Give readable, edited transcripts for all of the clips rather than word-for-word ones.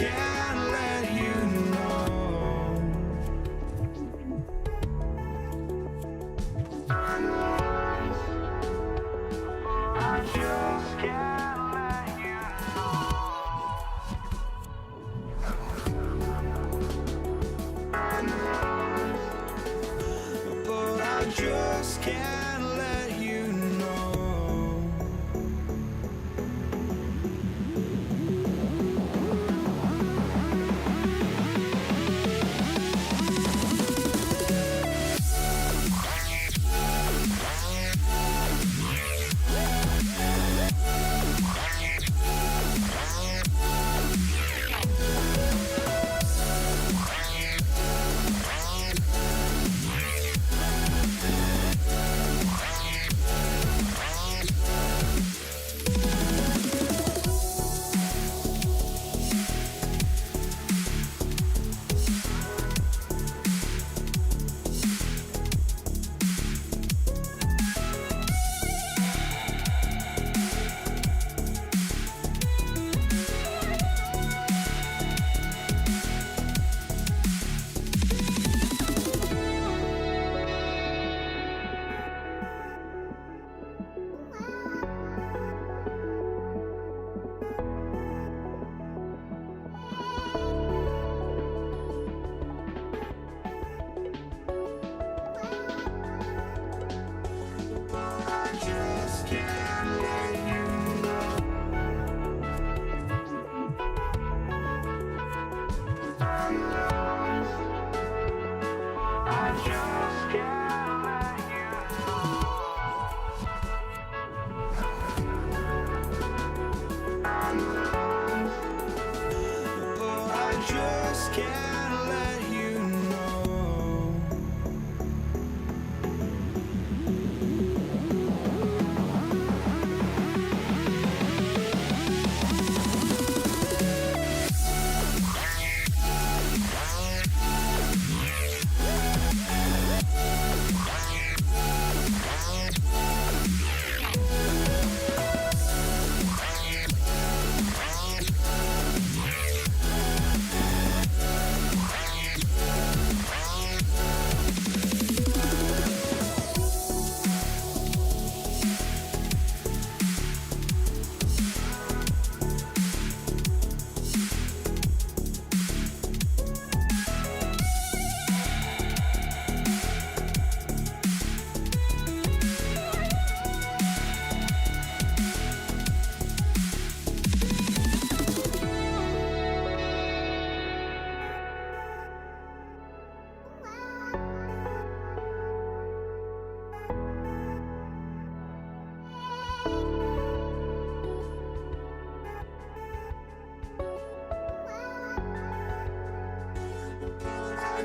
can't let you know. I just can't let you know. But I just can't let you know.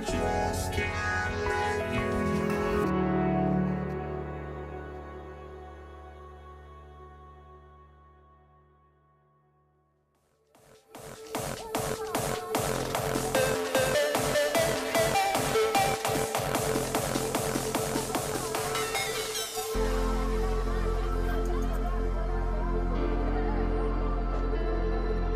Just can't let you know.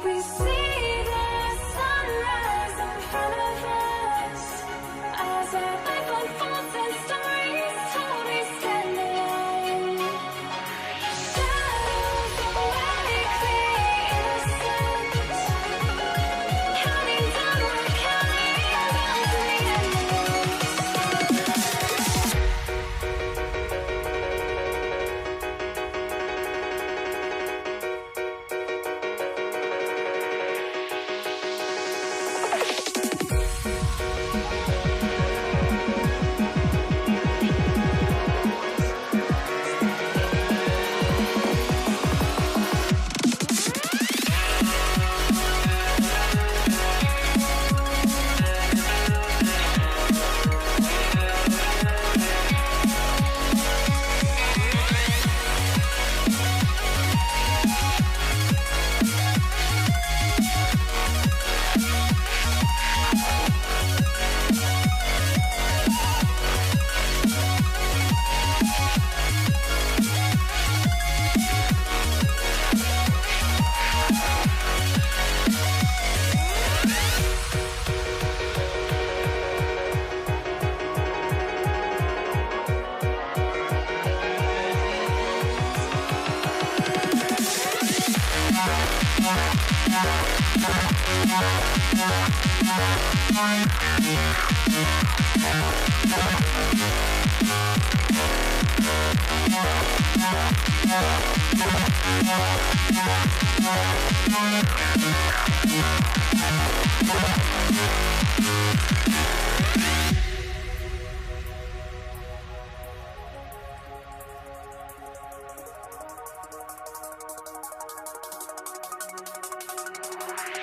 We see the sunrise in front of us as our life unfolds and stories told we stand alone. Shadows away, innocent, counting down, we're counting down to the end.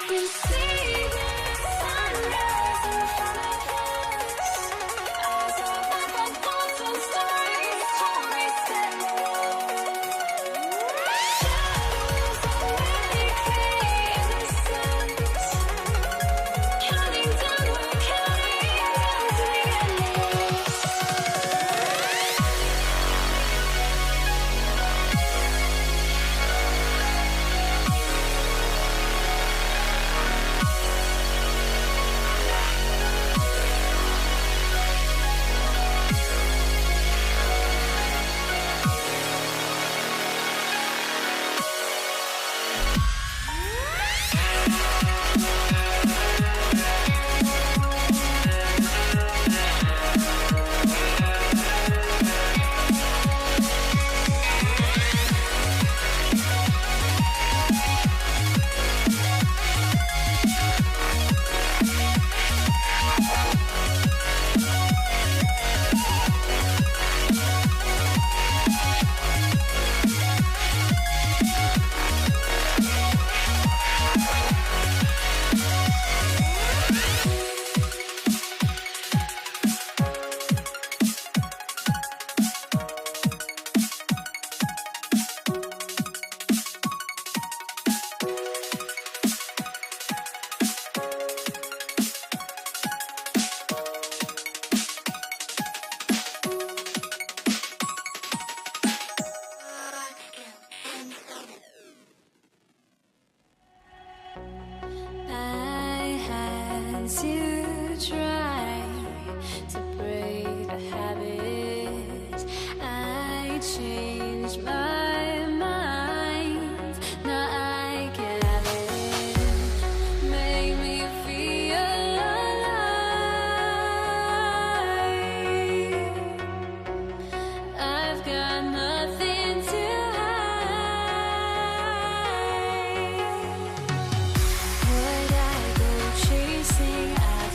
We see the sunrise in front of us as our life unfolds and stories told we stand alone. Shadows away, innocent, counting down, we're counting down to the endless. I had to try to break the habit. I changed my mind. Now I can have it. Make me feel alive. I've got nothing to hide. Would I go chasing after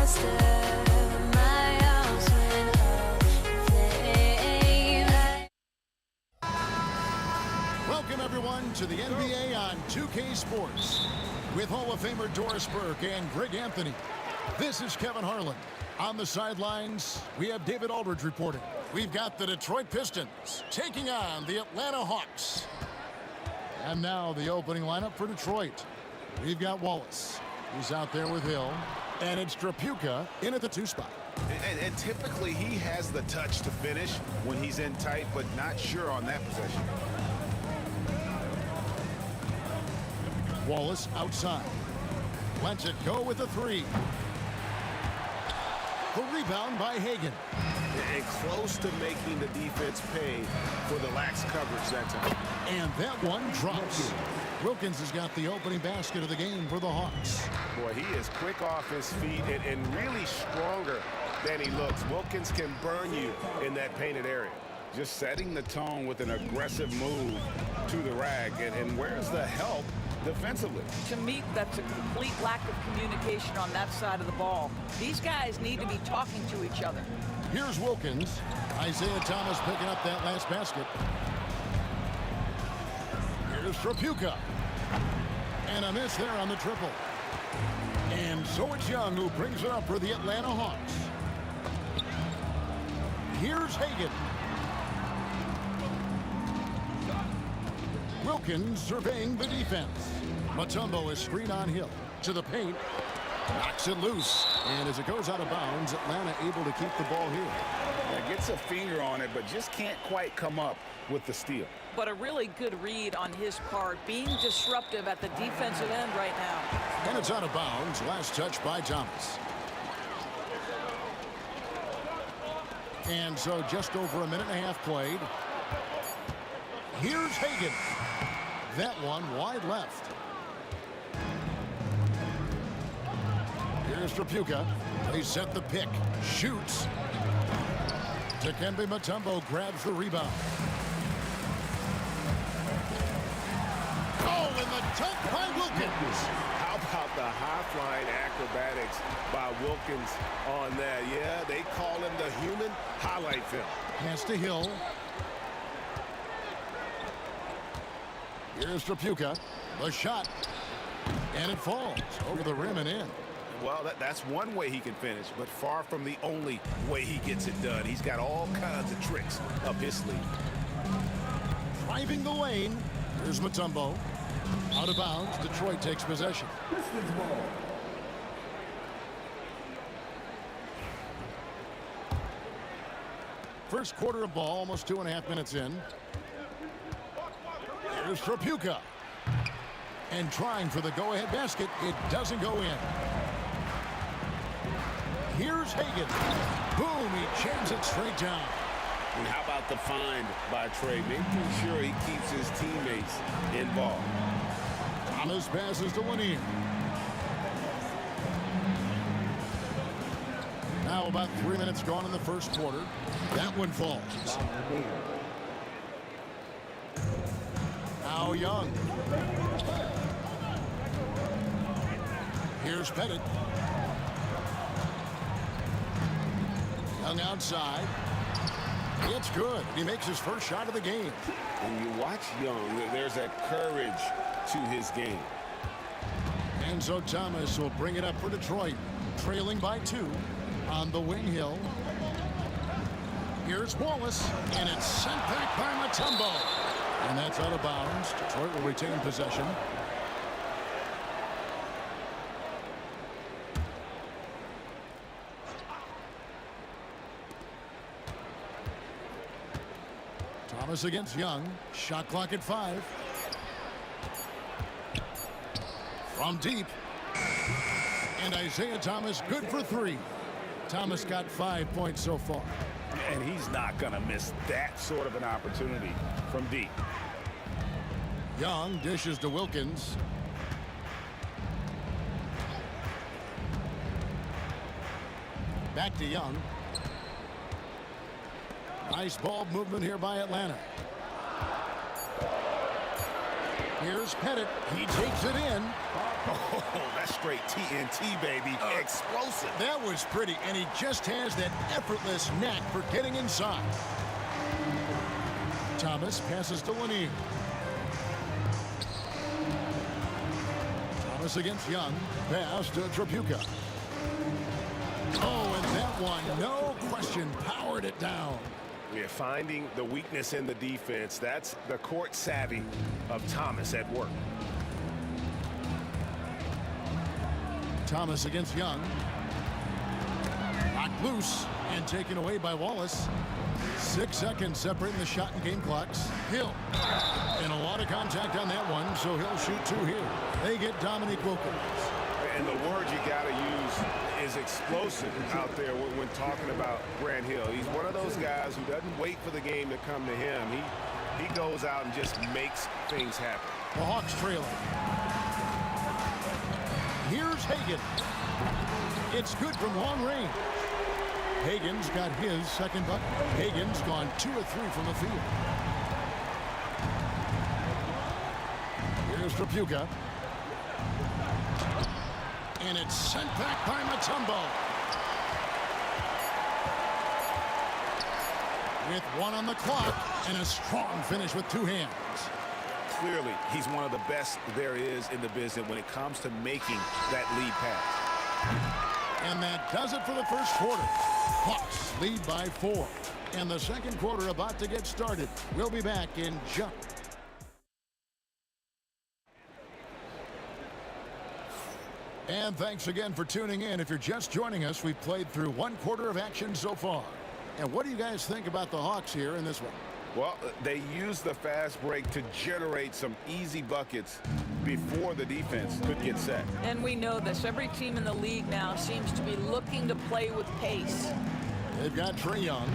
disaster. My house went up in flames. Welcome, everyone, to the NBA on 2K Sports with Hall of Famer Doris Burke and Greg Anthony. This is Kevin Harlan. On the sidelines, we have David Aldridge reporting. We've got the Detroit Pistons taking on the Atlanta Hawks. And now the opening lineup for Detroit. We've got Wallace. He's out there with Hill. And it's Trapuka in at the 2 spot. And typically he has the touch to finish when he's in tight, but not sure on that possession. Wallace outside. Lets it go with a 3. The rebound by Hagan. And close to making the defense pay for the lax coverage that time. And that one drops. Wilkins has got the opening basket of the game for the Hawks. Boy, he is quick off his feet and really stronger than he looks. Wilkins can burn you in that painted area. Just setting the tone with an aggressive move to the rag. And where's the help defensively? To me, that's a complete lack of communication on that side of the ball. These guys need to be talking to each other. Here's Wilkins. Isaiah Thomas picking up that last basket. Here's Trapuka. And a miss there on the triple. And so it's Young who brings it up for the Atlanta Hawks. Here's Hagan. Wilkins surveying the defense. Mutombo is screen on Hill. To the paint. Knocks it loose. And as it goes out of bounds, Atlanta able to keep the ball here. Yeah, gets a finger on it, but just can't quite come up with the steal. But a really good read on his part, being disruptive at the defensive end right now. And it's out of bounds. Last touch by Thomas. And so just over a minute and a half played. Here's Hagan. That one wide left. Here's Trapuka. They set the pick. Shoots. Dikembe Mutombo grabs the rebound. Oh, and the dunk by Wilkins. How about the high-flying acrobatics by Wilkins on that? Yeah, they call him the human highlight film. Pass to Hill. Here's Trapuka. The shot. And it falls over the rim and in. Well, that's one way he can finish, but far from the only way he gets it done. He's got all kinds of tricks up his sleeve. Driving the lane. Here's Mutombo. Out of bounds. Detroit takes possession. First quarter of ball, almost 2.5 minutes in. Here's Trapuka. And trying for the go-ahead basket. It doesn't go in. Here's Hagan. Boom, he jams it straight down. And how about the find by Trey, making sure he keeps his teammates involved. Thomas passes to Lanier. Now about 3 minutes gone in the first quarter. That one falls. Now Young. Here's Pettit. Young outside. It's good. He makes his first shot of the game. When you watch Young, there's a courage to his game. And so Thomas will bring it up for Detroit, trailing by 2 on the wing Hill. Here's Wallace, and it's sent back by Mutombo. And that's out of bounds. Detroit will retain possession. Thomas against Young. Shot clock at 5. From deep. And Isaiah Thomas good for 3. Thomas got 5 points so far. And he's not going to miss that sort of an opportunity from deep. Young dishes to Wilkins. Back to Young. Nice ball movement here by Atlanta. Here's Pettit. He takes it in. Oh, that's straight TNT, baby. Explosive. That was pretty, and he just has that effortless knack for getting inside. Thomas passes to Lanier. Thomas against Young. Pass to Tripucka. Oh, and that one, no question, powered it down. Yeah, finding the weakness in the defense. That's the court savvy of Thomas at work. Thomas against Young. Knocked loose and taken away by Wallace. 6 seconds separating the shot and game clocks. Hill. And a lot of contact on that one, so he'll shoot 2 here. They get Dominique Wilkins. And the word you got to use is explosive out there when talking about Grant Hill. He's one of those guys who doesn't wait for the game to come to him. He goes out and just makes things happen. The Hawks trailing. Here's Hagan. It's good from long range. Hagan's got his second bucket. Hagan's gone 2 of 3 from the field. Here's Tripucka. And it's sent back by Mutombo. With 1 on the clock and a strong finish with 2 hands. Clearly, he's one of the best there is in the business when it comes to making that lead pass. And that does it for the first quarter. Hawks lead by 4. And the second quarter about to get started. We'll be back in just. And thanks again for tuning in. If you're just joining us, we've played through 1 quarter of action so far. And what do you guys think about the Hawks here in this one? Well, they used the fast break to generate some easy buckets before the defense could get set. And we know this. Every team in the league now seems to be looking to play with pace. They've got Trae Young.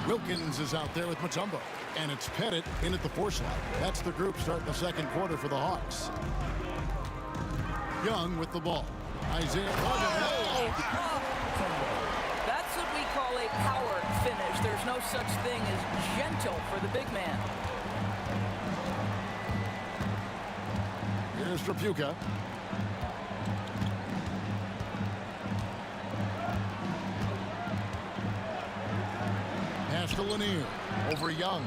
Wilkins is out there with Mutombo. And it's Pettit in at the 4 slot. That's the group starting the second quarter for the Hawks. Young with the ball. Isaiah. That's what we call a power finish. There's no such thing as gentle for the big man. Here's Tripucka. Pass to Lanier. Over Young.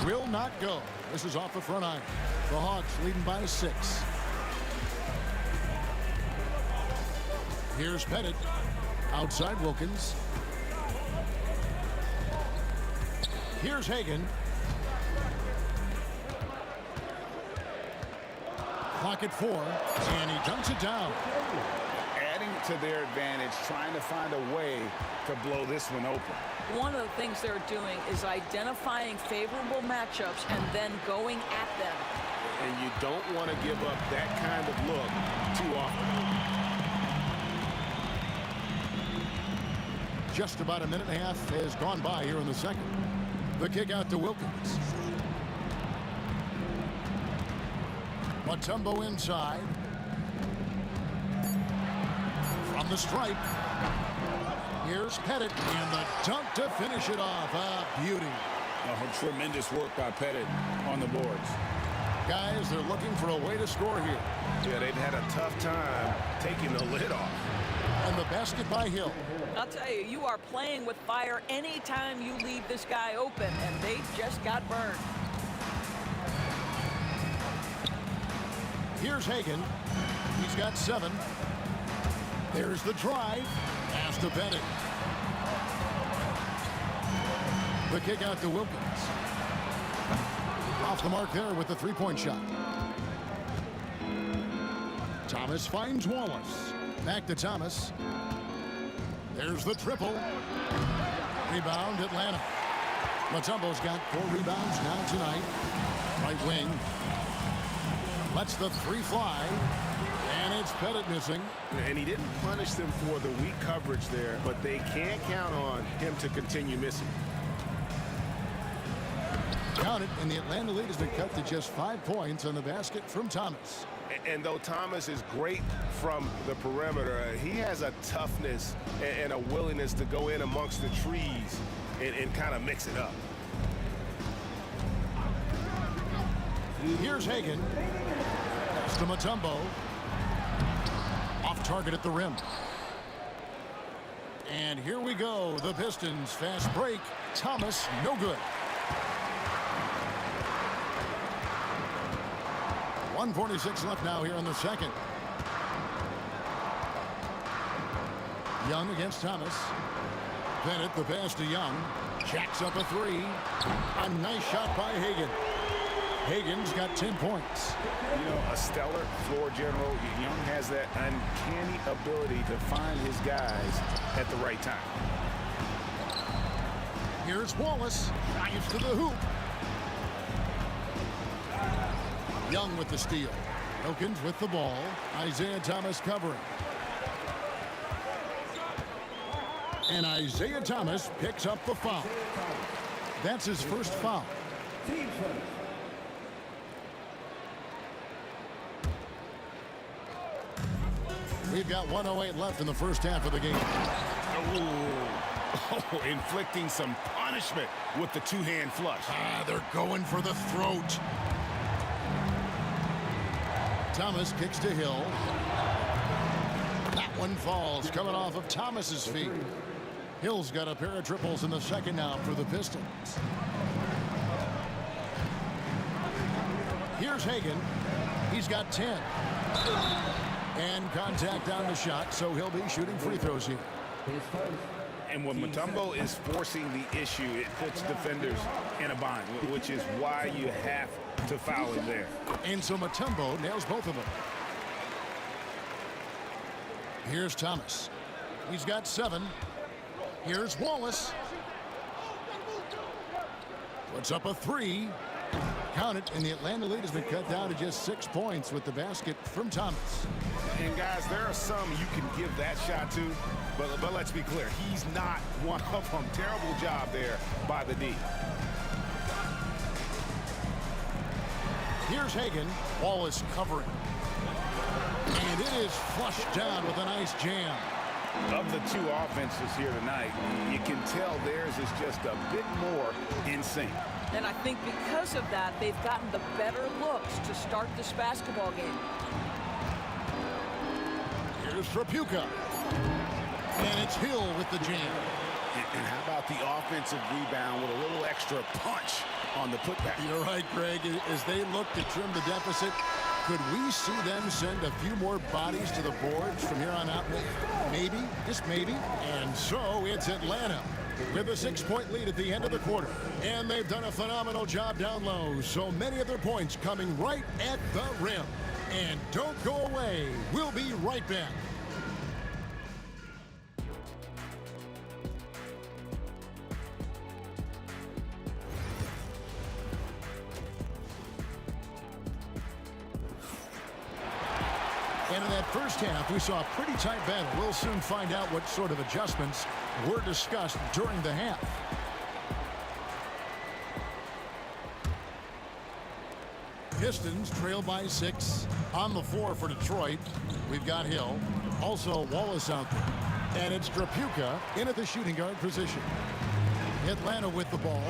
Will not go. This is off the front iron. The Hawks leading by 6. Here's Pettit. Outside Wilkins. Here's Hagan. Clock at 4, and he dunks it down. Adding to their advantage, trying to find a way to blow this one open. One of the things they're doing is identifying favorable matchups and then going at them. And you don't want to give up that kind of look too often. Just about a minute and a half has gone by here in the second. The kick out to Wilkins. Mutombo inside. From the stripe. Here's Pettit, and the dunk to finish it off. A beauty. Oh, tremendous work by Pettit on the boards. Guys, they're looking for a way to score here. Yeah, they've had a tough time taking the lid off. And the basket by Hill. I'll tell you, you are playing with fire anytime you leave this guy open, and they just got burned. Here's Hagan. He's got 7. There's the drive. Pass to Pettit. The kick out to Wilkins. Off the mark there with the 3-point shot. Thomas finds Wallace. Back to Thomas. There's the triple. Rebound, Atlanta. Mutombo's got 4 rebounds now tonight. Right wing. Lets the 3 fly. And it's Pettit missing. And he didn't punish them for the weak coverage there, but they can't count on him to continue missing. Count it, and the Atlanta lead has been cut to just 5 points on the basket from Thomas. And though Thomas is great from the perimeter, he has a toughness and a willingness to go in amongst the trees and kind of mix it up. Here's Hagan. Pass to Mutombo. target at the rim. And here we go. The Pistons fast break. Thomas, no good. 1:46 left now here in the second. Young against Thomas. Bennett, the pass to Young. Jacks up a three. A nice shot by Hagan. Hagan's got 10 points. You know, a stellar floor general. Young has that uncanny ability to find his guys at the right time. Here's Wallace. Drives to the hoop. Young with the steal. Wilkins with the ball. Isaiah Thomas covering. And Isaiah Thomas picks up the foul. That's his first foul. We've got 1:08 left in the first half of the game. Oh, inflicting some punishment with the two-hand flush. They're going for the throat. Thomas kicks to Hill. That one falls, coming off of Thomas's feet. Hill's got a pair of triples in the second now for the Pistons. Here's Hagan. He's got 10. And contact on the shot, so he'll be shooting free throws here. And when Mutombo is forcing the issue, it puts defenders in a bind, which is why you have to foul him there. And so Mutombo nails both of them. Here's Thomas. He's got 7. Here's Wallace. Puts up a 3. Count it, and the Atlanta lead has been cut down to just 6 points with the basket from Thomas. And guys, there are some you can give that shot to, but let's be clear, he's not one of them. Terrible job there by the D. Here's Hagan. Wallace covering. And it is flushed down with a nice jam. Of the two offenses here tonight, you can tell theirs is just a bit more in sync. And I think because of that, they've gotten the better looks to start this basketball game. Here's Trapuka. And it's Hill with the jam. And how about the offensive rebound with a little extra punch on the putback? You're right, Greg. As they look to trim the deficit, could we see them send a few more bodies to the boards from here on out? Maybe, just maybe. And so it's Atlanta with a 6-point lead at the end of the quarter. And they've done a phenomenal job down low. So many of their points coming right at the rim. And don't go away. We'll be right back. And in that first half, we saw a pretty tight battle. We'll soon find out what sort of adjustments were discussed during the half. Pistons trail by 6. On the floor for Detroit, we've got Hill. Also Wallace out there. And it's Trapuka in at the shooting guard position. Atlanta with the ball.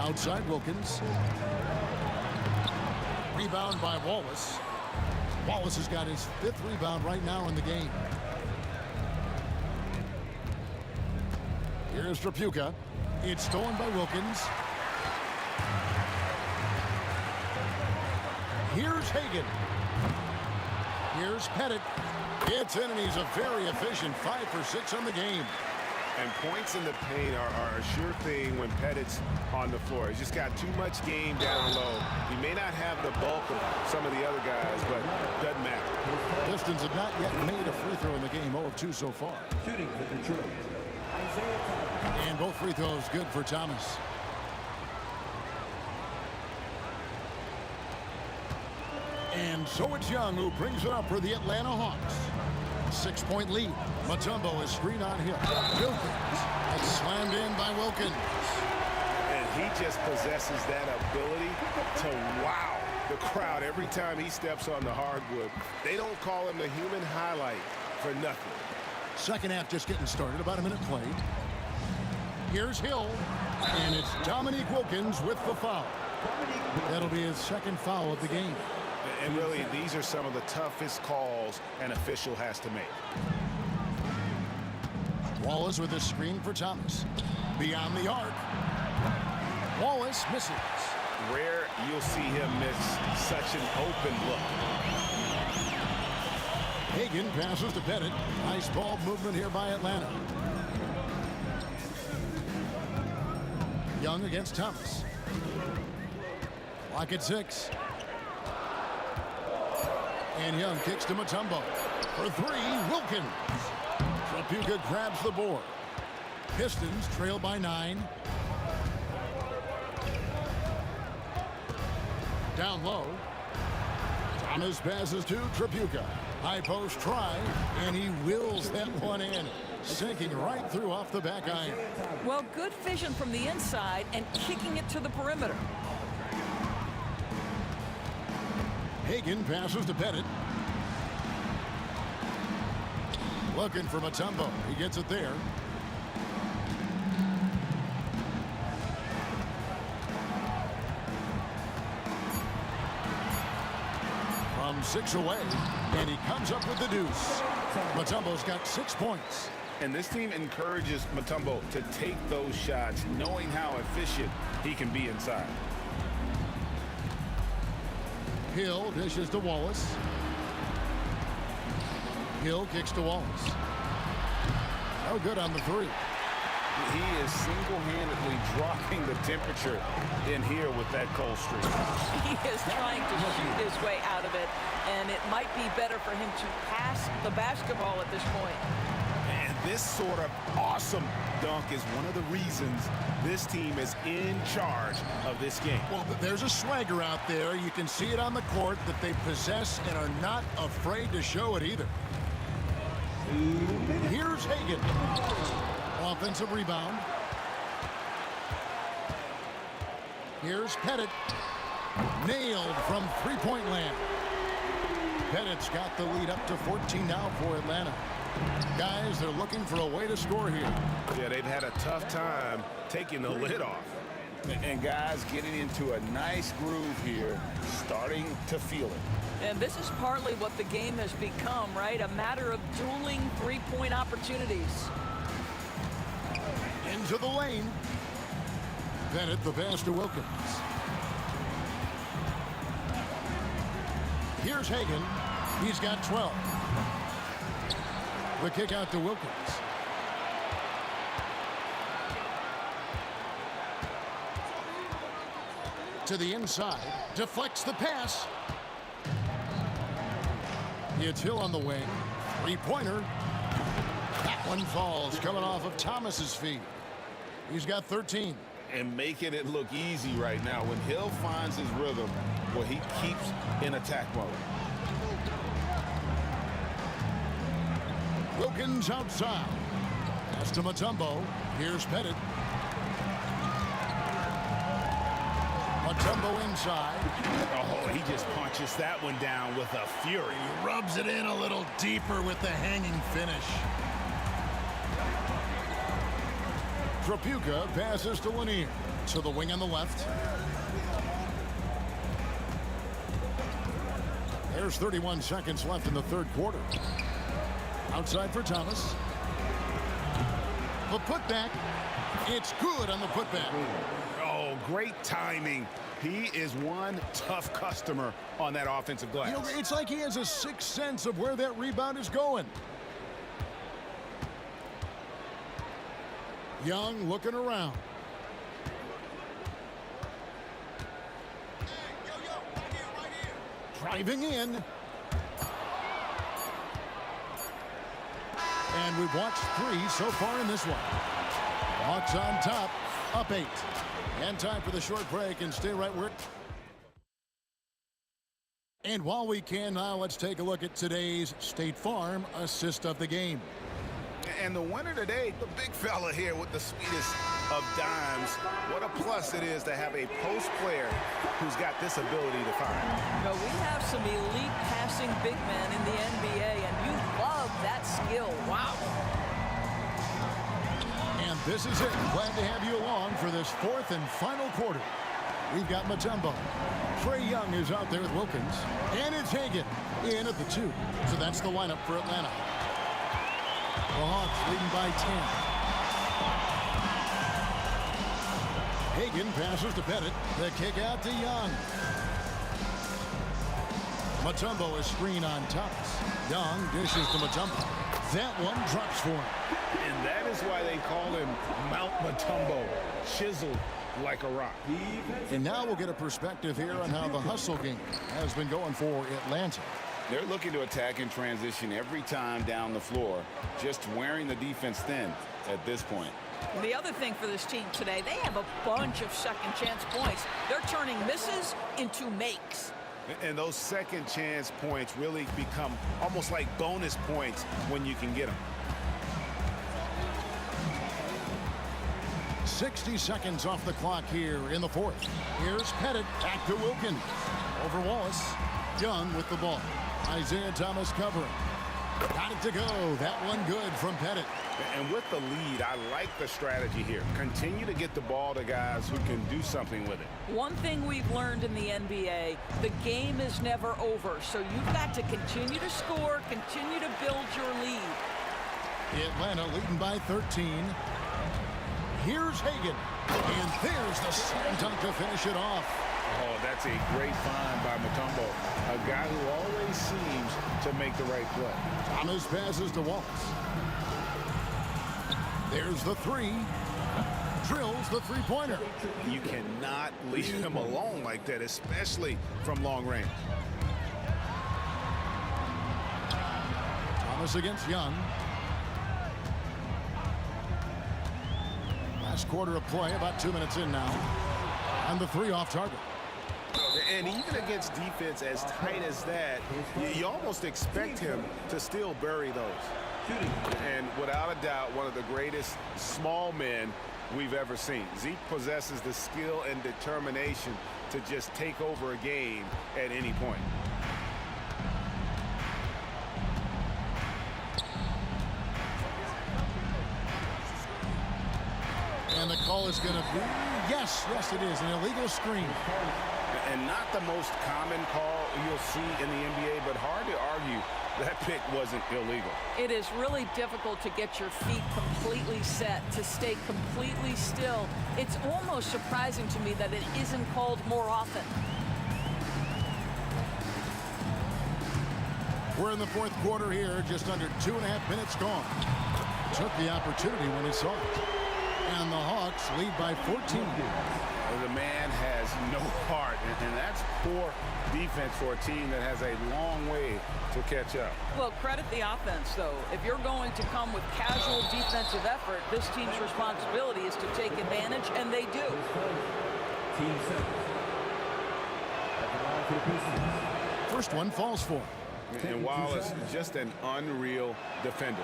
Outside Wilkins. Rebound by Wallace. Wallace has got his 5th rebound right now in the game. Here's Trapuka. It's stolen by Wilkins. Here's Hagan. Here's Pettit. It's in, and he's a very efficient 5 for 6 on the game. And points in the paint are a sure thing when Pettit's on the floor. He's just got too much game down low. He may not have the bulk of some of the other guys, but it doesn't matter. Pistons have not yet made a free throw in the game, 0 of 2 so far. Shooting for Detroit. And both free throws good for Thomas. And so it's Young who brings it up for the Atlanta Hawks. 6-point lead. Mutombo is screen on Hill. Wilkins. It's slammed in by Wilkins. And he just possesses that ability to wow the crowd every time he steps on the hardwood. They don't call him the human highlight for nothing. Second half just getting started. About a minute played. Here's Hill. And it's Dominique Wilkins with the foul. That'll be his 2nd foul of the game. And really, these are some of the toughest calls an official has to make. Wallace with a screen for Thomas. Beyond the arc. Wallace misses. Rare you'll see him miss such an open look. Hagan passes to Bennett. Nice ball movement here by Atlanta. Young against Thomas. Lock at 6. And Young kicks to Mutombo. For 3, Wilkins. Trapuka grabs the board. Pistons trail by 9. Down low. Thomas passes to Trapuka. High post try, and he wills that one in. Sinking right through off the back iron. Well, good vision from the inside and kicking it to the perimeter. Hagan passes to Bennett. Looking for Mutombo. He gets it there. From 6 away, and he comes up with the deuce. Mutombo's got 6 points. And this team encourages Mutombo to take those shots, knowing how efficient he can be inside. Hill dishes to Wallace. Hill kicks to Wallace. Oh, good on the 3. He is single-handedly dropping the temperature in here with that cold streak. He is trying to shoot his way out of it, and it might be better for him to pass the basketball at this point. And this sort of awesome dunk is one of the reasons this team is in charge of this game. Well, there's a swagger out there. You can see it on the court that they possess and are not afraid to show it either. Here's Hagan. Offensive rebound. Here's Pettit. Nailed from three-point land. Pettit's got the lead up to 14 now for Atlanta. Guys, they're looking for a way to score here. Yeah, they've had a tough time taking the lid off. And guys getting into a nice groove here, starting to feel it. And this is partly what the game has become, right? A matter of dueling three-point opportunities. Into the lane. Bennett the pass to Wilkins. Here's Hagan. He's got 12. The kick out to Wilkins. To the inside. Deflects the pass. It's Hill on the wing. Three-pointer. That one falls coming off of Thomas's feet. He's got 13. And making it look easy right now. When Hill finds his rhythm, well, he keeps in attack mode. Wilkins outside. Pass to Mutombo. Here's Pettit. Mutombo inside. Oh, he just punches that one down with a fury. He rubs it in a little deeper with the hanging finish. Trapuka passes to Lanier. To the wing on the left. There's 31 seconds left in the third quarter. Outside for Thomas. The putback. It's good on the putback. Oh, great timing. He is one tough customer on that offensive glass. You know, it's like he has a sixth sense of where that rebound is going. Young looking around. Driving in. And we've watched 3 so far in this one. Hawks on top, up 8. And time for the short break, and stay right where. And while we can now, let's take a look at today's State Farm assist of the game. And the winner today, the big fella here with the sweetest of dimes. What a plus it is to have a post player who's got this ability to find. You know, we have some elite passing big men in the NBA, and you love that skill. Wow. And this is it. Glad to have you along for this fourth and final quarter. We've got Mutombo. Trae Young is out there with Wilkins. And it's Hagan in at the 2. So that's the lineup for Atlanta. The Hawks leading by 10. Hagan passes to Pettit. The kick out to Young. Mutombo is screen on Thomas. Young dishes to Mutombo. That one drops for him. And that is why they call him Mount Mutombo, chiseled like a rock. And now we'll get a perspective here on how the hustle game has been going for Atlanta. They're looking to attack in transition every time down the floor, just wearing the defense thin at this point. The other thing for this team today, they have a bunch of second chance points. They're turning misses into makes. And those second chance points really become almost like bonus points when you can get them. 60 seconds off the clock here in the 4th. Here's Pettit, back to Wilkins. Over Wallace. Young with the ball. Isaiah Thomas covering. Got it to go. That one good from Pettit. And with the lead, I like the strategy here. Continue to get the ball to guys who can do something with it. One thing we've learned in the NBA, the game is never over. So you've got to continue to score, continue to build your lead. Atlanta leading by 13. Here's Hagan. And there's the slam dunk to finish it off. Oh, that's a great find by Mutombo, a guy who always seems to make the right play. Thomas passes to Wallace. There's the 3. Drills the three-pointer. You cannot leave him alone like that, especially from long range. Thomas against Young. Last quarter of play, about 2 minutes in now. And the 3 off target. And even against defense as tight as that, you almost expect him to still bury those. And without a doubt, one of the greatest small men we've ever seen. Zeke possesses the skill and determination to just take over a game at any point. And the call is going to be, yes, it is, an illegal screen. And not the most common call you'll see in the NBA, but hard to argue that pick wasn't illegal. It is really difficult to get your feet completely set, to stay completely still. It's almost surprising to me that it isn't called more often. We're in the 4th quarter here, just under 2.5 minutes gone. Took the opportunity when he saw it. And the Hawks lead by 14. The man has no heart, and that's poor defense for a team that has a long way to catch up. Well, credit the offense, though. If you're going to come with casual defensive effort, this team's responsibility is to take advantage, and they do. First one falls for him. And Wallace, just an unreal defender.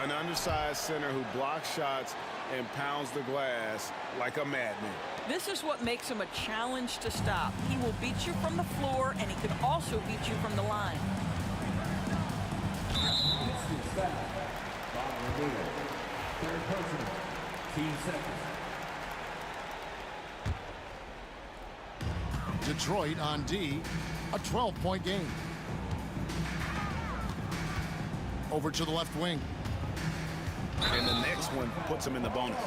An undersized center who blocks shots and pounds the glass like a madman. This is what makes him a challenge to stop. He will beat you from the floor, and he can also beat you from the line. Detroit on D, a 12-point game. Over to the left wing. And the next one puts him in the bonus.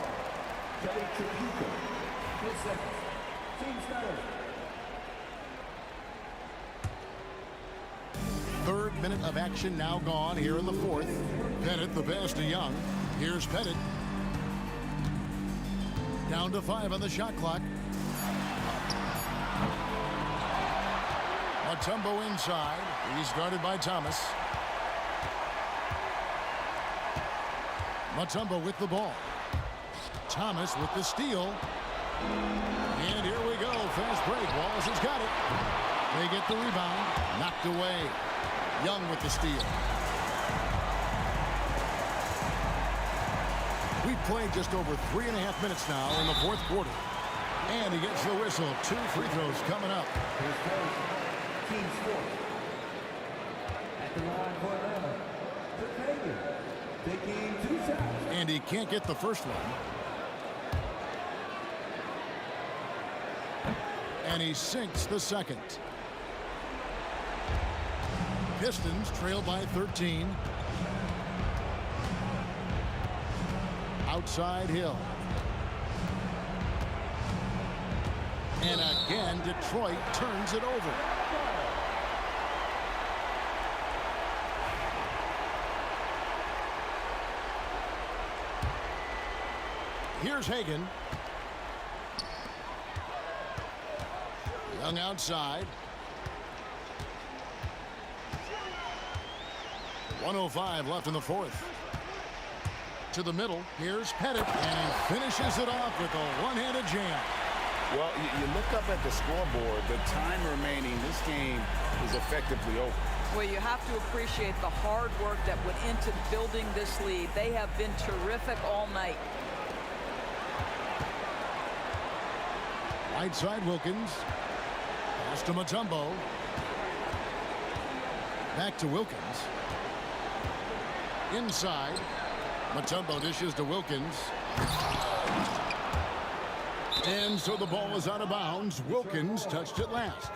3rd minute of action now gone here in the 4th. Pettit the pass to Young. Here's Pettit. Down to 5 on the shot clock. Mutombo inside. He's guarded by Thomas. Mutombo with the ball. Thomas with the steal. And here we go. Fast break. Wallace has got it. They get the rebound. Knocked away. Young with the steal. We've played just over 3.5 minutes now in the 4th quarter. And he gets the whistle. 2 free throws coming up. Team sport. At the line for Atlanta, taking 2 shots. And he can't get the first one. And he sinks the second. Pistons trail by 13. Outside Hill. And again, Detroit turns it over. Here's Hagan. Young outside. 1:05 left in the fourth. To the middle. Here's Pettit. And he finishes it off with a one-handed jam. Well, you look up at the scoreboard. The time remaining, this game is effectively over. Well, you have to appreciate the hard work that went into building this lead. They have been terrific all night. Right side Wilkins. Pass to Mutombo. Back to Wilkins. Inside. Mutombo dishes to Wilkins. And so the ball is out of bounds. Wilkins touched it last.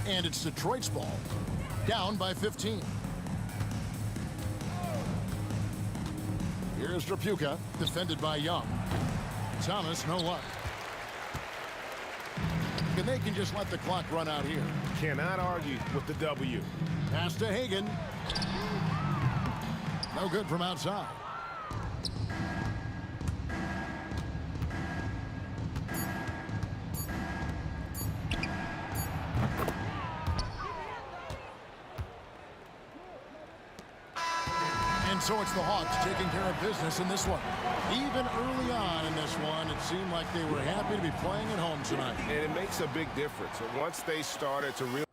And it's Detroit's ball. Down by 15. Here's Drapuka, defended by Young. Thomas, no luck. And they can just let the clock run out here. Cannot argue with the W. Pass to Hagan. No good from outside. And so it's the Hawks taking care of business in this one. Even early on in this one, it seemed like they were happy to be playing at home tonight. And it makes a big difference. Once they started to really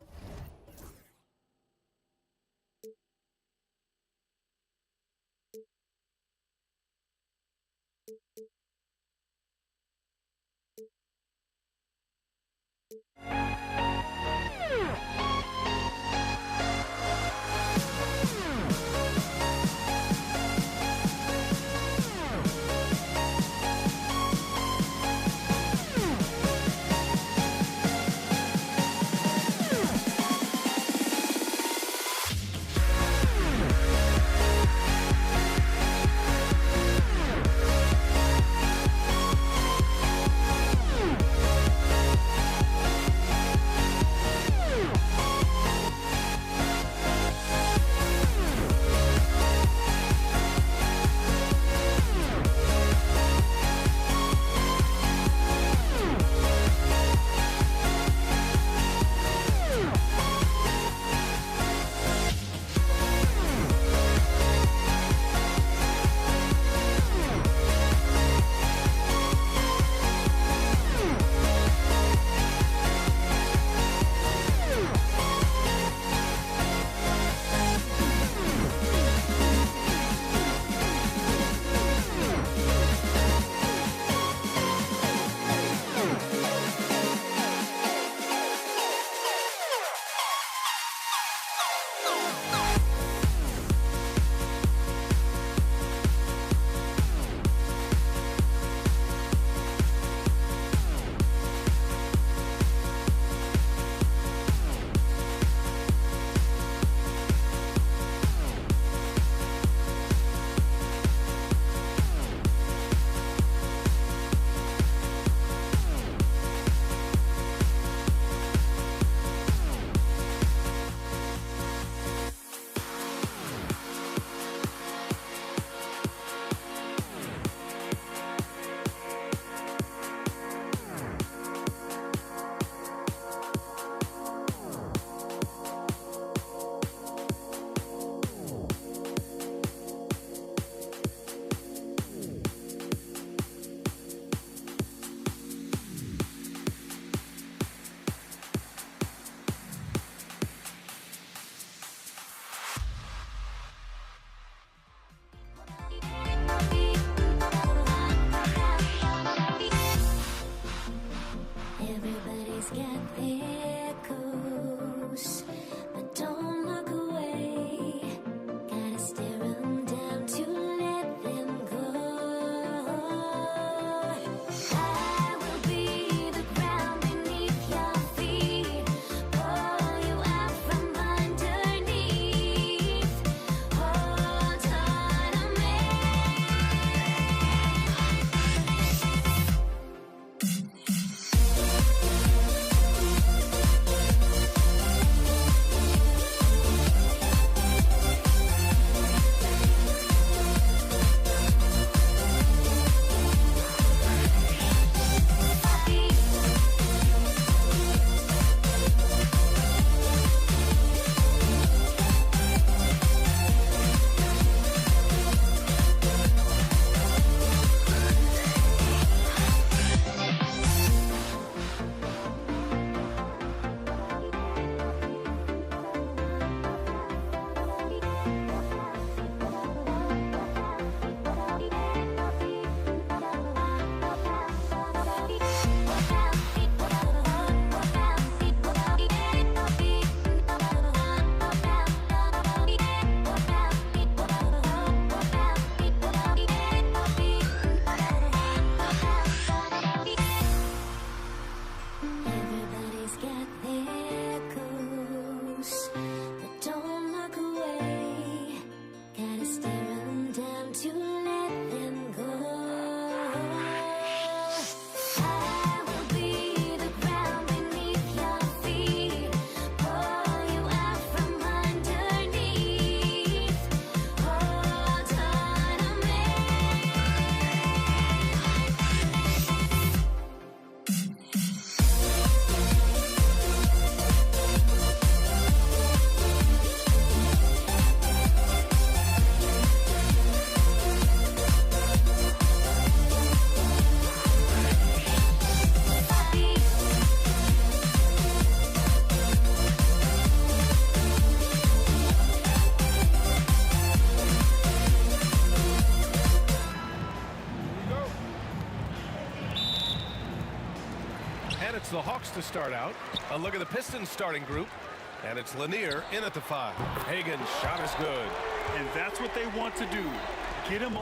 the Hawks to start out. A look at the Pistons starting group. And it's Lanier in at the 5. Hagen's shot is good. And that's what they want to do. Get him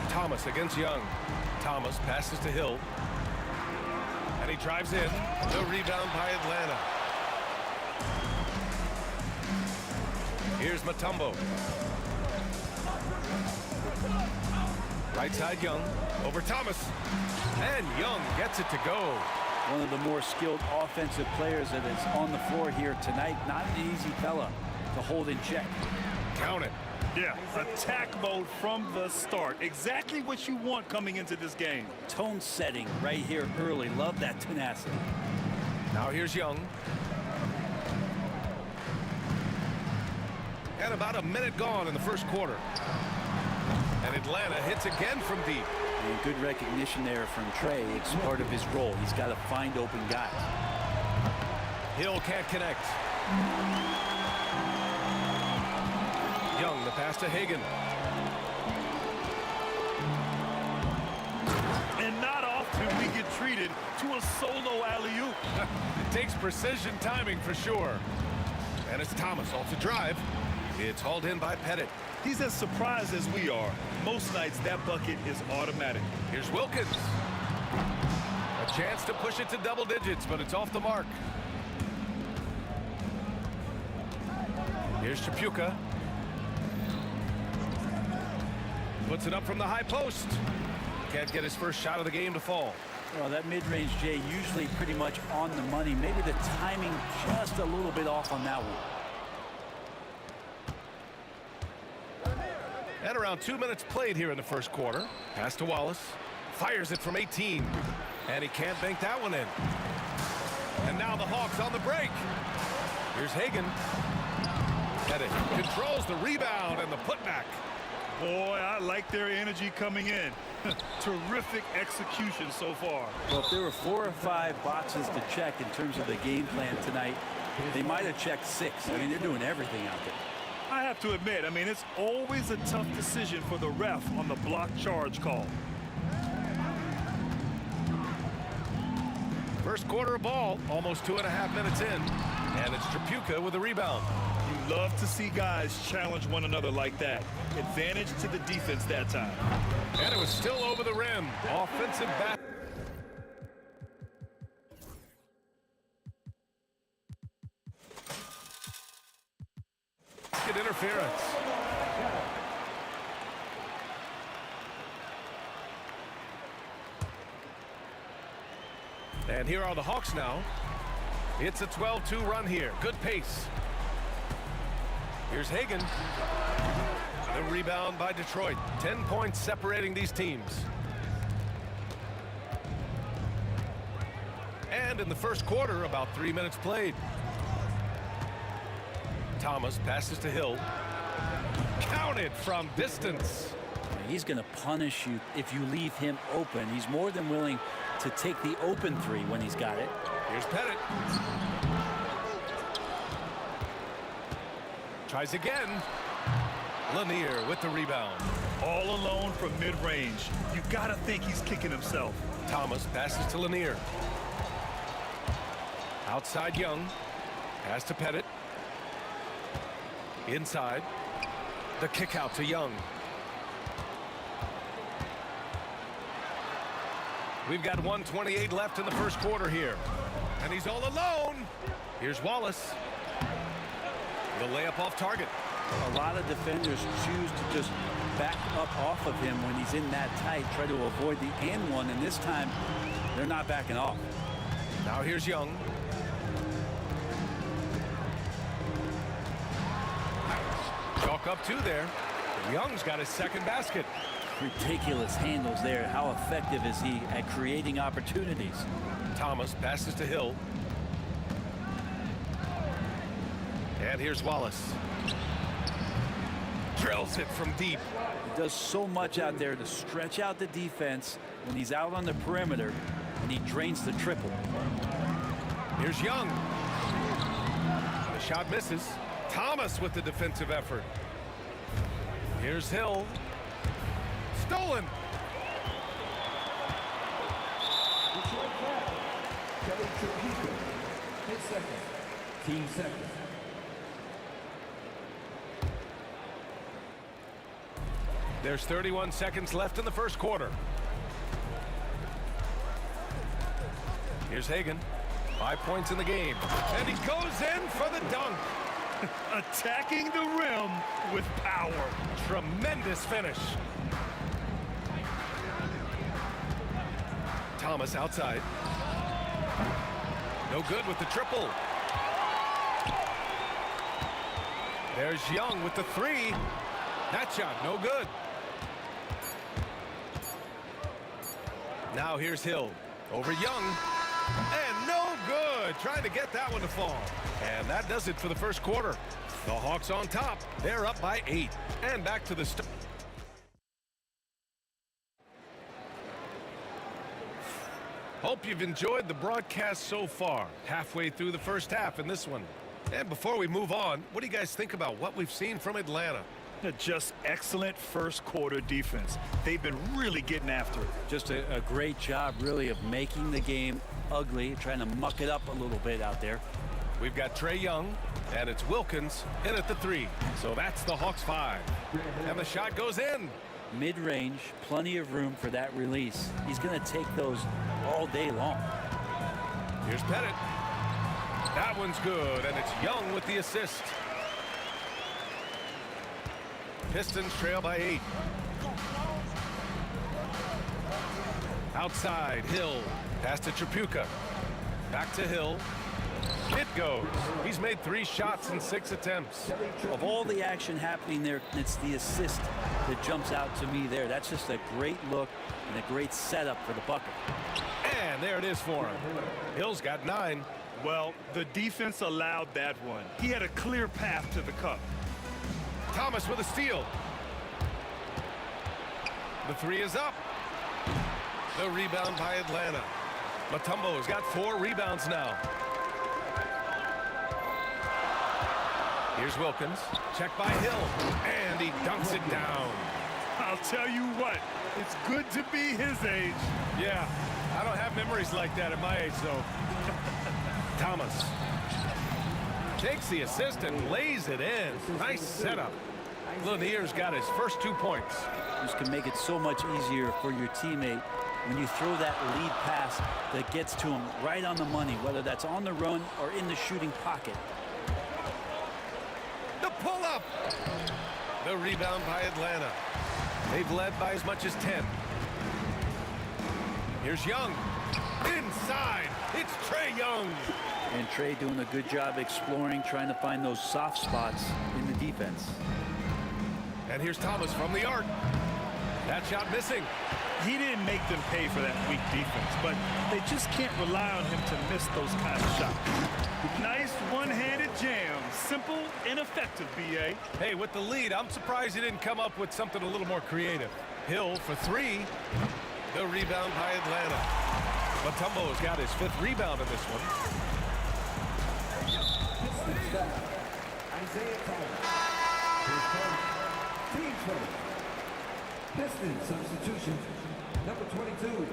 Thomas against Young. Thomas passes to Hill. And he drives in. The rebound by Atlanta. Here's Mutombo. Right side Young. Over Thomas. And Young gets it to go. One of the more skilled offensive players that is on the floor here tonight. Not an easy fella to hold in check. Count it. Yeah, attack mode from the start. Exactly what you want coming into this game. Tone setting right here early. Love that tenacity. Now here's Young. And about a minute gone in the first quarter. And Atlanta hits again from deep. And good recognition there from Trey. It's part of his role. He's got to find open guys. Hill can't connect. Young, the pass to Hagen. And not often we get treated to a solo alley-oop. It takes precision timing for sure. And it's Thomas off the drive. It's hauled in by Pettit. He's as surprised as we are. Most nights that bucket is automatic. Here's Wilkins. A chance to push it to double digits, but it's off the mark. Here's Chapuka. Puts it up from the high post. Can't get his first shot of the game to fall. Well, that mid-range, Jay, usually pretty much on the money. Maybe the timing just a little bit off on that one. And around 2 minutes played here in the first quarter. Pass to Wallace. Fires it from 18. And he can't bank that one in. And now the Hawks on the break. Here's Hagen. Pettit controls the rebound and the putback. Boy, I like their energy coming in. Terrific execution so far. Well, if there were 4 or 5 boxes to check in terms of the game plan tonight, they might have checked 6. I mean, they're doing everything out there. I have to admit, it's always a tough decision for the ref on the block charge call. First quarter of ball, almost 2.5 minutes in. And it's Chapuka with the rebound. You love to see guys challenge one another like that. Advantage to the defense that time. And it was still over the rim. Offensive back. Good interference. And here are the Hawks now. It's a 12-2 run here. Good pace. Here's Hagen. The rebound by Detroit. 10 points separating these teams. And in the first quarter, about 3 minutes played. Thomas passes to Hill. Counted from distance. He's going to punish you if you leave him open. He's more than willing to take the open 3 when he's got it. Here's Pettit. Tries again. Lanier with the rebound. All alone from mid-range. You got to think he's kicking himself. Thomas passes to Lanier. Outside Young. Pass to Pettit. Inside. The kick out to Young. We've got 1:28 left in the first quarter here. And he's all alone. Here's Wallace. The layup off target. A lot of defenders choose to just back up off of him when he's in that tight, try to avoid the and one, and this time they're not backing off. Now here's Young. Chalk up 2 there. Young's got his second basket. Ridiculous handles there. How effective is he at creating opportunities? Thomas passes to Hill. And here's Wallace. Drills it from deep. He does so much out there to stretch out the defense when he's out on the perimeter, and he drains the triple. Here's Young. The shot misses. Thomas with the defensive effort. Here's Hill. Stolen. Detroit foul. Kelly Trippico. His second. Team second. There's 31 seconds left in the first quarter. Here's Hagan. 5 points in the game. And he goes in for the dunk. Attacking the rim with power. Tremendous finish. Thomas outside. No good with the triple. There's Young with the three. That shot, no good. Now here's Hill. Over Young. And no good. Trying to get that one to fall. And that does it for the first quarter. The Hawks on top. They're up by 8. And back to the start. Hope you've enjoyed the broadcast so far. Halfway through the first half in this one. And before we move on, what do you guys think about what we've seen from Atlanta? Just excellent first quarter defense. They've been really getting after it. Just a great job, really, of making the game ugly, trying to muck it up a little bit out there. We've got Trae Young, and it's Wilkins in at the 3. So that's the Hawks 5. And the shot goes in. Mid-range, plenty of room for that release. He's going to take those all day long. Here's Pettit. That one's good, and it's Young with the assist. Pistons trail by 8. Outside, Hill. Pass to Tripucka. Back to Hill. It goes. He's made 3 shots in 6 attempts. Of all the action happening there, it's the assist that jumps out to me there. That's just a great look and a great setup for the bucket. And there it is for him. Hill's got 9. Well, the defense allowed that one. He had a clear path to the cup. Thomas with a steal. The 3 is up. The rebound by Atlanta. Mutombo's got 4 rebounds now. Here's Wilkins. Check by Hill. And he dunks it down. I'll tell you what, it's good to be his age. Yeah, I don't have memories like that at my age, though. Thomas takes the assist and lays it in. Nice setup. Lanier's got his first 2 points. This can make it so much easier for your teammate when you throw that lead pass that gets to him right on the money, whether that's on the run or in the shooting pocket. The pull-up. The rebound by Atlanta. They've led by as much as 10. Here's Young. Inside. It's Trae Young. And Trae doing a good job exploring, trying to find those soft spots in the defense. And here's Thomas from the arc. That shot missing. He didn't make them pay for that weak defense, but they just can't rely on him to miss those kind of shots. Nice one-handed jam. Simple and effective, B.A. Hey, with the lead, I'm surprised he didn't come up with something a little more creative. Hill for 3. The rebound by Atlanta. Mutombo's got his 5th rebound in this one. Pistons foul. Isaiah Thomas. His first. Team first. Pistons substitution. Number 22.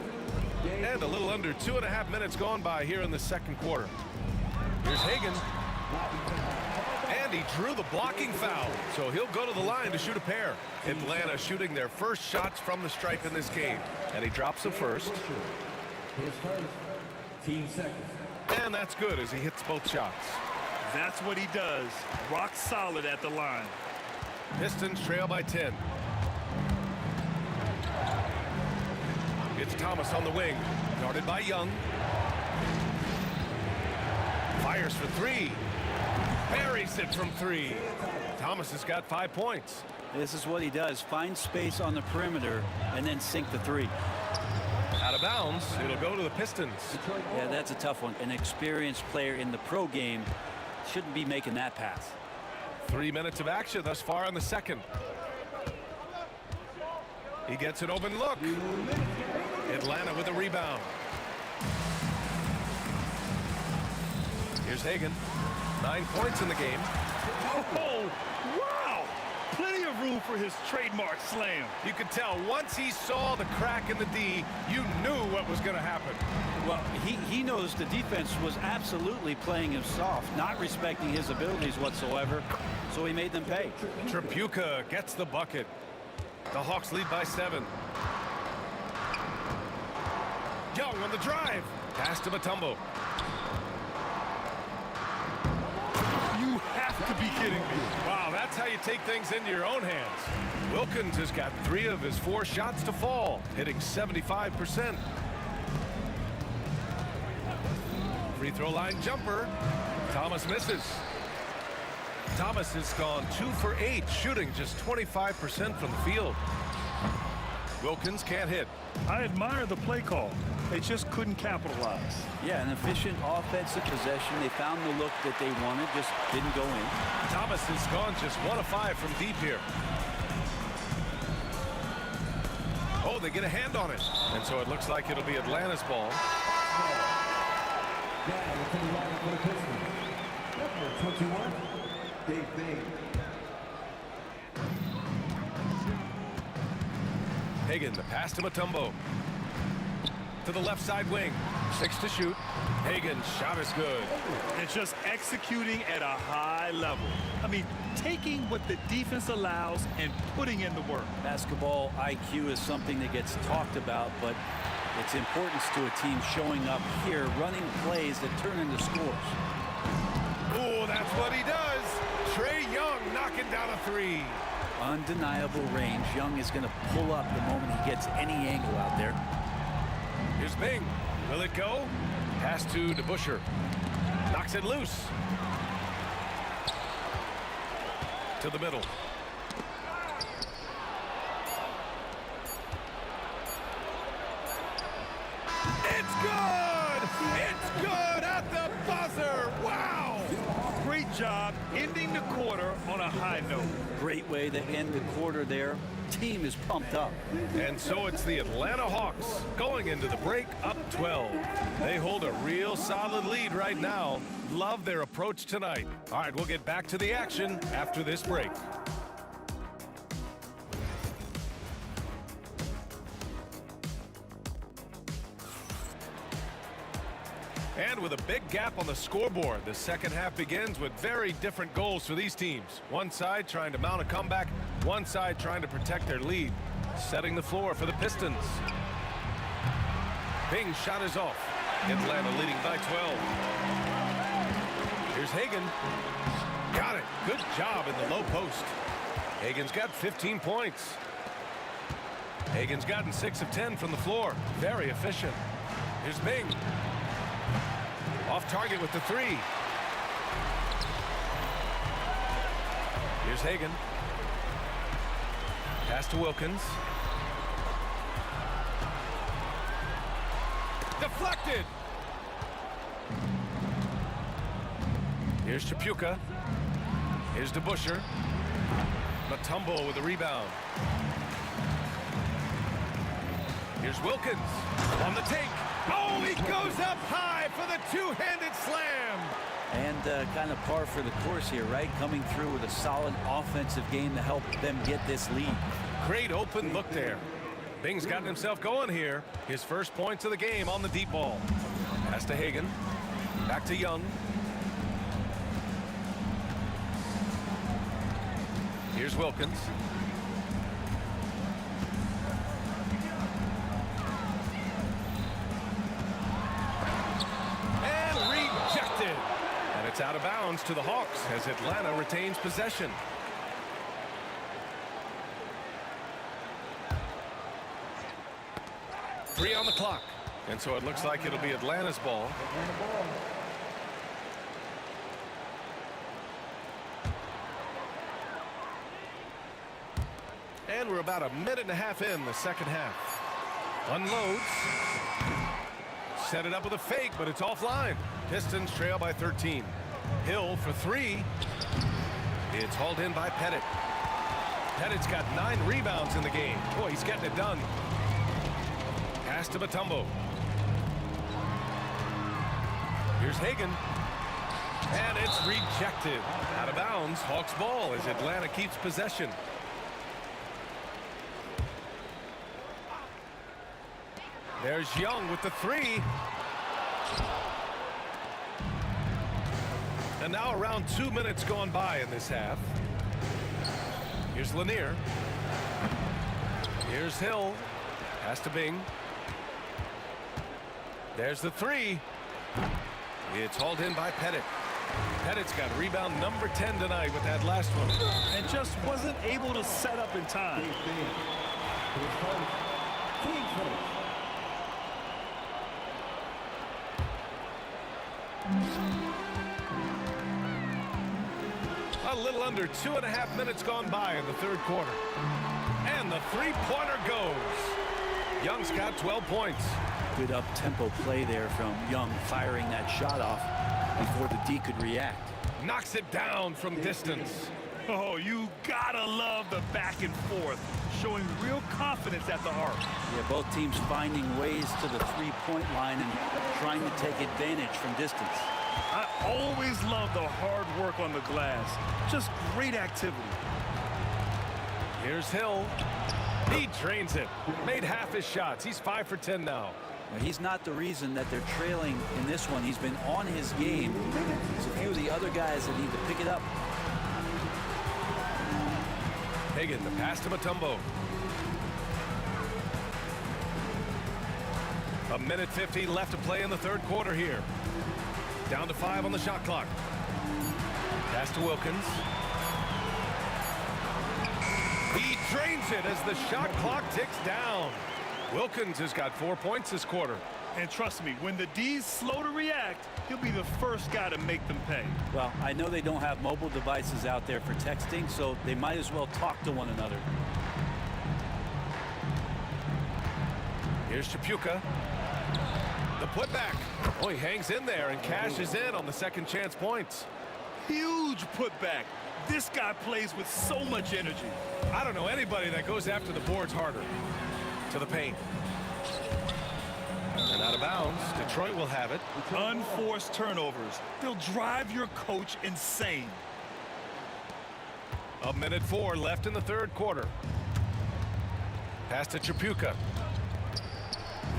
And a little under 2.5 minutes gone by here in the second quarter. Here's Hagan. And he drew the blocking foul, so he'll go to the line to shoot a pair. Atlanta shooting their first shots from the stripe in this game. And he drops the first. His first. Team second. And that's good as he hits both shots. That's what he does. Rock solid at the line. Pistons trail by 10. It's Thomas on the wing. Guarded by Young. Fires for 3. Buries it from 3. Thomas has got 5 points. This is what he does. Find space on the perimeter and then sink the 3. Out of bounds. It'll go to the Pistons. Yeah, that's a tough one. An experienced player in the pro game shouldn't be making that pass. 3 minutes of action thus far in the second. He gets an open look. Atlanta with a rebound. Here's Hagan. 9 points in the game. Oh, wow! Plenty of room for his trademark slam. You could tell once he saw the crack in the D, you knew what was going to happen. Well, he knows the defense was absolutely playing him soft, not respecting his abilities whatsoever, so he made them pay. Tripucka gets the bucket. The Hawks lead by 7. Young on the drive. Pass to Mutombo. You have to be kidding me. Wow, that's how you take things into your own hands. Wilkins has got 3 of his 4 shots to fall, hitting 75%. Free throw line jumper. Thomas misses. Thomas has gone 2 for 8, shooting just 25% from the field. Wilkins can't hit. I admire the play call. They just couldn't capitalize. Yeah, an efficient offensive possession. They found the look that they wanted, just didn't go in. Thomas has gone just 1 of 5 from deep here. Oh, they get a hand on it. And so it looks like it'll be Atlanta's ball. Down to the line for the Pistons. Number 21, Dave Bain. Hagan, the pass to Mutombo. To the left side wing. 6 to shoot. Hagan's shot is good. And just executing at a high level. I mean, taking what the defense allows and putting in the work. Basketball IQ is something that gets talked about, but its importance to a team showing up here, running plays that turn into scores. Oh, that's what he does. Trae Young knocking down a 3. Undeniable range. Young is going to pull up the moment he gets any angle out there. Here's Bing. Will it go? Pass to DeBusschere. Knocks it loose. To the middle. It's good! It's good at the buzzer! Wow! Great job ending the quarter on a high note. Great way to end the quarter there. Team is pumped up. And so it's the Atlanta Hawks going into the break up 12. They hold a real solid lead right now. Love their approach tonight. All right, we'll get back to the action after this break. And with a big gap on the scoreboard, the second half begins with very different goals for these teams. One side trying to mount a comeback, one side trying to protect their lead. Setting the floor for the Pistons. Bing's shot is off. Atlanta leading by 12. Here's Hagan. Got it. Good job in the low post. Hagan's got 15 points. Hagan's gotten 6 of 10 from the floor. Very efficient. Here's Bing. Off target with the 3. Here's Hagan. Pass to Wilkins. Deflected. Here's Tripucka. Here's DeBusschere. Mutombo with a rebound. Here's Wilkins on the take. Oh, he goes up high for the two-handed slam. And kind of par for the course here, right? Coming through with a solid offensive game to help them get this lead. Great open look there. Bing's gotten himself going here. His first points of the game on the deep ball. Pass to Hagan. Back to Young. Here's Wilkins. And rejected. And it's out of bounds to the Hawks as Atlanta retains possession. Three on the clock. And so it looks like it'll be Atlanta's ball. And we're about a minute and a half in the second half. Unloads. Set it up with a fake, but it's offline. Pistons trail by 13. Hill for 3. It's hauled in by Pettit. Pettit's got 9 rebounds in the game. Boy, he's getting it done. Pass to Mutombo. Here's Hagan. And it's rejected. Out of bounds. Hawks ball as Atlanta keeps possession. There's Young with the 3. And now around 2 minutes gone by in this half. Here's Lanier. Here's Hill. Pass to Bing. There's the 3. It's hauled in by Pettit. Pettit's got rebound number 10 tonight with that last one. And just wasn't able to set up in time. A little under 2.5 minutes gone by in the third quarter. And the 3-pointer goes. Young's got 12 points. Good up-tempo play there from Young, firing that shot off before the D could react. Knocks it down from distance. Oh, you gotta love the back and forth, showing real confidence at the arc. Yeah, both teams finding ways to the three-point line and trying to take advantage from distance. I always love the hard work on the glass. Just great activity. Here's Hill. He drains it. Made half his shots. He's 5 for 10 now. He's not the reason that they're trailing in this one. He's been on his game. There's a few of the other guys that need to pick it up. Hagan, the pass to Mutombo. 1:50 left to play in the third quarter here. Down to 5 on the shot clock. Pass to Wilkins. He drains it as the shot clock ticks down. Wilkins has got 4 points this quarter. And trust me, when the D's slow to react, he'll be the first guy to make them pay. Well, I know they don't have mobile devices out there for texting, so they might as well talk to one another. Here's Chapuka. The putback. Oh, he hangs in there and cashes in on the second chance points. Huge putback. This guy plays with so much energy. I don't know anybody that goes after the boards harder. To the paint. And out of bounds. Detroit will have it. Unforced turnovers. They'll drive your coach insane. 1:04 left in the third quarter. Pass to Chapuka.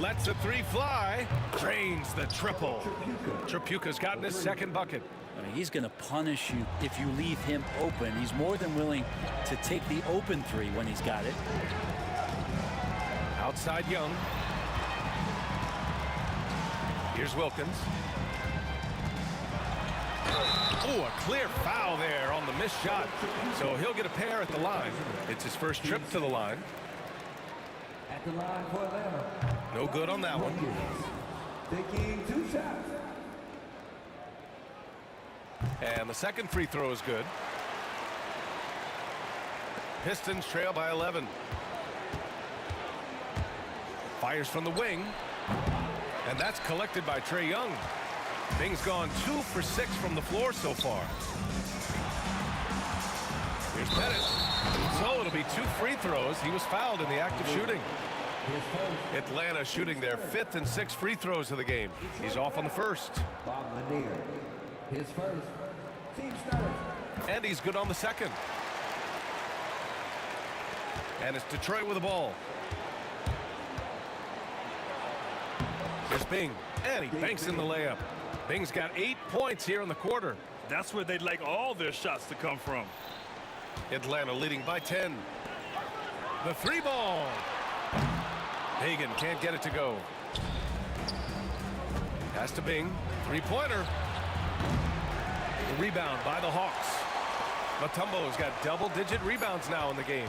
Lets the 3 fly. Drains the triple. Chapuka's gotten his second bucket. I mean, he's going to punish you if you leave him open. He's more than willing to take the open 3 when he's got it. Outside Young. Here's Wilkins. Oh, a clear foul there on the missed shot. So he'll get a pair at the line. It's his first trip to the line. At the line for Atlanta. No good on that one. Taking 2 shots. And the second free throw is good. Pistons trail by 11. Fires from the wing. And that's collected by Trae Young. Bing's gone 2 for 6 from the floor so far. Here's Pettit. So it'll be 2 free throws. He was fouled in the act of shooting. Atlanta shooting their 5th and 6th free throws of the game. He's off on the first. Bob Lanier. His first. Team starter. And he's good on the second. And it's Detroit with the ball. Here's Bing. And he banks in the layup. Bing's got 8 points here in the quarter. That's where they'd like all their shots to come from. Atlanta leading by 10. The 3 ball. Hagan can't get it to go. Pass to Bing. 3-pointer. The rebound by the Hawks. Mutombo's got double-digit rebounds now in the game.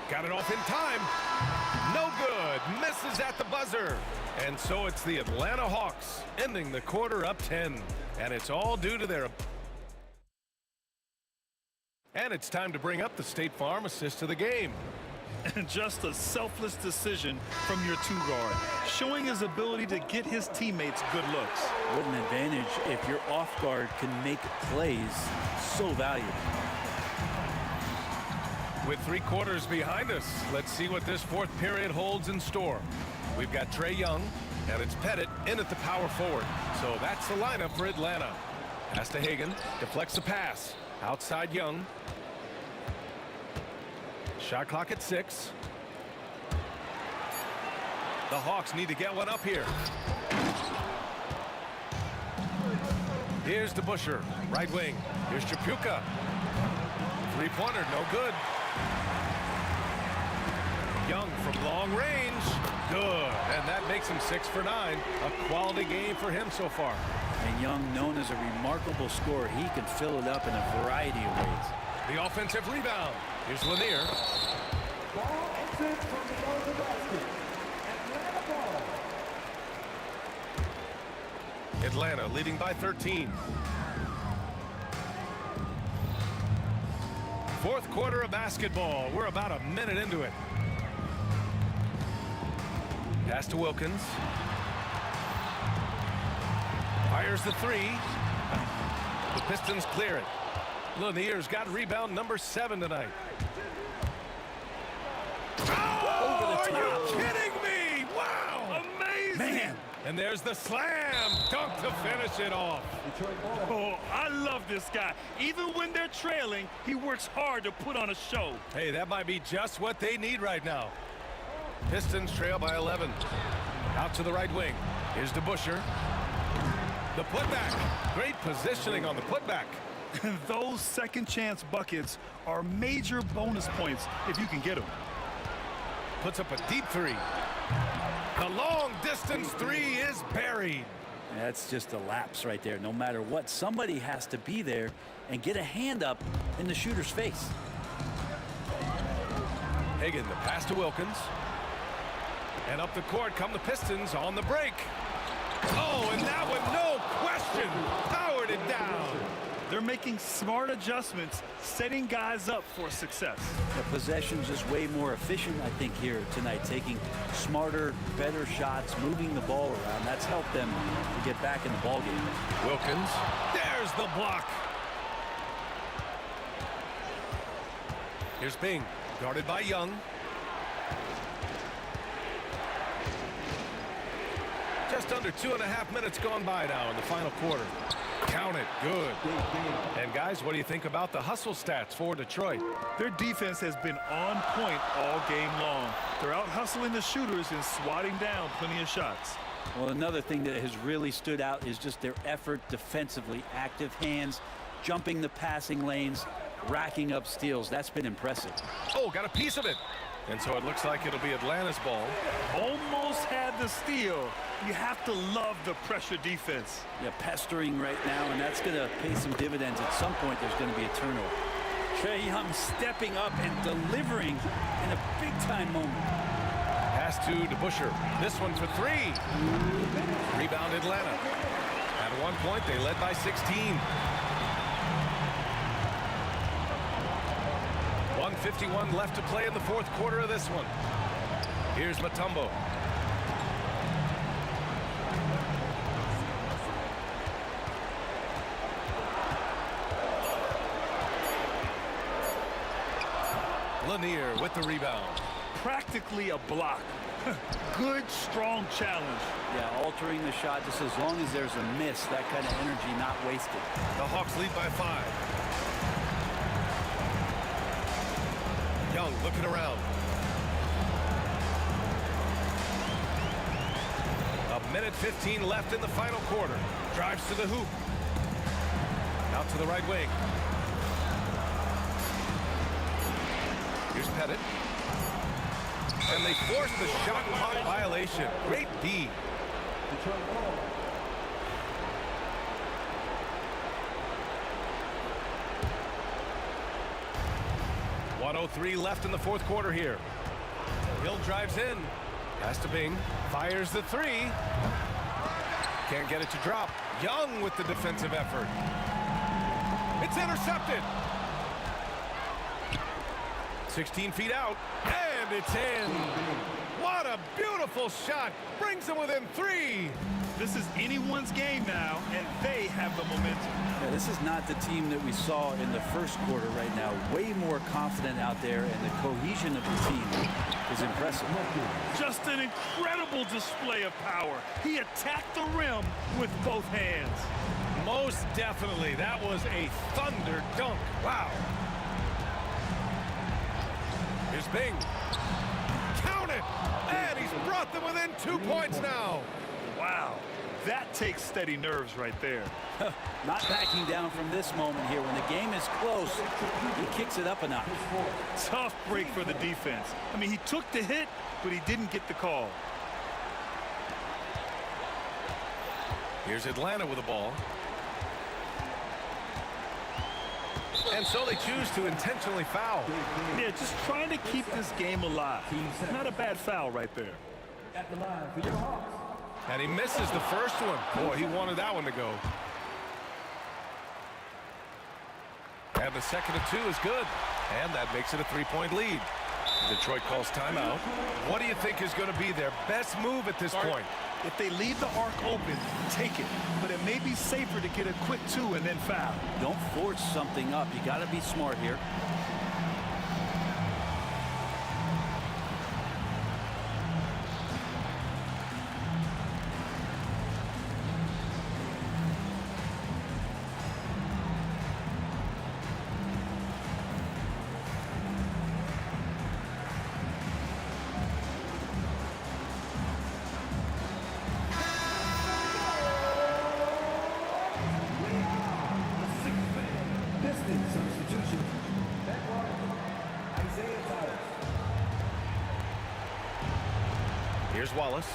Got it off in time. No good. Misses at the buzzer. And so it's the Atlanta Hawks ending the quarter up 10. And it's all due to their... And it's time to bring up the State Farm assist of the game. And just a selfless decision from your 2-guard, showing his ability to get his teammates good looks. What an advantage if your off guard can make plays so valuable. With 3 quarters behind us, let's see what this fourth period holds in store. We've got Trae Young, and it's Pettit in at the power forward. So that's the lineup for Atlanta. Pass to Hagan, deflects the pass. Outside Young. Shot clock at 6. The Hawks need to get one up here. Here's DeBusschere, right wing. Here's Chapuka. Three-pointer, no good. Young from long range, good. And that makes him 6 for 9. A quality game for him so far. And Young, known as a remarkable scorer, he can fill it up in a variety of ways. The offensive rebound. Here's Lanier. Ball exits from below the basket. Atlanta ball. Atlanta leading by 13. Fourth quarter of basketball. We're about a minute into it. Pass to Wilkins. Fires the 3. The Pistons clear it. Lanier's got rebound number 7 tonight. Oh, are you kidding me? Wow! Amazing! Man! And there's the slam dunk to finish it off. Oh, I love this guy. Even when they're trailing, he works hard to put on a show. Hey, that might be just what they need right now. Pistons trail by 11. Out to the right wing. Here's DeBusschere. The putback. Great positioning on the putback. Those second chance buckets are major bonus points if you can get them. Puts up a deep 3. The long distance 3 is buried. That's just a lapse right there. No matter what, somebody has to be there and get a hand up in the shooter's face. Hagan, the pass to Wilkins. And up the court come the Pistons on the break. Oh, and that one, no question, powered it down. They're making smart adjustments, setting guys up for success. The possession's just way more efficient, I think, here tonight. Taking smarter, better shots, moving the ball around. That's helped them to get back in the ballgame. Wilkins, there's the block. Here's Bing, guarded by Young. Just under 2.5 minutes gone by now in the final quarter. Count it, good. And guys, what do you think about the hustle stats for Detroit? Their defense has been on point all game long. They're out hustling the shooters and swatting down plenty of shots. Well, another thing that has really stood out is just their effort defensively. Active hands, jumping the passing lanes, racking up steals. That's been impressive. Oh, got a piece of it. And so it looks like it'll be Atlanta's ball. Almost had the steal. You have to love the pressure defense. Yeah, pestering right now, and that's going to pay some dividends. At some point, there's going to be a turnover. Trae Young stepping up and delivering in a big-time moment. Pass to DeBusschere. This one for 3. Rebound Atlanta. At one point, they led by 16. 1:51 left to play in the fourth quarter of this one. Here's Mutombo. Lanier with the rebound. Practically a block. Good, strong challenge. Yeah, altering the shot just as long as there's a miss, that kind of energy not wasted. The Hawks lead by 5. Young looking around. A minute 15 left in the final quarter. Drives to the hoop. Out to the right wing. Here's Pettit. And they force the shot clock violation. Great D. Detroit ball. .103 left in the fourth quarter here. Hill drives in. Pass to Bing. Fires the 3. Can't get it to drop. Young with the defensive effort. It's intercepted. 16 feet out. And it's in. What a beautiful shot. Brings them within 3. This is anyone's game now, and they have the momentum. Yeah, this is not the team that we saw in the first quarter right now. Way more confident out there, and the cohesion of the team is impressive. Just an incredible display of power. He attacked the rim with both hands. Most definitely. That was a thunder dunk. Wow. Here's Bing. Count it! And he's brought them within 2 points now. Wow. That takes steady nerves right there. Not backing down from this moment here. When the game is close, he kicks it up a notch. Tough break for the defense. I mean, he took the hit, but he didn't get the call. Here's Atlanta with the ball. And so they choose to intentionally foul. Yeah, just trying to keep this game alive. Not a bad foul right there. At the line for your Hawks. And he misses the first one. Boy, he wanted that one to go. And the second of 2 is good. And that makes it a 3-point lead. Detroit calls timeout. What do you think is going to be their best move at this point? If they leave the arc open, take it. But it may be safer to get a quick 2 and then foul. Don't force something up. You got to be smart here. Pistons substitution. Isaiah Thomas. Here's Wallace.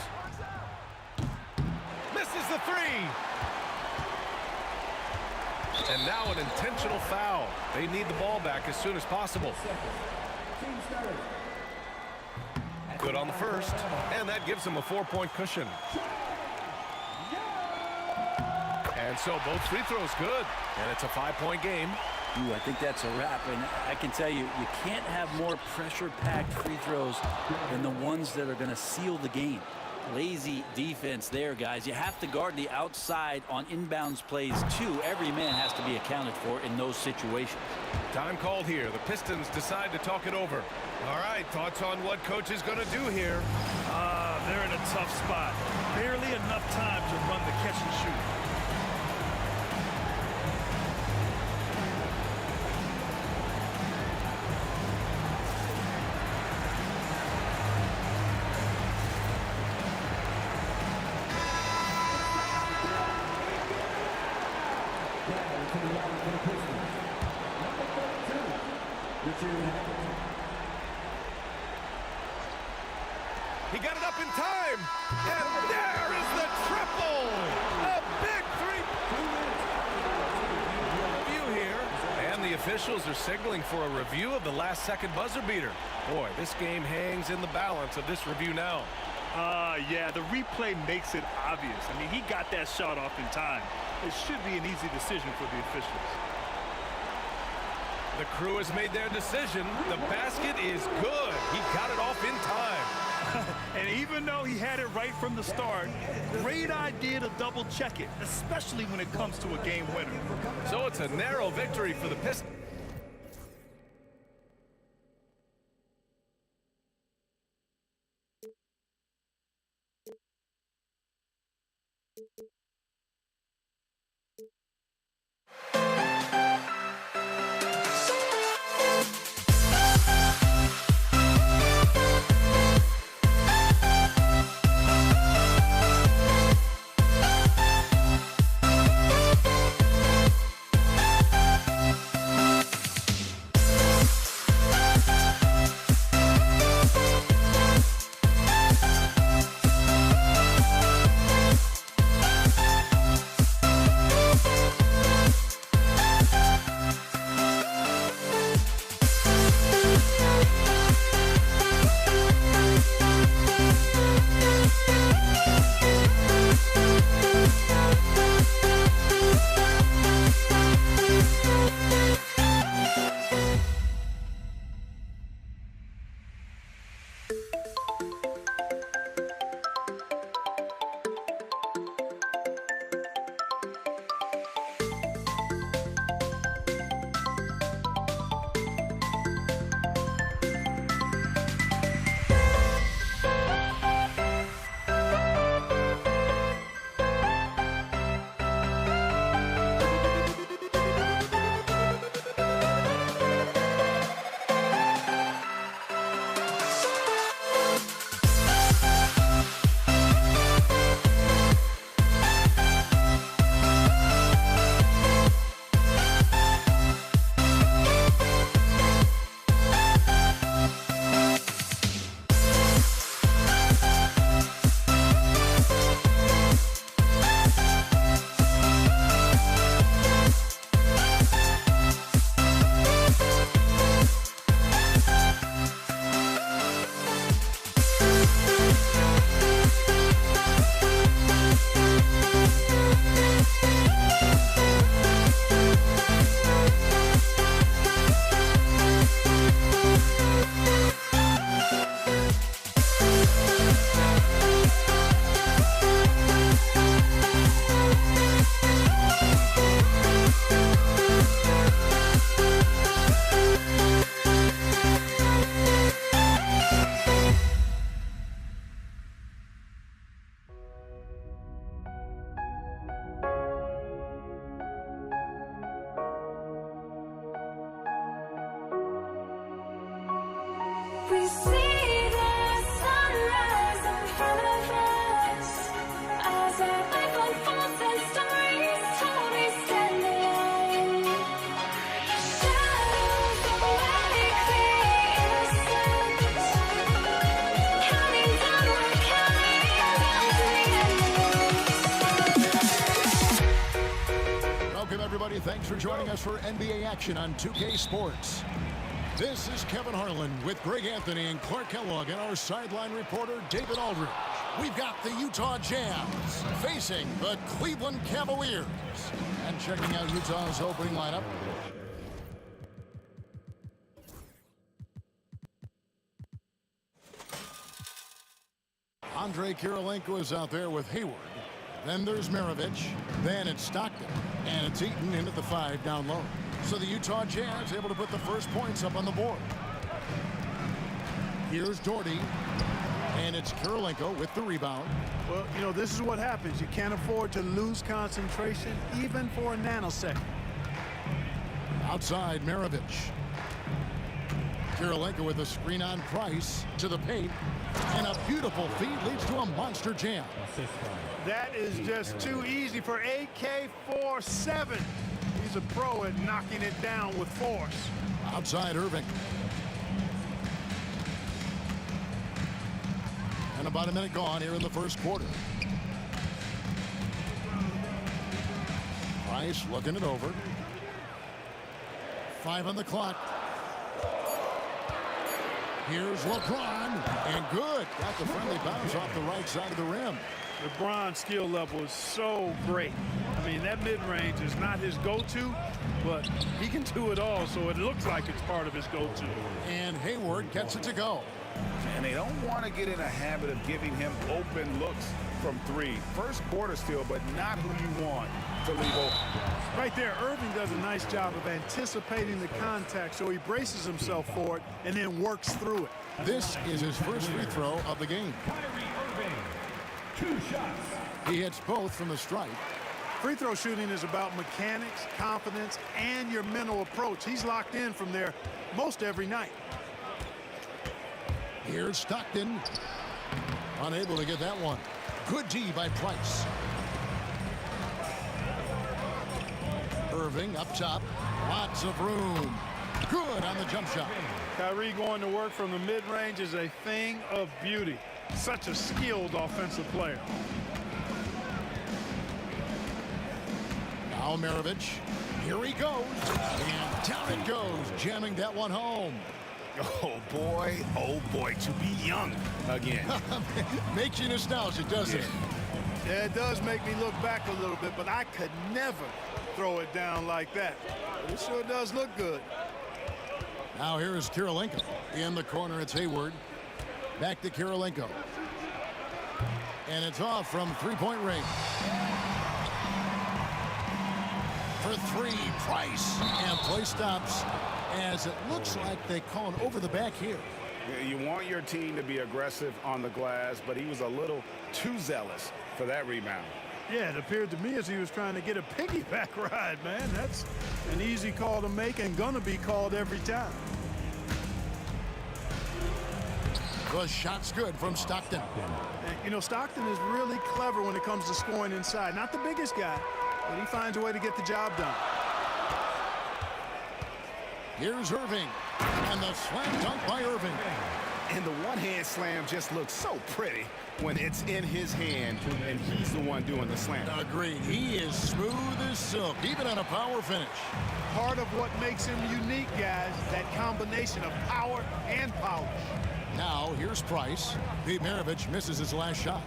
Misses the 3. And now an intentional foul. They need the ball back as soon as possible. Team started. Good on the first. And that gives them a 4-point cushion. And so both free throws good. And it's a 5-point game. Ooh, I think that's a wrap. And I can tell you, you can't have more pressure-packed free throws than the ones that are going to seal the game. Lazy defense there, guys. You have to guard the outside on inbounds plays, too. Every man has to be accounted for in those situations. Time called here. The Pistons decide to talk it over. All right, thoughts on what coach is going to do here? They're in a tough spot. Barely enough time to run the catch and shoot. To the line for the Pistons. Number 32, Richard Hamilton. He got it up in time. And there is the triple. A big 3. Review here. And the officials are signaling for a review of the last-second buzzer beater. Boy, this game hangs in the balance of this review now. Yeah, the replay makes it obvious. I mean, he got that shot off in time. It should be an easy decision for the officials. The crew has made their decision. The basket is good. He got it off in time. And even though he had it right from the start, great idea to double check it, especially when it comes to a game winner. So it's a narrow victory for the Pistons. Thanks for joining us for NBA action on 2K Sports. This is Kevin Harlan with Greg Anthony and Clark Kellogg and our sideline reporter, David Aldridge. We've got the Utah Jazz facing the Cleveland Cavaliers. And checking out Utah's opening lineup. Andre Kirilenko is out there with Hayward. Then there's Maravich. Then it's Stockton. And it's Eaton into the 5 down low. So the Utah Jazz able to put the first points up on the board. Here's Doherty. And it's Kirilenko with the rebound. Well, you know, this is what happens. You can't afford to lose concentration even for a nanosecond. Outside, Maravich. Kirilenko with a screen on Price to the paint. And a beautiful feed leads to a monster jam. That is just too easy for AK-47. He's a pro at knocking it down with force. Outside, Irving. And about a minute gone here in the first quarter. Price looking it over. 5 on the clock. Here's LeBron, and good. Got the friendly bounce off the right side of the rim. LeBron's skill level is so great. I mean, that mid-range is not his go-to, but he can do it all, so it looks like it's part of his go-to. And Hayward gets it to go. And they don't want to get in a habit of giving him open looks from 3. First quarter still, but not who you want to leave open. Right there, Irving does a nice job of anticipating the contact, so he braces himself for it and then works through it. This is his first free throw of the game. Irving, 2 shots. He hits both from the stripe. Free throw shooting is about mechanics, confidence, and your mental approach. He's locked in from there most every night. Here's Stockton. Unable to get that one. Good D by Price. Irving up top. Lots of room. Good on the jump shot. Kyrie going to work from the mid-range is a thing of beauty. Such a skilled offensive player. Now Maravich. Here he goes. And down it goes. Jamming that one home. Oh boy, to be young again. Makes you nostalgic, doesn't it? Yeah, it does make me look back a little bit, but I could never throw it down like that. But it sure does look good. Now here is Kirilenko. In the corner, it's Hayward. Back to Kirilenko. And it's off from three-point range. For 3, Price. And play stops as it looks like they call it over the back here. You want your team to be aggressive on the glass, but he was a little too zealous for that rebound. Yeah, it appeared to me as he was trying to get a piggyback ride, man. That's an easy call to make and gonna be called every time. The shot's good from Stockton. And, you know, Stockton is really clever when it comes to scoring inside. Not the biggest guy, but he finds a way to get the job done. Here's Irving. And the slam dunk by Irving. And the one-hand slam just looks so pretty when it's in his hand and he's the one doing the slam. Agreed. He is smooth as silk, even on a power finish. Part of what makes him unique, guys, that combination of power and polish. Now, here's Price. Pete Maravich misses his last shot.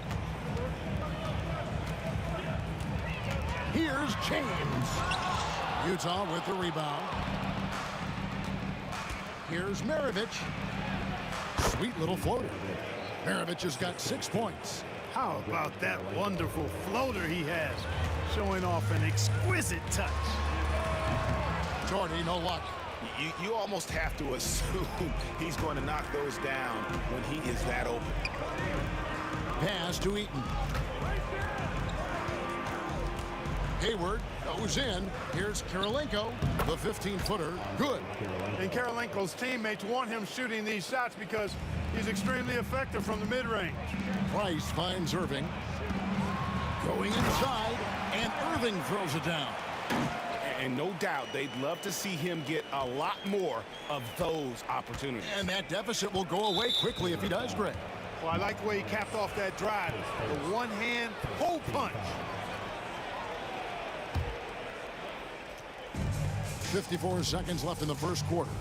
Here's James. Utah with the rebound. Here's Maravich. Sweet little floater. Maravich has got 6 points. How about that wonderful floater he has, showing off an exquisite touch. Jordy, no luck. You almost have to assume he's going to knock those down when he is that open. Pass to Eaton. Hayward goes in. Here's Kirilenko, the 15-footer. Good. And Kirilenko's teammates want him shooting these shots because he's extremely effective from the mid-range. Price finds Irving. Going inside, and Irving throws it down. And no doubt they'd love to see him get a lot more of those opportunities. And that deficit will go away quickly if he does, Greg. Well, I like the way he capped off that drive. The one-hand hole punch. 54 seconds left in the first quarter.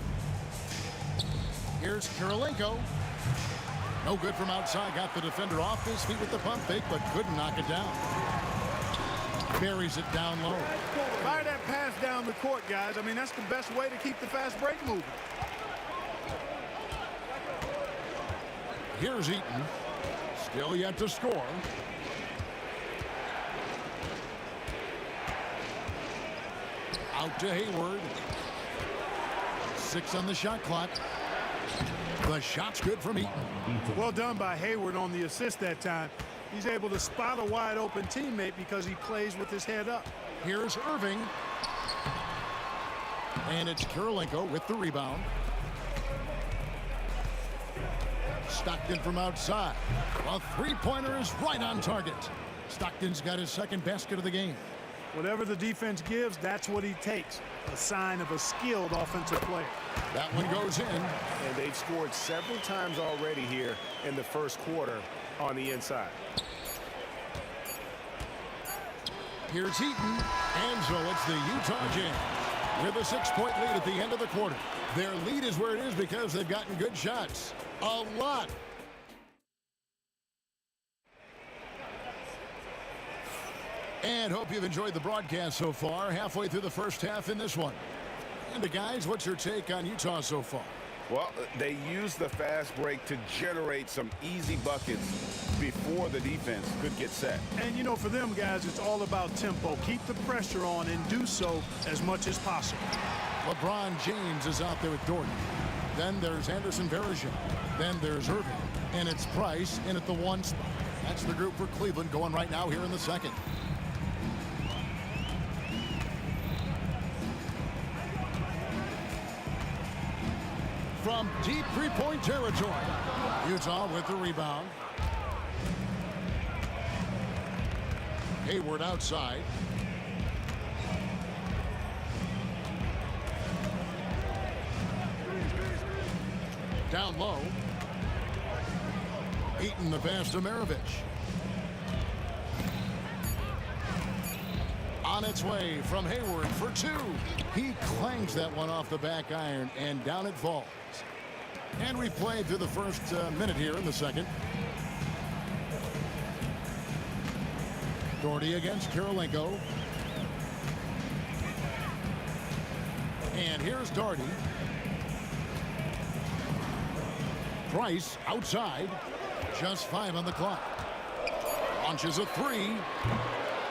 Here's Kirilenko. No good from outside. Got the defender off his feet with the pump fake, but couldn't knock it down. Buries it down low. Fire that pass down the court, guys. I mean, that's the best way to keep the fast break moving. Here's Eaton. Still yet to score. Out to Hayward. 6 on the shot clock. The shot's good from Eaton. Well done by Hayward on the assist that time. He's able to spot a wide open teammate because he plays with his head up. Here's Irving. And it's Kirilenko with the rebound. Stockton from outside. A three-pointer is right on target. Stockton's got his second basket of the game. Whatever the defense gives, that's what he takes. A sign of a skilled offensive player. That one goes in. And they've scored several times already here in the first quarter on the inside. Here's Eaton. And so it's the Utah Jazz with a 6-point lead at the end of the quarter. Their lead is where it is because they've gotten good shots. A lot. And hope you've enjoyed the broadcast so far. Halfway through the first half in this one. And guys, what's your take on Utah so far? Well, they use the fast break to generate some easy buckets before the defense could get set. And, you know, for them guys, it's all about tempo. Keep the pressure on and do so as much as possible. LeBron James is out there with Dorton. Then there's Anderson Varejao. Then there's Irving. And it's Price in at the 1 spot. That's the group for Cleveland going right now here in the second. From deep three-point territory. Utah with the rebound. Hayward outside. Down low. Eaton the pass to Maravich. On its way from Hayward for 2. He clangs that one off the back iron and down it falls. And we played through the first minute here in the second. Doherty against Kirilenko. And here's Doherty. Price outside. Just 5 on the clock. Launches a 3.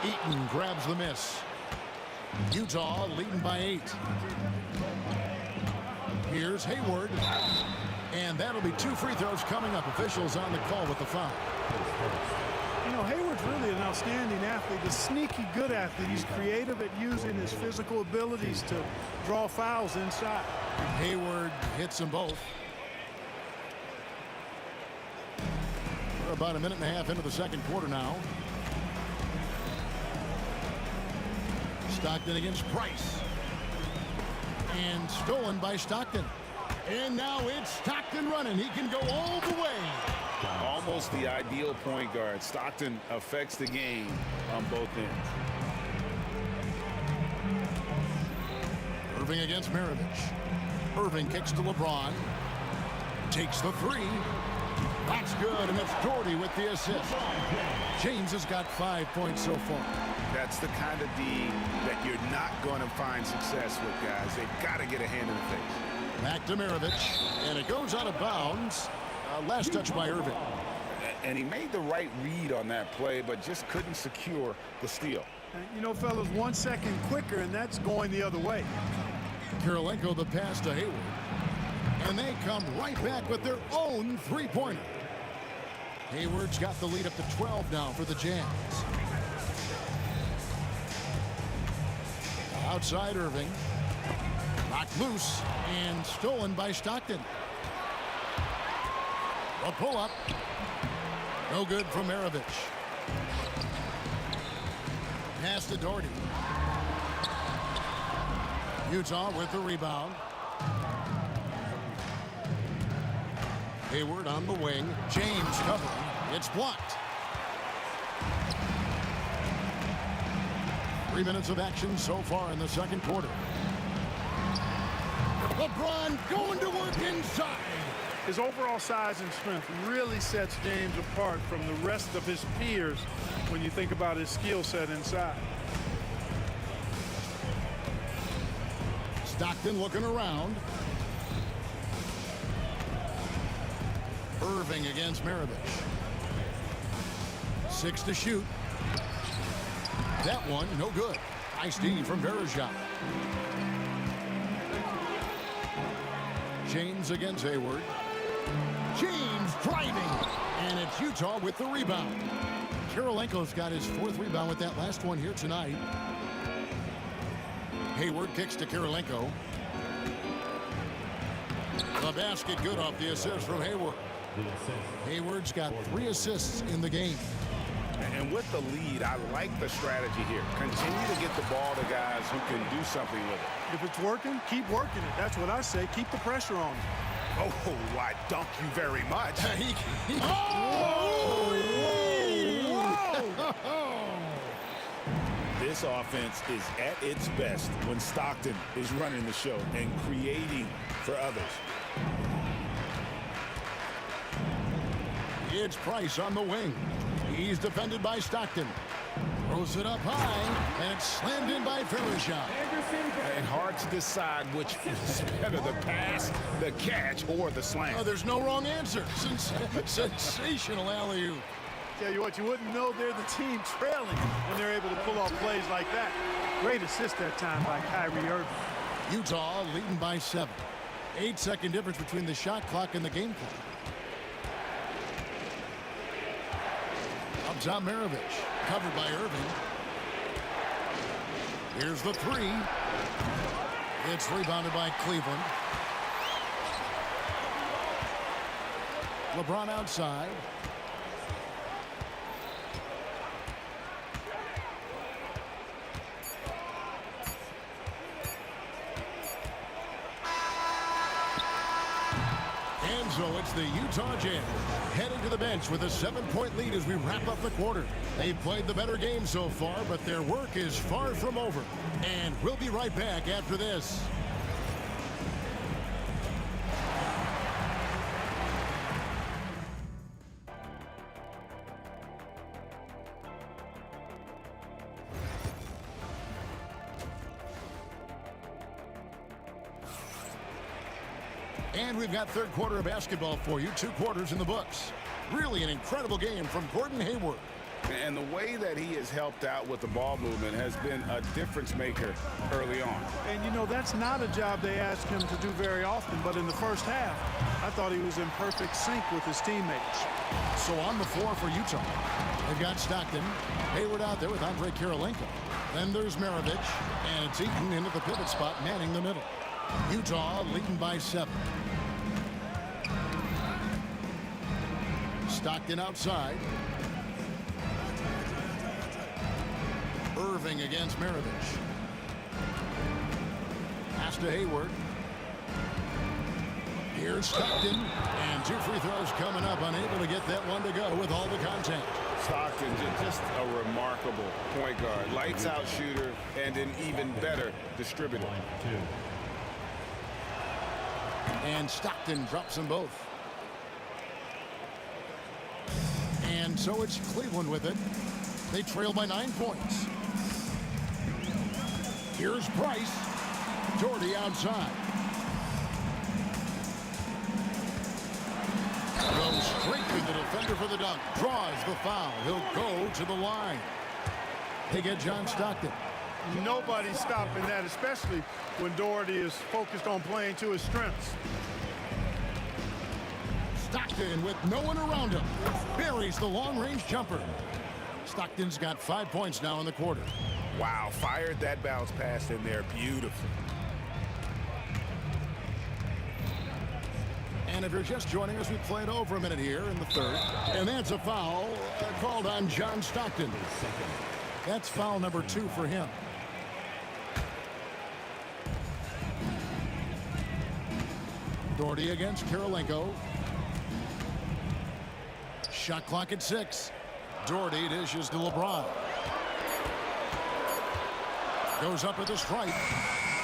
Eaton grabs the miss. Utah leading by 8. Here's Hayward. And that'll be 2 free throws coming up. Officials on the call with the foul. You know, Hayward's really an outstanding athlete, a sneaky good athlete. He's creative at using his physical abilities to draw fouls inside. Hayward hits them both. We're about a minute and a half into the second quarter now. Stockton against Price. And stolen by Stockton. And now it's Stockton running. He can go all the way. Almost the ideal point guard. Stockton affects the game on both ends. Irving against Maravich. Irving kicks to LeBron. Takes the 3. That's good, and it's Doherty with the assist. James has got 5 points so far. That's the kind of D that you're not going to find success with, guys. They've got to get a hand in the face. Back to Maravich, and it goes out of bounds. Last touch by Irving. And he made the right read on that play, but just couldn't secure the steal. You know, fellas, 1 second quicker, and that's going the other way. Kirilenko the pass to Hayward. And they come right back with their own three-pointer. Hayward's got the lead up to 12 now for the Jazz. Outside Irving. Knocked loose and stolen by Stockton. A pull-up. No good from Maravich. Pass to Doherty. Utah with the rebound. Hayward on the wing. James covering. It's blocked. 3 minutes of action so far in the second quarter. LeBron going to work inside. His overall size and strength really sets James apart from the rest of his peers when you think about his skill set inside. Stockton looking around. Irving against Maravich. 6 to shoot. That one, no good. Nice D from Bergeron. James against Hayward. James driving. And it's Utah with the rebound. Kirilenko's got his 4th rebound with that last one here tonight. Hayward kicks to Kirilenko. The basket good off the assist from Hayward. Hayward's got 3 assists in the game. And with the lead, I like the strategy here. Continue to get the ball to guys who can do something with it. If it's working, keep working it. That's what I say. Keep the pressure on him. Oh, I dunk you very much. This offense is at its best when Stockton is running the show and creating for others. It's Price on the wing. He's defended by Stockton. Throws it up high, and it's slammed in by Bergeron. And hard to decide which is better, the pass, the catch, or the slam. Oh, there's no wrong answer. Sensational alley-oop. Tell you what, you wouldn't know they're the team trailing when they're able to pull off plays like that. Great assist that time by Kyrie Irving. Utah leading by 7. 8-second difference between the shot clock and the game clock. Up top, Maravich. Covered by Irving. Here's the 3. It's rebounded by Cleveland. LeBron outside. And so it's the Utah Jazz heading to the bench with a 7-point lead as we wrap up the quarter. They've played the better game so far, but their work is far from over. And we'll be right back after this. And we've got third quarter of basketball for you. 2 quarters in the books. Really an incredible game from Gordon Hayward. And the way that he has helped out with the ball movement has been a difference maker early on. And, you know, that's not a job they ask him to do very often, but in the first half, I thought he was in perfect sync with his teammates. So on the floor for Utah, they've got Stockton, Hayward out there with Andre Kirilenko. Then there's Maravich, and it's Eaton into the pivot spot, manning the middle. Utah leading by 7. Stockton outside. Irving against Maravich. Pass to Hayward. Here's Stockton. And 2 free throws coming up. Unable to get that one to go with all the contact. Stockton, just a remarkable point guard. Lights out shooter and an even better distributor. And Stockton drops them both. And so it's Cleveland with it. They trail by 9 points. Here's Price. Doherty outside. Goes straight to the defender for the dunk. Draws the foul. He'll go to the line. They get John Stockton. Nobody's stopping that, especially when Doherty is focused on playing to his strengths. Stockton with no one around him. Buries the long-range jumper. Stockton's got 5 points now in the quarter. Wow, fired that bounce pass in there beautifully. And if you're just joining us, we played over a minute here in the third. And that's a foul called on John Stockton. That's foul number 2 for him. Doherty against Kirilenko. Shot clock at 6. Doherty dishes to LeBron. Goes up with a strike.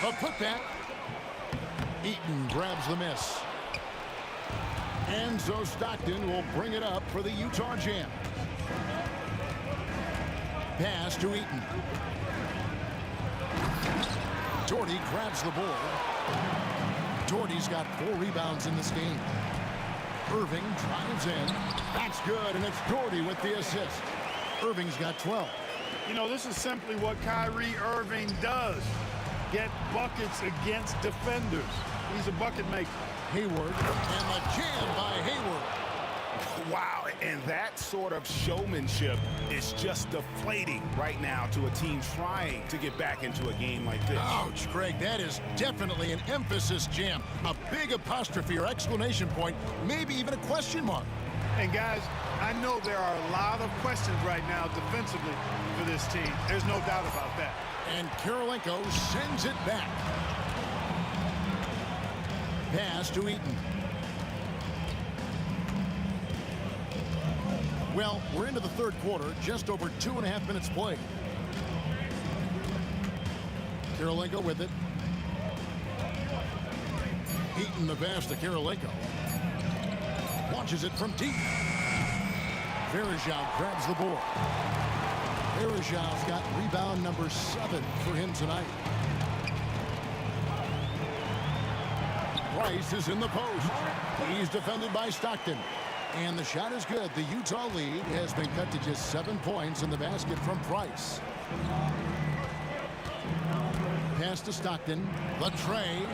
A putback. Eaton grabs the miss. And so Stockton will bring it up for the Utah Jam. Pass to Eaton. Doherty grabs the ball. Doherty's got 4 rebounds in this game. Irving drives in. That's good, and it's Doherty with the assist. Irving's got 12. You know, this is simply what Kyrie Irving does. Get buckets against defenders. He's a bucket maker. Hayward, and the jam by Hayward. Wow, and that sort of showmanship is just deflating right now to a team trying to get back into a game like this. Ouch, Greg, that is definitely an emphasis jam. A big apostrophe or exclamation point, maybe even a question mark. And guys, I know there are a lot of questions right now defensively for this team. There's no doubt about that. And Kirilenko sends it back. Pass to Eaton. Well, we're into the third quarter, just over 2.5 minutes played. Kirilenko with it. Eaton the pass to Kirilenko. Launches it from deep. Verejao grabs the board. Verejao's got rebound number 7 for him tonight. Price is in the post. He's defended by Stockton. And the shot is good. The Utah lead has been cut to just 7 points in the basket from Price. Pass to Stockton. The tray.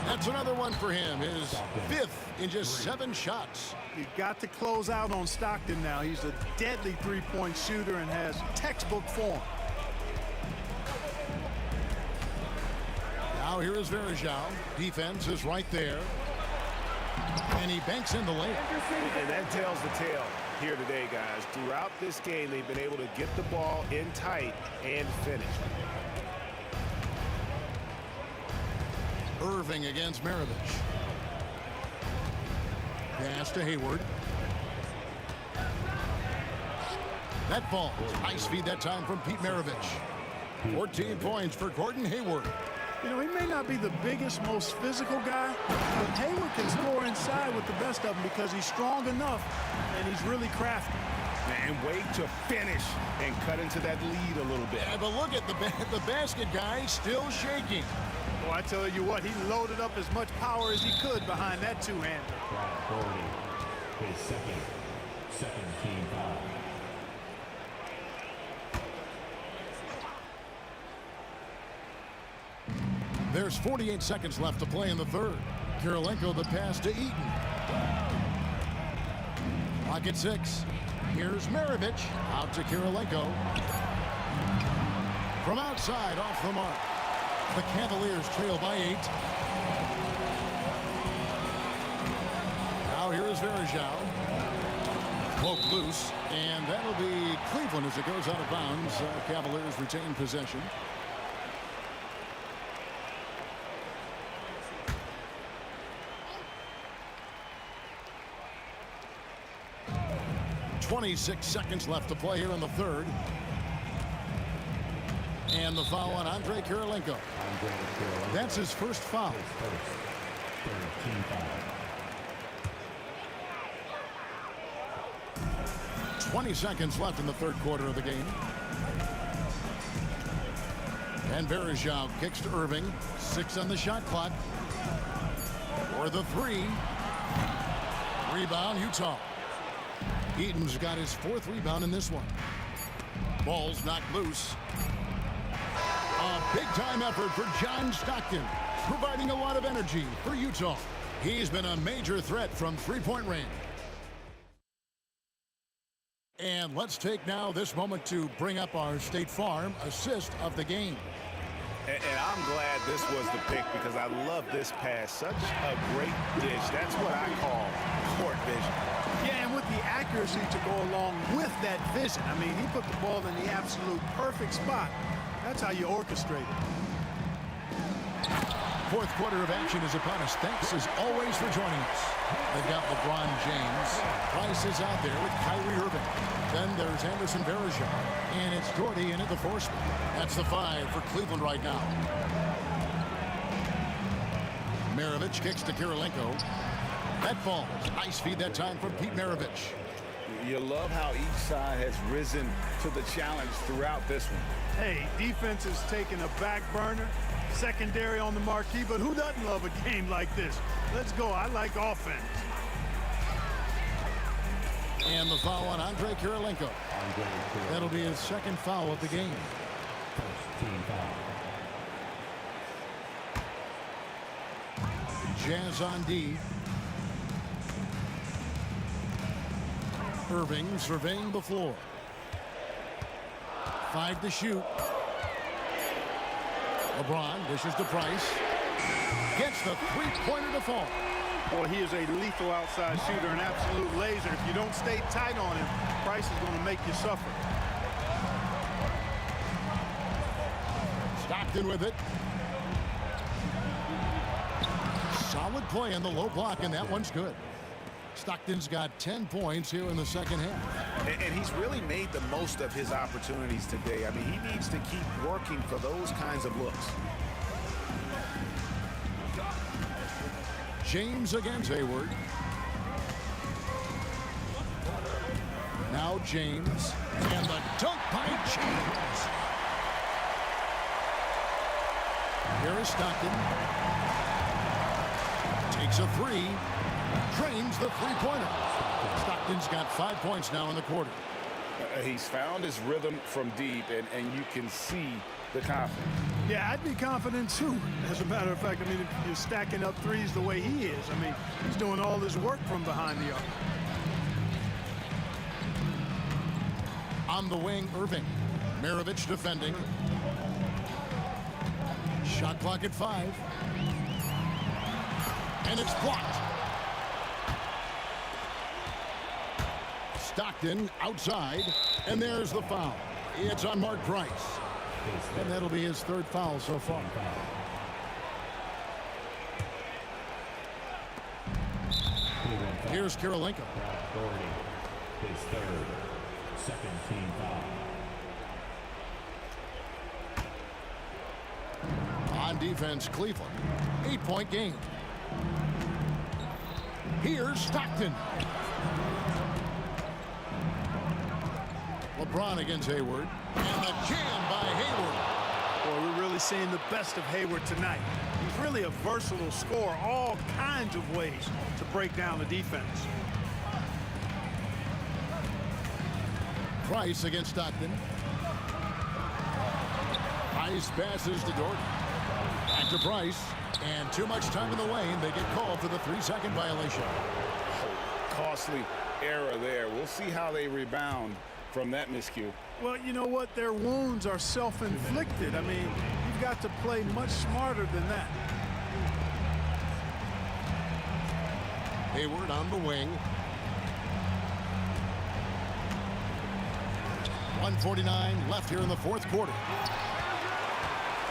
That's another one for him. His 5th in just 7 shots. You've got to close out on Stockton now. He's a deadly three-point shooter and has textbook form. Now here is Verejao. Defense is right there. And he banks in the layup. And that tells the tale here today, guys. Throughout this game, they've been able to get the ball in tight and finish. Irving against Maravich. Pass to Hayward. That falls. Nice feed that time from Pete Maravich. 14 points for Gordon Hayward. You know, he may not be the biggest, most physical guy, but Hayward can score inside with the best of them because he's strong enough and he's really crafty. And wait to finish and cut into that lead a little bit. Yeah, but look at the basket guy still shaking. Well, I tell you what, he loaded up as much power as he could behind that two-hander. His second team foul. There's 48 seconds left to play in the third. Kirilenko the pass to Eaton. Clock at 6. Here's Maravich out to Kirilenko. From outside off the mark. The Cavaliers trail by 8. Now here is Verejao. Poke loose, and that'll be Cleveland as it goes out of bounds. Cavaliers retain possession. .26 seconds left to play here in the third. And the foul on Andre Kirilenko. That's his first foul. 20 seconds left in the third quarter of the game. And Verejao kicks to Irving. 6 on the shot clock. For the 3. Rebound, Utah. Eaton's got his 4th rebound in this one. Ball's knocked loose. A big-time effort for John Stockton, providing a lot of energy for Utah. He's been a major threat from three-point range. And let's take now this moment to bring up our State Farm assist of the game. And I'm glad this was the pick because I love this pass. Such a great dish. That's what I call court vision. Yeah, and with the accuracy to go along with that vision. I mean, he put the ball in the absolute perfect spot. That's how you orchestrate it. Fourth quarter of action is upon us. Thanks as always for joining us. They've got LeBron James. Price is out there with Kyrie Irving. Then there's Anderson Verejao. And it's Doherty in at the 4 spot. That's the 5 for Cleveland right now. Maravich kicks to Kirilenko. That falls. Nice feed that time from Pete Maravich. You love how each side has risen to the challenge throughout this one. Hey, defense is taking a back burner, secondary on the marquee, but who doesn't love a game like this? Let's go. I like offense. And the foul on Andrei Kirilenko. That'll be his second foul of the game. First team foul. Jazz on D. Irving surveying the floor. 5 to shoot. LeBron dishes to Price. Gets the three-pointer to fall. Boy, he is a lethal outside shooter, an absolute laser. If you don't stay tight on him, Price is going to make you suffer. Stockton with it. Solid play in the low block, and that one's good. Stockton's got 10 points here in the second half. And he's really made the most of his opportunities today. I mean, he needs to keep working for those kinds of looks. James against Hayward. Now James. And the dunk by James. Here is Stockton. Takes a three. Drains the three-pointer. Stockton's got 5 points now in the quarter. He's found his rhythm from deep, and you can see the confidence. Yeah, I'd be confident too. As a matter of fact, I mean, if you're stacking up threes the way he is, I mean, he's doing all this work from behind the arc. On the wing, Irving. Maravich defending. Shot clock at 5. And it's blocked. Stockton outside, and there's the foul. It's on Mark Price. And that'll be his third foul so far. Here's Kirilenko. His third, second team foul. On defense, Cleveland. 8-point game. Here's Stockton. LeBron against Hayward. And the jam by Hayward. Boy, we're really seeing the best of Hayward tonight. He's really a versatile scorer, all kinds of ways to break down the defense. Price against Stockton. Price passes to Gordon. Back to Price. And too much time in the lane. They get called for the 3-second violation. Costly error there. We'll see how they rebound from that miscue. Well, you know what? Their wounds are self-inflicted. I mean, you've got to play much smarter than that. Hayward on the wing. 1:49 left here in the fourth quarter.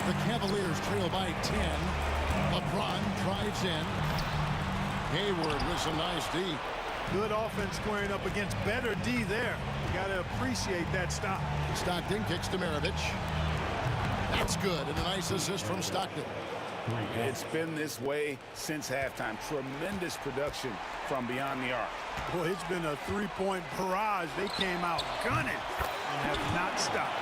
The Cavaliers trail by 10. LeBron drives in. Hayward with some nice D. Good offense squaring up against better D there. You got to appreciate that stop. Stockton kicks to Maravich. That's good, and a nice assist from Stockton. It's been this way since halftime. Tremendous production from beyond the arc. Boy, it's been a three-point barrage. They came out gunning and have not stopped.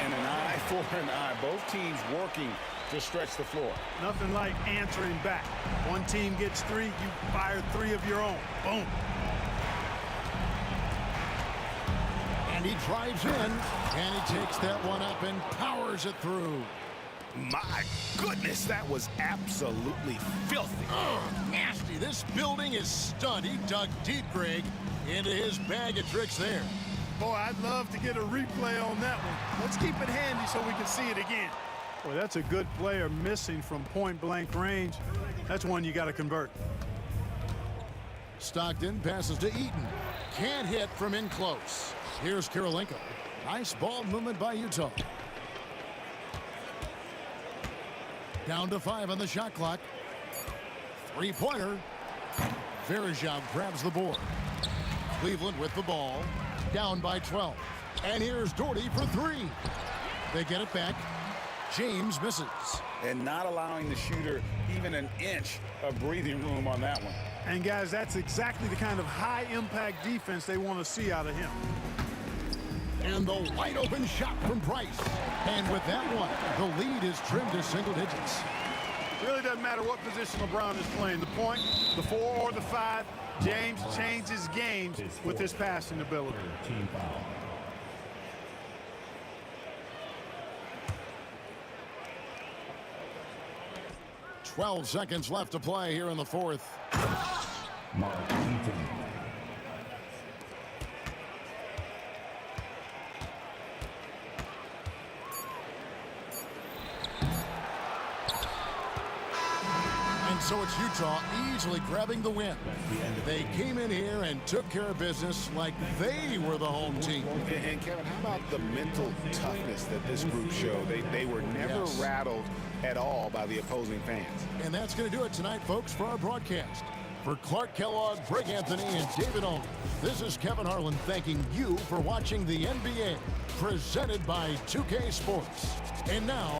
And an eye for an eye. Both teams working to stretch the floor. Nothing like answering back. One team gets 3, you fire 3 of your own. Boom. And he drives in, and he takes that one up and powers it through. My goodness, that was absolutely filthy. Oh, nasty. This building is stunned. He dug deep, Greg, into his bag of tricks there. Boy, I'd love to get a replay on that one. Let's keep it handy so we can see it again. Boy, that's a good player missing from point-blank range. That's one you got to convert. Stockton passes to Eaton. Can't hit from in close. Here's Kirilenko. Nice ball movement by Utah. Down to 5 on the shot clock. Three-pointer. Verejao grabs the board. Cleveland with the ball. Down by 12. And here's Doherty for 3. They get it back. James misses. And not allowing the shooter even an inch of breathing room on that one. And guys, that's exactly the kind of high-impact defense they want to see out of him. And the wide open shot from Price. And with that one, the lead is trimmed to single digits. Really doesn't matter what position LeBron is playing, the point, the 4 or the 5, James changes games with his passing ability. Team foul. "12 seconds left to play here in the fourth. Mark Eaton. And so it's Utah easily grabbing the win. They came in here and took care of business like they were the home team. And Kevin, how about the mental toughness that this group showed? They were never rattled at all by the opposing fans. And that's going to do it tonight, folks, for our broadcast. For Clark Kellogg, Greg Anthony, and David Owen, this is Kevin Harlan thanking you for watching the NBA, presented by 2K Sports. And now...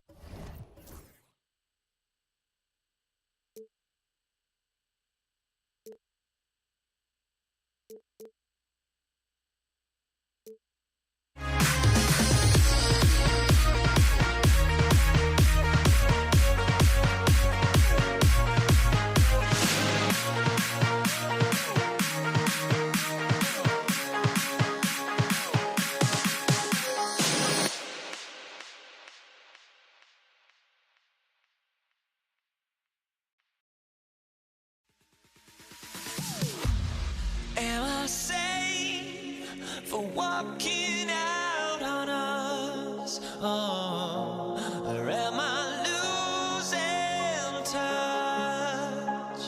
Am I safe for walking out on us? Oh, or am I losing touch?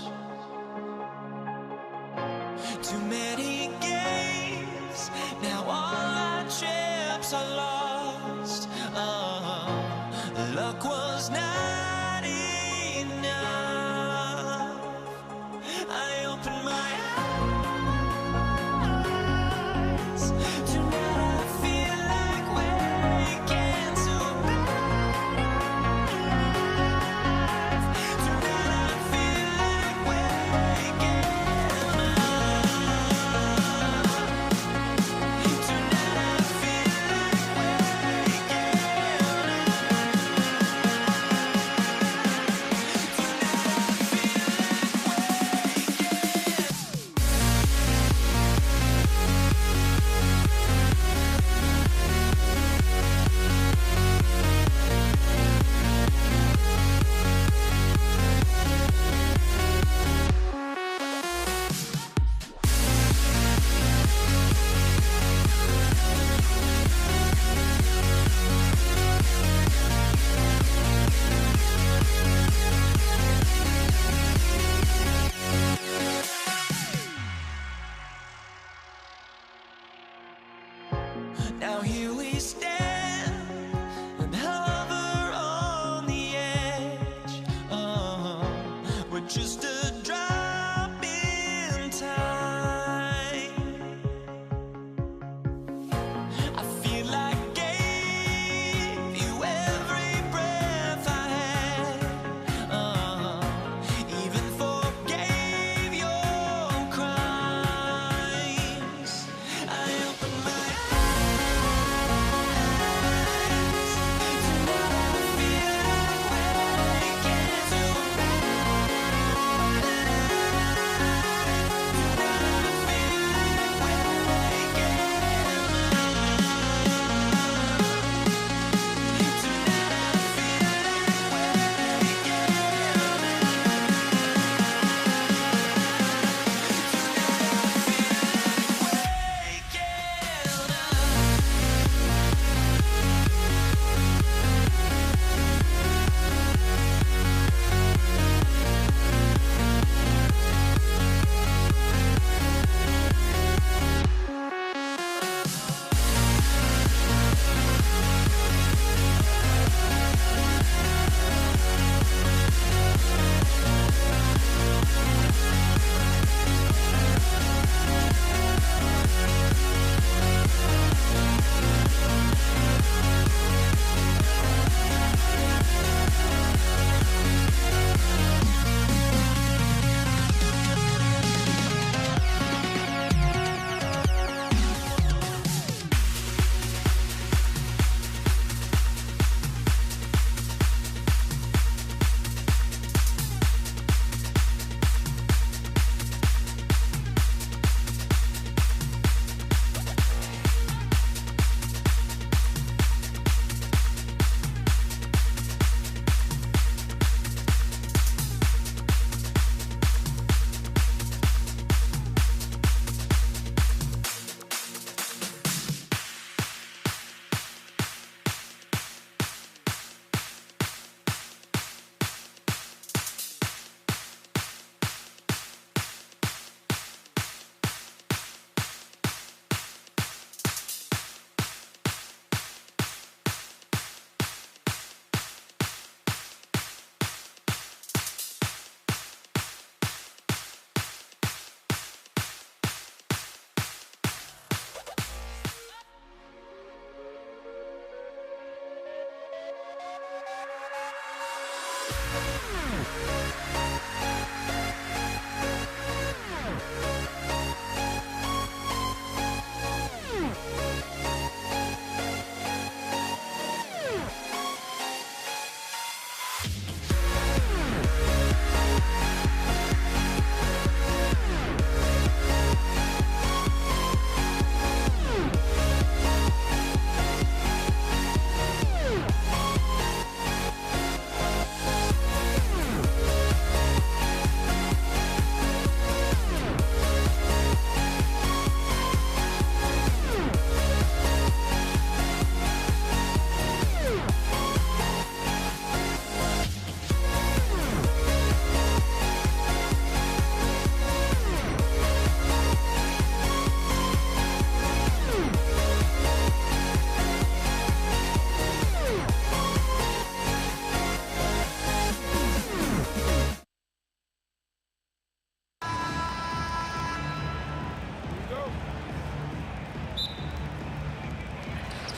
Too many games, now all our chips are lost. Oh, luck was not enough. I opened my eyes.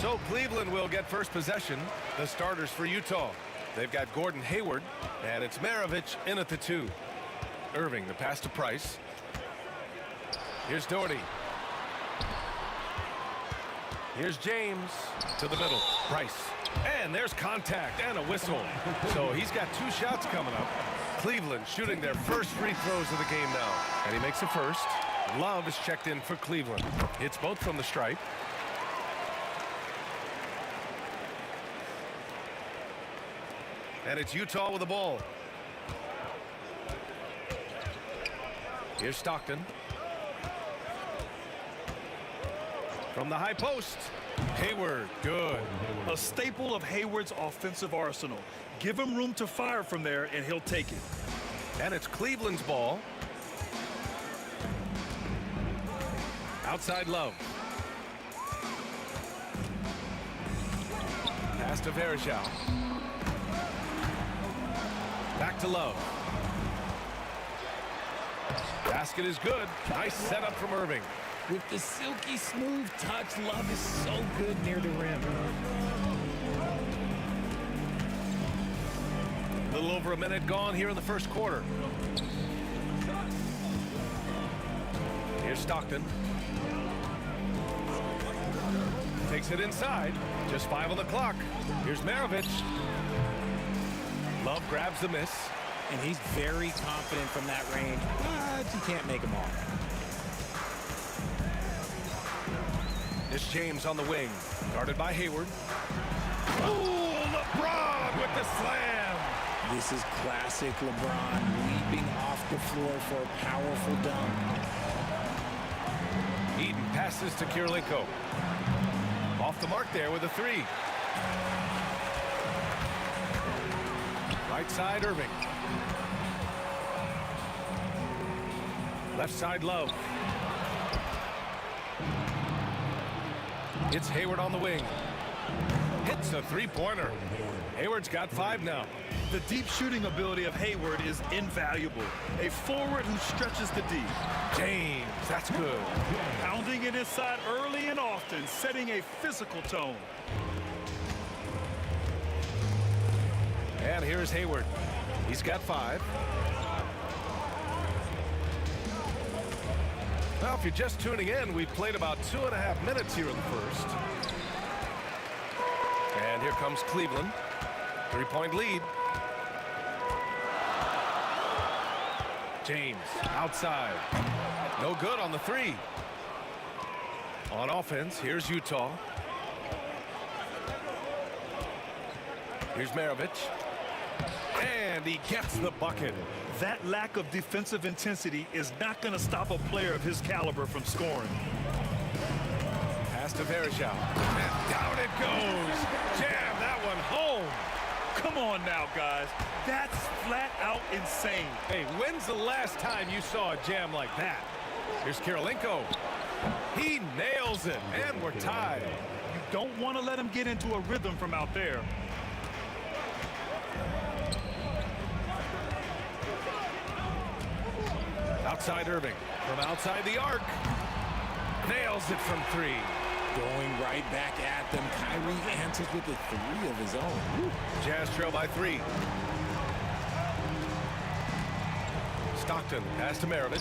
So Cleveland will get first possession. The starters for Utah. They've got Gordon Hayward, and it's Maravich in at the 2. Irving, the pass to Price. Here's Doherty. Here's James to the middle. Price. And there's contact and a whistle. So he's got 2 shots coming up. Cleveland shooting their first free throws of the game now. And he makes the first. Love is checked in for Cleveland. It's both from the stripe. And it's Utah with the ball. Here's Stockton. From the high post. Hayward, good. A staple of Hayward's offensive arsenal. Give him room to fire from there, and he'll take it. And it's Cleveland's ball. Outside Love. Pass to Varejao. Back to Love. Basket is good. Nice setup from Irving. With the silky smooth touch, Love is so good near the rim. A little over a minute gone here in the first quarter. Here's Stockton. Takes it inside. Just 5 on the clock. Here's Maravich. Love grabs the miss. And he's very confident from that range, but you can't make him all. It's James on the wing. Guarded by Hayward. Oh, LeBron with the slam. This is classic LeBron, leaping off the floor for a powerful dunk. Eden passes to Kirilenko. Off the mark there with a 3. Right side, Irving. Left side, Love. It's Hayward on the wing. Hits a 3-pointer. Hayward's got 5 now. The deep shooting ability of Hayward is invaluable. A forward who stretches the D. James, that's good. Pounding it inside early and often, setting a physical tone. And here's Hayward. He's got 5. Well, if you're just tuning in, we've played about 2.5 minutes here in the first. And here comes Cleveland. 3-point lead. James outside. No good on the 3. On offense, here's Utah. Here's Maravich. And he gets the bucket. That lack of defensive intensity is not going to stop a player of his caliber from scoring. Pass to Varejao. And down it goes. Jam that one home. Come on now, guys. That's flat out insane. Hey, when's the last time you saw a jam like that? Here's Kirilenko. He nails it, and we're tied. You don't want to let him get into a rhythm from out there. Outside Irving. From outside the arc. Nails it from 3. Going right back at them. Kyrie answers with a 3 of his own. Jazz trail by 3. Stockton, pass to Maravich.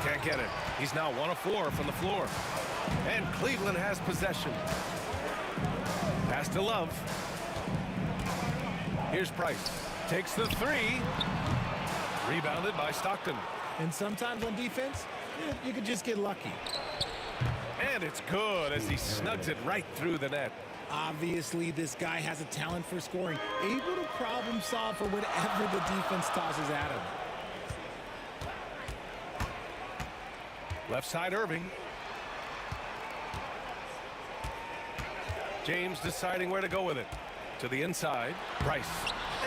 Can't get it. He's now 1 of 4 from the floor. And Cleveland has possession. Pass to Love. Here's Price. Takes the 3. Rebounded by Stockton. And sometimes on defense, you could just get lucky. And it's good as he snugs it right through the net. Obviously, this guy has a talent for scoring, able to problem solve for whatever the defense tosses at him. Left side, Irving. James deciding where to go with it. To the inside, Price.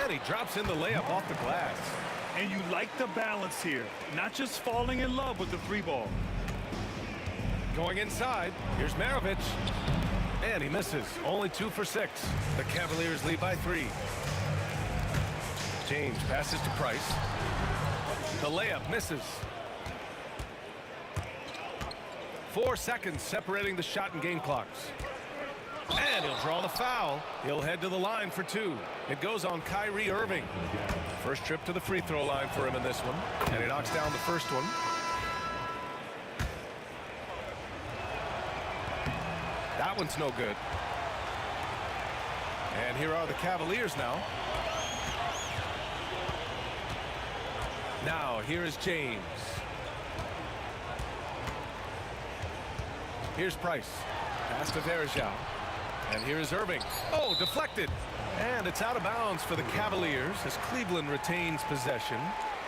And he drops in the layup off the glass. And you like the balance here, not just falling in love with the 3-ball. Going inside, here's Maravich. And he misses. Only 2 for 6. The Cavaliers lead by 3. James passes to Price. The layup misses. 4 seconds separating the shot and game clocks. And he'll draw the foul. He'll head to the line for 2. It goes on Kyrie Irving. First trip to the free throw line for him in this one. And he knocks down the first one. That one's no good. And here are the Cavaliers now. Now, here is James. Here's Price. Pass to Verjao. And here is Irving. Oh, deflected. And it's out of bounds for the Cavaliers as Cleveland retains possession.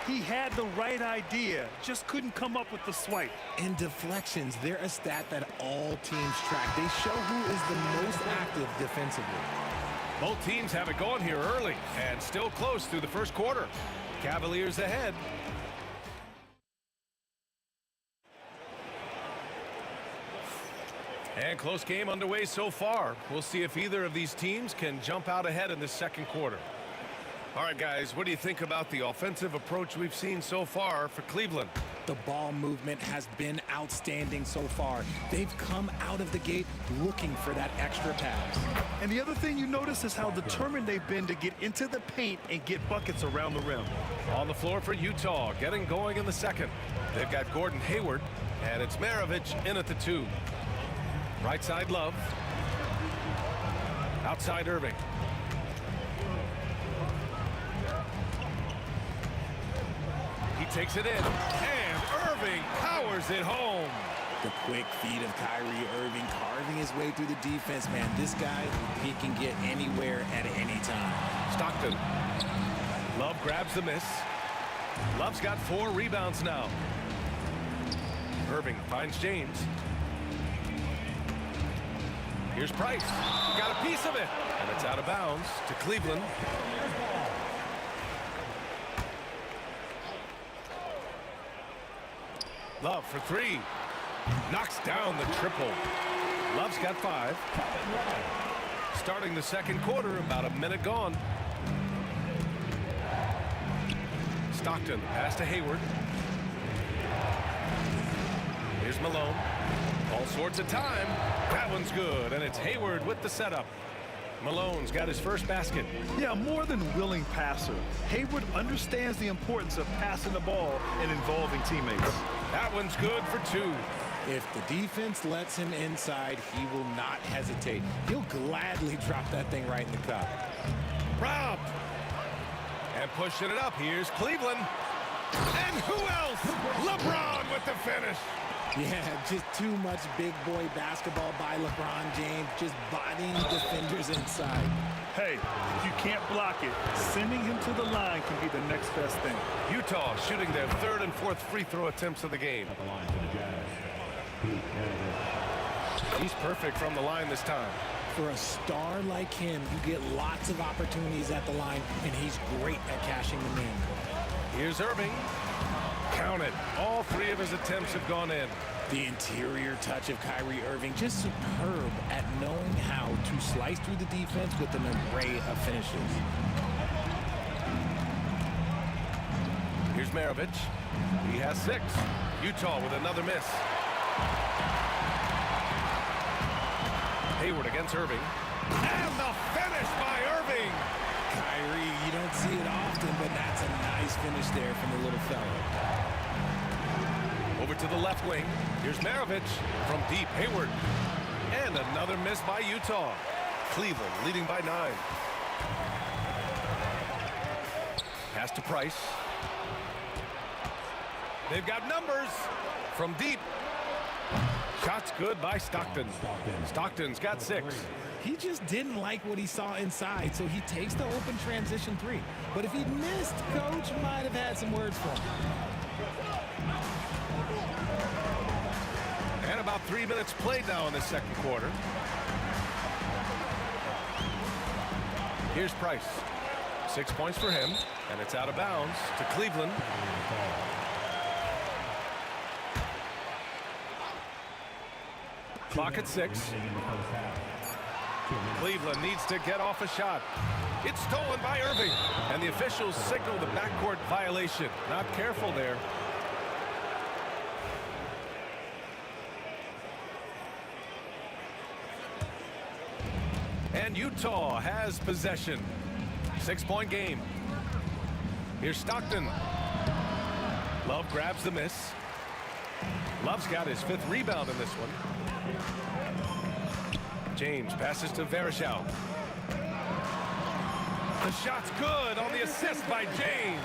He had the right idea, just couldn't come up with the swipe. And deflections, they're a stat that all teams track. They show who is the most active defensively. Both teams have it going here early and still close through the first quarter. Cavaliers ahead. And close game underway so far. We'll see if either of these teams can jump out ahead in this second quarter. All right, guys, what do you think about the offensive approach we've seen so far for Cleveland? The ball movement has been outstanding so far. They've come out of the gate looking for that extra pass. And the other thing you notice is how determined they've been to get into the paint and get buckets around the rim. On the floor for Utah, getting going in the second. They've got Gordon Hayward, and it's Maravich in at the 2. Right side, Love. Outside, Irving. He takes it in, and Irving powers it home. The quick feed of Kyrie Irving carving his way through the defense, man. This guy, he can get anywhere at any time. Stockton. Love grabs the miss. Love's got 4 rebounds now. Irving finds James. Here's Price. Got a piece of it. And it's out of bounds to Cleveland. Love for 3. Knocks down the triple. Love's got 5. Starting the second quarter, about a minute gone. Stockton, pass to Hayward. Here's Malone. All sorts of time. That one's good, and it's Hayward with the setup. Malone's got his first basket. Yeah, more than willing passer. Hayward understands the importance of passing the ball and involving teammates. That one's good for 2. If the defense lets him inside, he will not hesitate. He'll gladly drop that thing right in the cup. Robbed. And pushing it up, here's Cleveland. And who else? LeBron with the finish. Yeah, just too much big boy basketball by LeBron James, just bodying defenders inside. Hey, if you can't block it, sending him to the line can be the next best thing. Utah shooting their 3rd and 4th free throw attempts of the game. He's perfect from the line this time. For a star like him, you get lots of opportunities at the line, and he's great at cashing them in. Here's Irving. Count it. All 3 of his attempts have gone in. The interior touch of Kyrie Irving, just superb at knowing how to slice through the defense with an array of finishes. Here's Maravich. He has 6. Utah with another miss. Hayward against Irving. And the finish by Irving. Kyrie, you don't see it often, but that's a nice finish there from the little fella. Over to the left wing. Here's Maravich from deep. Hayward. And another miss by Utah. Cleveland leading by 9. Pass to Price. They've got numbers from deep. Shots good by Stockton. Stockton's got 6. He just didn't like what he saw inside, so he takes the open transition 3. But if he'd missed, Coach might have had some words for him. And about 3 minutes played now in the second quarter. Here's Price. 6 points for him, and it's out of bounds to Cleveland. Clock at 6. Cleveland needs to get off a shot. It's stolen by Irving, and the officials signal the backcourt violation. Not careful there. And Utah has possession. 6-point game. Here's Stockton. Love grabs the miss. Love's got his 5th rebound in this one. James passes to Varejao. The shot's good on the assist by James.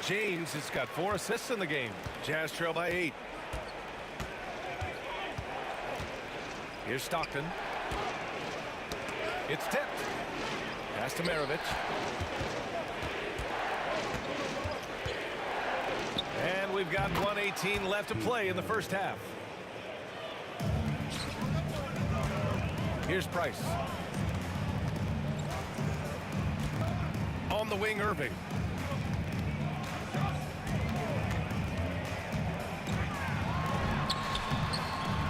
James has got 4 assists in the game. Jazz trail by 8. Here's Stockton. It's tipped. Pass to Maravich. And we've got 1:18 left to play in the first half. Here's Price. On the wing, Irving.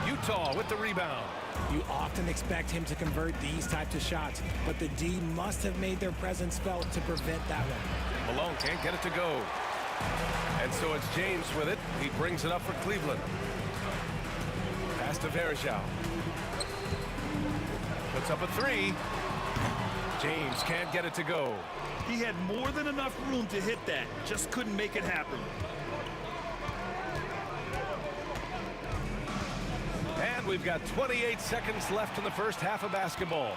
Utah with the rebound. You often expect him to convert these types of shots, but the D must have made their presence felt to prevent that one. Malone can't get it to go. And so it's James with it. He brings it up for Cleveland. Pass to Varejao. Puts up a 3. James can't get it to go. He had more than enough room to hit that. Just couldn't make it happen. And we've got 28 seconds left in the first half of basketball.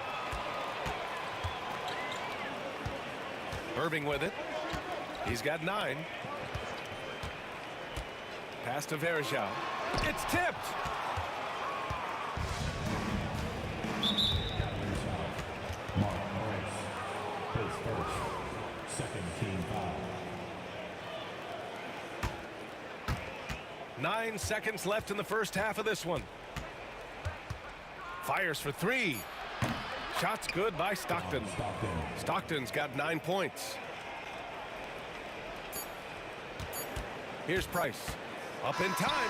Irving with it. He's got 9. Pass to Varejao. It's tipped. Mark Morris, his first, second team foul. 9 seconds left in the first half of this one. Fires for 3. Shot's good by Stockton. Stockton's got 9 points. Here's Price. Up in time.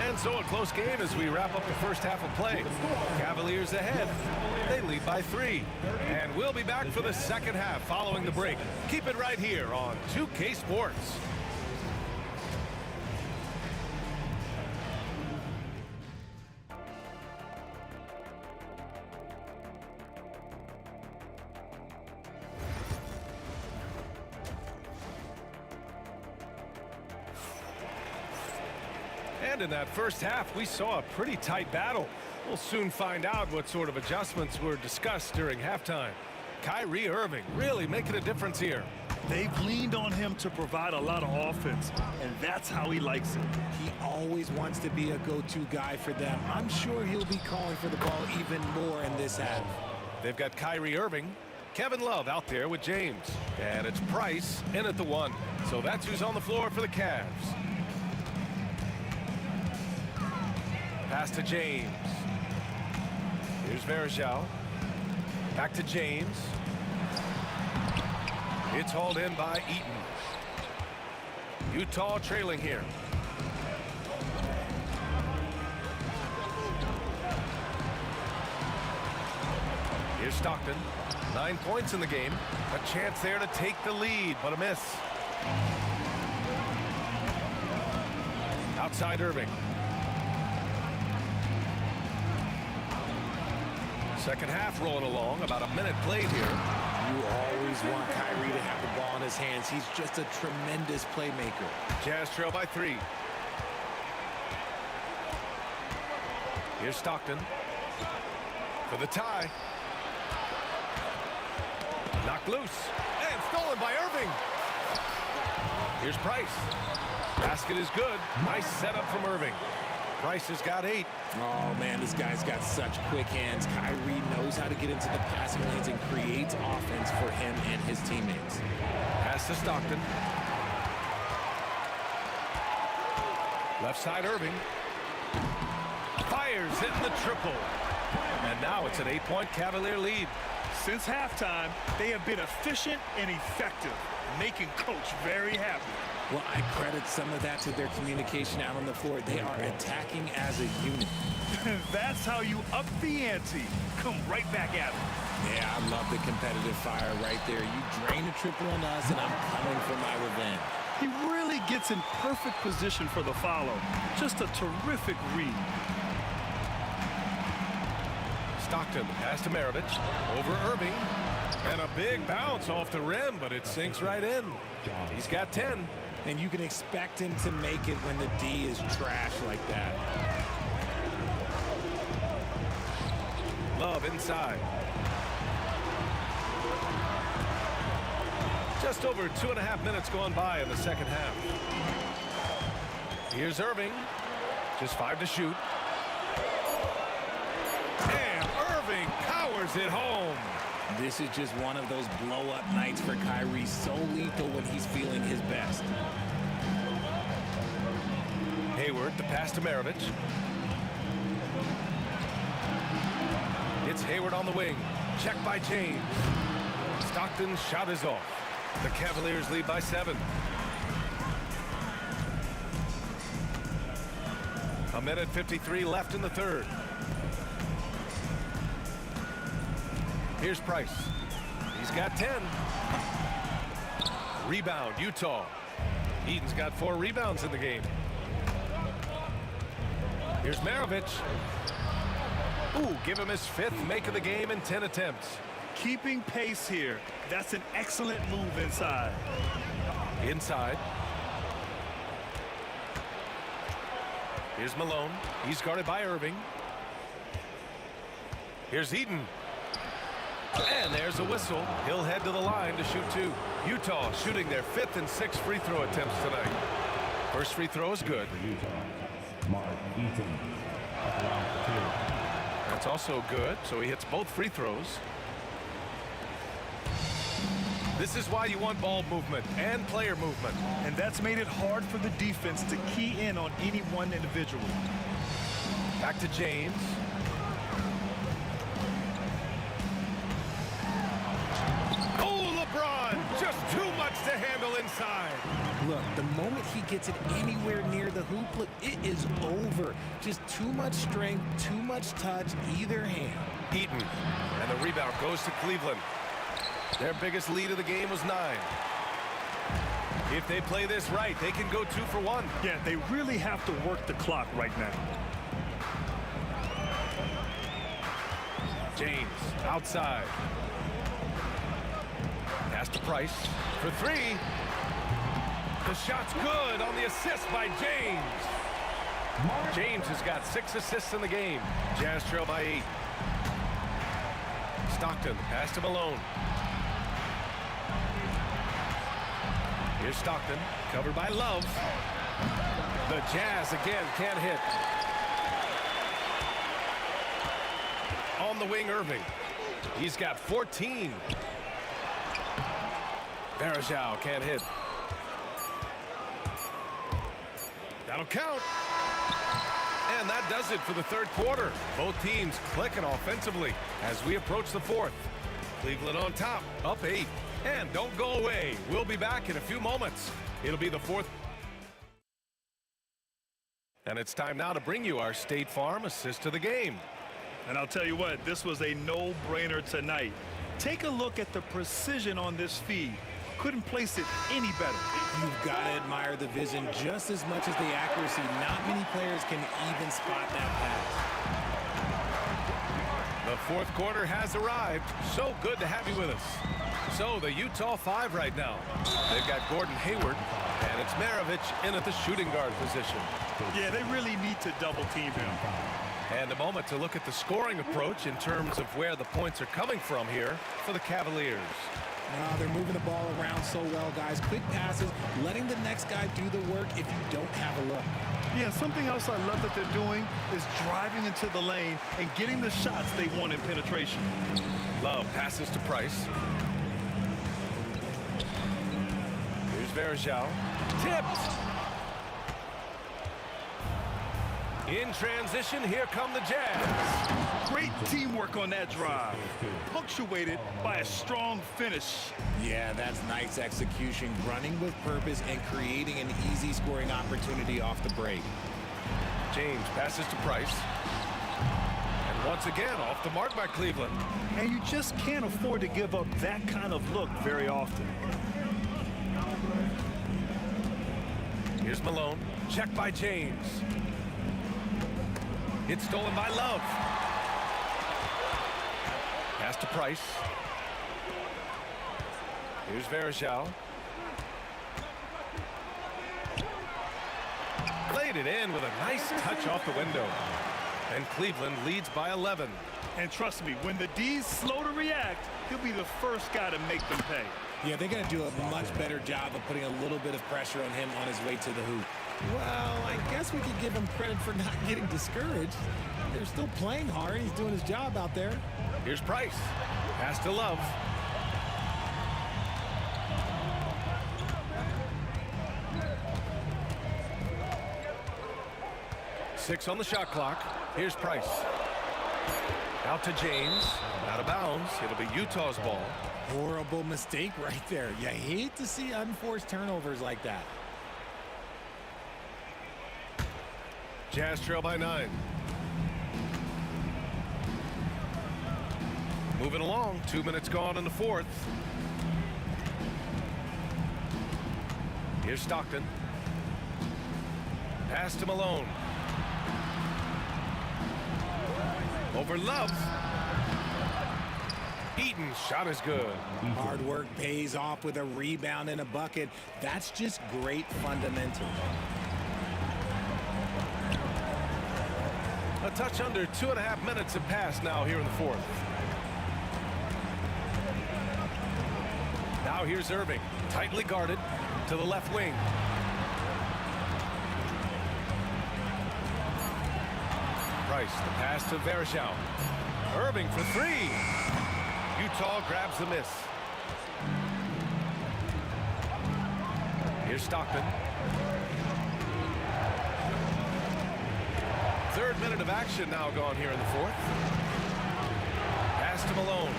And so a close game as we wrap up the first half of play. Cavaliers ahead. They lead by 3. And we'll be back for the second half following the break. Keep it right here on 2K Sports. And in that first half, we saw a pretty tight battle. We'll soon find out what sort of adjustments were discussed during halftime. Kyrie Irving really making a difference here. They've leaned on him to provide a lot of offense, and that's how he likes it. He always wants to be a go-to guy for them. I'm sure he'll be calling for the ball even more in this half. They've got Kyrie Irving, Kevin Love out there with James. And it's Price in at the 1. So that's who's on the floor for the Cavs. Pass to James. Here's Varejao. Back to James. It's hauled in by Eaton. Utah trailing here. Here's Stockton. 9 points in the game. A chance there to take the lead, but a miss. Outside Irving. Second half rolling along, about a minute played here. You always want Kyrie to have the ball in his hands. He's just a tremendous playmaker. Jazz trail by 3. Here's Stockton for the tie. Knocked loose and stolen by Irving. Here's Price. Basket is good. Nice setup from Irving. Price has got 8. Oh, man, this guy's got such quick hands. Kyrie knows how to get into the passing lanes and creates offense for him and his teammates. Pass to Stockton. Left side Irving. Fires, hitting the triple. And now it's an 8-point Cavalier lead. Since halftime, they have been efficient and effective, making Coach very happy. Well, I credit some of that to their communication out on the floor. They are attacking as a unit. That's how you up the ante. Come right back at them. Yeah, I love the competitive fire right there. You drain a triple on us, and I'm coming for my revenge. He really gets in perfect position for the follow. Just a terrific read. Stockton pass to Maravich. Over Irving. And a big bounce off the rim, but it sinks right in. He's got 10. And you can expect him to make it when the D is trash like that. Love inside. Just over 2.5 minutes gone by in the second half. Here's Irving. Just 5 to shoot. And Irving powers it home. This is just one of those blow-up nights for Kyrie, so lethal when he's feeling his best. Hayward, the pass to Maravich. It's Hayward on the wing. Check by James. Stockton's shot is off. The Cavaliers lead by 7. A minute 53 left in the third. Here's Price. He's got 10. Rebound, Utah. Eaton's got 4 rebounds in the game. Here's Maravich. Ooh, give him his 5th make of the game in 10 attempts. Keeping pace here. That's an excellent move inside. Inside. Here's Malone. He's guarded by Irving. Here's Eaton. And there's a whistle. He'll head to the line to shoot 2. Utah shooting their 5th and 6th free throw attempts tonight. First free throw is good. That's also good, so he hits both free throws. This is why you want ball movement and player movement. And that's made it hard for the defense to key in on any one individual. Back to James. Just too much to handle inside. Look, the moment he gets it anywhere near the hoop, look, it is over. Just too much strength, too much touch, either hand. Eaton, and the rebound goes to Cleveland. Their biggest lead of the game was 9. If they play this right, they can go 2 for 1. Yeah, they really have to work the clock right now. James, outside. Pass to Price for 3. The shot's good on the assist by James. James has got 6 assists in the game. Jazz trail by 8. Stockton, pass to Malone. Here's Stockton, covered by Love. The Jazz again can't hit. On the wing, Irving. He's got 14. Varejao can't hit. That'll count. And that does it for the third quarter. Both teams clicking offensively as we approach the fourth. Cleveland on top, up 8. And don't go away. We'll be back in a few moments. It'll be the fourth. And it's time now to bring you our State Farm assist to the game. And I'll tell you what, this was a no-brainer tonight. Take a look at the precision on this feed. Couldn't place it any better. You've got to admire the vision just as much as the accuracy. Not many players can even spot that pass. The fourth quarter has arrived. So good to have you with us. So the Utah 5 right now. They've got Gordon Hayward, and it's Maravich in at the shooting guard position. Yeah, they really need to double team him. And a moment to look at the scoring approach in terms of where the points are coming from here for the Cavaliers. They're moving the ball around so well, guys. Quick passes, letting the next guy do the work if you don't have a look. Yeah, something else I love that they're doing is driving into the lane and getting the shots they want in penetration. Love passes to Price. Here's Varejao. Tipped. In transition, here come the Jazz. Great teamwork on that drive, punctuated by a strong finish. Yeah, that's nice execution, running with purpose and creating an easy scoring opportunity off the break. James passes to Price. And once again, off the mark by Cleveland. And you just can't afford to give up that kind of look very often. Here's Malone. Checked by James. It's stolen by Love. Pass to Price. Here's Varejao. Played it in with a nice touch off the window. And Cleveland leads by 11. And trust me, when the D's slow to react, he'll be the first guy to make them pay. Yeah, they're going to do a much better job of putting a little bit of pressure on him on his way to the hoop. Well, I guess we could give him credit for not getting discouraged. They're still playing hard. He's doing his job out there. Here's Price. Pass to Love. Six on the shot clock. Here's Price. Out to James. Out of bounds. It'll be Utah's ball. Horrible mistake right there. You hate to see unforced turnovers like that. Jazz trail by 9. Moving along. 2 minutes gone in the fourth. Here's Stockton. Pass to Malone. Over Love. Eaton's shot is good. Hard work pays off with a rebound and a bucket. That's just great fundamentals. A touch under 2.5 minutes have passed now here in the fourth. Now here's Irving, tightly guarded to the left wing. Price, the pass to Varejao. Irving for three. Utah grabs the miss. Here's Stockton. Third minute of action now gone here in the fourth. Pass to Malone.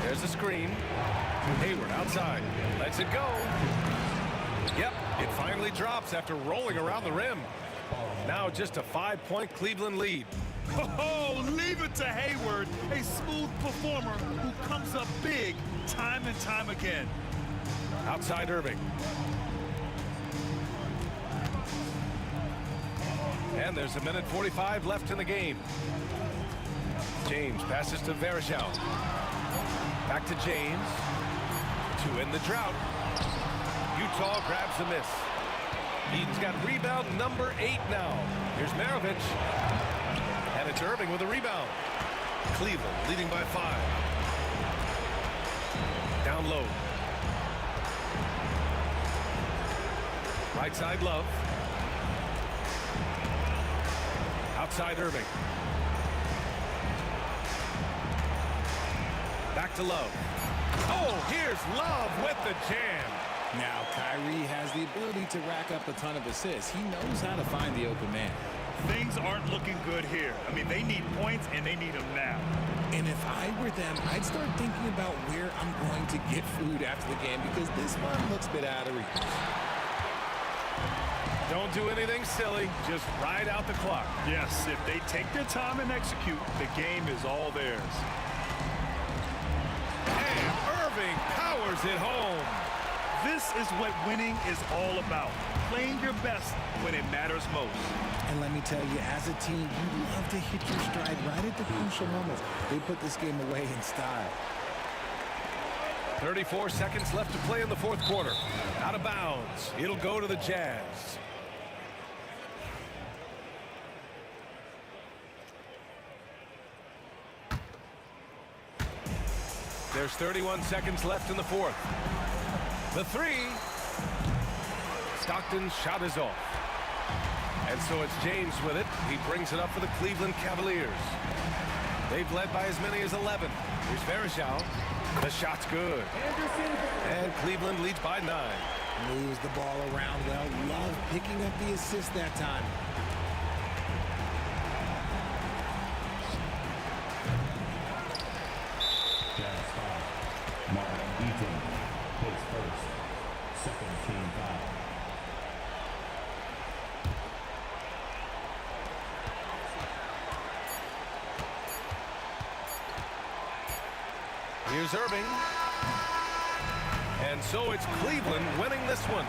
There's the screen. Hayward outside. Lets it go. Yep, it finally drops after rolling around the rim. Now just a 5-point Cleveland lead. Oh, leave it to Hayward, a smooth performer who comes up big time and time again. Outside Irving. And there's 1:45 left in the game. James passes to Varejao. Back to James. To end the drought. Utah grabs the miss. Eaton's got rebound number 8 now. Here's Maravich. And it's Irving with a rebound. Cleveland leading by 5. Down low. Right side Love. Outside Irving. Back to Love. Oh, here's Love with the jam. Now, Kyrie has the ability to rack up a ton of assists. He knows how to find the open man. Things aren't looking good here. I mean, they need points, and they need them now. And if I were them, I'd start thinking about where I'm going to get food after the game because this one looks a bit out of reach. Don't do anything silly. Just ride out the clock. Yes, if they take their time and execute, the game is all theirs. And Irving powers it home. This is what winning is all about. Playing your best when it matters most. And let me tell you, as a team, you love to hit your stride right at the crucial moments. They put this game away in style. 34 seconds left to play in the fourth quarter. Out of bounds. It'll go to the Jazz. There's 31 seconds left in the fourth. The three. Stockton's shot is off. And so it's James with it. He brings it up for the Cleveland Cavaliers. They've led by as many as 11. Here's Varejao. The shot's good. And Cleveland leads by 9. Moves the ball around well. Love picking up the assist that time. Jazz foul. Mark Eaton takes first. Second team foul. Here's Irving. And so it's Cleveland winning this one.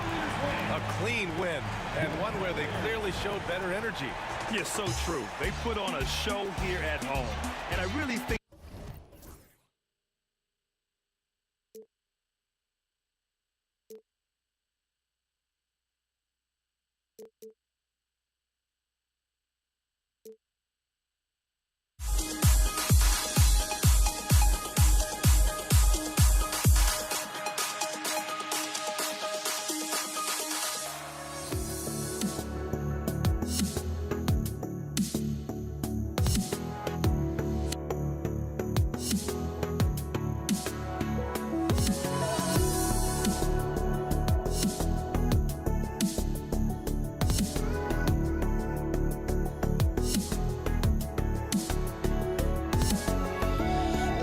A clean win, and one where they clearly showed better energy. Yeah, so true. They put on a show here at home. And I really think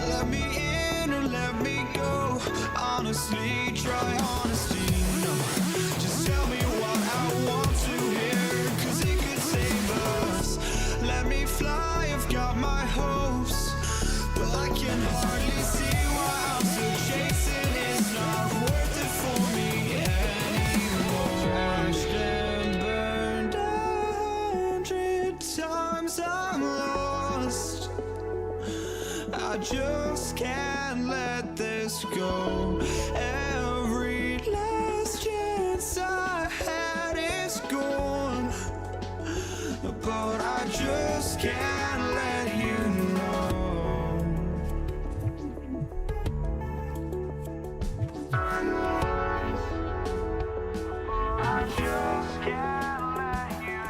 Let me in or let me go. Honestly, try honesty. No, just tell me what I want to hear, 'cause it could save us. Let me fly, I've got my hopes, but I can hardly see why I'm still chasing. It's not worth it for me anymore. Crashed and burned 100 times, I'm lost. I just can't let this go. Every last chance I had is gone, but I just can't let you know. I just can't let you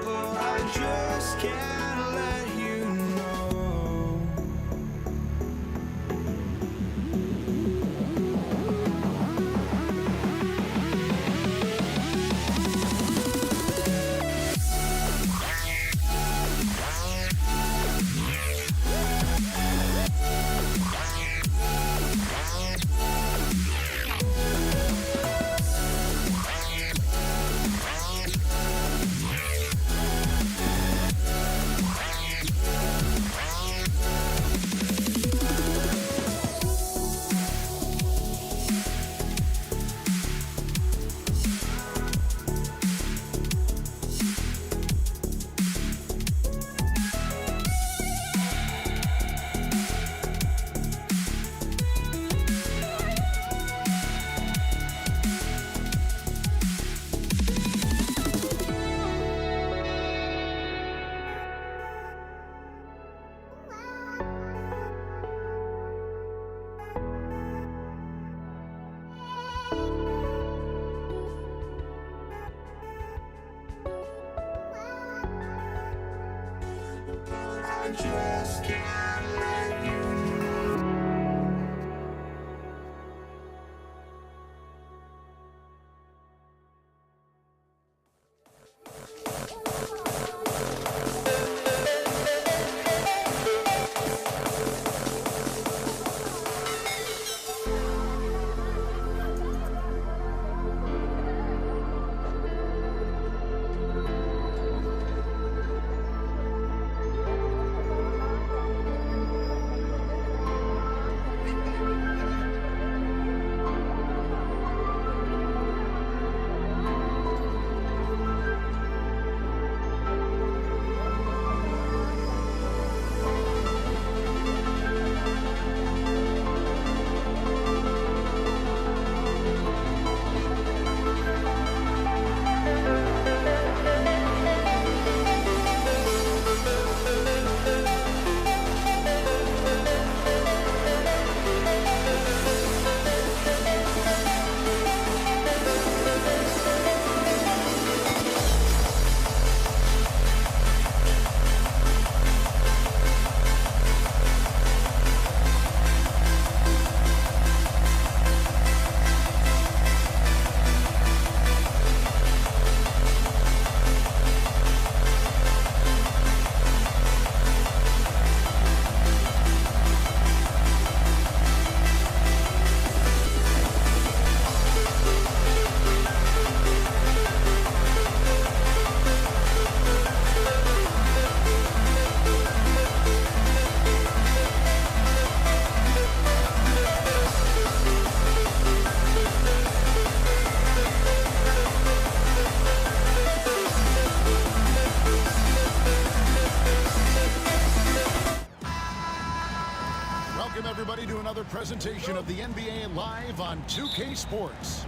but I just can't let you know. I just can't let you know. Welcome everybody to another presentation of the NBA live on 2K Sports.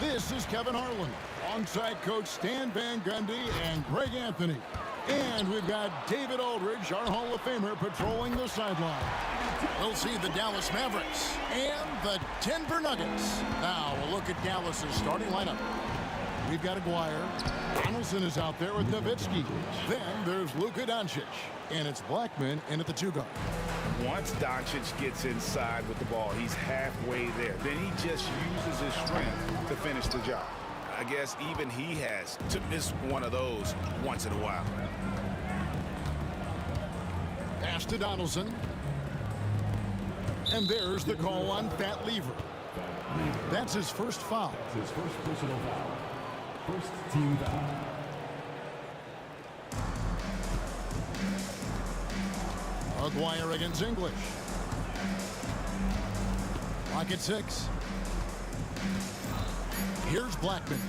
This is Kevin Harlan, alongside Coach Stan Van Gundy and Greg Anthony. And we've got David Aldridge, our Hall of Famer, patrolling the sideline. We'll see the Dallas Mavericks and the Denver Nuggets. Now we'll look at Dallas's starting lineup. We've got Aguirre. Donaldson is out there with Nowitzki. Then there's Luka Doncic. And it's Blackman in at the 2 guard. Once Doncic gets inside with the ball, he's halfway there. Then he just uses his strength to finish the job. I guess even he has to miss one of those once in a while. Pass to Donaldson. And there's the call on Pat Lever. That's his first foul. His first personal foul. First team foul. Aguirre against English. Clock at 6. Here's Blackman.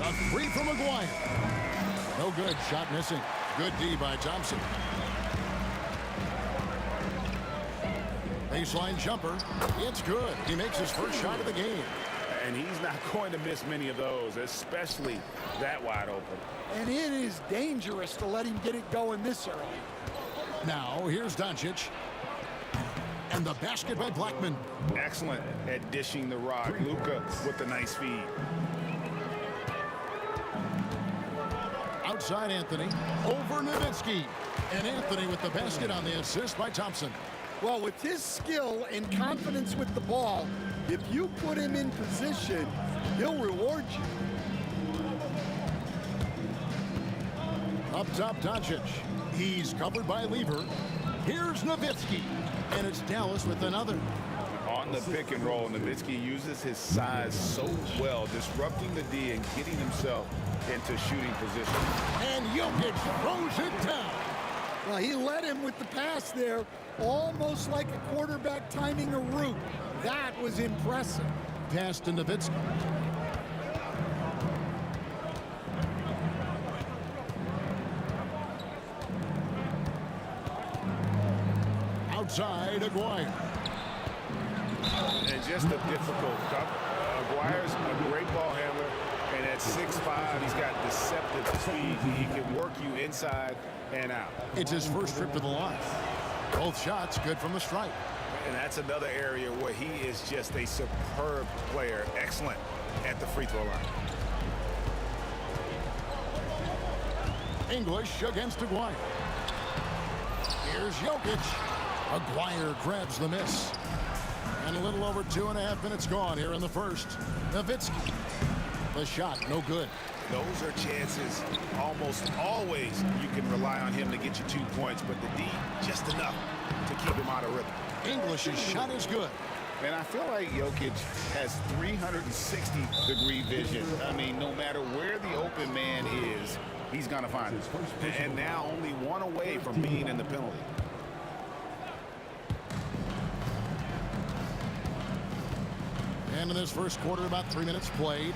A 3 from Aguirre. No good. Shot missing. Good D by Thompson. Baseline jumper. It's good. He makes his first shot of the game. And he's not going to miss many of those, especially that wide open. And it is dangerous to let him get it going this early. Now, here's Doncic. And the basket by Blackman. Excellent at dishing the rock. Luka with the nice feed. Outside Anthony. Over Nowitzki. And Anthony with the basket on the assist by Thompson. Well, with his skill and confidence with the ball, if you put him in position, he'll reward you. Up top, Doncic. He's covered by Lever. Here's Nowitzki. And it's Dallas with another. On the pick and roll, Nowitzki uses his size so well, disrupting the D and getting himself into shooting position. And Jokic throws it down. Well, he led him with the pass there, almost like a quarterback timing a route. That was impressive. Pass to Nowitzki. Outside, Aguirre. And just a difficult cover. Aguirre's a great ball handler, and at 6'5", he's got deceptive speed. He can work you inside and out. It's his first trip to the line. Both shots good from the stripe. And that's another area where he is just a superb player. Excellent at the free throw line. English against Aguirre. Here's Jokic. Aguirre grabs the miss. And a little over 2.5 minutes gone here in the first. Nowitzki. The shot, no good. Those are chances almost always you can rely on him to get you 2 points, but the D, just enough to keep him out of rhythm. English's shot is good. And I feel like Jokic has 360-degree vision. I mean, no matter where the open man is, he's going to find it. And now only one away from being in the penalty. And in this first quarter, about 3 minutes played.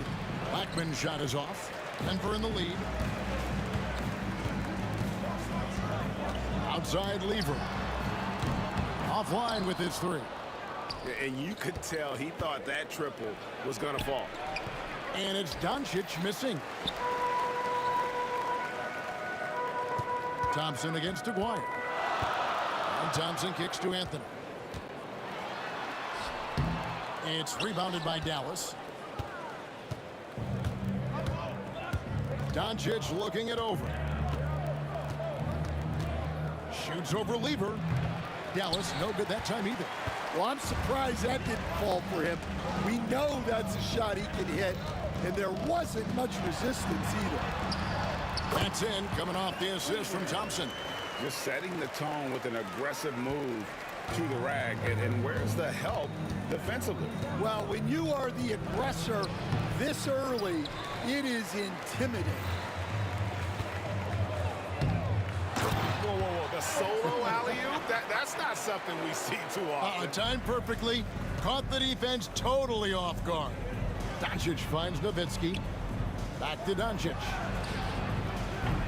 Blackman's shot is off. Denver in the lead. Outside Lever. Offline with his three. And you could tell he thought that triple was going to fall. And it's Doncic missing. Thompson against Aguirre. And Thompson kicks to Anthony. It's rebounded by Dallas. Doncic looking it over. Shoots over Lever. Dallas no good that time either. Well, I'm surprised that didn't fall for him. We know that's a shot he can hit, and there wasn't much resistance either. That's in, coming off the assist from Thompson. Just setting the tone with an aggressive move to the rag. And where's the help defensively? Well, when you are the aggressor this early, it is intimidating. Whoa, whoa, whoa. The solo alley-oop? That's not something we see too often. Timed perfectly. Caught the defense totally off guard. Doncic finds Nowitzki. Back to Doncic.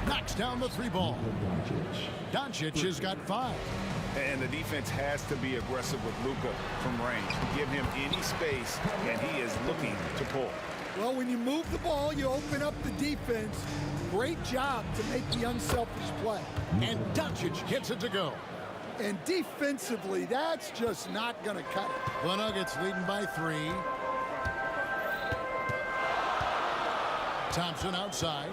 Knocks down the three ball. Doncic has got 5. And the defense has to be aggressive with Luka from range. Give him any space, and he is looking to pull. Well, when you move the ball, you open up the defense. Great job to make the unselfish play. And Doncic gets it to go. And defensively, that's just not going to cut it. The Nuggets leading by 3. Thompson outside.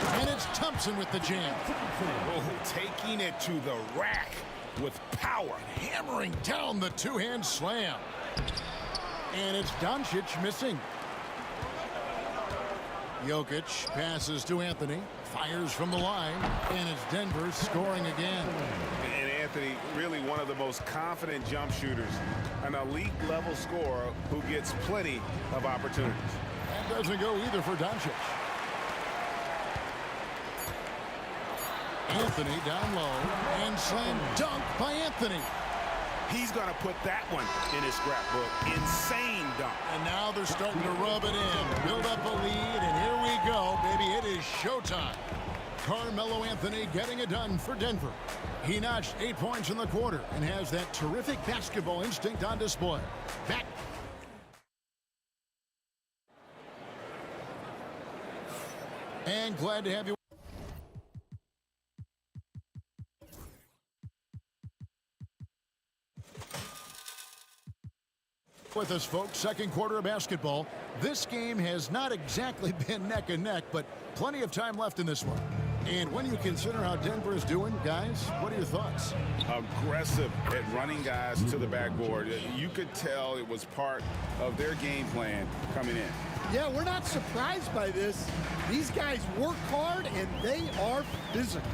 And it's Thompson with the jam. Oh, taking it to the rack with power. Hammering down the two-hand slam. And it's Doncic missing. Jokic passes to Anthony. Fires from the line. And it's Denver scoring again. And Anthony, really one of the most confident jump shooters. An elite level scorer who gets plenty of opportunities. That doesn't go either for Doncic. Anthony down low, and slam dunk by Anthony. He's going to put that one in his scrapbook. Insane dunk. And now they're starting to rub it in, build up a lead, and here we go, baby. It is showtime. Carmelo Anthony getting it done for Denver. He notched 8 points in the quarter and has that terrific basketball instinct on display. Back. And glad to have you with us, folks. Second quarter of basketball. This game has not exactly been neck and neck, but plenty of time left in this one. And when you consider how Denver is doing, guys, what are your thoughts? Aggressive at running guys to the backboard. You could tell it was part of their game plan coming in. Yeah, we're not surprised by this. These guys work hard, and they are physical.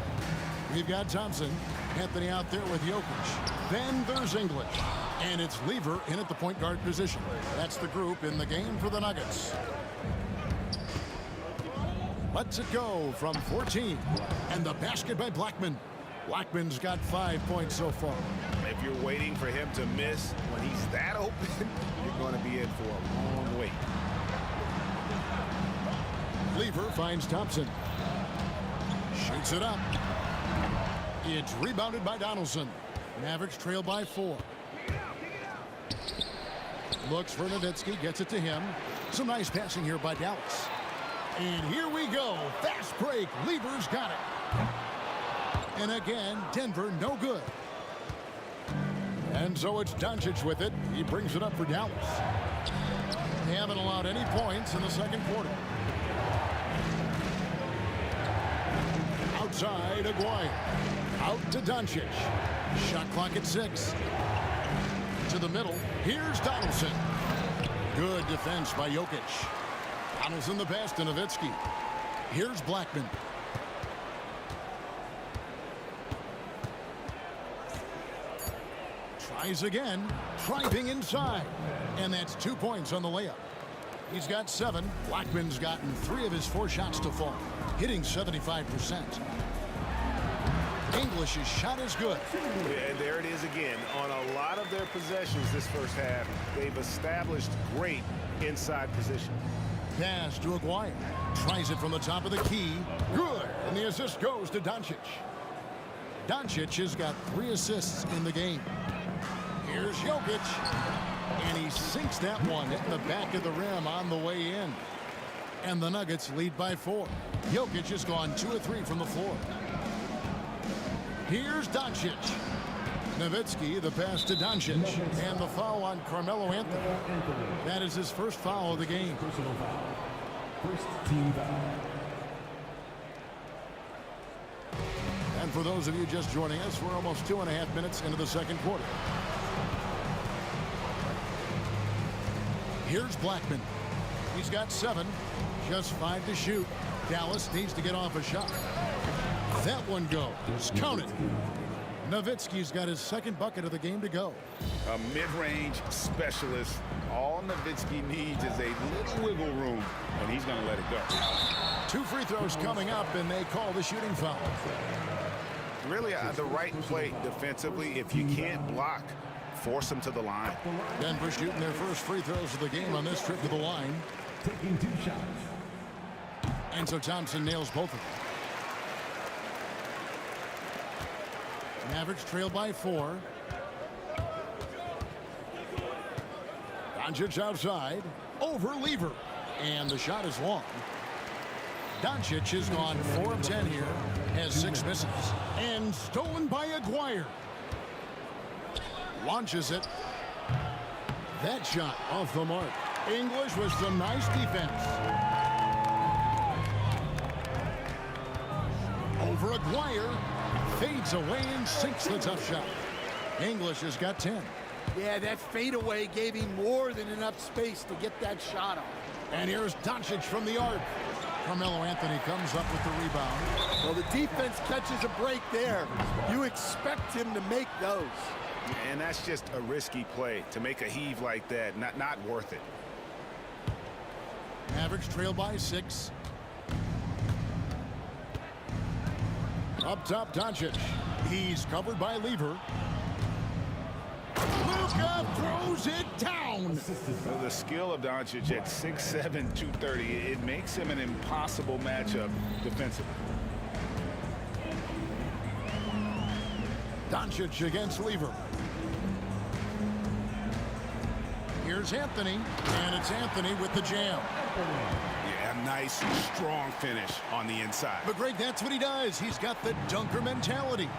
We've got Thompson. Anthony out there with Jokic. Then there's English. And it's Lever in at the point guard position. That's the group in the game for the Nuggets. Lets it go from 14. And the basket by Blackman. Blackman's got 5 points so far. If you're waiting for him to miss when he's that open, you're going to be in for a long wait. Lever finds Thompson. Shoots it up. It's rebounded by Donaldson. Mavericks trail by 4. Looks for Nowitzki, gets it to him. Some nice passing here by Dallas. And here we go. Fast break. Lever's got it. And again, Denver no good. And so it's Doncic with it. He brings it up for Dallas. They haven't allowed any points in the second quarter. outside, Aguirre. Out to Doncic. Shot clock at 6. To the middle. Here's Donaldson. Good defense by Jokic. Donaldson the pass to Nowitzki. Here's Blackman. Tries again. Driving inside. And that's 2 points on the layup. He's got 7. Blackman's gotten 3 of his 4 shots to fall, hitting 75%. English's shot is good. And there it is again. On a lot of their possessions this first half, they've established great inside position. Pass to Aguirre. Tries it from the top of the key. Good. And the assist goes to Doncic. Doncic has got 3 assists in the game. Here's Jokic. And he sinks that one at the back of the rim on the way in. And the Nuggets lead by 4. Jokic has gone 2 of 3 from the floor. Here's Doncic. Nowitzki, the pass to Doncic. And the foul on Carmelo Anthony. That is his first foul of the game. Personal foul. First team foul. And for those of you just joining us, we're almost 2.5 minutes into the second quarter. Here's Blackman. He's got 7, just 5 to shoot. Dallas needs to get off a shot. That one goes. Count it. Nowitzki's got his second bucket of the game to go. A mid-range specialist. All Nowitzki needs is a little wiggle room, and he's going to let it go. 2 free throws coming up, and they call the shooting foul. Really the right play defensively. If you can't block, force them to the line. Denver shooting their first free throws of the game on this trip to the line. Taking 2 shots. And so Thompson nails both of them. Mavericks trail by 4. Doncic outside. Over Lever. And the shot is long. Doncic has gone 4 of 10 here. Has 6 misses. And stolen by Aguirre. Launches it. That shot off the mark. English with some nice defense. Over Aguirre. Fades away and sinks the tough shot. English has got 10. Yeah, that fadeaway gave him more than enough space to get that shot off. And here's Doncic from the arc. Carmelo Anthony comes up with the rebound. Well, the defense catches a break there. You expect him to make those. And that's just a risky play. To make a heave like that, not worth it. Mavericks trail by 6. Up top, Doncic. He's covered by Lever. Luka throws it down. Well, the skill of Doncic at 6'7", 230, it makes him an impossible matchup defensively. Doncic against Lever. Here's Anthony, and it's Anthony with the jam. Yeah, nice, strong finish on the inside. But Greg, that's what he does. He's got the dunker mentality.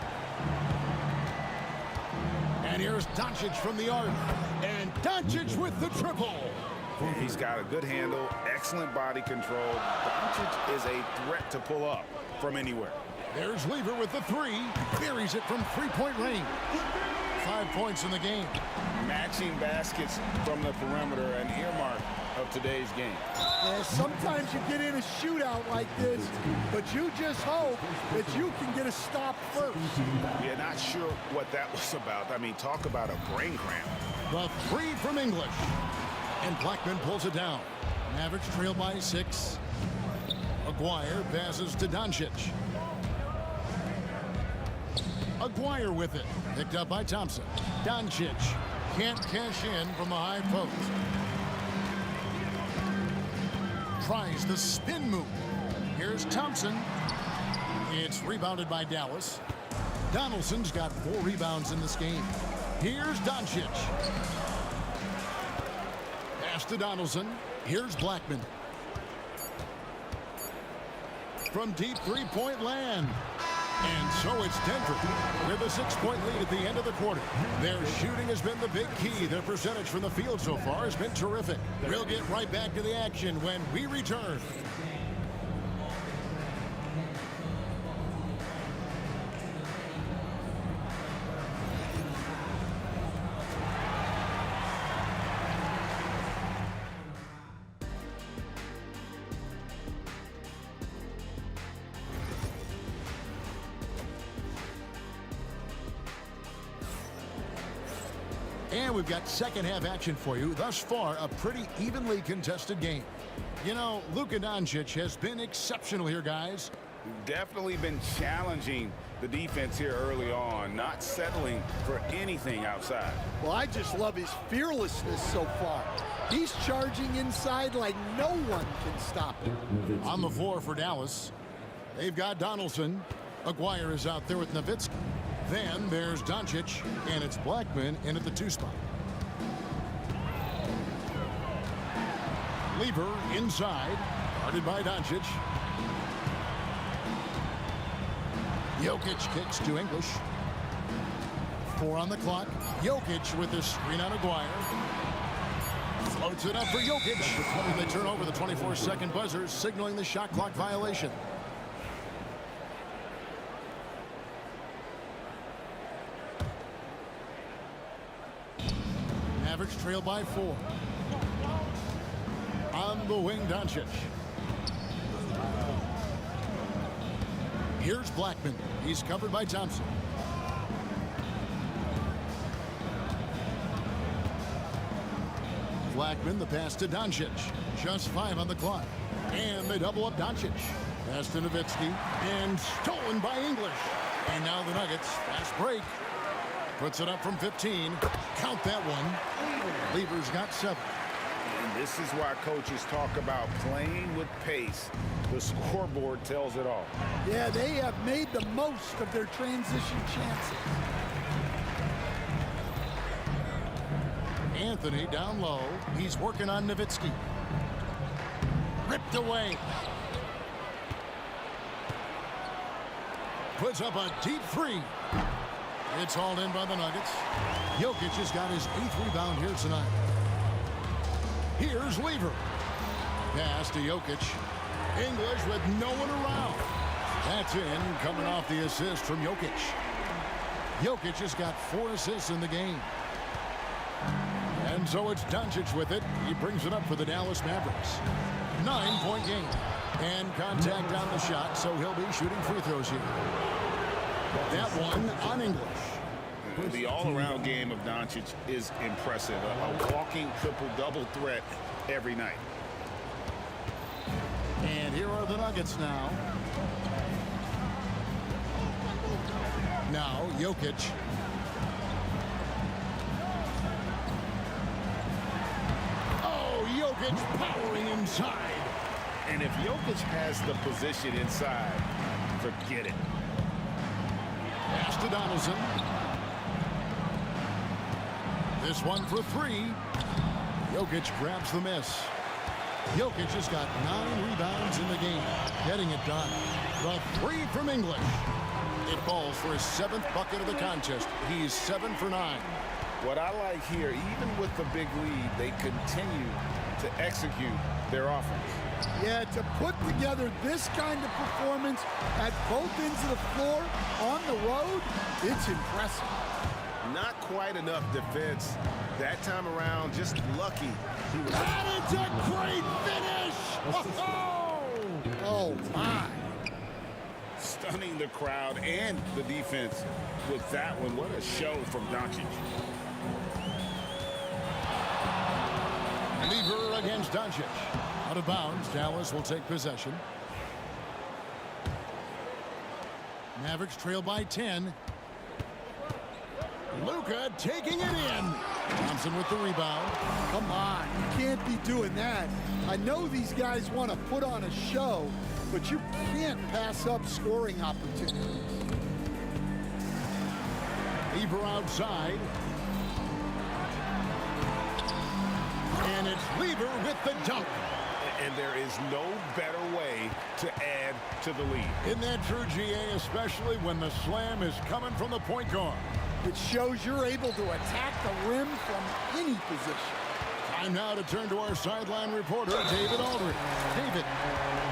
And here's Doncic from the arc. And Doncic with the triple. He's got a good handle, excellent body control. Doncic is a threat to pull up from anywhere. There's Lever with the 3. Buries it from 3-point range. 5 points in the game. Matching baskets from the perimeter, an earmark of today's game. Yeah, sometimes you get in a shootout like this, but you just hope that you can get a stop first. Yeah, not sure what that was about. I mean, talk about a brain cramp. The 3 from English. And Blackman pulls it down. Mavericks trail by 6. Aguirre passes to Doncic. Aguirre with it. Picked up by Thompson. Doncic can't cash in from the high post. Tries the spin move. Here's Thompson. It's rebounded by Dallas. Donaldson's got 4 rebounds in this game. Here's Doncic. Pass to Donaldson. Here's Blackman. From deep 3-point land. And so it's Denver with a 6-point lead at the end of the quarter. Their shooting has been the big key. Their percentage from the field so far has been terrific. We'll get right back to the action when we return. And we've got second half action for you. Thus far, a pretty evenly contested game. You know, Luka Doncic has been exceptional here, guys. Definitely been challenging the defense here early on, not settling for anything outside. Well, I just love his fearlessness so far. He's charging inside like no one can stop him. On the floor for Dallas, they've got Donaldson. Aguirre is out there with Nowitzki. Then there's Doncic, and it's Blackman in at the 2 spot. Lever inside, guarded by Doncic. Jokic kicks to English. 4 on the clock. Jokic with the screen on Aguirre. Floats it up for Jokic. And they turn over the 24-second buzzer, signaling the shot clock violation. Mavericks trail by 4. On the wing, Doncic. Here's Blackman. He's covered by Thompson. Blackman, the pass to Doncic. Just 5 on the clock. And they double up Doncic. Pass to Nowitzki. And stolen by English. And now the Nuggets. Fast break. Puts it up from 15. Count that one. Lever's got 7. And this is why coaches talk about playing with pace. The scoreboard tells it all. Yeah, they have made the most of their transition chances. Anthony down low. He's working on Nowitzki. Ripped away. Puts up a deep 3. It's hauled in by the Nuggets. Jokic has got his 8th rebound here tonight. Here's Lever. Pass to Jokic. English with no one around. That's in, coming off the assist from Jokic. Jokic has got 4 assists in the game. And so it's Doncic with it. He brings it up for the Dallas Mavericks. 9-point game. And contact on the shot, so he'll be shooting free throws here. That one on English. The all-around game of Doncic is impressive. A walking triple-double threat every night. And here are the Nuggets now. Now, Jokic. Oh, Jokic powering inside. And if Jokic has the position inside, forget it. Pass to Donaldson. This one for 3. Jokic grabs the miss. Jokic has got 9 rebounds in the game. Getting it done. The 3 from English. It falls for his 7th bucket of the contest. He's 7 for 9. What I like here, even with the big lead, they continue to execute their offense. Yeah, to put together this kind of performance at both ends of the floor on the road, it's impressive. Not quite enough defense that time around, just lucky. And it's a great finish! Oh, my. Stunning the crowd and the defense with that one. What a show from Doncic. Lever against Doncic. Out of bounds, Dallas will take possession. Mavericks trail by 10. Luka taking it in. Thompson with the rebound. Come on, you can't be doing that. I know these guys want to put on a show, but you can't pass up scoring opportunities. Lever outside. And it's Lever with the dunk. And there is no better way to add to the lead. Isn't that true, GA, especially when the slam is coming from the point guard? It shows you're able to attack the rim from any position. Time now to turn to our sideline reporter, David Aldridge. David.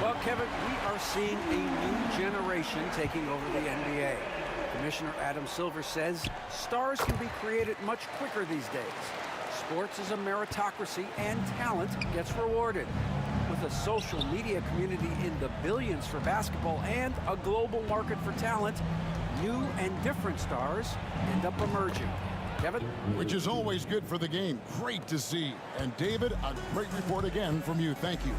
Well, Kevin, we are seeing a new generation taking over the NBA. Commissioner Adam Silver says stars can be created much quicker these days. Sports is a meritocracy and talent gets rewarded. With a social media community in the billions for basketball and a global market for talent, new and different stars end up emerging. Kevin? Which is always good for the game. Great to see. And David, a great report again from you. Thank you.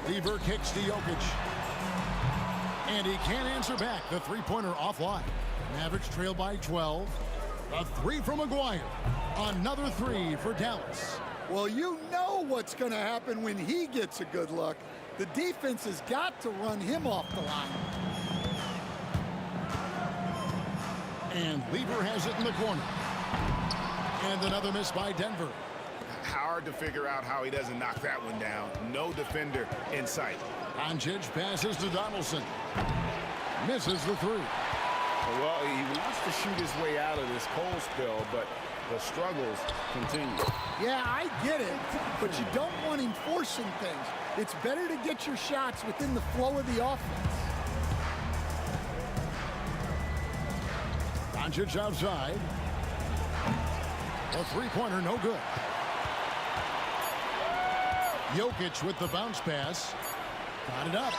Lever kicks to Jokic. And he can't answer back. The three-pointer offline. Mavericks trail by 12. A three from Maguire. Another three for Dallas. Well, you know what's going to happen when he gets a good look. The defense has got to run him off the line. And Lever has it in the corner. And another miss by Denver. Hard to figure out how he doesn't knock that one down. No defender in sight. Doncic passes to Donaldson. Misses the three. Well, he wants to shoot his way out of this cold spell, but the struggles continue. Yeah, I get it, but you don't want him forcing things. It's better to get your shots within the flow of the offense. Doncic outside. A three-pointer, no good. Jokic with the bounce pass. Got it up.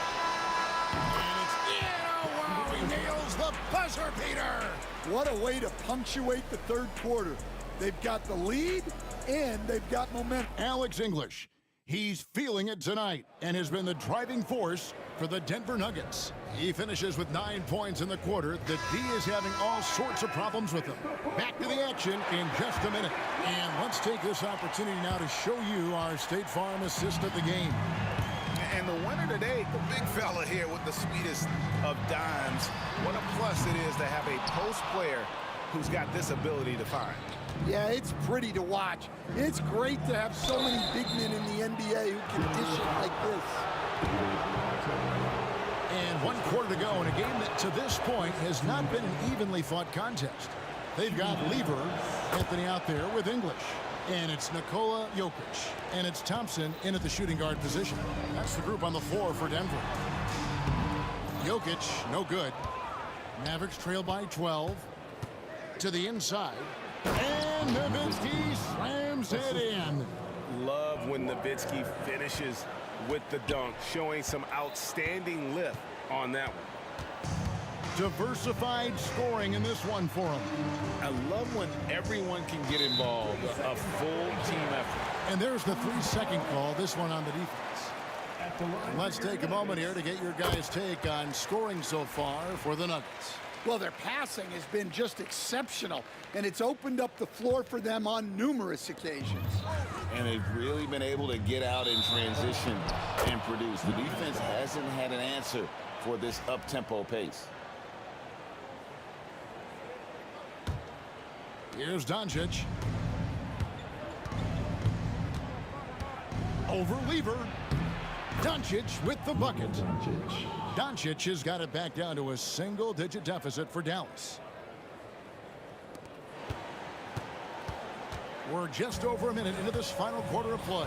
And it's in. Oh, wow, he nails the buzzer beater. What a way to punctuate the third quarter. They've got the lead, and they've got momentum. Alex English. He's feeling it tonight and has been the driving force for the Denver Nuggets. He finishes with 9 points in the quarter. The D is having all sorts of problems with him. Back to the action in just a minute. And let's take this opportunity now to show you our State Farm assist of the game. And the winner today, the big fella here with the sweetest of dimes. What a plus it is to have a post player who's got this ability to find. Yeah, it's pretty to watch. It's great to have so many big men in the NBA who can dish it like this. And 1 quarter to go in a game that to this point has not been an evenly fought contest. They've got Lever, Anthony out there with English. And it's Nikola Jokic. And it's Thompson in at the shooting guard position. That's the group on the floor for Denver. Jokic, no good. Mavericks trail by 12. To the inside. And Nowitzki slams it in. Love when Nowitzki finishes with the dunk, showing some outstanding lift on that one. Diversified scoring in this one for him. I love when everyone can get involved, a full team effort. And there's the 3-second call, this one on the defense. And let's take a moment here to get your guys' take on scoring so far for the Nuggets. Well, their passing has been just exceptional, and it's opened up the floor for them on numerous occasions. And they've really been able to get out in transition and produce. The defense hasn't had an answer for this up-tempo pace. Here's Doncic. Over Lever. Doncic with the bucket. Doncic has got it back down to a single-digit deficit for Dallas. We're just over a minute into this final quarter of play.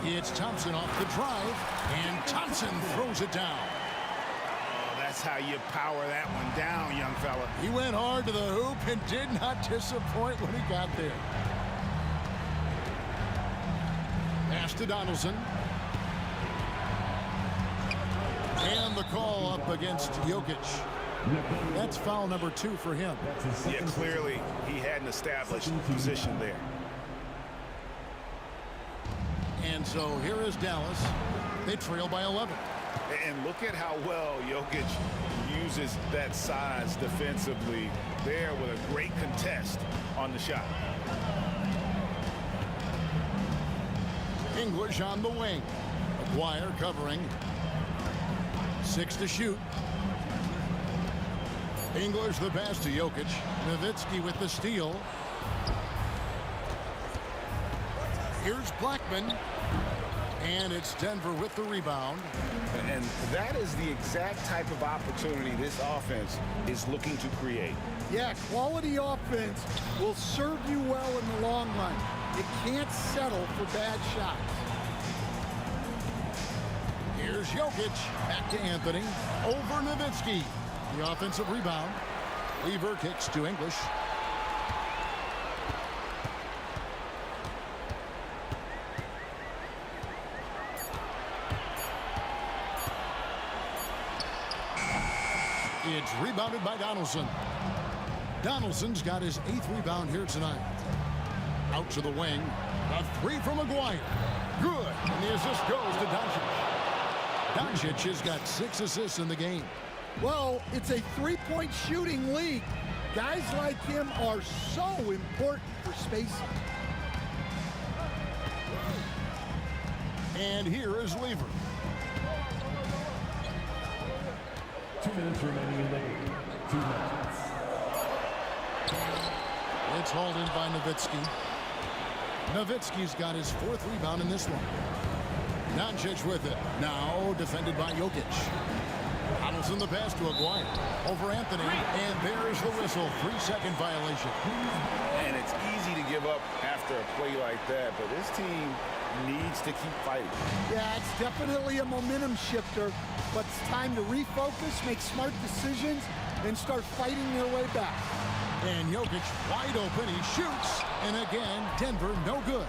It's Thompson off the drive, and Thompson throws it down. Oh, that's how you power that one down, young fella. He went hard to the hoop and did not disappoint when he got there. Pass to Donaldson. And the call up against Jokic. That's foul number 2 for him. Yeah, clearly he had an established position there. And so here is Dallas. They trail by 11. And look at how well Jokic uses that size defensively there with a great contest on the shot. English on the wing. Maguire covering. 6 to shoot. English the pass to Jokic. Nowitzki with the steal. Here's Blackman. And it's Denver with the rebound. And that is the exact type of opportunity this offense is looking to create. Yeah, quality offense will serve you well in the long run. You can't settle for bad shots. Here's Jokic. Back to Anthony. Over Nowitzki. The offensive rebound. Lever kicks to English. It's rebounded by Donaldson. Donaldson's got his 8th rebound here tonight. Out to the wing. A 3 from Maguire. Good. And the assist goes to Doncic. Doncic has got 6 assists in the game. Well, it's a three-point shooting league. Guys like him are so important for spacing. And here is Lever. 2 minutes remaining in the game. 2 minutes. It's hauled in by Nowitzki. Nowitzki's got his 4th rebound in this one. Doncic with it. Now defended by Jokic. Donaldson the pass to Aguirre. Over Anthony. And there's the whistle. 3-second violation. And it's easy to give up after a play like that, but this team needs to keep fighting. Yeah, it's definitely a momentum shifter, but it's time to refocus, make smart decisions, and start fighting their way back. And Jokic wide open. He shoots. And again, Denver no good.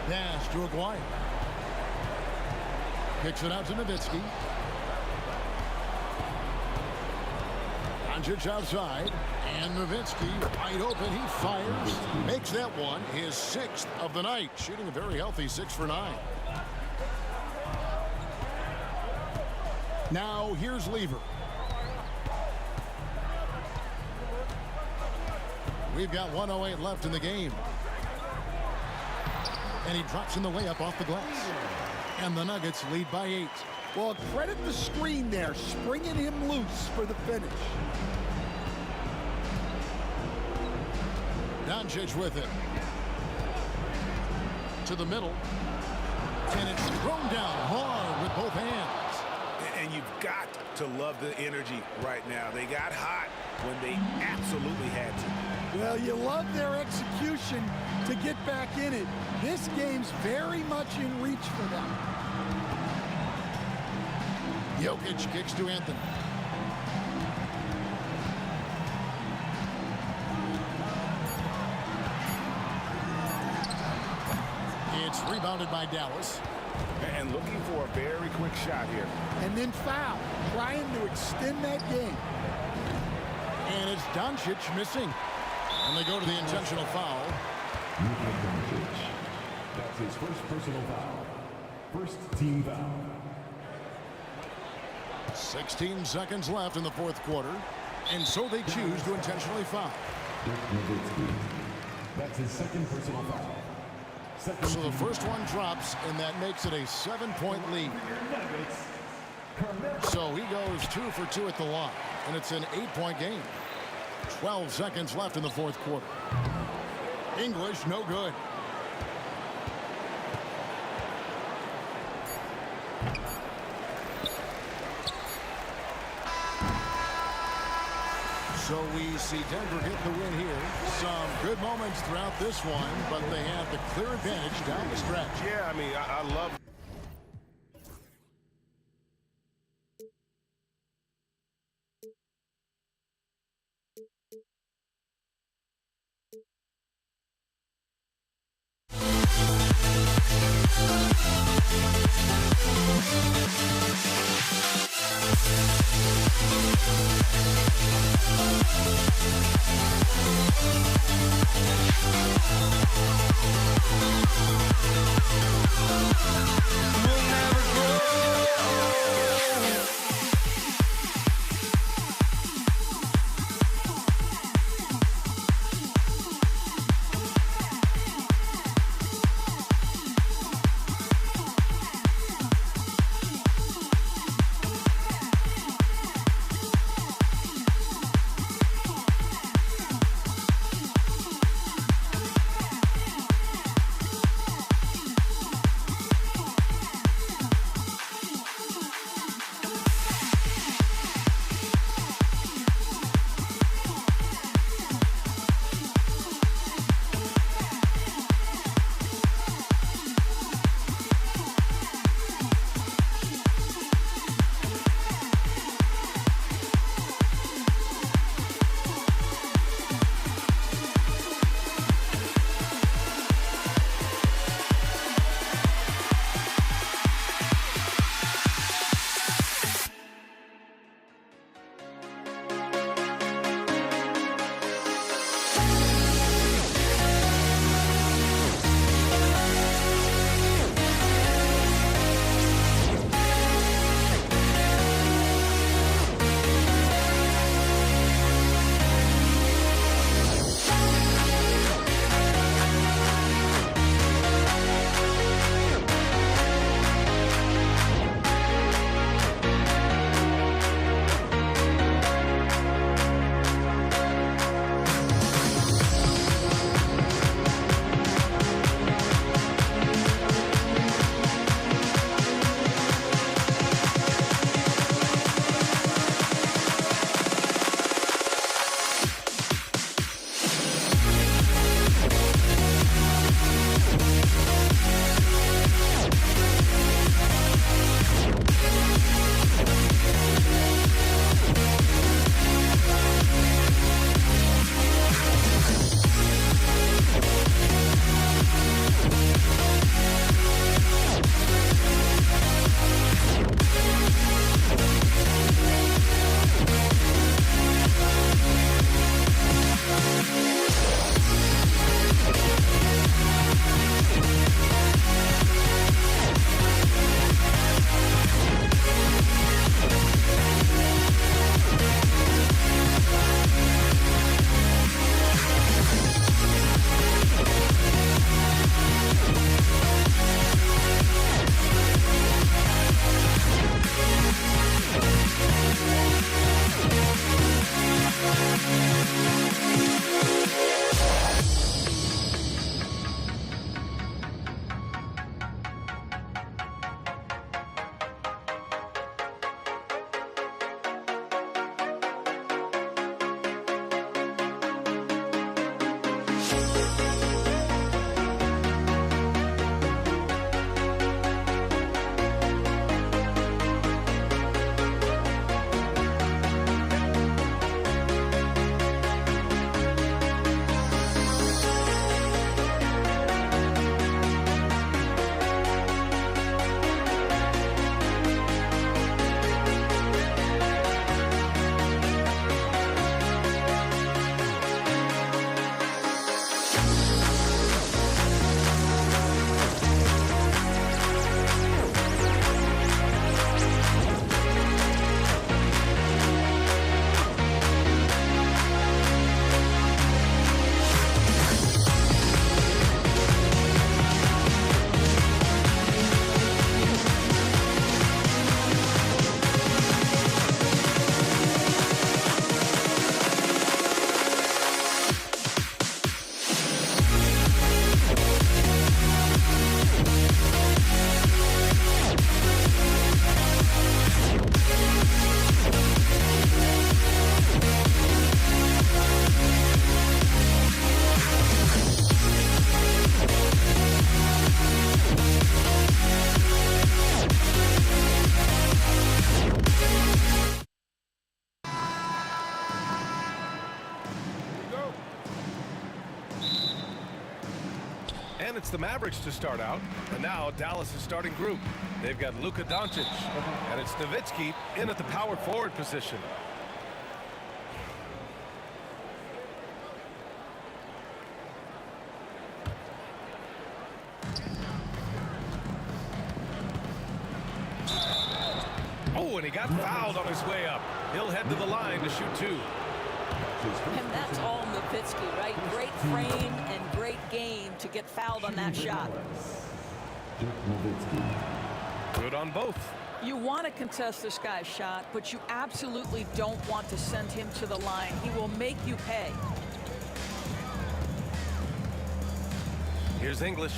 Pass to Aguirre. Kicks it out to Nowitzki. Doncic outside. And Nowitzki wide open. He fires. Makes that one his 6th of the night. Shooting a very healthy 6 for 9. Now here's Lever. We've got 1:08 left in the game. And he drops in the layup off the glass. And the Nuggets lead by 8. Well, credit the screen there, springing him loose for the finish. Doncic with it. To the middle. And it's thrown down hard with both hands. And you've got to love the energy right now. They got hot when they absolutely had to. Well, you love their execution to get back in it. This game's very much in reach for them. Jokic kicks to Anthony. It's rebounded by Dallas. And looking for a very quick shot here. And then foul, trying to extend that game. And it's Doncic missing. And they go to the intentional foul. That's his first personal foul. First team foul. 16 seconds left in the 4th quarter. And so they choose to intentionally foul. That's his 2nd personal foul. So the first one drops, and that makes it a 7-point lead. So he goes 2 for 2 at the line, and it's an 8-point game. 12 seconds left in the 4th quarter. English, no good. So we see Denver get the win here. Some good moments throughout this one, but they have the clear advantage down the stretch. Yeah, I mean, I love It's the Mavericks to start out, and now Dallas' starting group. They've got Luka Doncic, and it's Nowitzki in at the power forward position. Oh, and he got fouled on his way up. He'll head to the line to shoot two. And that's all Nowitzki, right? Great frame and great game to get fouled on that shot. Good on both. You want to contest this guy's shot, but you absolutely don't want to send him to the line. He will make you pay. Here's English.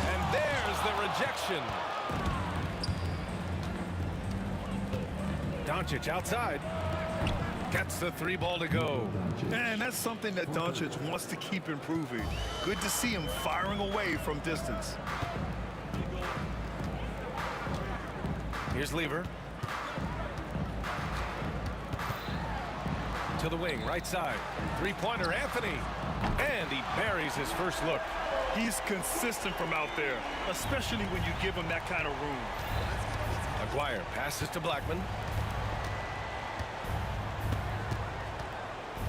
And there's the rejection. Doncic outside. Gets the three ball to go. And that's something that Doncic wants to keep improving. Good to see him firing away from distance. Here's Lever. To the wing, right side. Three-pointer, Anthony. And he buries his first look. He's consistent from out there, especially when you give him that kind of room. Aguirre passes to Blackman.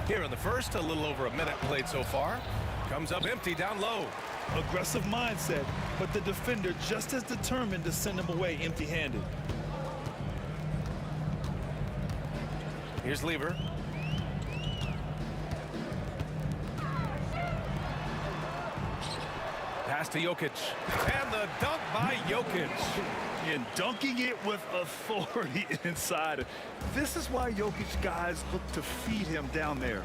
Here in the first, a little over a minute played so far. Comes up empty down low. Aggressive mindset, but the defender just as determined to send him away empty-handed. Here's Lever. Pass to Jokic. And the dunk by Jokic. And dunking it with authority inside. This is why Jokic guys look to feed him down there.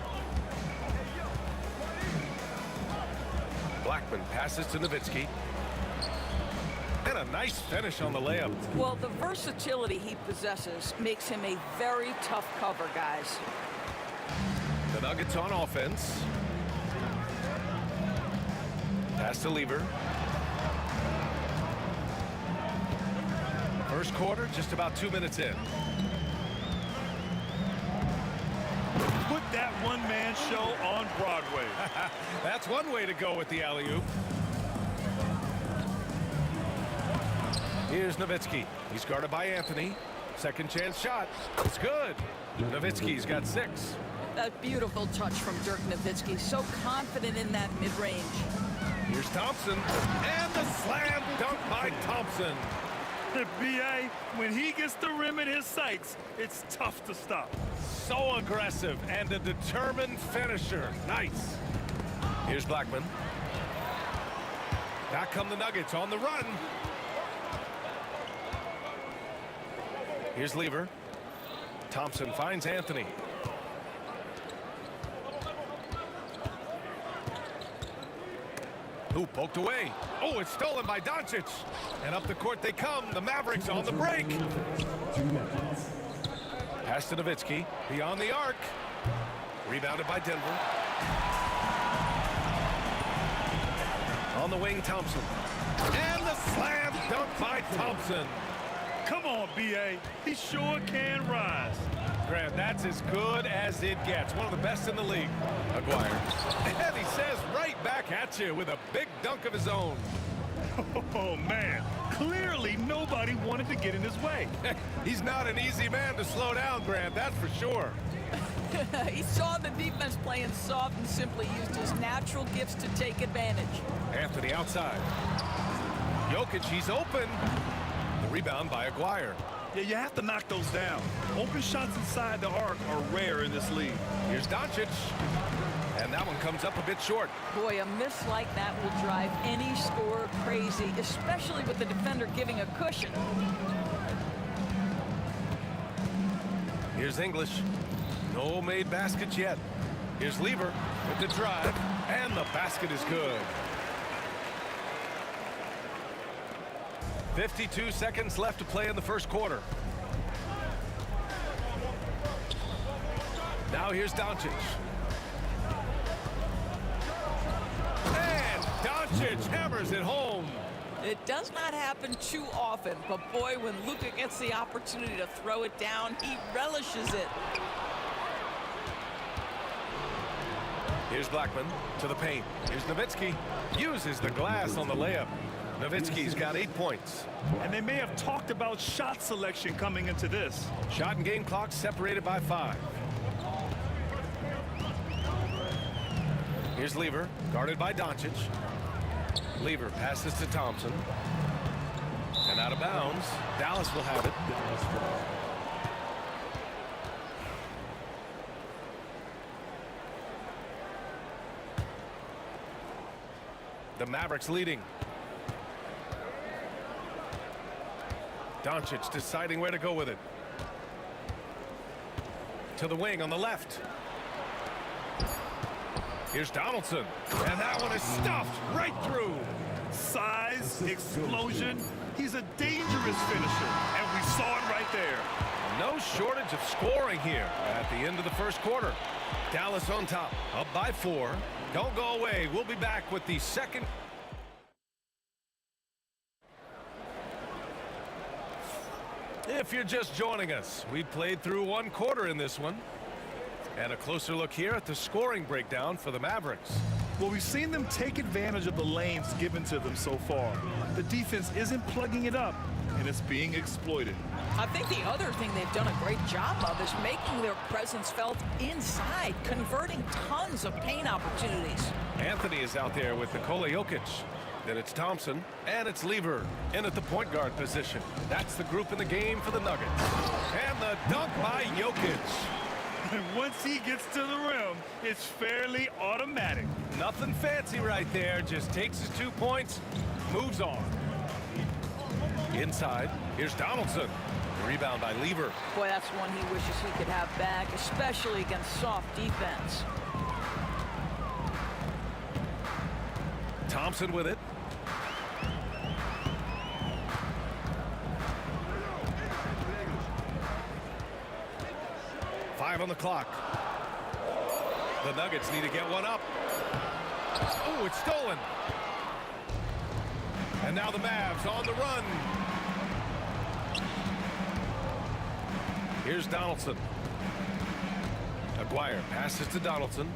Blackman passes to Nowitzki. And a nice finish on the layup. Well, the versatility he possesses makes him a very tough cover, guys. The Nuggets on offense. Pass to Lever. First quarter, just about 2 minutes in. Put that one-man show on Broadway. That's one way to go with the alley-oop. Here's Nowitzki. He's guarded by Anthony. Second chance shot. It's good. Nowitzki's got 6. That beautiful touch from Dirk Nowitzki. So confident in that mid-range. Here's Thompson. And the slam dunk by Thompson. B.A., when he gets the rim in his sights, it's tough to stop. So aggressive and a determined finisher. Nice. Here's Blackman. Back come the Nuggets on the run. Here's Lever. Thompson finds Anthony. Who poked away. Oh, it's stolen by Doncic. And up the court they come. The Mavericks on the break. Pass to Nowitzki. Beyond the arc. Rebounded by Denver. On the wing, Thompson. And the slam dunk by Thompson. Come on, B.A. He sure can rise. Grant, that's as good as it gets. One of the best in the league. Aguirre. And he says right back at you with a big dunk of his own. Oh, man. Clearly, nobody wanted to get in his way. He's not an easy man to slow down, Grant, that's for sure. He saw the defense playing soft and simply used his natural gifts to take advantage. Anthony outside. Jokic, he's open. The rebound by Aguirre. Yeah, you have to knock those down. Open shots inside the arc are rare in this league. Here's Doncic. And that one comes up a bit short. Boy, a miss like that will drive any scorer crazy, especially with the defender giving a cushion. Here's English. No made baskets yet. Here's Lever with the drive. And the basket is good. 52 seconds left to play in the first quarter. Now here's Doncic. And Doncic hammers it home. It does not happen too often, but boy, when Luka gets the opportunity to throw it down, he relishes it. Here's Blackman to the paint. Here's Nowitzki. Uses the glass on the layup. Nowitzki's got 8 points. And they may have talked about shot selection coming into this. Shot and game clock separated by 5. Here's Lever, guarded by Doncic. Lever passes to Thompson. And out of bounds. Dallas will have it. The Mavericks leading. Doncic deciding where to go with it. To the wing on the left. Here's Donaldson. And that one is stuffed right through. Size, explosion. He's a dangerous finisher. And we saw it right there. No shortage of scoring here at the end of the first quarter. Dallas on top, up by 4. Don't go away. We'll be back with the second. If you're just joining us, we played through 1 quarter in this one. And a closer look here at the scoring breakdown for the Mavericks. Well, we've seen them take advantage of the lanes given to them so far. The defense isn't plugging it up, and it's being exploited. I think the other thing they've done a great job of is making their presence felt inside, converting tons of paint opportunities. Anthony is out there with Nikola Jokic. Then it's Thompson, and it's Lever in at the point guard position. That's the group in the game for the Nuggets. And the dunk by Jokic. And once he gets to the rim, it's fairly automatic. Nothing fancy right there. Just takes his 2 points, moves on. Inside, here's Donaldson. Rebound by Lever. Boy, that's one he wishes he could have back, especially against soft defense. Thompson with it. Five on the clock. The Nuggets need to get one up. Oh, it's stolen. And now the Mavs on the run. Here's Donaldson. Aguirre passes to Donaldson.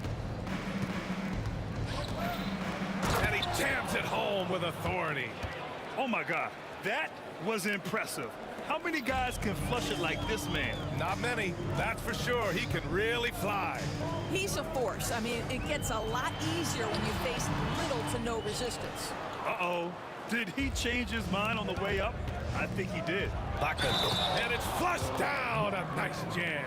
And he jams it home with authority. Oh, my God. That was impressive. How many guys can flush it like this man? Not many, that's for sure. He can really fly. He's a force. I mean, it gets a lot easier when you face little to no resistance. Uh-oh. Did he change his mind on the way up? I think he did. Blackman. And it's flushed down. A nice jam.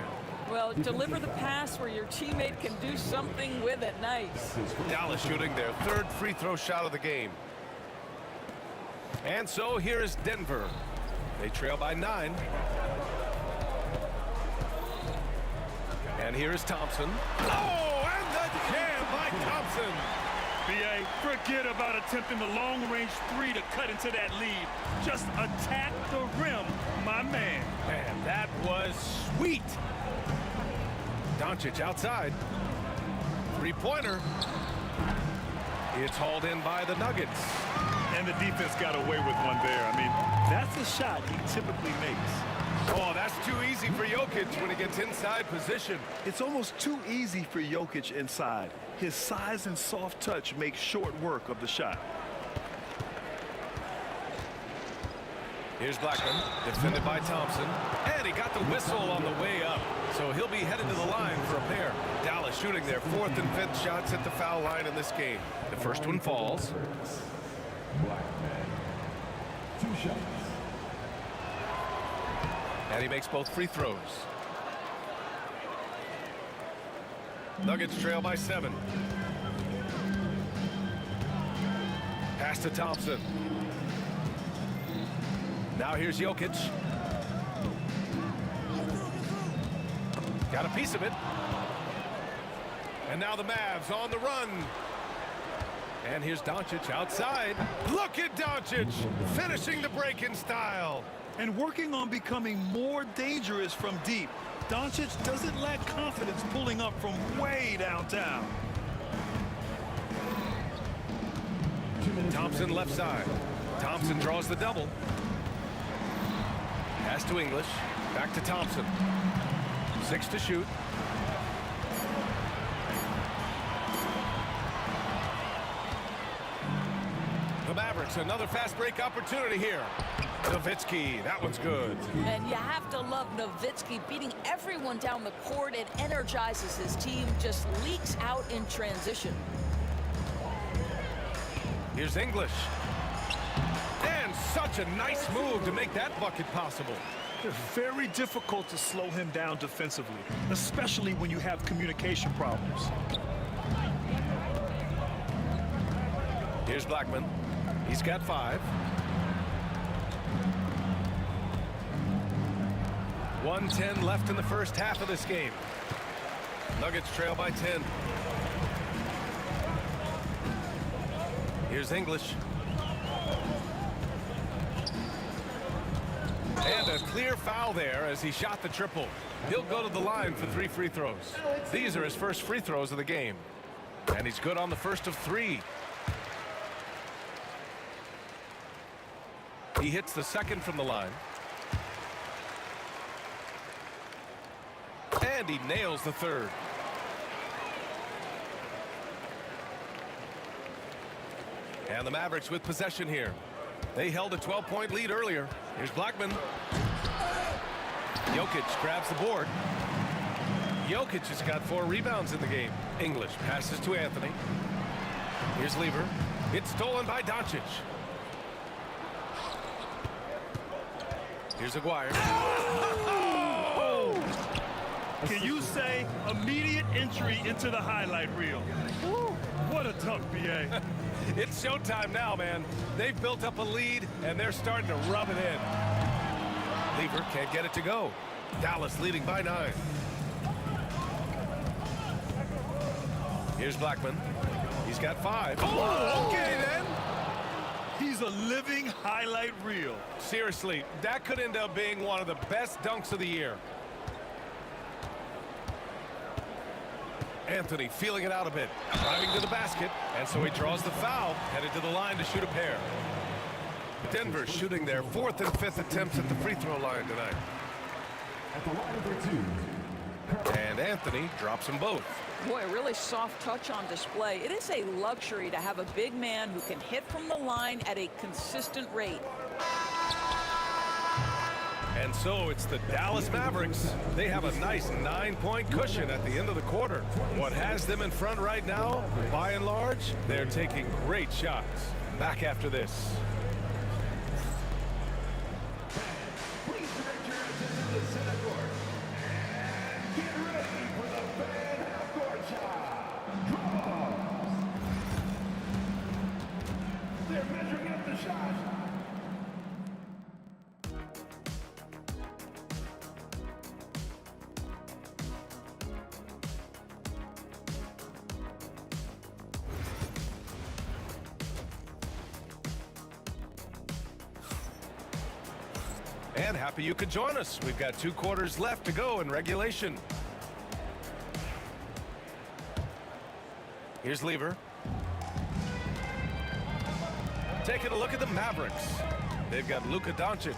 Well, deliver the pass where your teammate can do something with it. Nice. Dallas shooting their 3rd free throw shot of the game. And so here is Denver. They trail by 9. And here is Thompson. Oh, and the jam by Thompson. B.A., forget about attempting the long-range 3 to cut into that lead. Just attack the rim, my man. And that was sweet. Doncic outside. 3-pointer. It's hauled in by the Nuggets. And the defense got away with one there. I mean, that's a shot he typically makes. Oh, that's too easy for Jokic when he gets inside position. It's almost too easy for Jokic inside. His size and soft touch make short work of the shot. Here's Blackman, defended by Thompson. And he got the whistle on the way up. So he'll be headed to the line for a pair. Dallas shooting their 4th and 5th shots at the foul line in this game. The first one falls. Blackman. 2 shots. And he makes both free throws. Nuggets trail by 7. Pass to Thompson. Now here's Jokic. Got a piece of it. And now the Mavs on the run. And here's Doncic outside. Look at Doncic finishing the break in style. And working on becoming more dangerous from deep. Doncic doesn't lack confidence pulling up from way downtown. Thompson left side. Thompson draws the double. Pass to English. Back to Thompson. 6 to shoot. The Mavericks, another fast break opportunity here. Nowitzki, that one's good. And you have to love Nowitzki beating everyone down the court. It energizes his team, just leaks out in transition. Here's English. And such a nice move to make that bucket possible. It's very difficult to slow him down defensively, especially when you have communication problems. Here's Blackman. He's got 5. 1:10 left in the first half of this game. Nuggets trail by 10. Here's English. And a clear foul there as he shot the triple. He'll go to the line for 3 free throws. These are his first free throws of the game. And he's good on the first of 3. He hits the second from the line. And he nails the third. And the Mavericks with possession here. They held a 12-point lead earlier. Here's Blackman. Jokic grabs the board. Jokic has got 4 rebounds in the game. English passes to Anthony. Here's Lever. It's stolen by Doncic. Here's Aguirre. Oh! Can you say immediate entry into the highlight reel? What a dunk, B.A. It's showtime now, man. They've built up a lead, and they're starting to rub it in. Lever can't get it to go. Dallas leading by 9. Here's Blackman. He's got 5. Oh, okay, then. He's a living highlight reel. Seriously, that could end up being one of the best dunks of the year. Anthony feeling it out a bit, driving to the basket, and so he draws the foul, headed to the line to shoot a pair. Denver shooting their 4th and 5th attempts at the free throw line tonight. At the line for 2. And Anthony drops them both. Boy, a really soft touch on display. It is a luxury to have a big man who can hit from the line at a consistent rate. And so it's the Dallas Mavericks. They have a nice 9-point cushion at the end of the quarter. What has them in front right now, by and large, they're taking great shots. Back after this. Please direct your attention to the center court. And get ready for the fan half-court shot. Draws. They're measuring up the shot. And happy you could join us. We've got 2 quarters left to go in regulation. Here's Lever. Taking a look at the Mavericks. They've got Luka Doncic.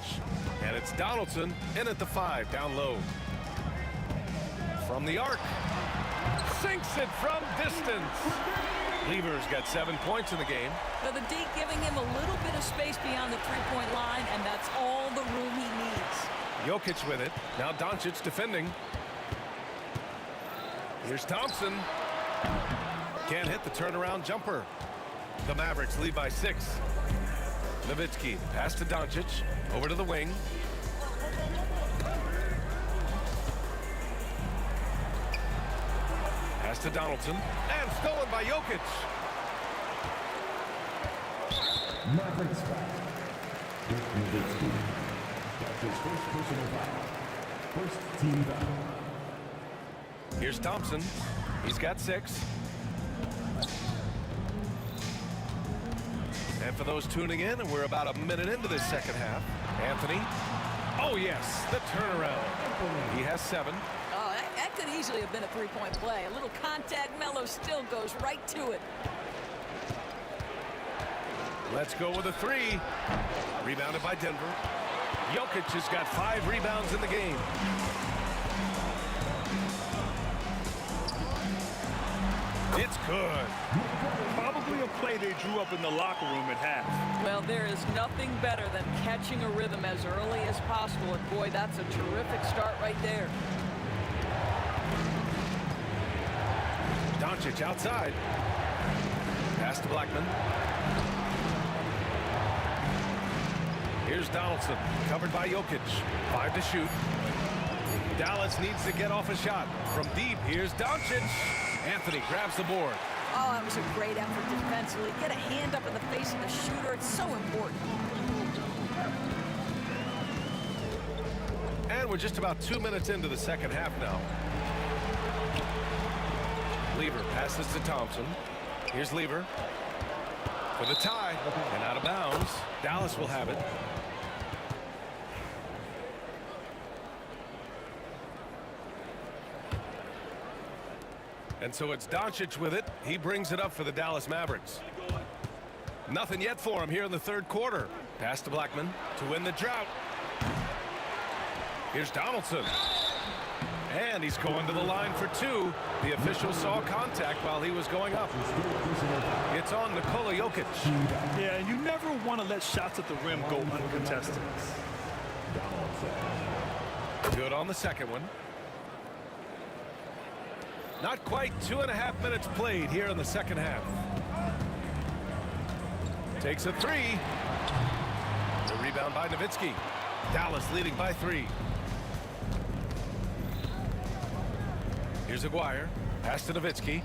And it's Donaldson in at the 5, down low. From the arc. Sinks it from distance. Lever's got 7 points in the game. So the D giving him a little bit of space beyond the three-point line, and that's all the room he needs. Jokic with it. Now Doncic defending. Here's Thompson. Can't hit the turnaround jumper. The Mavericks lead by 6. Nowitzki pass to Doncic. Over to the wing. Pass to Donaldson. And stolen by Jokic. Mavericks back. Nowitzki. That's his first personal foul. First team foul. Here's Thompson. He's got 6. And for those tuning in, we're about a minute into this second half. Anthony. Oh, yes, the turnaround. He has 7. Oh, that could easily have been a three-point play. A little contact, Melo still goes right to it. Let's go with a three. Rebounded by Denver. Jokic has got 5 rebounds in the game. It's good. Probably a play they drew up in the locker room at half. Well, there is nothing better than catching a rhythm as early as possible. And boy, that's a terrific start right there. Doncic outside. Pass to Blackman. Here's Donaldson, covered by Jokic. 5 to shoot. Dallas needs to get off a shot. From deep, here's Doncic. Anthony grabs the board. Oh, that was a great effort defensively. Get a hand up in the face of the shooter. It's so important. And we're just about 2 minutes into the second half now. Lever passes to Thompson. Here's Lever for the tie, and out of bounds. Dallas will have it. And so it's Doncic with it. He brings it up for the Dallas Mavericks. Nothing yet for him here in the third quarter. Pass to Blackman to win the drought. Here's Donaldson. And he's going to the line for 2. The official saw contact while he was going up. It's on Nikola Jokic. Yeah, and you never want to let shots at the rim go uncontested. Good on the second one. Not quite 2.5 minutes played here in the second half. Takes a 3. The rebound by Nowitzki. Dallas leading by 3. Here's Aguirre. Pass to Nowitzki.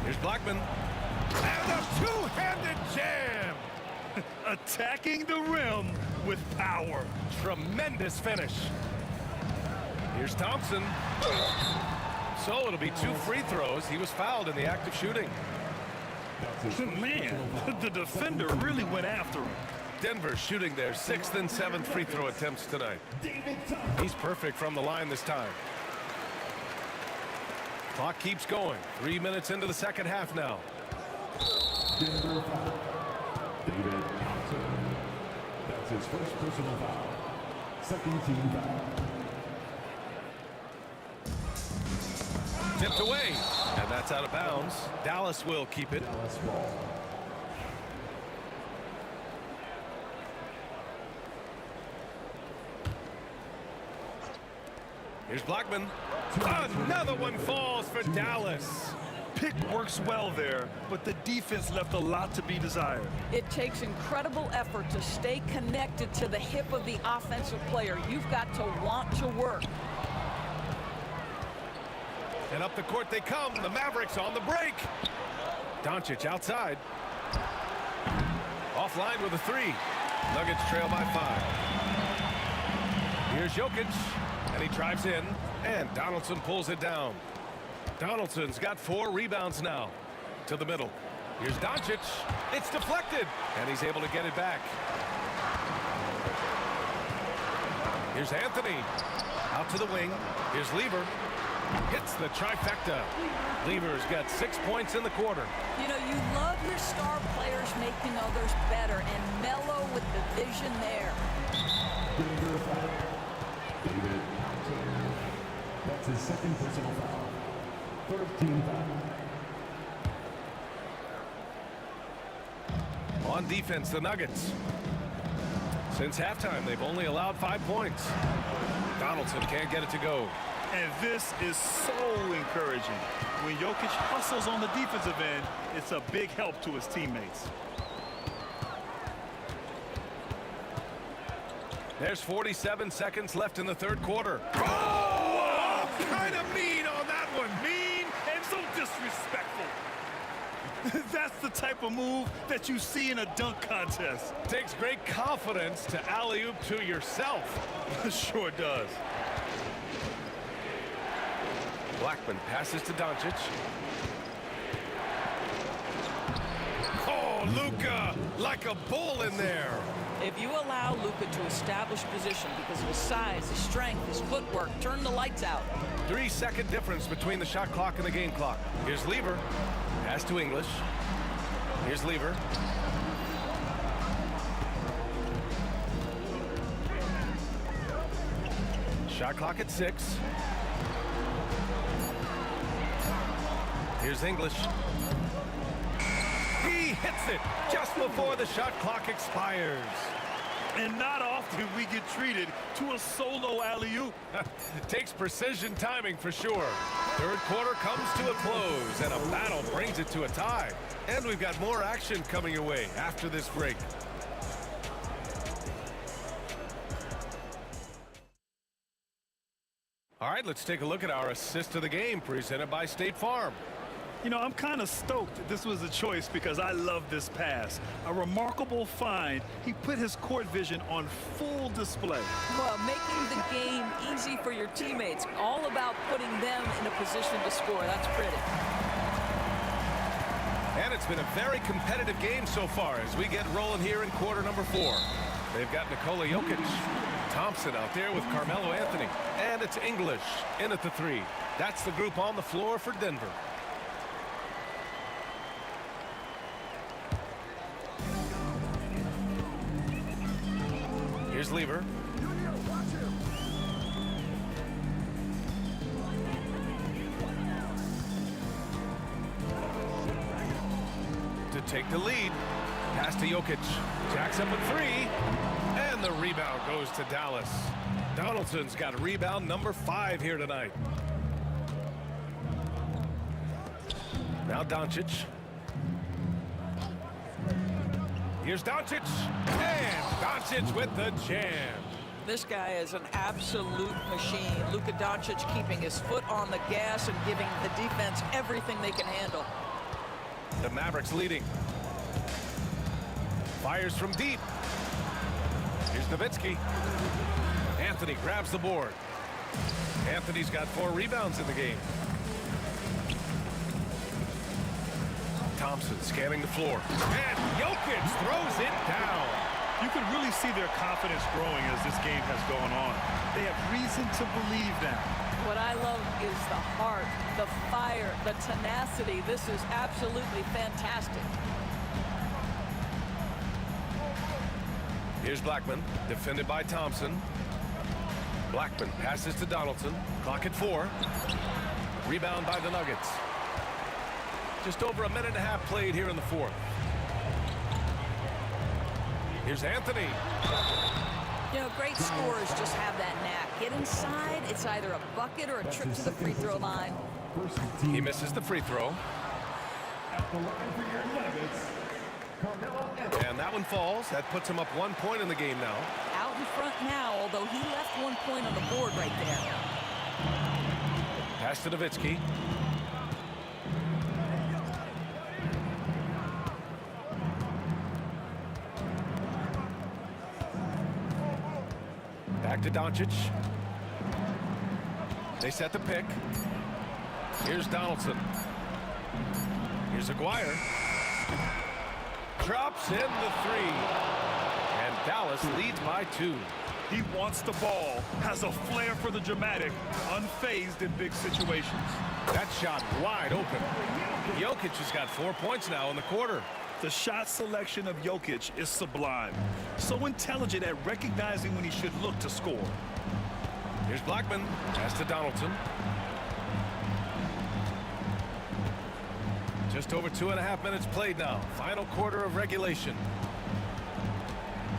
Here's Blackman. And a two-handed jam. Attacking the rim with power. Tremendous finish. Here's Thompson. So it'll be 2 free throws. He was fouled in the act of shooting. Man, the defender really went after him. Denver shooting their 6th and 7th free throw attempts tonight. He's perfect from the line this time. Clock keeps going. 3 minutes into the second half now. Denver foul. David Thompson. That's his first personal foul. Second team foul. Tipped away, and that's out of bounds. Dallas will keep it. Dallas ball. Here's Blackman. Another one falls for Dallas. Pick works well there, but the defense left a lot to be desired. It takes incredible effort to stay connected to the hip of the offensive player. You've got to want to work. And up the court they come. The Mavericks on the break. Doncic outside. Offline with a 3. Nuggets trail by 5. Here's Jokic. And he drives in. And Donaldson pulls it down. Donaldson's got 4 rebounds now. To the middle. Here's Doncic. It's deflected. And he's able to get it back. Here's Anthony. Out to the wing. Here's Lever. Hits the trifecta. Lever's got 6 points in the quarter. You know, you love your star players making others better, and Melo with the vision there. Denver foul. David Thompson. That's his second personal foul. Third team foul. On defense, the Nuggets. Since halftime, they've only allowed 5 points. Donaldson can't get it to go. And this is so encouraging. When Jokic hustles on the defensive end, it's a big help to his teammates. There's 47 seconds left in the third quarter. Oh! Kind of mean on that one. Mean and so disrespectful. That's the type of move that you see in a dunk contest. Takes great confidence to alley-oop to yourself. Sure does. Blackman passes to Doncic. Oh, Luka, like a bull in there. If you allow Luka to establish position because of his size, his strength, his footwork, turn the lights out. 3-second difference between the shot clock and the game clock. Here's Lever. Pass to English. Here's Lever. Shot clock at 6. Here's English. He hits it just before the shot clock expires. And not often we get treated to a solo alley-oop. Takes precision timing for sure. Third quarter comes to a close, and a battle brings it to a tie. And we've got more action coming your way after this break. All right, let's take a look at our assist of the game presented by State Farm. You know, I'm kind of stoked that this was a choice because I love this pass. A remarkable find. He put his court vision on full display. Well, making the game easy for your teammates. All about putting them in a position to score. That's pretty. And it's been a very competitive game so far as we get rolling here in quarter number 4. They've got Nikola Jokic, Thompson out there with Carmelo Anthony, and it's English in at the 3. That's the group on the floor for Denver. Here's Lever. To take the lead. Pass to Jokic. Jacks up at 3. And the rebound goes to Dallas. Donaldson's got rebound number 5 here tonight. Now Doncic. Here's Doncic. And Doncic with the jam. This guy is an absolute machine. Luka Doncic keeping his foot on the gas and giving the defense everything they can handle. The Mavericks leading. Fires from deep. Here's Nowitzki. Anthony grabs the board. Anthony's got 4 rebounds in the game. Thompson scanning the floor. And Jokic throws it down. You can really see their confidence growing as this game has gone on. They have reason to believe that. What I love is the heart, the fire, the tenacity. This is absolutely fantastic. Here's Blackman, defended by Thompson. Blackman passes to Donaldson. Clock at 4. Rebound by the Nuggets. Just over a minute and a half played here in the 4th. Here's Anthony. You know, great scorers just have that knack. Get inside, it's either a bucket or a trip to the free throw line. He misses the free throw. And that one falls. That puts him up 1 point in the game now. Out in front now, although he left 1 point on the board right there. Pass to Nowitzki. Back to Doncic. They set the pick. Here's Donaldson. Here's Aguirre. Drops in the 3. And Dallas leads by 2. He wants the ball, has a flair for the dramatic, unfazed in big situations. That shot wide open. Jokic has got 4 points now in the quarter. The shot selection of Jokic is sublime. So intelligent at recognizing when he should look to score. Here's Blackman. Pass to Donaldson. Just over 2.5 minutes played now. Final quarter of regulation.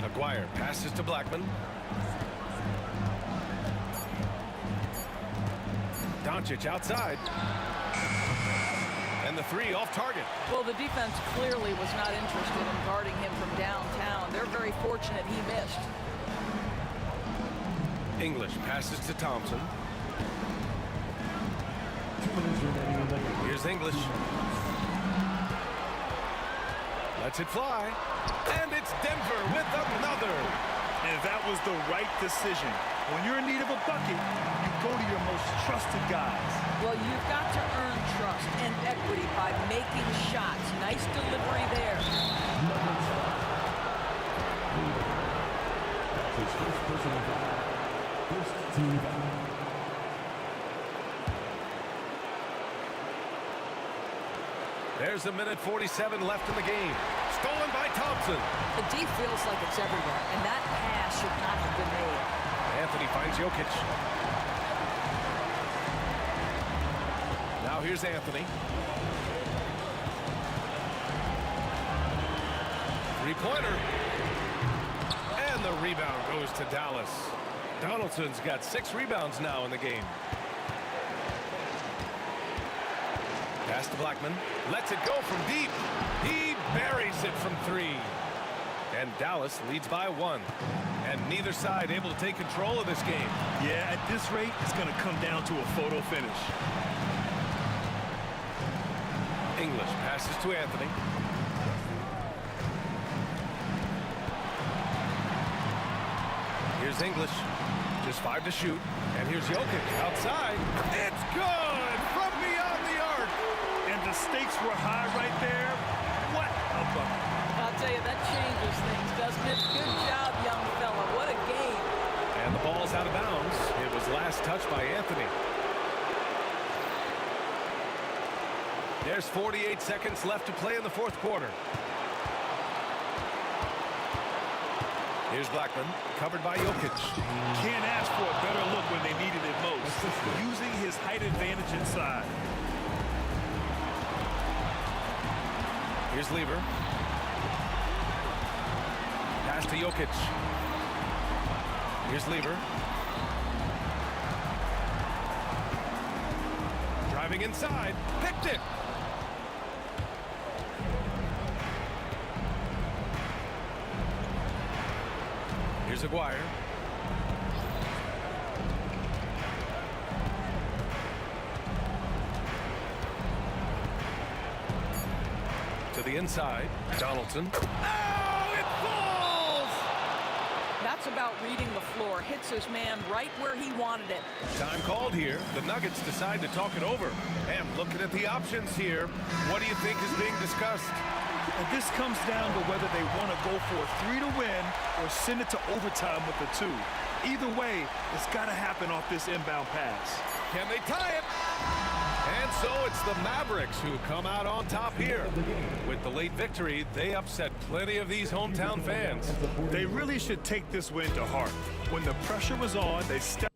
Aguirre passes to Blackman. Doncic outside. And the 3 off target. Well, the defense clearly was not interested in guarding him from downtown. They're very fortunate he missed. English passes to Thompson. Here's English. Lets it fly. And it's Denver with another. And that was the right decision. When you're in need of a bucket, you go to your most trusted guys. Well, you've got to earn trust and equity by making shots. Nice delivery there. There's a minute 47 left in the game. Stolen by Thompson. The D feels like it's everywhere, and that pass should not have been made. Anthony finds Jokic. Now here's Anthony. Three-pointer. And the rebound goes to Dallas. Donaldson's got 6 rebounds now in the game. Pass to Blackman. Lets it go from deep. He buries it from 3. And Dallas leads by 1. And neither side able to take control of this game. Yeah, at this rate, it's going to come down to a photo finish. English passes to Anthony. Here's English. Just 5 to shoot. And here's Jokic outside. It's good from beyond the arc. And the stakes were high right there. What a bucket. I'll tell you, that changes things, doesn't it? Good job, young fella. What a game. And the ball's out of bounds. It was last touched by Anthony. There's 48 seconds left to play in the 4th quarter. Here's Blackman, covered by Jokic. Can't ask for a better look when they needed it most. Using his height advantage inside. Here's Lever. Pass to Jokic. Here's Lever. Driving inside. Picked it. Here's Aguirre. To the inside. Donaldson. Oh, it falls! That's about reading the floor. Hits his man right where he wanted it. Time called here. The Nuggets decide to talk it over. And looking at the options here, what do you think is being discussed? And this comes down to whether they want to go for a 3 to win or send it to overtime with a 2. Either way, it's got to happen off this inbound pass. Can they tie it? And so it's the Mavericks who come out on top here. With the late victory, they upset plenty of these hometown fans. They really should take this win to heart. When the pressure was on, they stepped.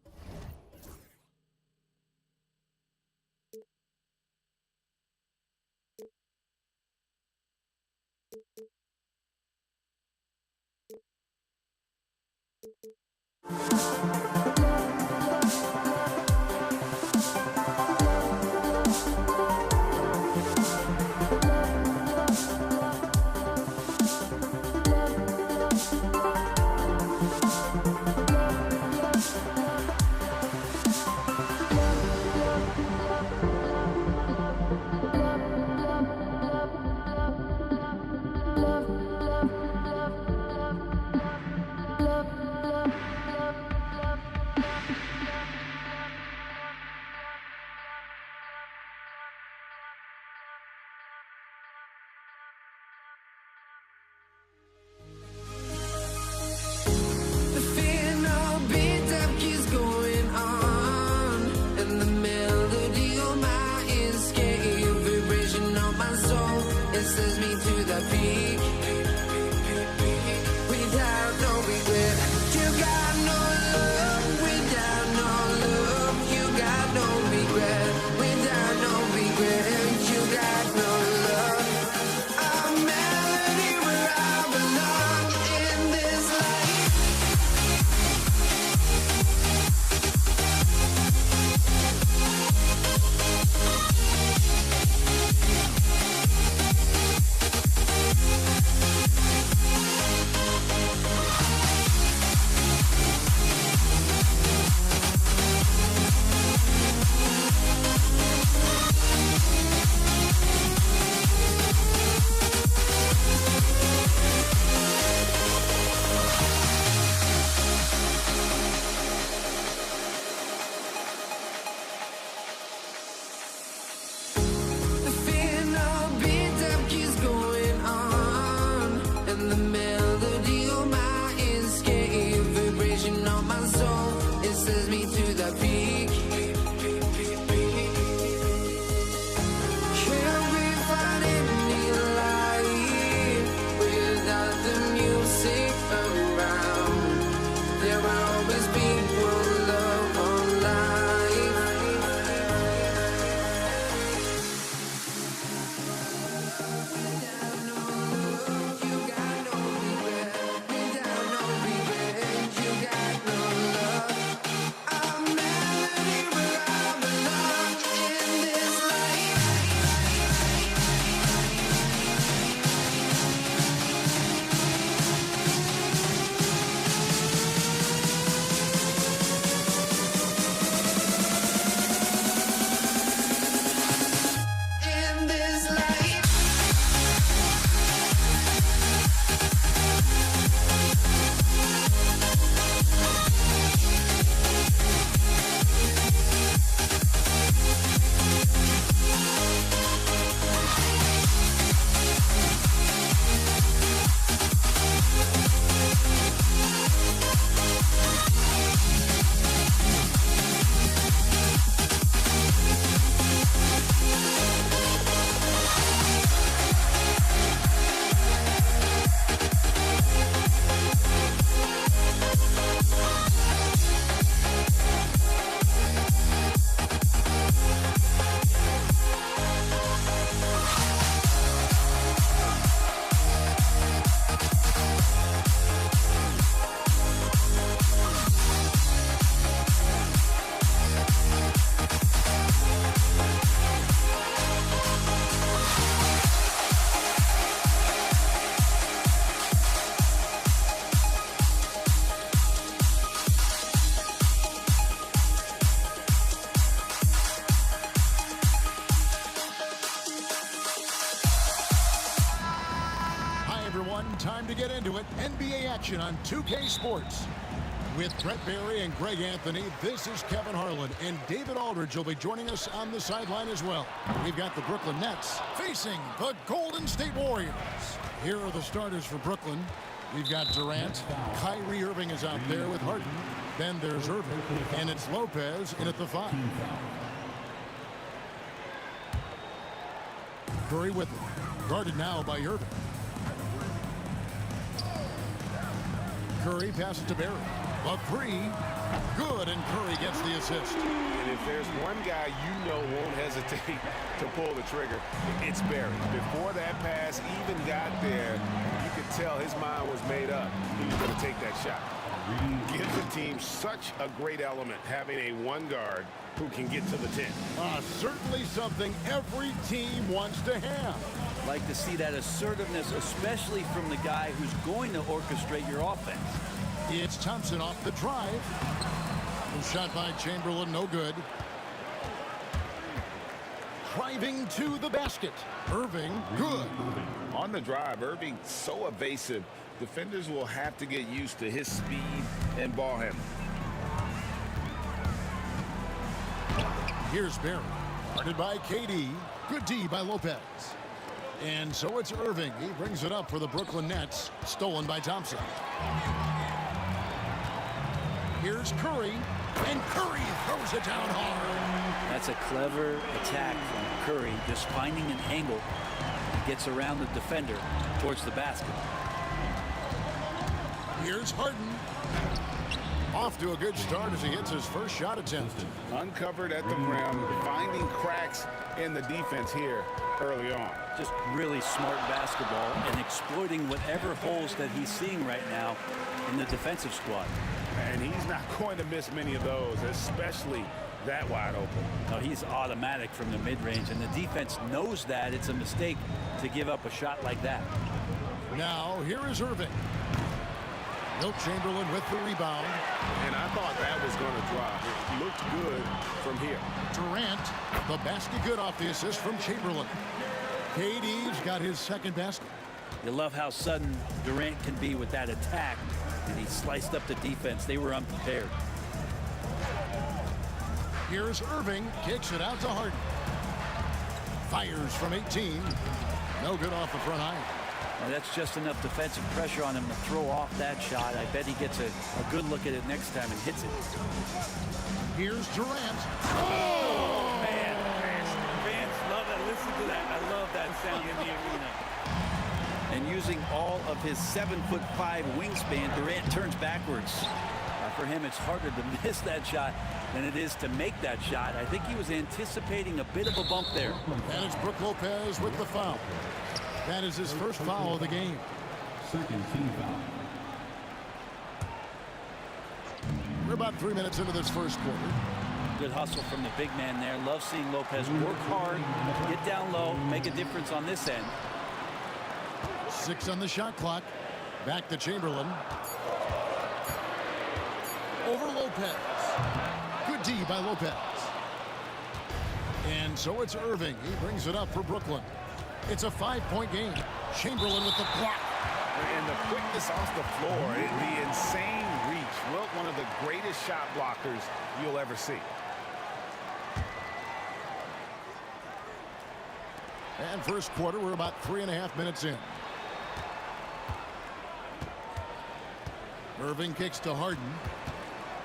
to get into it. NBA action on 2K Sports. With Brett Barry and Greg Anthony, this is Kevin Harlan, and David Aldridge will be joining us on the sideline as well. We've got the Brooklyn Nets facing the Golden State Warriors. Here are the starters for Brooklyn. We've got Durant. Kyrie Irving is out there with Harden. Then there's Irving, and it's Lopez in at the 5. Curry with him. Guarded now by Irving. Curry passes to Barry. A 3. Good, and Curry gets the assist. And if there's one guy you know won't hesitate to pull the trigger, it's Barry. Before that pass even got there, you could tell his mind was made up. He was going to take that shot. Gives the team such a great element having a one guard who can get to the 10. Certainly something every team wants to have. Like to see that assertiveness, especially from the guy who's going to orchestrate your offense. It's Thompson off the drive. Shot by Chamberlain, no good. Driving to the basket. Irving, good. On the drive, Irving so evasive. Defenders will have to get used to his speed and ball handling. Here's Barry. Guarded by KD. Good D by Lopez. And so it's Irving. He brings it up for the Brooklyn Nets. Stolen by Thompson. Here's Curry. And Curry throws it down hard. That's a clever attack from Curry. Just finding an angle. Gets around the defender towards the basket. Here's Harden. Off to a good start as he hits his first shot attempt. Uncovered at the rim, finding cracks in the defense here early on. Just really smart basketball and exploiting whatever holes that he's seeing right now in the defensive squad. And he's not going to miss many of those, especially that wide open. No, he's automatic from the mid-range, and the defense knows that it's a mistake to give up a shot like that. Now, here is Irving. Wilt Chamberlain with the rebound. And I thought that was going to drop. It looked good from here. Durant, the basket good off the assist from Chamberlain. KD's got his second basket. You love how sudden Durant can be with that attack, and he sliced up the defense. They were unprepared. Here's Irving, kicks it out to Harden. Fires from 18. No good off the front iron. Well, that's just enough defensive pressure on him to throw off that shot. I bet he gets a good look at it next time and hits it. Here's Durant. Oh, man. Fans love that. Listen to that. I love that sound in the arena. And using all of his 7'5" wingspan, Durant turns backwards. For him, it's harder to miss that shot than it is to make that shot. I think he was anticipating a bit of a bump there. And it's Brook Lopez with the foul. That is his first foul of the game. Second team foul. We're about 3 minutes into this first quarter. Good hustle from the big man there. Love seeing Lopez work hard, get down low, make a difference on this end. 6 on the shot clock. Back to Chamberlain. Over Lopez. Good D by Lopez. And so it's Irving. He brings it up for Brooklyn. It's a 5-point game. Chamberlain with the block. And the quickness off the floor, the insane reach. Wilt, one of the greatest shot blockers you'll ever see. And first quarter, we're about 3.5 minutes in. Irving kicks to Harden.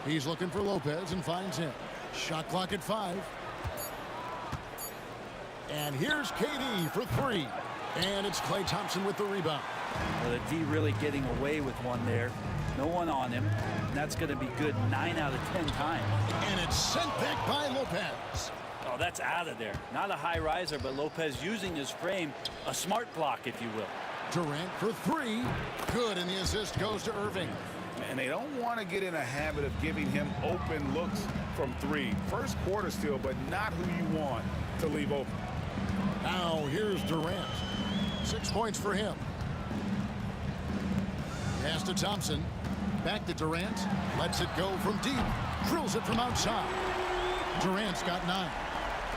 He's looking for Lopez and finds him. Shot clock at 5. And here's KD for 3. And it's Klay Thompson with the rebound. Well, the D really getting away with one there. No one on him. And that's going to be good 9 out of 10 times. And it's sent back by Lopez. Oh, that's out of there. Not a high riser, but Lopez using his frame. A smart block, if you will. Durant for 3. Good, and the assist goes to Irving. And they don't want to get in a habit of giving him open looks from 3. First quarter still, but not who you want to leave open. Now here's Durant. 6 points for him. Pass to Thompson. Back to Durant. Lets it go from deep. Drills it from outside. Durant's got 9.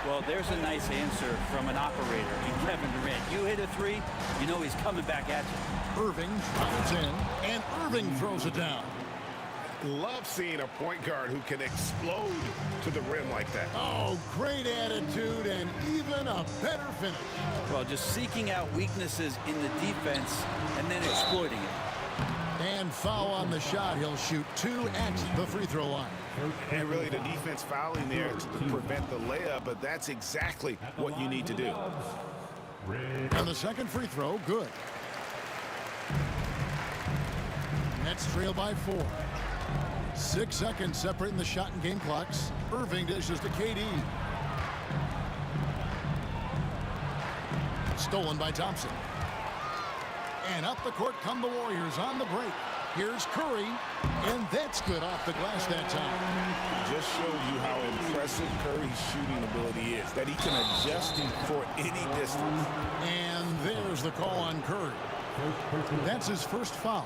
Well, there's a nice answer from an operator in Kevin Durant. You hit a three, you know he's coming back at you. Irving drives in, and Irving throws it down. Love seeing a point guard who can explode to the rim like that. Oh, great attitude and even a better finish. Well, just seeking out weaknesses in the defense and then exploiting it. And foul on the shot. He'll shoot 2 at the free throw line. And really the defense fouling there to prevent the layup, but that's exactly what you need to do. And the second free throw, good. Nets trail by 4. 6 seconds separating the shot and game clocks. Irving dishes to KD. Stolen by Thompson. And up the court come the Warriors on the break. Here's Curry, and that's good off the glass that time. Just shows you how impressive Curry's shooting ability is, that he can adjust for any distance. And there's the call on Curry. That's his first foul.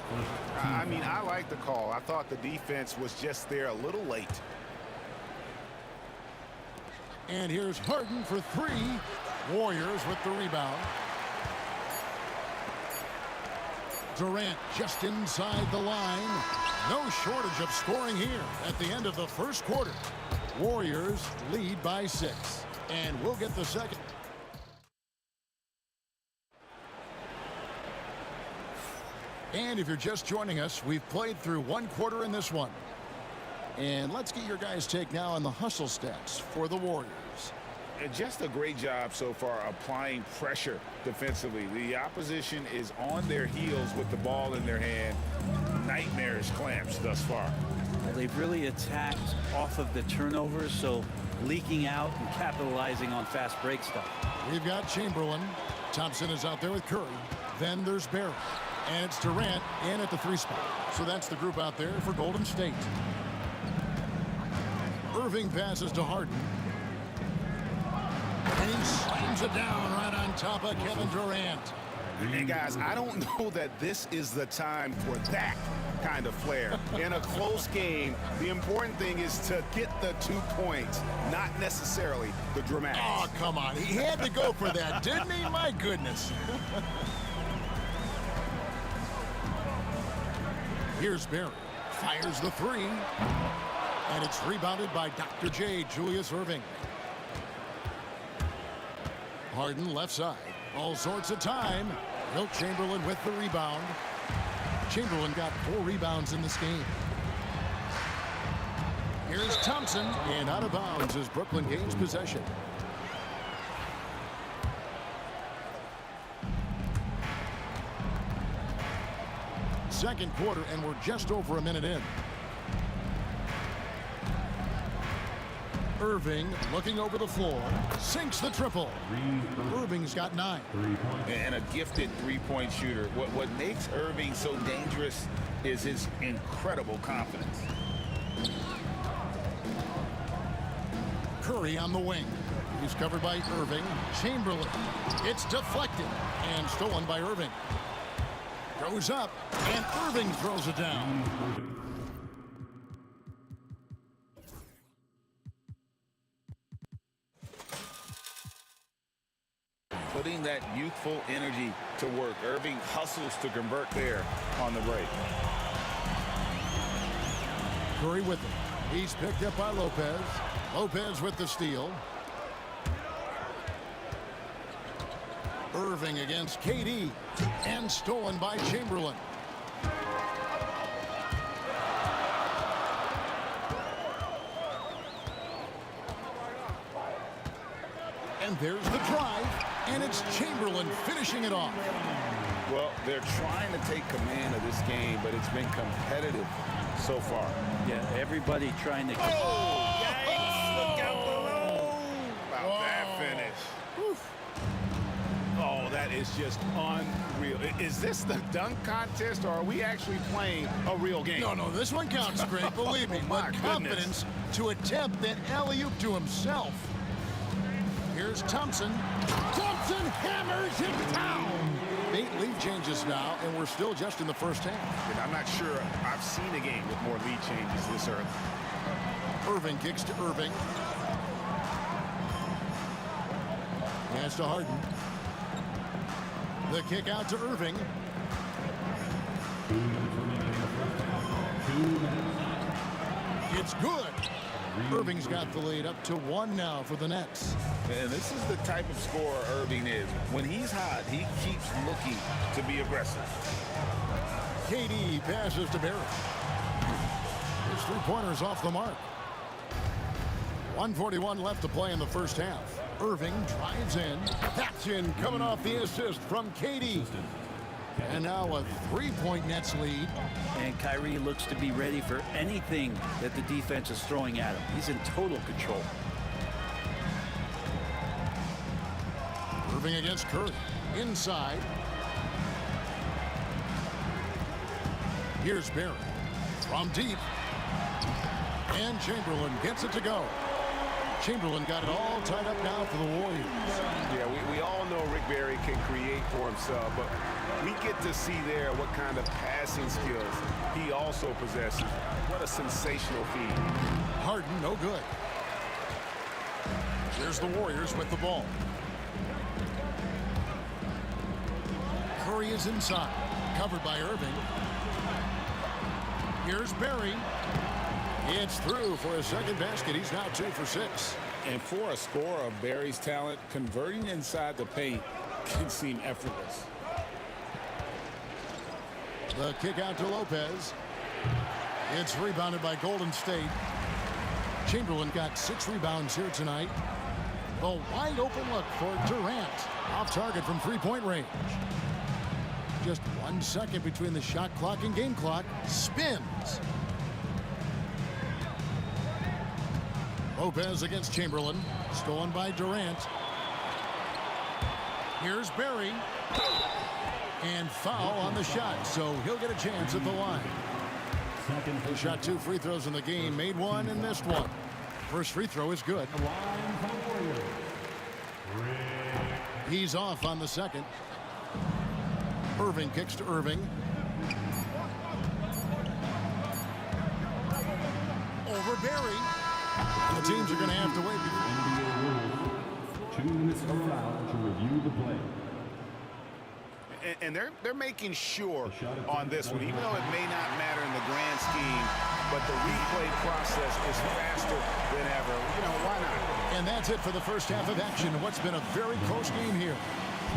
I mean, I like the call. I thought the defense was just there a little late. And here's Harden for 3. Warriors with the rebound. Durant just inside the line. No shortage of scoring here at the end of the first quarter. Warriors lead by 6. And we'll get the second. And if you're just joining us, we've played through 1 quarter in this one. And let's get your guys' take now on the hustle stats for the Warriors. And just a great job so far applying pressure defensively. The opposition is on their heels with the ball in their hand. Nightmarish clamps thus far. Well, they've really attacked off of the turnovers, so leaking out and capitalizing on fast break stuff. We've got Chamberlain. Thompson is out there with Curry. Then there's Barrett. And it's Durant in at the 3 spot. So that's the group out there for Golden State. Irving passes to Harden. And he slams it down right on top of Kevin Durant. And guys, I don't know that this is the time for that kind of flair. In a close game, the important thing is to get the 2 points, not necessarily the dramatics. Oh, come on. He had to go for that, didn't he? My goodness. Here's Barry. Fires the 3. And it's rebounded by Dr. J, Julius Irving. Harden left side. All sorts of time. Wilt Chamberlain with the rebound. Chamberlain got 4 rebounds in this game. Here's Thompson. And out of bounds as Brooklyn gains possession. Second quarter, and we're just over a minute in. Irving looking over the floor, sinks the triple. Irving's got 9. And a gifted 3-point shooter. What makes Irving so dangerous is his incredible confidence. Curry on the wing. He's covered by Irving. Chamberlain. It's deflected and stolen by Irving. Goes up, and Irving throws it down. Putting that youthful energy to work. Irving hustles to convert there on the break. Curry with it. He's picked up by Lopez. Lopez with the steal. Irving against KD, and stolen by Chamberlain. And there's the drive, and it's Chamberlain finishing it off. Well, they're trying to take command of this game, but it's been competitive so far. Yeah, everybody trying to... Oh, yikes! Look out below! About that finish. Oof. Oh, that is just unreal. Is this the dunk contest, or are we actually playing a real game? No, this one counts, Greg, believe me. But confidence to attempt that alley-oop to himself. Here's Thompson. Thompson hammers it down. 8 lead changes now, and we're still just in the first half. And I'm not sure I've seen a game with more lead changes this early. Irving kicks to Irving. pass to Harden. The kick out to Irving. It's good. Irving's got the lead up to 1 now for the Nets. And this is the type of scorer Irving is. When he's hot, he keeps looking to be aggressive. KD passes to Barrett. His three-pointer's off the mark. 1:41 left to play in the first half. Irving drives in. That's in, coming off the assist from KD. And now a three-point Nets lead. And Kyrie looks to be ready for anything that the defense is throwing at him. He's in total control. Irving against Curry. Inside. Here's Barrett. From deep. And Chamberlain gets it to go. Chamberlain got it all tied up now for the Warriors. Yeah, we all know Rick Barry can create for himself, but we get to see there what kind of passing skills he also possesses. What a sensational feed. Harden, no good. Here's the Warriors with the ball. Curry is inside, covered by Irving. Here's Barry. It's through for a second basket. He's now 2 for 6. And for a scorer of Barry's talent, converting inside the paint can seem effortless. The kick out to Lopez. It's rebounded by Golden State. Chamberlain got 6 rebounds here tonight. The wide open look for Durant. Off target from three-point range. Just 1 second between the shot clock and game clock. Spins. Lopez against Chamberlain. Stolen by Durant. Here's Barry. And foul on the shot, so he'll get a chance at the line. He shot 2 free throws in the game, made 1 and missed 1. First free throw is good. He's off on the second. Irving kicks to Irving. Over Barry. The teams are going to have to wait. NBA rules. 2 minutes allowed to review the play. And they're making sure on this one, even though it may not matter in the grand scheme, but the replay process is faster than ever. You know, why not? And that's it for the first half of action. What's been a very close game here.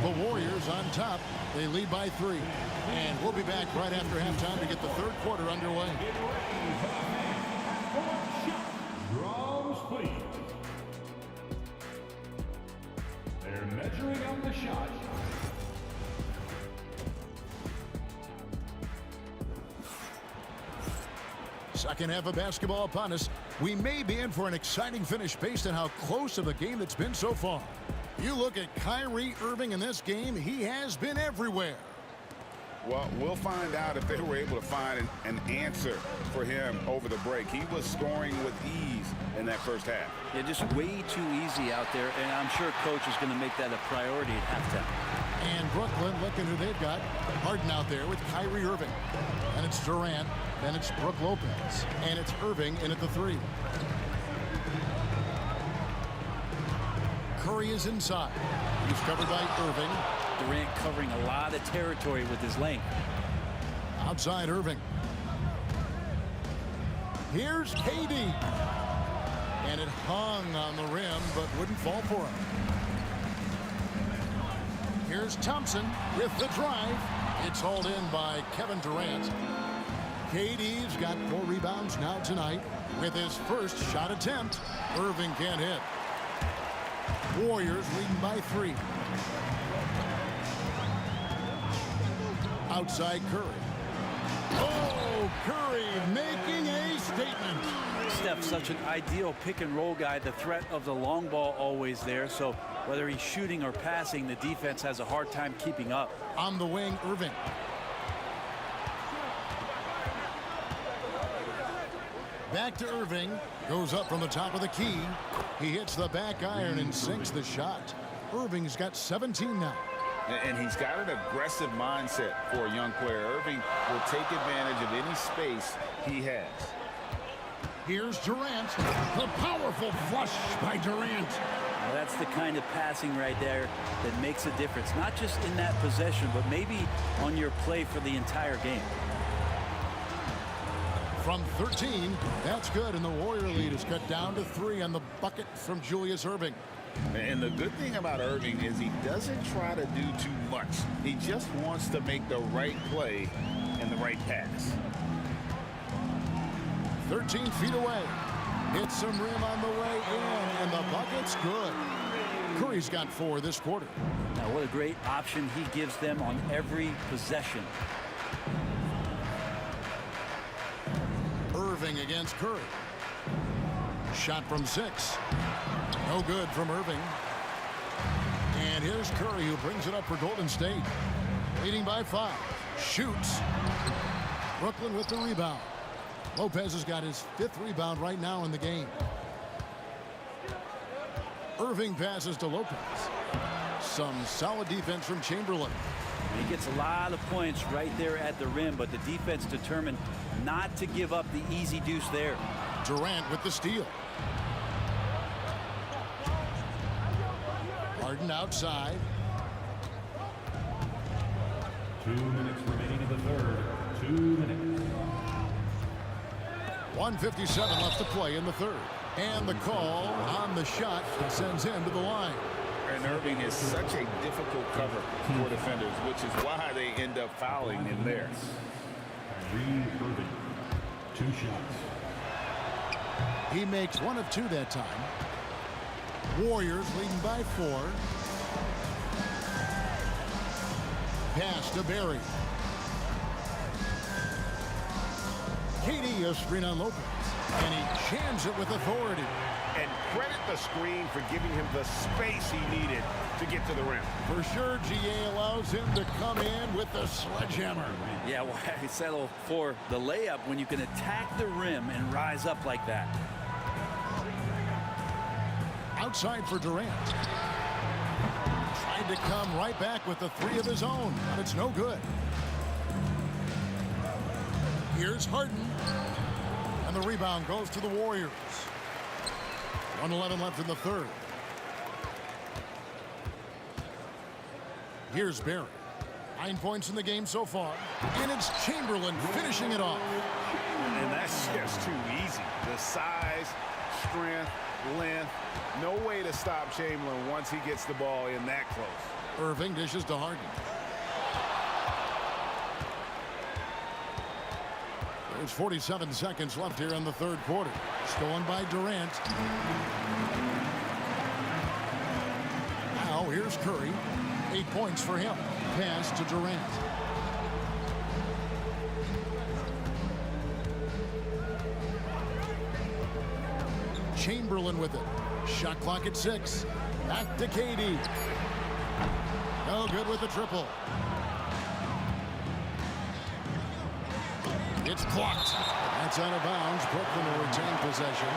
The Warriors on top. They lead by 3. And we'll be back right after halftime to get the third quarter underway. Drums, please. They're measuring up the shot. Second half of basketball upon us. We may be in for an exciting finish based on how close of a game it's been so far. You look at Kyrie Irving in this game, he has been everywhere. Well, we'll find out if they were able to find an answer for him over the break. He was scoring with ease in that first half. Yeah, just way too easy out there, and I'm sure coach is going to make that a priority at halftime. And Brooklyn, looking who they've got. Harden out there with Kyrie Irving. And it's Durant, then it's Brook Lopez. And it's Irving in at the 3. Curry is inside. He's covered by Irving. Durant covering a lot of territory with his length. Outside Irving. Here's KD. And it hung on the rim, but wouldn't fall for him. Here's Thompson with the drive. It's hauled in by Kevin Durant. KD's got 4 rebounds now tonight with his first shot attempt. Irving can't hit. Warriors leading by 3. Outside Curry. Oh, Curry making a statement. Steph, such an ideal pick and roll guy. The threat of the long ball always there. So whether he's shooting or passing, the defense has a hard time keeping up. On the wing, Irving. Back to Irving. Goes up from the top of the key. He hits the back iron and sinks the shot. Irving's got 17 now. And he's got an aggressive mindset for a young player. Irving will take advantage of any space he has. Here's Durant. The powerful flush by Durant. Well, that's the kind of passing right there that makes a difference, not just in that possession, but maybe on your play for the entire game. From 13, that's good, and the Warrior lead is cut down to 3 on the bucket from Julius Erving. And the good thing about Irving is he doesn't try to do too much. He just wants to make the right play and the right pass. 13 feet away. Hits some rim on the way in, and the bucket's good. Curry's got 4 this quarter. Now, what a great option he gives them on every possession. Irving against Curry. Shot from 6. No good from Irving. And here's Curry, who brings it up for Golden State. Leading by 5. Shoots. Brooklyn with the rebound. Lopez has got his 5th rebound right now in the game. Irving passes to Lopez. Some solid defense from Chamberlain. He gets a lot of points right there at the rim, but the defense determined not to give up the easy deuce there. Durant with the steal. Harden outside. 2 minutes remaining in the third. 2 minutes. 1:57 left to play in the third. And the call on the shot sends him to the line. And Irving is such a difficult cover for defenders, which is why they end up fouling him there. Irving, 2 shots. He makes 1 of 2 that time. Warriors leading by 4. Pass to Barry. KD a screen on Lopez. And he jams it with authority. And credit the screen for giving him the space he needed to get to the rim. For sure, GA allows him to come in with the sledgehammer. Yeah, why settle for the layup when you can attack the rim and rise up like that? Outside for Durant. Tried to come right back with the 3 of his own, but it's no good. Here's Harden. And the rebound goes to the Warriors. 1:11 left in the third. Here's Barry. 9 points in the game so far. And it's Chamberlain finishing it off. And that's just too easy. The size, strength, length. No way to stop Chamberlain once he gets the ball in that close. Irving dishes to Harden. There's 47 seconds left here in the third quarter. Stolen by Durant. Now here's Curry. 8 points for him. Pass to Durant. Chamberlain with it. Shot clock at 6. Back to KD. No good with the triple. It's blocked. That's out of bounds. Brooklyn will retain possession.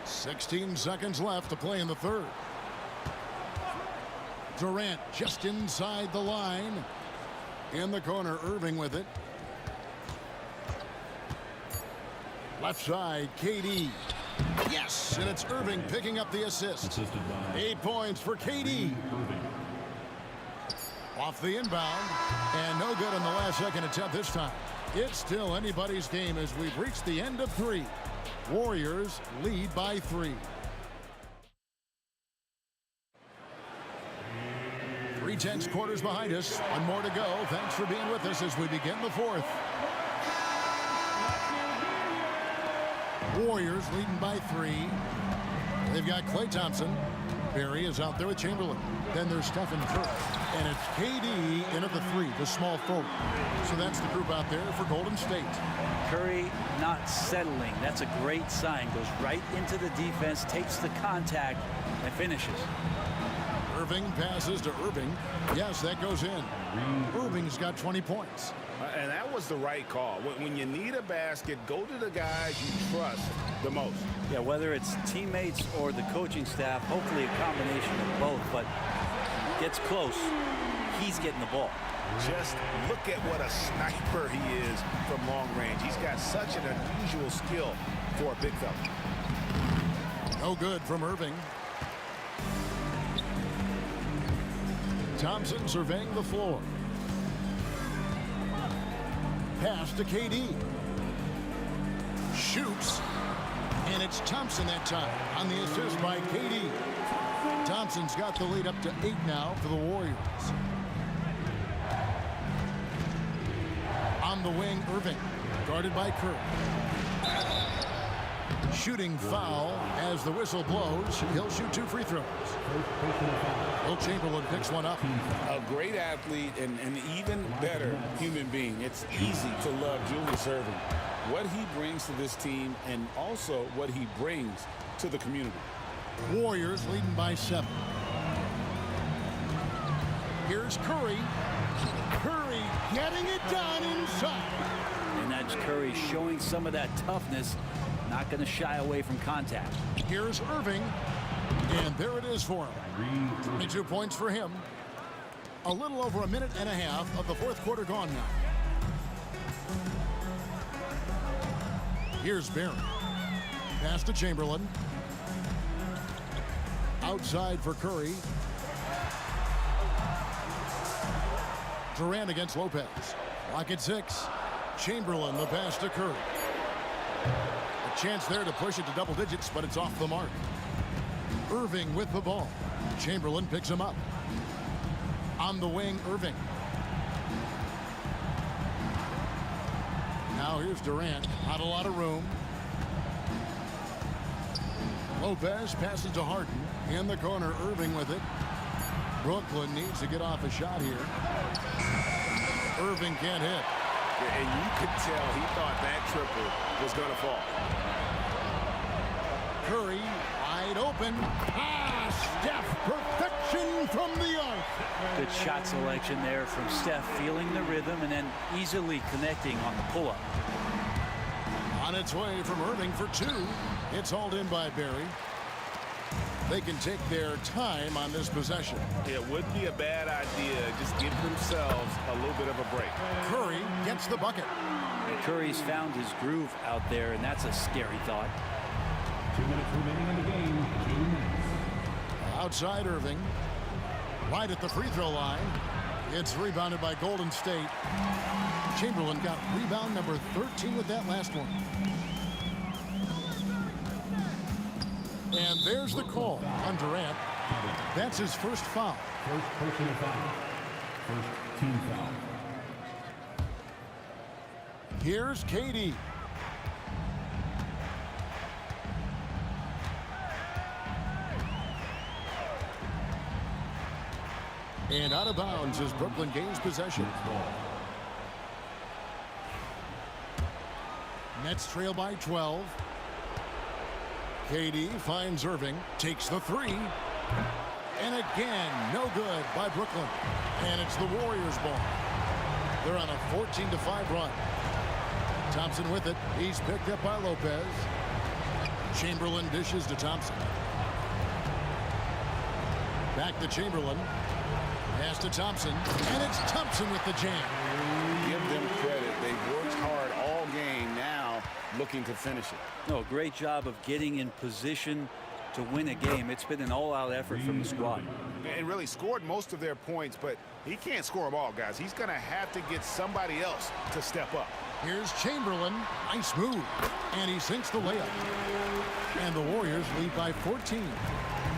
"16 seconds left to play in the third. Durant just inside the line. In the corner, Irving with it. Left side, KD. Yes, and it's Irving picking up the assist. 8 points for KD. Off the inbound, and no good on the last second attempt this time. It's still anybody's game as we've reached the end of 3. Warriors lead by 3. 3/10 quarters behind us. 1 more to go. Thanks for being with us as we begin the 4th. Warriors leading by 3. They've got Klay Thompson. Barry is out there with Chamberlain. Then there's Stephen Curry. And it's KD in at the 3, the small forward. So that's the group out there for Golden State. Curry not settling. That's a great sign. Goes right into the defense, takes the contact, and finishes. Irving passes to Irving. Yes, that goes in. Irving's got 20 points. And that was the right call. When you need a basket, go to the guys you trust the most. Yeah, whether it's teammates or the coaching staff, hopefully a combination of both, but gets close, he's getting the ball. Just look at what a sniper he is from long range. He's got such an unusual skill for a big fella. No good from Irving. Thompson surveying the floor. Pass to KD. Shoots. And it's Thompson that time on the assist by KD. Thompson's got the lead up to 8 now for the Warriors. On the wing, Irving, guarded by Kerr. Shooting foul as the whistle blows. He'll shoot 2 free throws. Will Chamberlain picks one up. A great athlete and an even better human being. It's easy to love Julius Irving. What he brings to this team and also what he brings to the community. Warriors leading by 7. Here's Curry. Curry getting it done inside. And that's Curry showing some of that toughness, not going to shy away from contact. Here's Irving, and there it is for him. 22 points for him. A little over a minute and a half of the fourth quarter gone now. Here's Barron. Pass to Chamberlain. Outside for Curry. Durant against Lopez. Lock at 6. Chamberlain, the pass to Curry. A chance there to push it to double digits, but it's off the mark. Irving with the ball. Chamberlain picks him up. On the wing, Irving. Now here's Durant. Not a lot of room. Lopez passes to Harden. In the corner, Irving with it. Brooklyn needs to get off a shot here. Irving can't hit. And you could tell he thought that triple was going to fall. Curry wide open. Steph, perfection from the arc. Good shot selection there from Steph, feeling the rhythm and then easily connecting on the pull-up. On its way from Irving for 2. It's hauled in by Barry. They can take their time on this possession. It would be a bad idea. Just give themselves a little bit of a break. Curry gets the bucket. And Curry's found his groove out there, and that's a scary thought. 2 minutes remaining in the game. 2 minutes. Outside Irving. Right at the free throw line. It's rebounded by Golden State. Chamberlain got rebound number 13 with that last one. And there's the call on Durant. That's his first foul. First personal foul. First team foul. Here's KD. And out of bounds as Brooklyn gains possession. Nets trail by 12. KD finds Irving, takes the 3. And again, no good by Brooklyn. And it's the Warriors' ball. They're on a 14-5 run. Thompson with it. He's picked up by Lopez. Chamberlain dishes to Thompson. Back to Chamberlain. Pass to Thompson. And it's Thompson with the jam. Give them credit. They've worked hard all game, now looking to finish it. No, great job of getting in position to win a game. It's been an all-out effort from the squad. And really scored most of their points, but he can't score them all, guys. He's going to have to get somebody else to step up. Here's Chamberlain. Nice move. And he sinks the layup. And the Warriors lead by 14.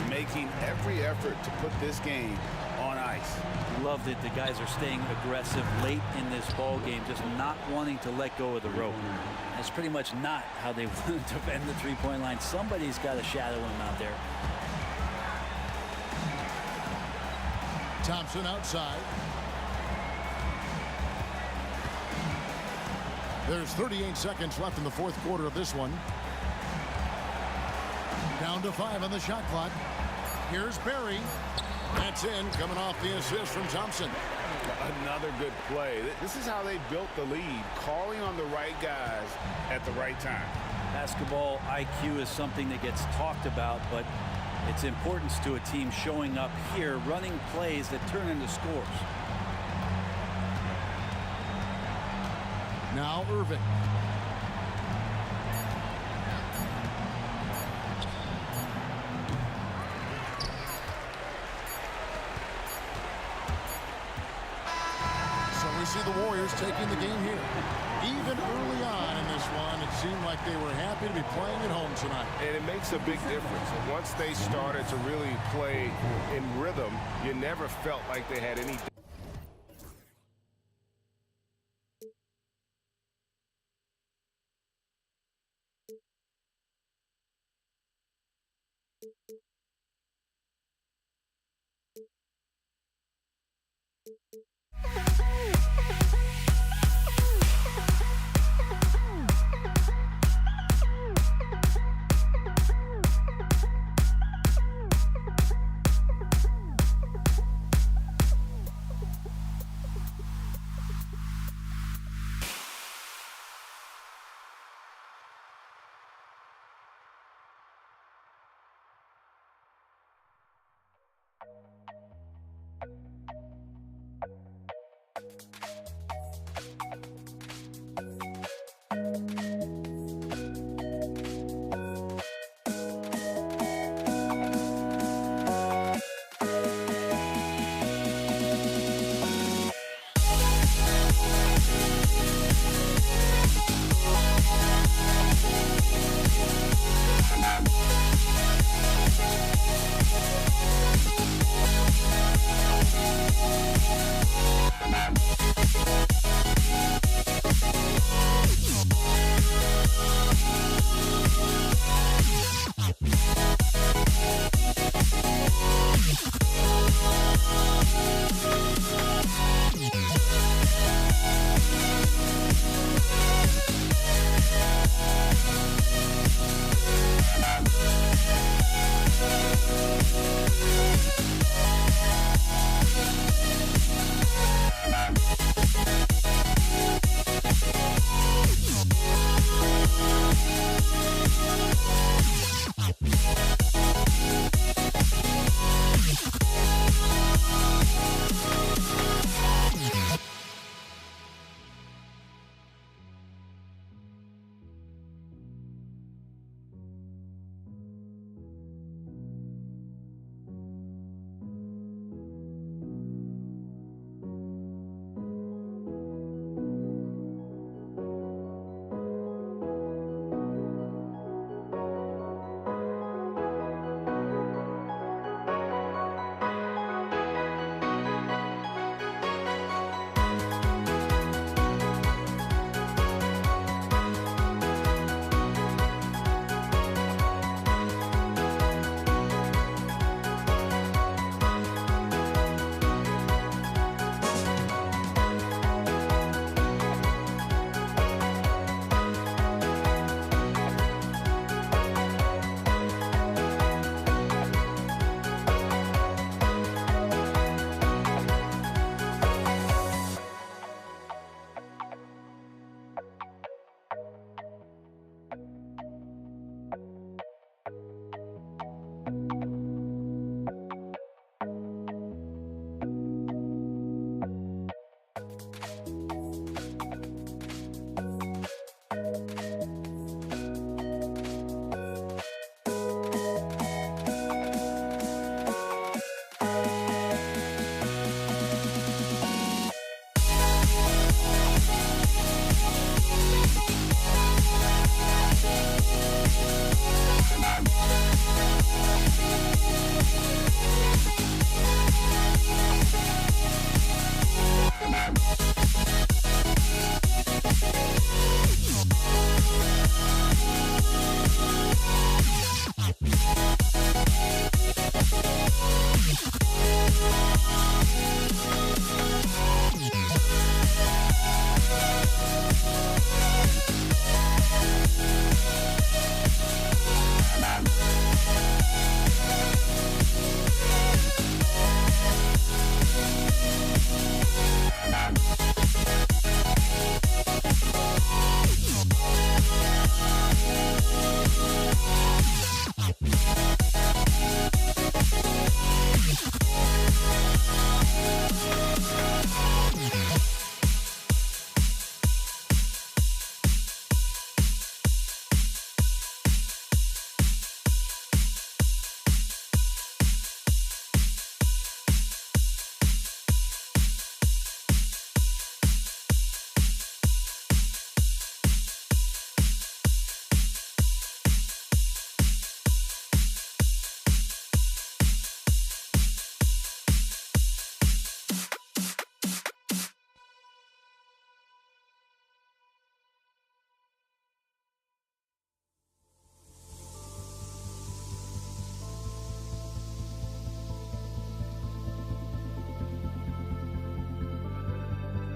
Making every effort to put this game on ice. Loved it. The guys are staying aggressive late in this ball game, just not wanting to let go of the rope. That's pretty much not how they want to defend the three-point line. Somebody's got to shadow him out there. Thompson outside. There's 38 seconds left in the fourth quarter of this one. Down to 5 on the shot clock. Here's Barry. That's in, coming off the assist from Thompson. Another good play. This is how they built the lead, calling on the right guys at the right time. Basketball IQ is something that gets talked about, but its importance to a team showing up here, running plays that turn into scores. Now Irving. So we see the Warriors taking the game here. Even early on in this one, it seemed like they were happy to be playing at home tonight. And it makes a big difference. And once they started to really play in rhythm, you never felt like they had any.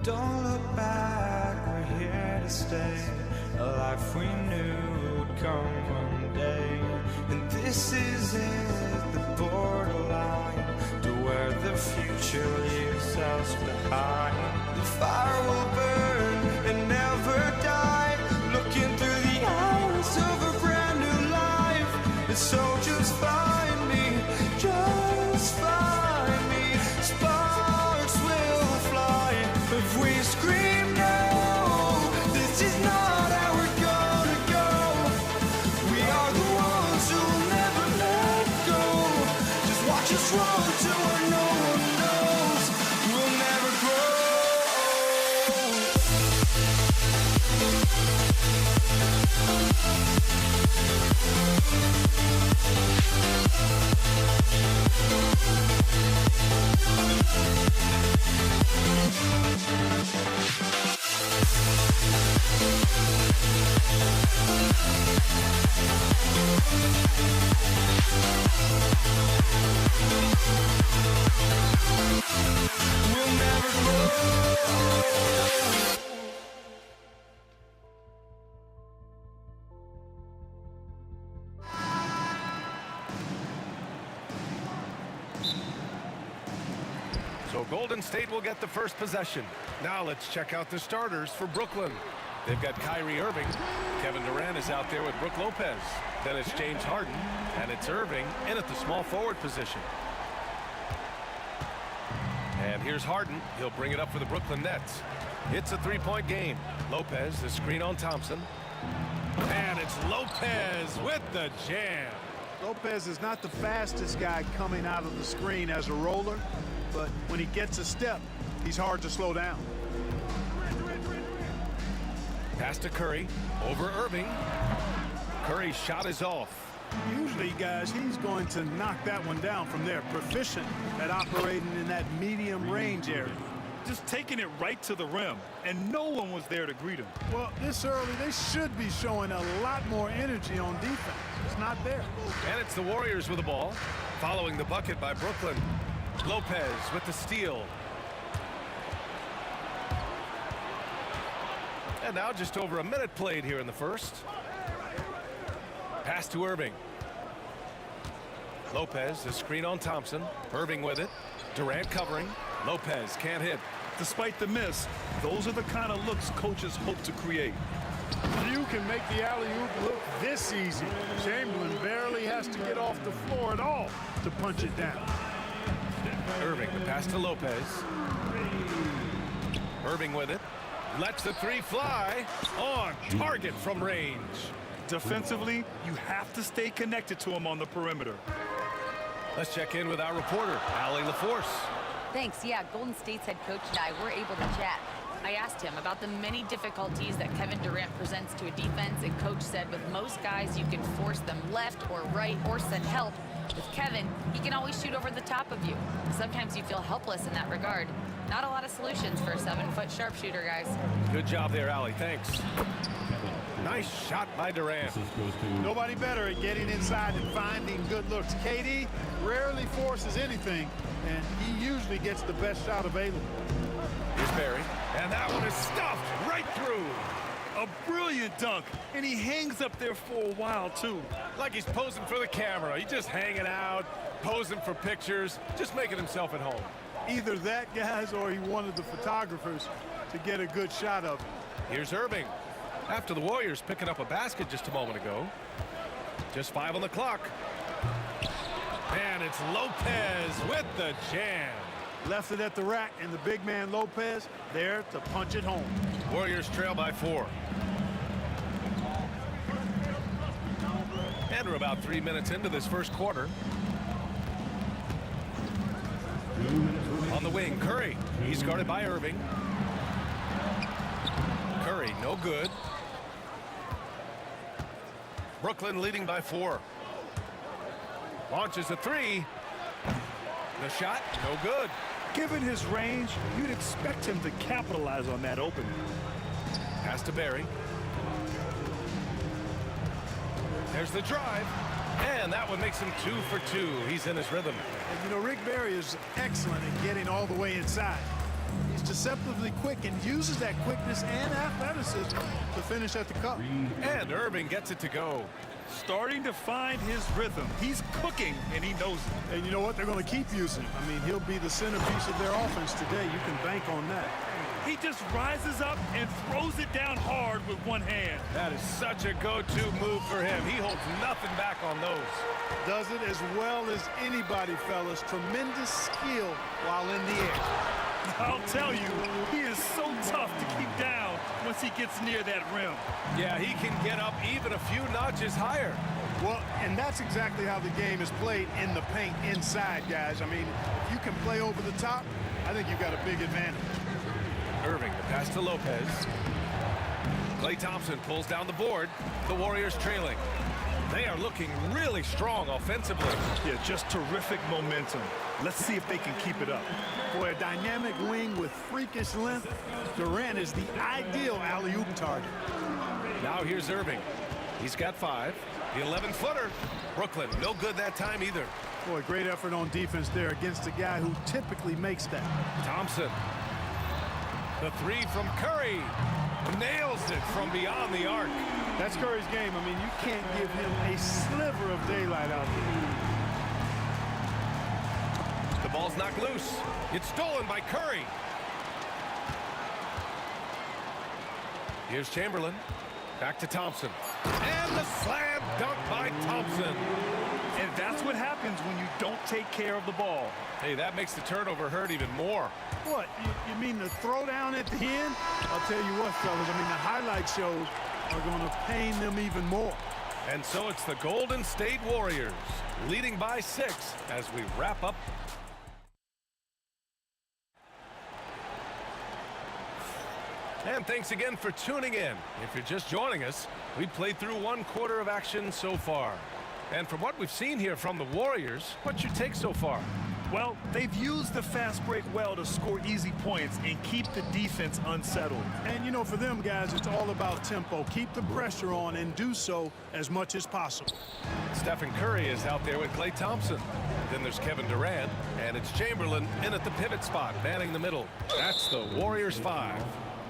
Don't look back, we're here to stay. A life we knew would come one day. And this is it, the borderline to where the future leaves us behind. The fire will burn and never die, looking through the eyes of a brand new life. And so just find me, just find me. Sparks will fly if we scream no. This is not how we're gonna go. We are the ones who'll never let go. Just watch us run to where no one knows. We'll never grow. We'll never grow. So Golden State will get the first possession. Now let's check out the starters for Brooklyn. They've got Kyrie Irving. Kevin Durant is out there with Brook Lopez. Then it's James Harden, and it's Irving in at the small forward position. And here's Harden. He'll bring it up for the Brooklyn Nets. It's a three-point game. Lopez, the screen on Thompson. And it's Lopez with the jam. Lopez is not the fastest guy coming out of the screen as a roller, but when he gets a step, he's hard to slow down. Pass to Curry, over Irving. Curry's shot is off. Usually, guys, he's going to knock that one down from there. Proficient at operating in that medium range area. Just taking it right to the rim, and no one was there to greet him. Well, this early, they should be showing a lot more energy on defense. It's not there. And it's the Warriors with the ball, following the bucket by Brooklyn. Lopez with the steal. And now just over a minute played here in the first. Pass to Irving. Lopez, the screen on Thompson. Irving with it. Durant covering. Lopez can't hit. Despite the miss, those are the kind of looks coaches hope to create. You can make the alley-oop look this easy. Chamberlain barely has to get off the floor at all to punch it down. Irving, the pass to Lopez. Irving with it. Lets the three fly. On target from range. Defensively, you have to stay connected to him on the perimeter. Let's check in with our reporter, Allie LaForce. Thanks. Yeah, Golden State's head coach and I were able to chat. I asked him about the many difficulties that Kevin Durant presents to a defense, and coach said with most guys you can force them left or right or send help. With Kevin, he can always shoot over the top of you. Sometimes you feel helpless in that regard. Not a lot of solutions for a 7-foot sharpshooter, guys. Good job there, Allie. Thanks. Nice shot by Durant. Nobody better at getting inside and finding good looks. KD rarely forces anything, and he usually gets the best shot available. Here's Barry, and that one is stuffed right through. A brilliant dunk, and he hangs up there for a while, too. Like he's posing for the camera. He's just hanging out, posing for pictures, just making himself at home. Either that, guys, or he wanted the photographers to get a good shot of it. Here's Irving. After the Warriors picking up a basket just a moment ago. Just 5 on the clock. And it's Lopez with the jam. Left it at the rack, and the big man Lopez there to punch it home. Warriors trail by 4. And we're about 3 minutes into this first quarter. On the wing, Curry. He's guarded by Irving. Curry, no good. Brooklyn leading by 4. Launches a 3. The shot, no good. Given his range, you'd expect him to capitalize on that opening. Pass to Barry. There's the drive. And that one makes him 2 for 2. He's in his rhythm. And, you know, Rick Barry is excellent at getting all the way inside. He's deceptively quick and uses that quickness and athleticism to finish at the cup. And Irving gets it to go. Starting to find his rhythm. He's cooking, and he knows it. And you know what? They're going to keep using him. I mean, he'll be the centerpiece of their offense today. You can bank on that. He just rises up and throws it down hard with one hand. That is such a go-to move for him. He holds nothing back on those. Does it as well as anybody, fellas. Tremendous skill while in the air. I'll tell you, he is so tough to keep down once he gets near that rim. Yeah, he can get up even a few notches higher. Well, and that's exactly how the game is played in the paint inside, guys. I mean, if you can play over the top, I think you've got a big advantage. Irving, the pass to Lopez. Klay Thompson pulls down the board. The Warriors trailing. They are looking really strong offensively. Yeah, just terrific momentum. Let's see if they can keep it up. For a dynamic wing with freakish length, Durant is the ideal alley-oop target. Now here's Irving. He's got 5. The 11-footer. Brooklyn, no good that time either. Boy, great effort on defense there against a guy who typically makes that. Thompson. The 3 from Curry. Nails it from beyond the arc. That's Curry's game. I mean, you can't give him a sliver of daylight out there. The ball's knocked loose. It's stolen by Curry. Here's Chamberlain. Back to Thompson. And the slam dunk by Thompson. And that's what happens when you don't take care of the ball. Hey, that makes the turnover hurt even more. What, you mean the throwdown at the end? I'll tell you what, fellas, I mean, the highlight shows are going to pain them even more. And so it's the Golden State Warriors leading by 6 as we wrap up. And thanks again for tuning in. If you're just joining us, we played through 1 quarter of action so far. And from what we've seen here from the Warriors, what's your take so far? Well, they've used the fast break well to score easy points and keep the defense unsettled. And, you know, for them guys, it's all about tempo. Keep the pressure on and do so as much as possible. Stephen Curry is out there with Klay Thompson. Then there's Kevin Durant, and it's Chamberlain in at the pivot spot, manning the middle. That's the Warriors 5.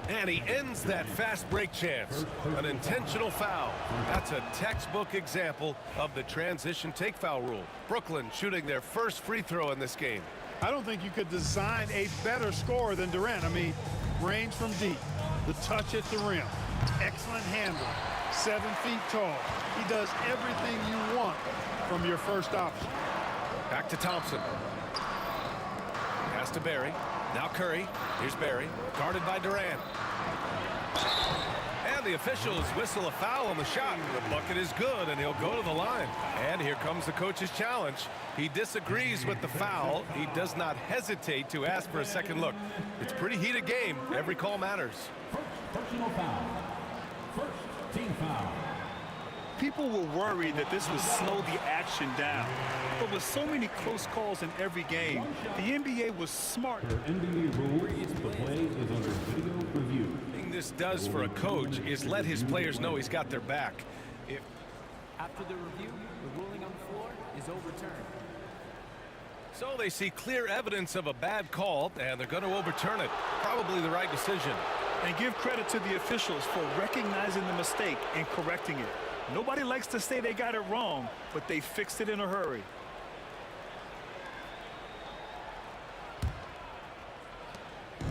And he ends that fast break chance. An intentional foul. That's a textbook example of the transition take foul rule. Brooklyn shooting their first free throw in this game. I don't think you could design a better scorer than Durant. I mean, range from deep, the touch at the rim, excellent handle, 7 feet tall. He does everything you want from your first option. Back to Thompson. Pass to Barry. Now Curry. Here's Barry. Guarded by Durant. And the officials whistle a foul on the shot. The bucket is good, and he'll go to the line. And here comes the coach's challenge. He disagrees with the foul. He does not hesitate to ask for a second look. It's a pretty heated game. Every call matters. Personal foul. First team foul. People were worried that this would slow the action down. But with so many close calls in every game, the NBA was smart. NBA rules, the play is under video review. The thing this does for a coach is let his players know he's got their back. After the review, the ruling on the floor is overturned. So they see clear evidence of a bad call, and they're going to overturn it. Probably the right decision. And give credit to the officials for recognizing the mistake and correcting it. Nobody likes to say they got it wrong, but they fixed it in a hurry.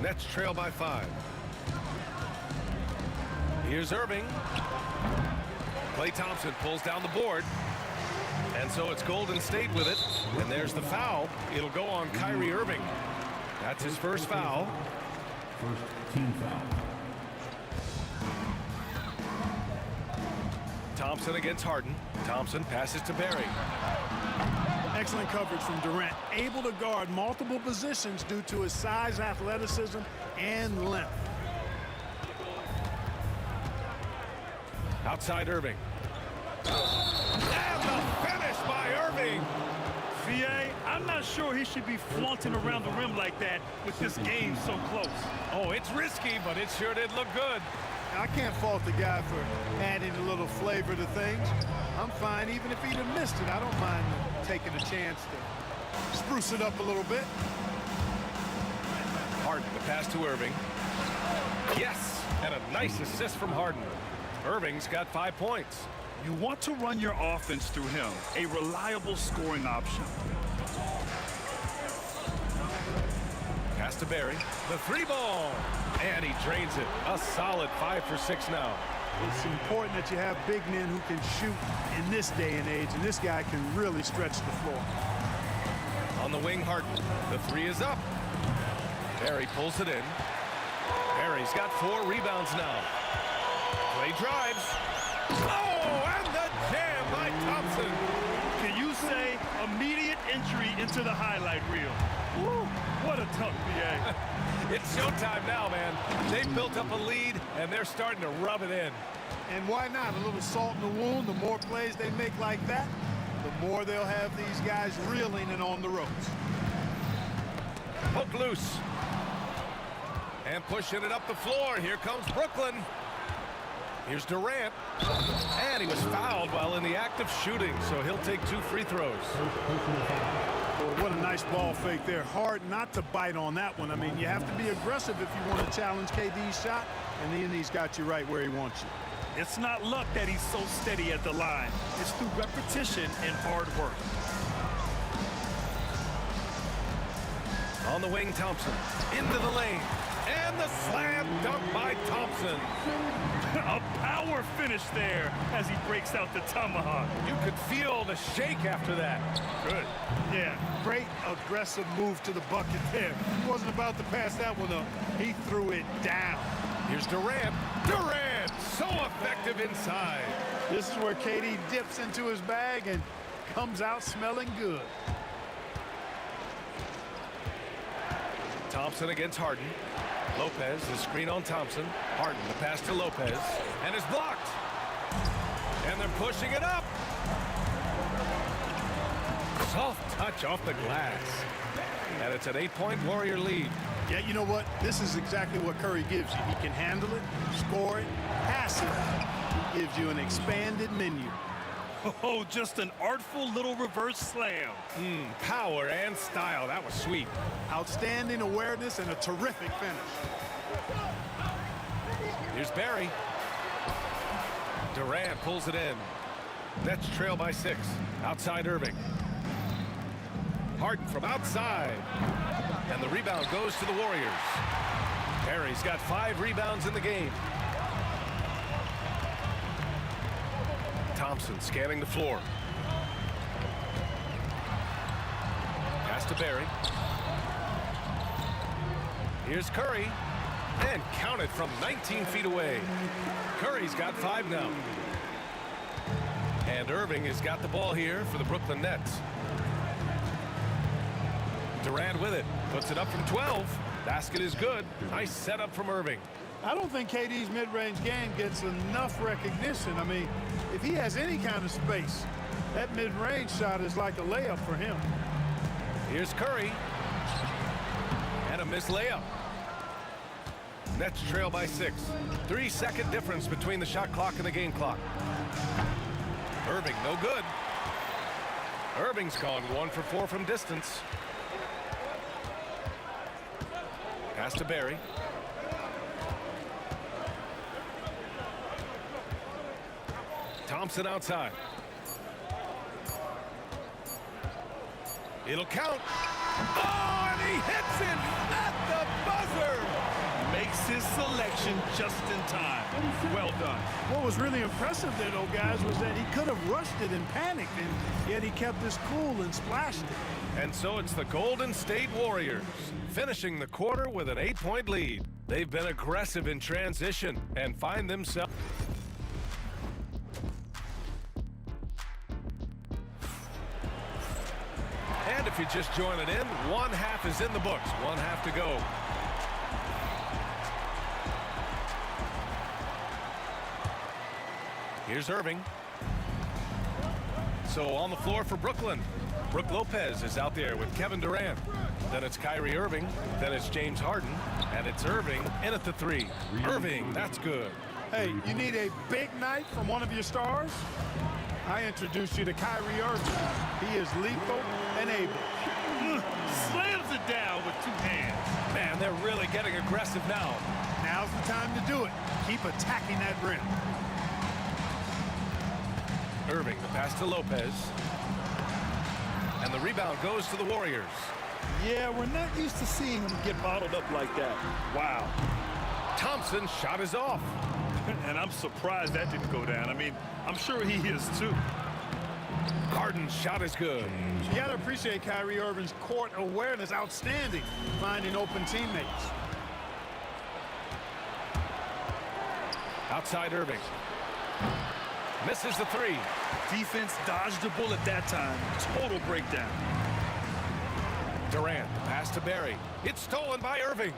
Nets trail by 5. Here's Irving. Klay Thompson pulls down the board. And so it's Golden State with it. And there's the foul. It'll go on Kyrie Irving. That's his first foul. First team foul. Thompson against Harden. Thompson passes to Barry. Excellent coverage from Durant. Able to guard multiple positions due to his size, athleticism, and length. Outside Irving. And the finish by Irving. VA, I'm not sure he should be flaunting around the rim like that with this game so close. Oh, it's risky, but it sure did look good. I can't fault the guy for adding a little flavor to things. I'm fine even if he'd have missed it. I don't mind taking a chance to spruce it up a little bit. Harden. Harden, the pass to Irving. Yes, and a nice assist from Harden. Irving's got 5 points. You want to run your offense through him, a reliable scoring option. Pass to Barry, the 3-ball, and he drains it. A solid 5 for 6 now. It's important that you have big men who can shoot in this day and age, and this guy can really stretch the floor. On the wing, Harden. The 3 is up. Barry pulls it in. Barry's got 4 rebounds now. Clay drives. Oh, and the jam by Thompson. Can you say immediate entry into the highlight reel? Woo, what a tough BA. It's showtime now, man. They've built up a lead, and they're starting to rub it in. And why not? A little salt in the wound. The more plays they make like that, the more they'll have these guys reeling and on the ropes. Hook loose. And pushing it up the floor. Here comes Brooklyn. Here's Durant. And he was fouled while in the act of shooting, so he'll take 2 free throws. Boy, what a nice ball fake there. Hard not to bite on that one. I mean, you have to be aggressive if you want to challenge KD's shot, and then he's got you right where he wants you. It's not luck that he's so steady at the line. It's through repetition and hard work. On the wing, Thompson. Into the lane. And the slam dunk by Thompson. A power finish there as he breaks out the tomahawk. You could feel the shake after that. Good. Yeah, great aggressive move to the bucket there. He wasn't about to pass that one up. He threw it down. Here's Durant. Durant, so effective inside. This is where KD dips into his bag and comes out smelling good. Thompson against Harden. Lopez, the screen on Thompson. Harden, the pass to Lopez, and is blocked. And they're pushing it up. Soft touch off the glass. And it's an 8-point Warrior lead. Yeah, you know what? This is exactly what Curry gives you. He can handle it, score it, pass it. He gives you an expanded menu. Oh, just an artful little reverse slam. Power and style. That was sweet. Outstanding awareness and a terrific finish. Here's Barry. Durant pulls it in. Nets trail by 6. Outside Irving. Harden from outside. And the rebound goes to the Warriors. Barry's got 5 rebounds in the game. Thompson scanning the floor. Pass to Barry. Here's Curry. And counted from 19 feet away. Curry's got 5 now. And Irving has got the ball here for the Brooklyn Nets. Durant with it. Puts it up from 12. Basket is good. Nice setup from Irving. I don't think KD's mid-range game gets enough recognition. I mean, if he has any kind of space, that mid-range shot is like a layup for him. Here's Curry. And a missed layup. Nets trail by 6. 3-second difference between the shot clock and the game clock. Irving, no good. Irving's gone 1 for 4 from distance. Pass to Barry. Thompson outside. It'll count. Oh, and he hits it at the buzzer. Makes his selection just in time. Well done. What was really impressive there, though, guys, was that he could have rushed it and panicked, and yet he kept his cool and splashed it. And so it's the Golden State Warriors finishing the quarter with an 8-point lead. They've been aggressive in transition and find themselves. And if you just join it in, 1 half is in the books. 1 half to go. Here's Irving. So on the floor for Brooklyn. Brook Lopez is out there with Kevin Durant. Then it's Kyrie Irving. Then it's James Harden. And it's Irving in at the 3. Irving, that's good. Hey, you need a big night from one of your stars? I introduce you to Kyrie Irving. He is lethal and able. Slams it down with 2 hands. Man, they're really getting aggressive now. Now's the time to do it. Keep attacking that rim. Irving, the pass to Lopez. And the rebound goes to the Warriors. Yeah, we're not used to seeing him get bottled up like that. Wow. Thompson's shot is off. And I'm surprised that didn't go down. I mean, I'm sure he is too. Harden's shot is good. You got to appreciate Kyrie Irving's court awareness. Outstanding, finding open teammates. Outside Irving. Misses the 3. Defense dodged the bullet that time. Total breakdown. Durant, pass to Barry. It's stolen by Irving.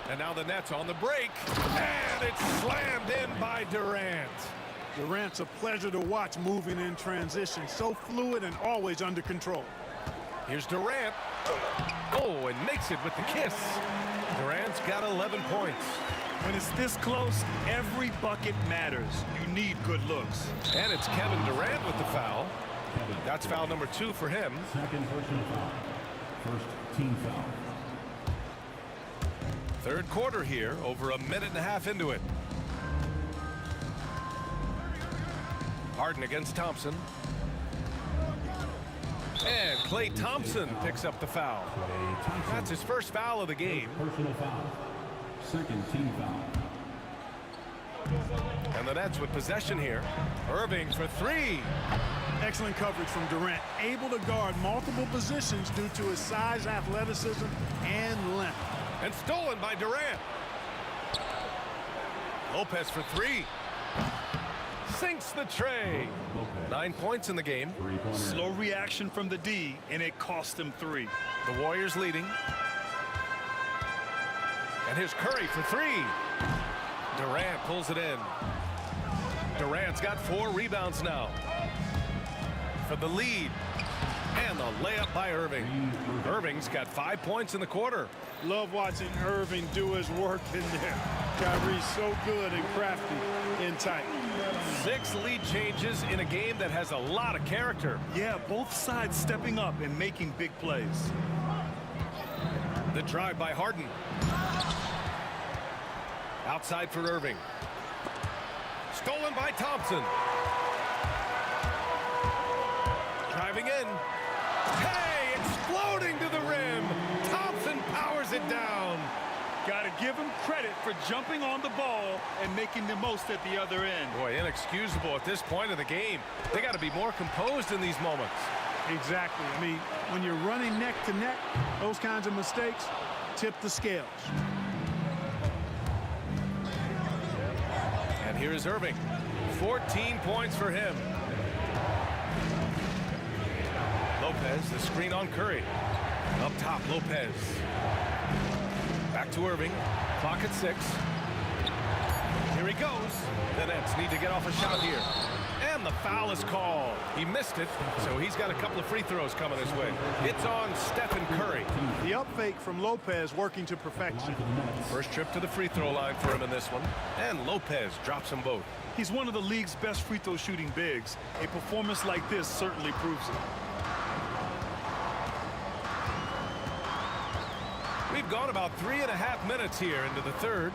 And now the Nets on the break. And it's slammed in by Durant. Durant's a pleasure to watch moving in transition. So fluid and always under control. Here's Durant. Oh, and makes it with the kiss. Durant's got 11 points. When it's this close, every bucket matters. You need good looks. And it's Kevin Durant with the foul. That's foul number 2 for him. Second personal foul. First team foul. Third quarter here, over a minute and a half into it. Harden against Thompson. And Klay Thompson picks up the foul. That's his first foul of the game. Personal foul. Second team foul. And the Nets with possession here. Irving for 3. Excellent coverage from Durant. Able to guard multiple positions due to his size, athleticism, and length. And stolen by Durant. Lopez for 3. Sinks the tray. 9 points in the game. Slow reaction from the D, and it cost him 3. The Warriors leading. And here's Curry for 3. Durant pulls it in. Durant's got 4 rebounds now. For the lead. And the layup by Irving. Irving's got 5 points in the quarter. Love watching Irving do his work in there. Kyrie's so good and crafty in tight. 6 lead changes in a game that has a lot of character. Yeah, both sides stepping up and making big plays. The drive by Harden. Outside for Irving. Stolen by Thompson. Driving in. Hey, exploding to the rim. Thompson powers it down. Got to give him credit for jumping on the ball and making the most at the other end. Boy, inexcusable at this point of the game. They got to be more composed in these moments. Exactly. I mean, when you're running neck to neck, those kinds of mistakes tip the scales. And here is Irving. 14 points for him. Lopez, the screen on Curry. Up top, Lopez. Back to Irving. Clock at 6. Here he goes. The Nets need to get off a shot here. And the foul is called. He missed it, so he's got a couple of free throws coming his way. It's on Stephen Curry. The up fake from Lopez working to perfection. First trip to the free throw line for him in this one. And Lopez drops them both. He's one of the league's best free throw shooting bigs. A performance like this certainly proves it. We've gone about 3.5 minutes here into the third.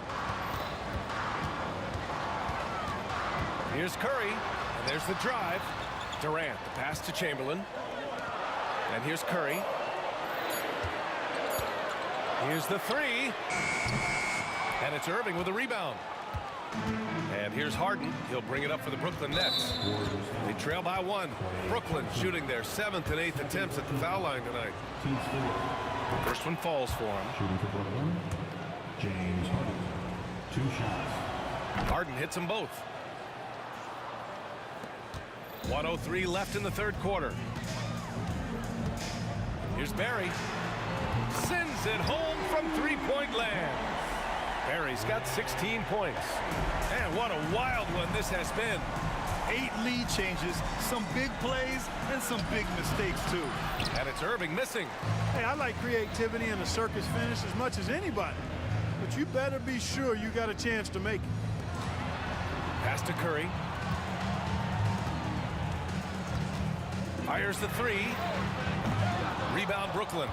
Here's Curry, and there's the drive. Durant, the pass to Chamberlain. And here's Curry. Here's the 3. And it's Irving with a rebound. And here's Harden. He'll bring it up for the Brooklyn Nets. They trail by 1. Brooklyn shooting their 7th and 8th attempts at the foul line tonight. First one falls for him. Shooting for Brooklyn, James Harden. 2 shots. Harden hits them both. 1:03 left in the third quarter. Here's Barry. Sends it home from 3-point land. Barry's got 16 points. And what a wild one this has been. 8 lead changes, some big plays, and some big mistakes, too. And it's Irving missing. Hey, I like creativity and a circus finish as much as anybody. But you better be sure you got a chance to make it. Pass to Curry. Fires the 3. Rebound Brooklyn.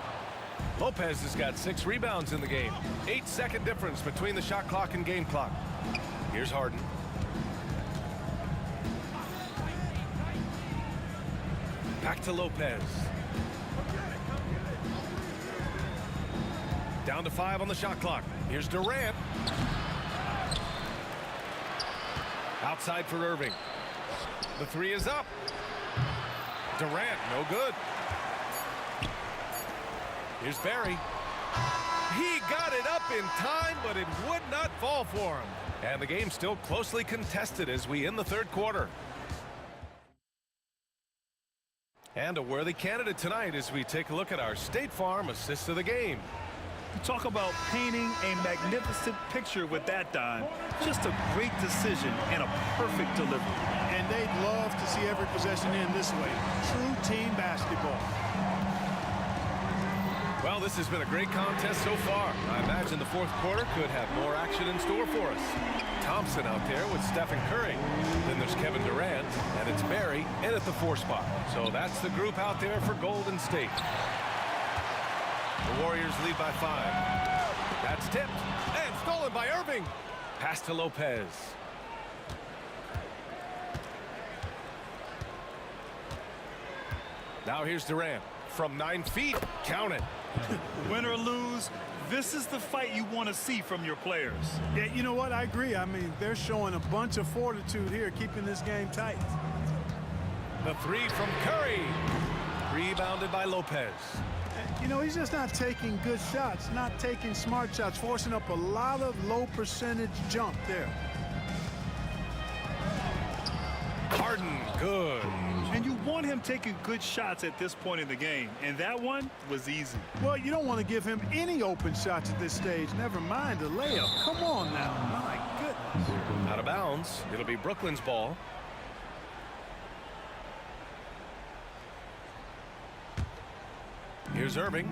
Lopez has got 6 rebounds in the game. 8-second difference between the shot clock and game clock. Here's Harden. Back to Lopez. Down to 5 on the shot clock. Here's Durant. Outside for Irving. The 3 is up. Durant, no good. Here's Barry. He got it up in time, but it would not fall for him. And the game's still closely contested as we end the third quarter. And a worthy candidate tonight as we take a look at our State Farm assist of the game. You talk about painting a magnificent picture with that, Don. Just a great decision and a perfect delivery. And they'd love to see every possession end this way. True team basketball. Well, this has been a great contest so far. I imagine the fourth quarter could have more action in store for us. Thompson out there with Stephen Curry. Then there's Kevin Durant, and it's Barry in at the 4 spot. So that's the group out there for Golden State. The Warriors lead by 5. That's tipped and stolen by Irving. Pass to Lopez. Now here's Durant from 9 feet. Count it. Win or lose, this is the fight you want to see from your players. Yeah, you know what? I agree. I mean, they're showing a bunch of fortitude here, keeping this game tight. The 3 from Curry. Rebounded by Lopez. You know, he's just not taking good shots, not taking smart shots, forcing up a lot of low percentage jump there. Harden, good. And you want him taking good shots at this point in the game, and that one was easy. Well, you don't want to give him any open shots at this stage, never mind a layup. Come on now, my goodness. Out of bounds. It'll be Brooklyn's ball. Here's Irving.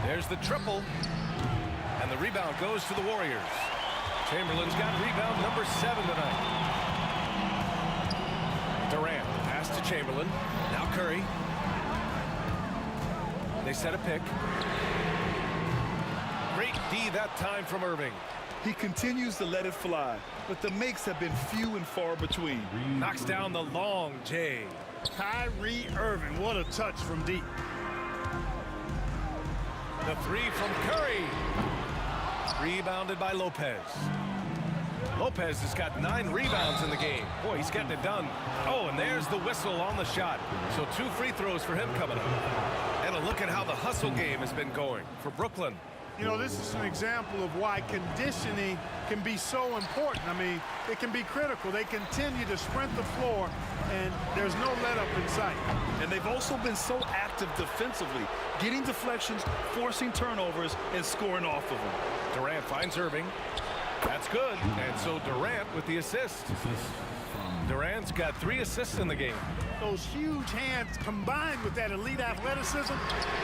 There's the triple. And the rebound goes to the Warriors. Chamberlain's got rebound number 7 tonight. Durant, pass to Chamberlain. Now Curry. They set a pick. Great D that time from Irving. He continues to let it fly, but the makes have been few and far between. Knocks down the long J. Kyrie Irving, what a touch from deep. The 3 from Curry. Rebounded by Lopez. Lopez has got 9 rebounds in the game. Boy, he's getting it done. Oh, and there's the whistle on the shot. So 2 free throws for him coming up. And a look at how the hustle game has been going for Brooklyn. You know, this is an example of why conditioning can be so important. I mean, it can be critical. They continue to sprint the floor, and there's no let up in sight. And they've also been so active defensively, getting deflections, forcing turnovers, and scoring off of them. Durant finds Irving. That's good. And so Durant with the assist. Durant's got 3 assists in the game. Those huge hands combined with that elite athleticism,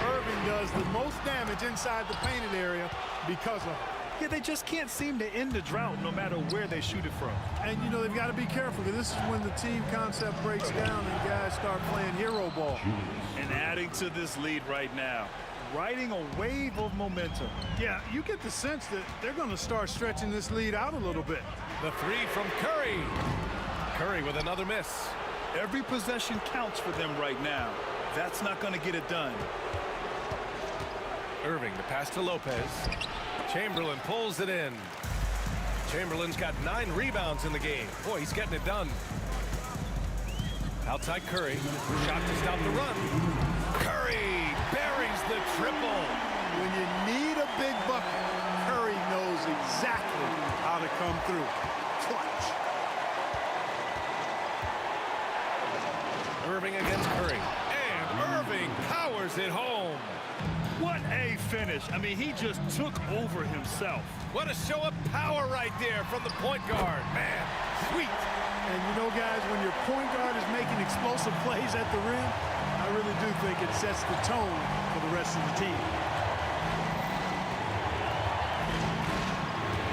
Irving does the most damage inside the painted area because of it. Yeah, they just can't seem to end the drought no matter where they shoot it from. And, you know, they've got to be careful because this is when the team concept breaks down and guys start playing hero ball. And adding to this lead right now, riding a wave of momentum. Yeah, you get the sense that they're going to start stretching this lead out a little bit. The 3 from Curry. Curry with another miss. Every possession counts for them right now. That's not going to get it done. Irving, the pass to Lopez. Chamberlain pulls it in. Chamberlain's got 9 rebounds in the game. Boy, he's getting it done. Outside Curry. Shot to stop the run. Curry buries the triple. When you need a big bucket, Curry knows exactly how to come through. Clutch. Irving against Curry. And Irving powers it home. What a finish. I mean, he just took over himself. What a show of power right there from the point guard. Man, sweet. And you know, guys, when your point guard is making explosive plays at the rim, I really do think it sets the tone for the rest of the team.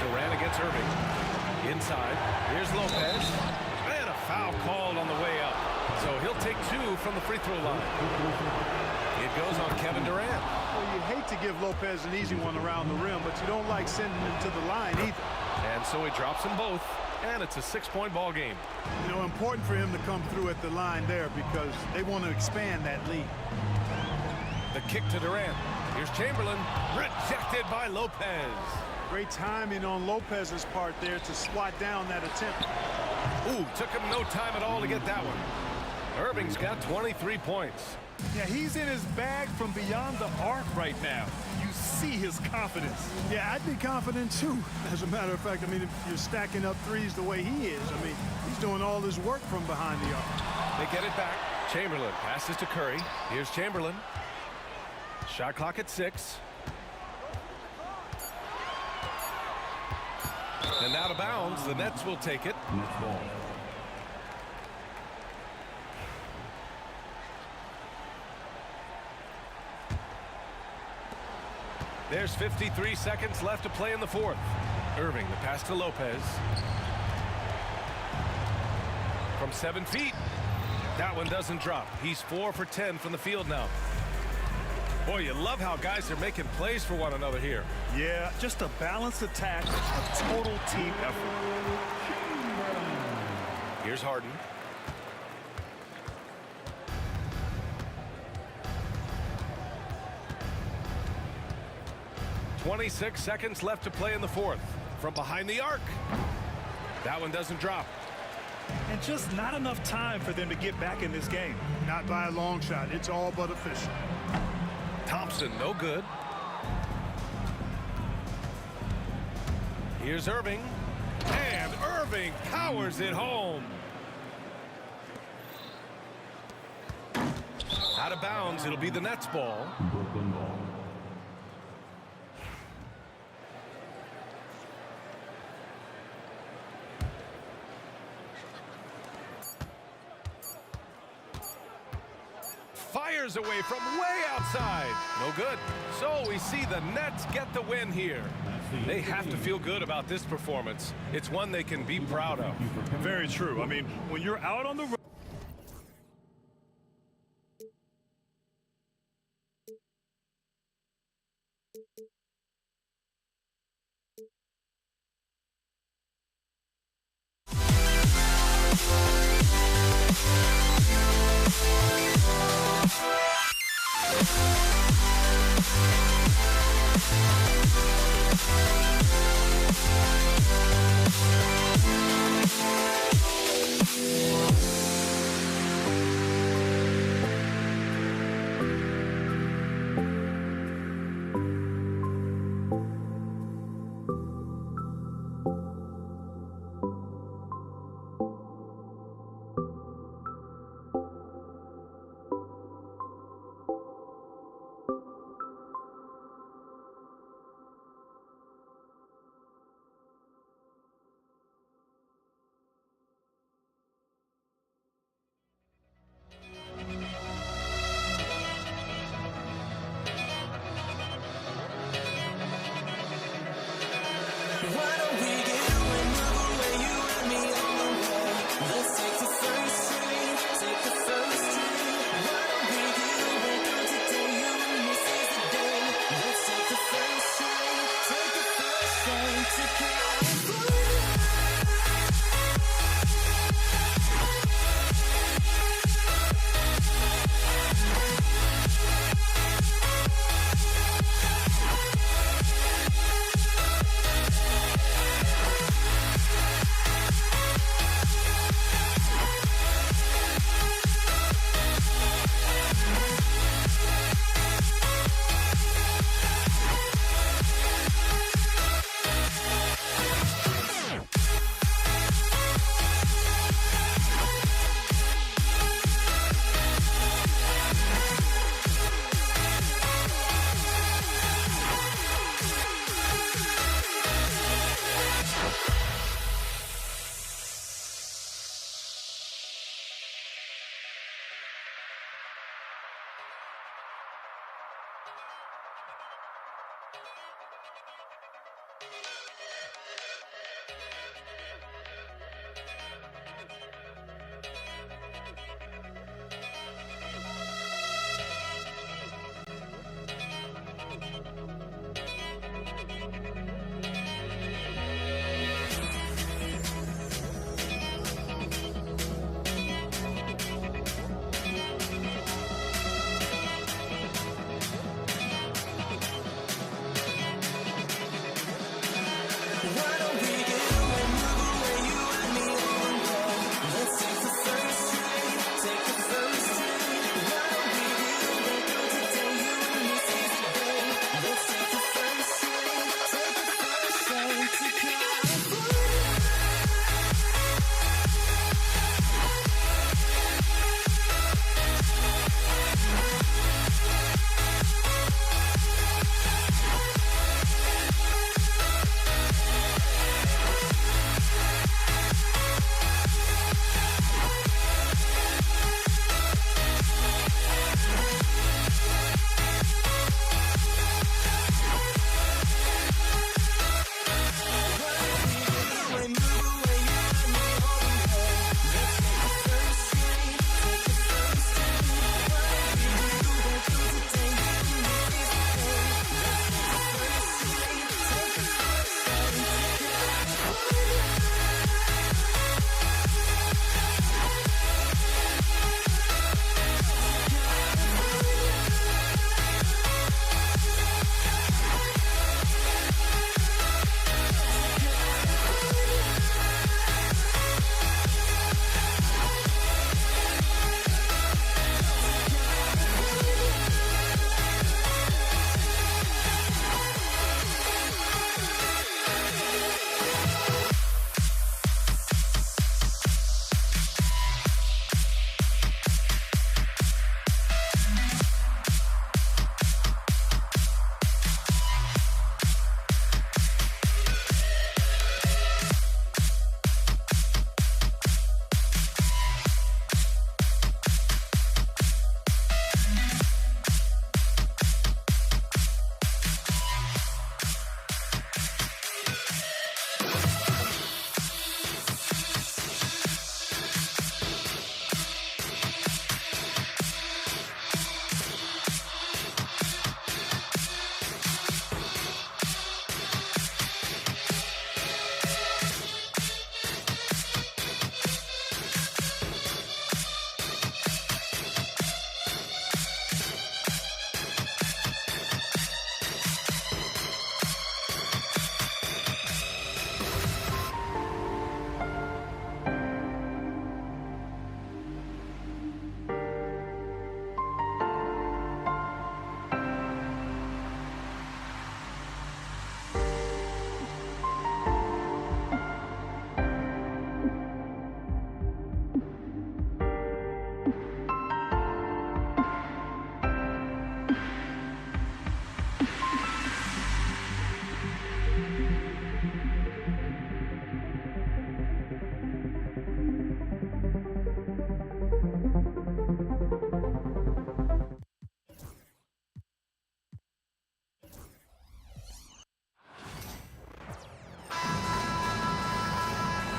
Durant against Irving. Inside. Here's Lopez. And a foul called on the way up. So he'll take 2 from the free throw line. It goes on Kevin Durant. Well, you hate to give Lopez an easy one around the rim, but you don't like sending him to the line either. And so he drops them both, and it's a 6-point ball game. You know, important for him to come through at the line there because they want to expand that lead. The kick to Durant. Here's Chamberlain, rejected by Lopez. Great timing on Lopez's part there to swat down that attempt. Ooh, took him no time at all to get that one. Irving's got 23 points. Yeah, he's in his bag from beyond the arc right now. You see his confidence. Yeah, I'd be confident too. As a matter of fact, I mean, if you're stacking up threes the way he is, I mean, he's doing all his work from behind the arc. They get it back. Chamberlain passes to Curry. Here's Chamberlain. Shot clock at 6. And out of bounds, the Nets will take it. There's 53 seconds left to play in the 4th. Irving, the pass to Lopez. From 7 feet. That one doesn't drop. He's 4 for 10 from the field now. Boy, you love how guys are making plays for one another here. Yeah, just a balanced attack, a total team effort. Here's Harden. "26 seconds left to play in the 4th. From behind the arc. That one doesn't drop. And just not enough time for them to get back in this game. Not by a long shot. It's all but official. Thompson, no good. Here's Irving. And Irving powers it home. Out of bounds, it'll be the Nets ball. Fires away from way outside. No good. So we see the Nets get the win here. They have to feel good about this performance. It's one they can be proud of. Very true. I mean, when you're out on the road,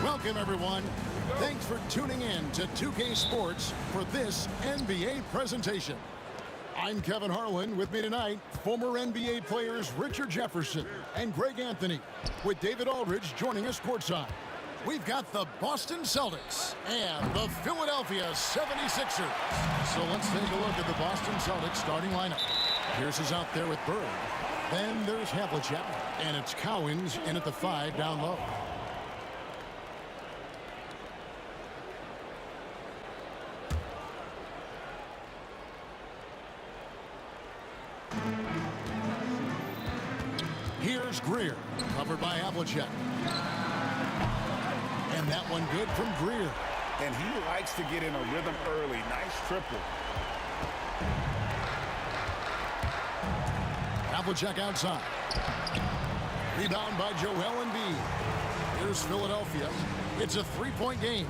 Welcome, everyone. Thanks for tuning in to 2K Sports for this NBA presentation. I'm Kevin Harlan. With me tonight, former NBA players Richard Jefferson and Greg Anthony, with David Aldridge joining us courtside. We've got the Boston Celtics and the Philadelphia 76ers. So let's take a look at the Boston Celtics starting lineup. Pierce is out there with Bird. Then there's Havlicek, and it's Cowens in at the 5 down low. Here's Greer, covered by Havlicek. And that one good from Greer. And he likes to get in a rhythm early. Nice triple. Havlicek outside. Rebound by Joel Embiid. Here's Philadelphia. It's a three-point game.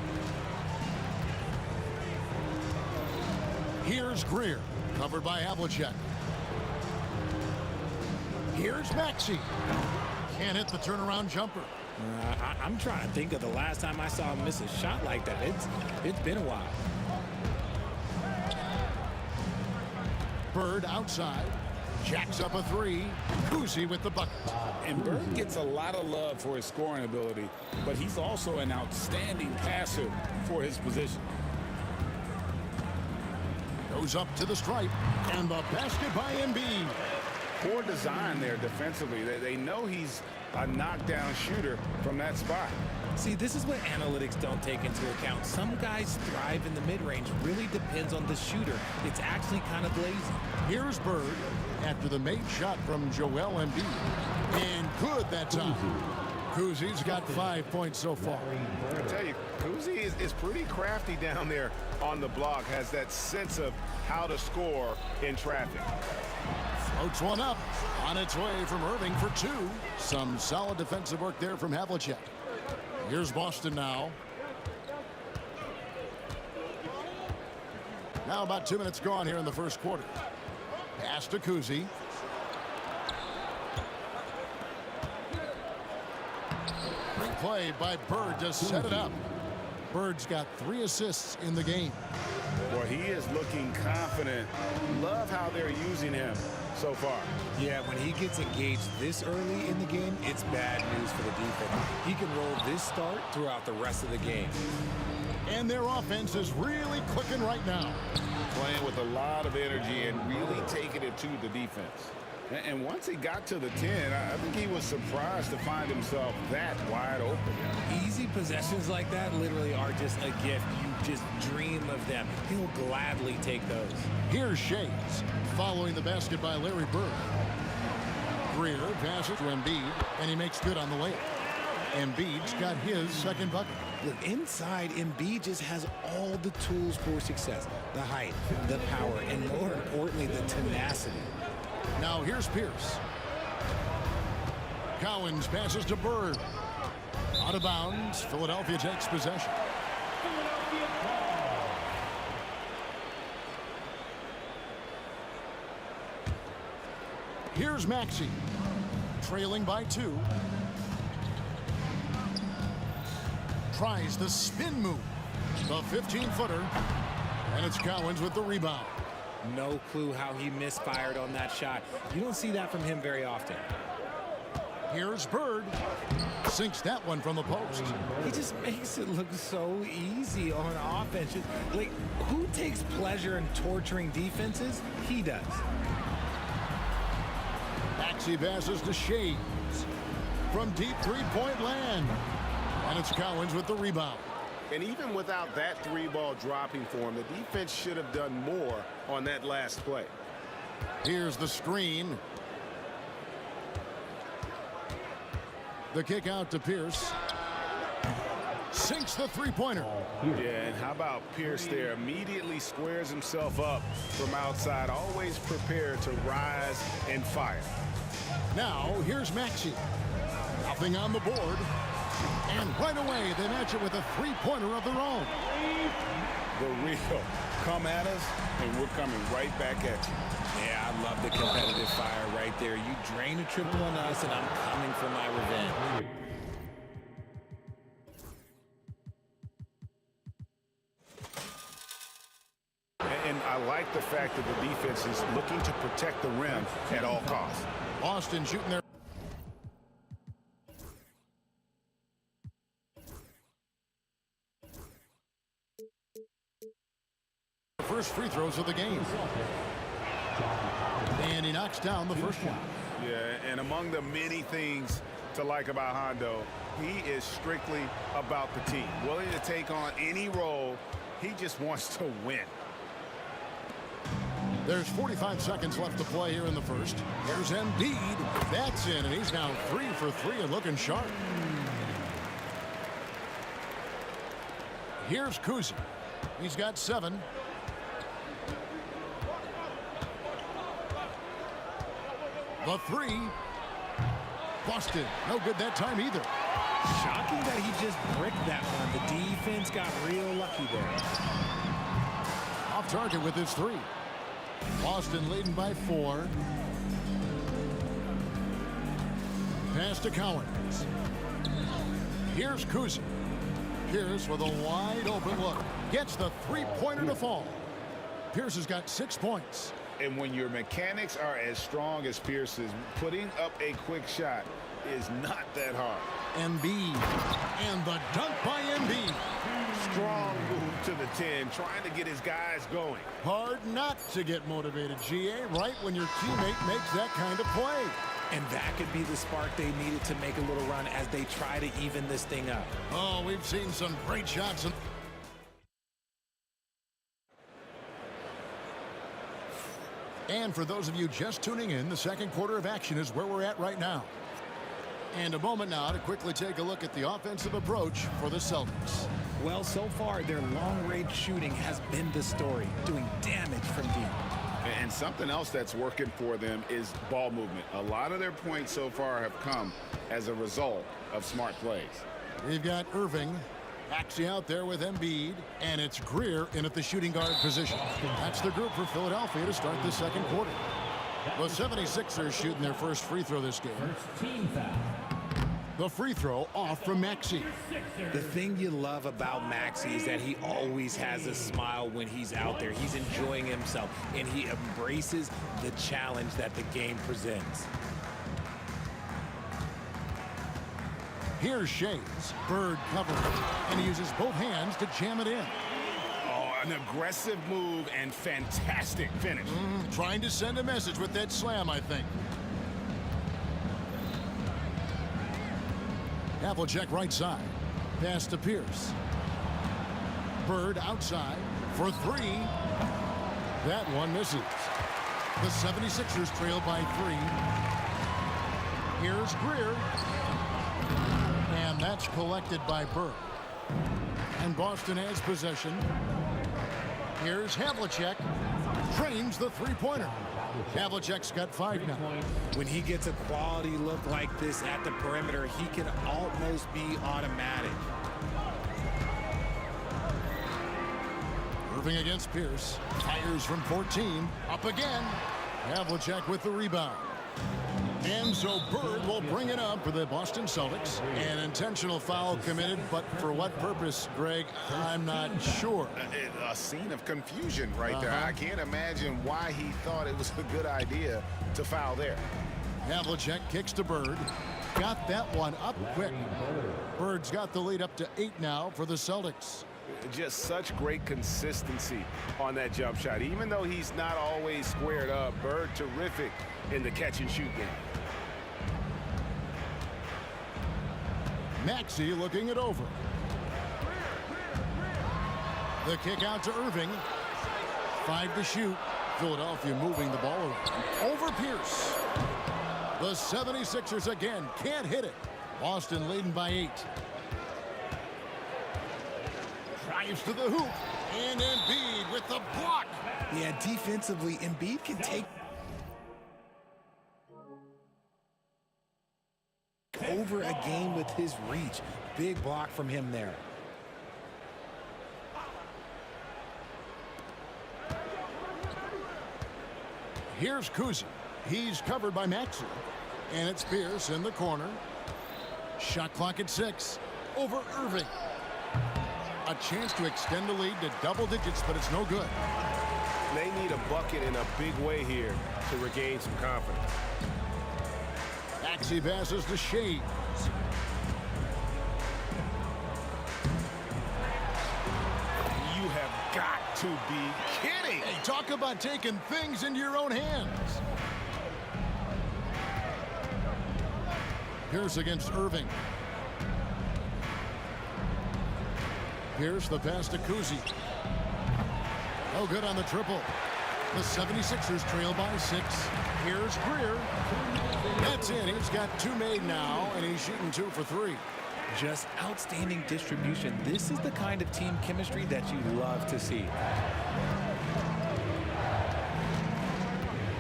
Here's Greer, covered by Havlicek. Here's Maxey. Can't hit the turnaround jumper. I'm trying to think of the last time I saw him miss a shot like that. It's been a while. Bird outside. Jacks up a three. Kuzi with the bucket. And Bird gets a lot of love for his scoring ability, but he's also an outstanding passer for his position. Goes up to the stripe. And the basket by Embiid. Poor design there defensively. They know he's a knockdown shooter from that spot. See, this is what analytics don't take into account. Some guys thrive in the mid-range. Really depends on the shooter. It's actually kind of lazy. Here's Bird after the made shot from Joel Embiid. And good that time. Kuzi's got 5 points so far. I tell you, Kuzi is pretty crafty down there on the block. Has that sense of how to score in traffic. Floats one up. On its way from Irving for two. Some solid defensive work there from Havlicek. Here's Boston now. Now about 2 minutes gone here in the first quarter. Pass to Kuzi. Great play by Bird to set it up. Bird's got 3 assists in the game. Well, he is looking confident. Love how they're using him so far. Yeah, when he gets engaged this early in the game, it's bad news for the defense. He can roll this start throughout the rest of the game. And their offense is really clicking right now. Playing with a lot of energy and really taking it to the defense. And once he got to the 10, I think he was surprised to find himself that wide open. Easy possessions like that literally are just a gift. You just dream of them. He'll gladly take those. Here's Shades, following the basket by Larry Bird. Greer passes to Embiid, and he makes good on the layup. Embiid's got his second bucket. Look, inside, Embiid just has all the tools for success. The height, the power, and more importantly, the tenacity. Now here's Pierce. Cowens passes to Bird. Out of bounds. Philadelphia takes possession. Here's Maxey. Trailing by 2. Tries the spin move. The 15-footer. And it's Cowens with the rebound. No clue how he misfired on that shot. You don't see that from him very often. Here's Bird. Sinks that one from the post. He just makes it look so easy on offense. Like, who takes pleasure in torturing defenses? He does. Maxey passes to Shades. From deep three-point land. And it's Cowens with the rebound. And even without that 3-ball dropping for him, the defense should have done more on that last play. Here's the screen. The kick out to Pierce. Sinks the three-pointer. Yeah, and how about Pierce there? Immediately squares himself up from outside. Always prepared to rise and fire. Now, here's Maxey. Nothing on the board. And right away, they match it with a three-pointer of their own. The real come at us, and we're coming right back at you. Yeah, I love the competitive fire right there. You drain a triple on us, and I'm coming for my revenge. I like the fact that the defense is looking to protect the rim at all costs. Boston shooting their first free throws of the game. And he knocks down the first one. Yeah, and among the many things to like about Hondo, he is strictly about the team. Willing to take on any role. He just wants to win. There's 45 seconds left to play here in the first. Here's Embiid. That's in, and he's now 3 for 3 and looking sharp. Here's Kuzi. He's got 7. The 3. Busted. No good that time either. Shocking that he just bricked that one. The defense got real lucky there. Off target with his 3. Boston leading by 4. Pass to Cowens. Here's Kuzi. Pierce with a wide open look. Gets the three-pointer to fall. Pierce has got 6 points. And when your mechanics are as strong as Pierce's, putting up a quick shot is not that hard. Embiid. And the dunk by Embiid. Strong move to the 10, trying to get his guys going. Hard not to get motivated, GA, right when your teammate makes that kind of play. And that could be the spark they needed to make a little run as they try to even this thing up. Oh, we've seen some great shots. And for those of you just tuning in, the second quarter of action is where we're at right now. And a moment now to quickly take a look at the offensive approach for the Celtics. Well, so far, their long-range shooting has been the story, doing damage from deep. And something else that's working for them is ball movement. A lot of their points so far have come as a result of smart plays. We've got Irving. Maxey out there with Embiid, and it's Greer in at the shooting guard position. That's the group for Philadelphia to start the second quarter. The 76ers shooting their first free throw this game. The free throw off from Maxey. The thing you love about Maxey is that he always has a smile when he's out there. He's enjoying himself, and he embraces the challenge that the game presents. Here's Shades. Bird covering, and he uses both hands to jam it in. Oh, an aggressive move and fantastic finish. Trying to send a message with that slam, I think. Havlicek right side. Pass to Pierce. Bird outside for 3. That one misses. The 76ers trail by 3. Here's Greer. And that's collected by Bird. And Boston has possession. Here's Havlicek. Trains the three-pointer. Havlicek's got 5 now. When he gets a quality look like this at the perimeter, he can almost be automatic. Irving against Pierce. Fires from 14. Up again. Havlicek with the rebound. And so Bird will bring it up for the Boston Celtics. An intentional foul committed, but for what purpose, Greg, I'm not sure. A scene of confusion right there. I can't imagine why he thought it was a good idea to foul there. Havlicek kicks to Bird. Got that one up quick. Bird's got the lead up to 8 now for the Celtics. Just such great consistency on that jump shot. Even though he's not always squared up, Bird terrific in the catch and shoot game. Maxey looking it over. The kick out to Irving. 5 to shoot. Philadelphia moving the ball around. Over Pierce. The 76ers again can't hit it. Boston leading by 8. Drives to the hoop. And Embiid with the block. Yeah, defensively, Embiid can take over a game with his reach. Big block from him there. Here's Kuzi. He's covered by Maxey. And it's Pierce in the corner. Shot clock at 6. Over Irving. A chance to extend the lead to double digits, but it's no good. They need a bucket in a big way here to regain some confidence. Maxey passes to Shea. You have got to be kidding. Hey, talk about taking things into your own hands. Pierce against Irving. Pierce the pass to Kuzi. Oh, good on the triple. The 76ers trail by 6. Here's Greer. That's in. He's got 2 made now, and he's shooting 2 for 3. Just outstanding distribution. This is the kind of team chemistry that you love to see.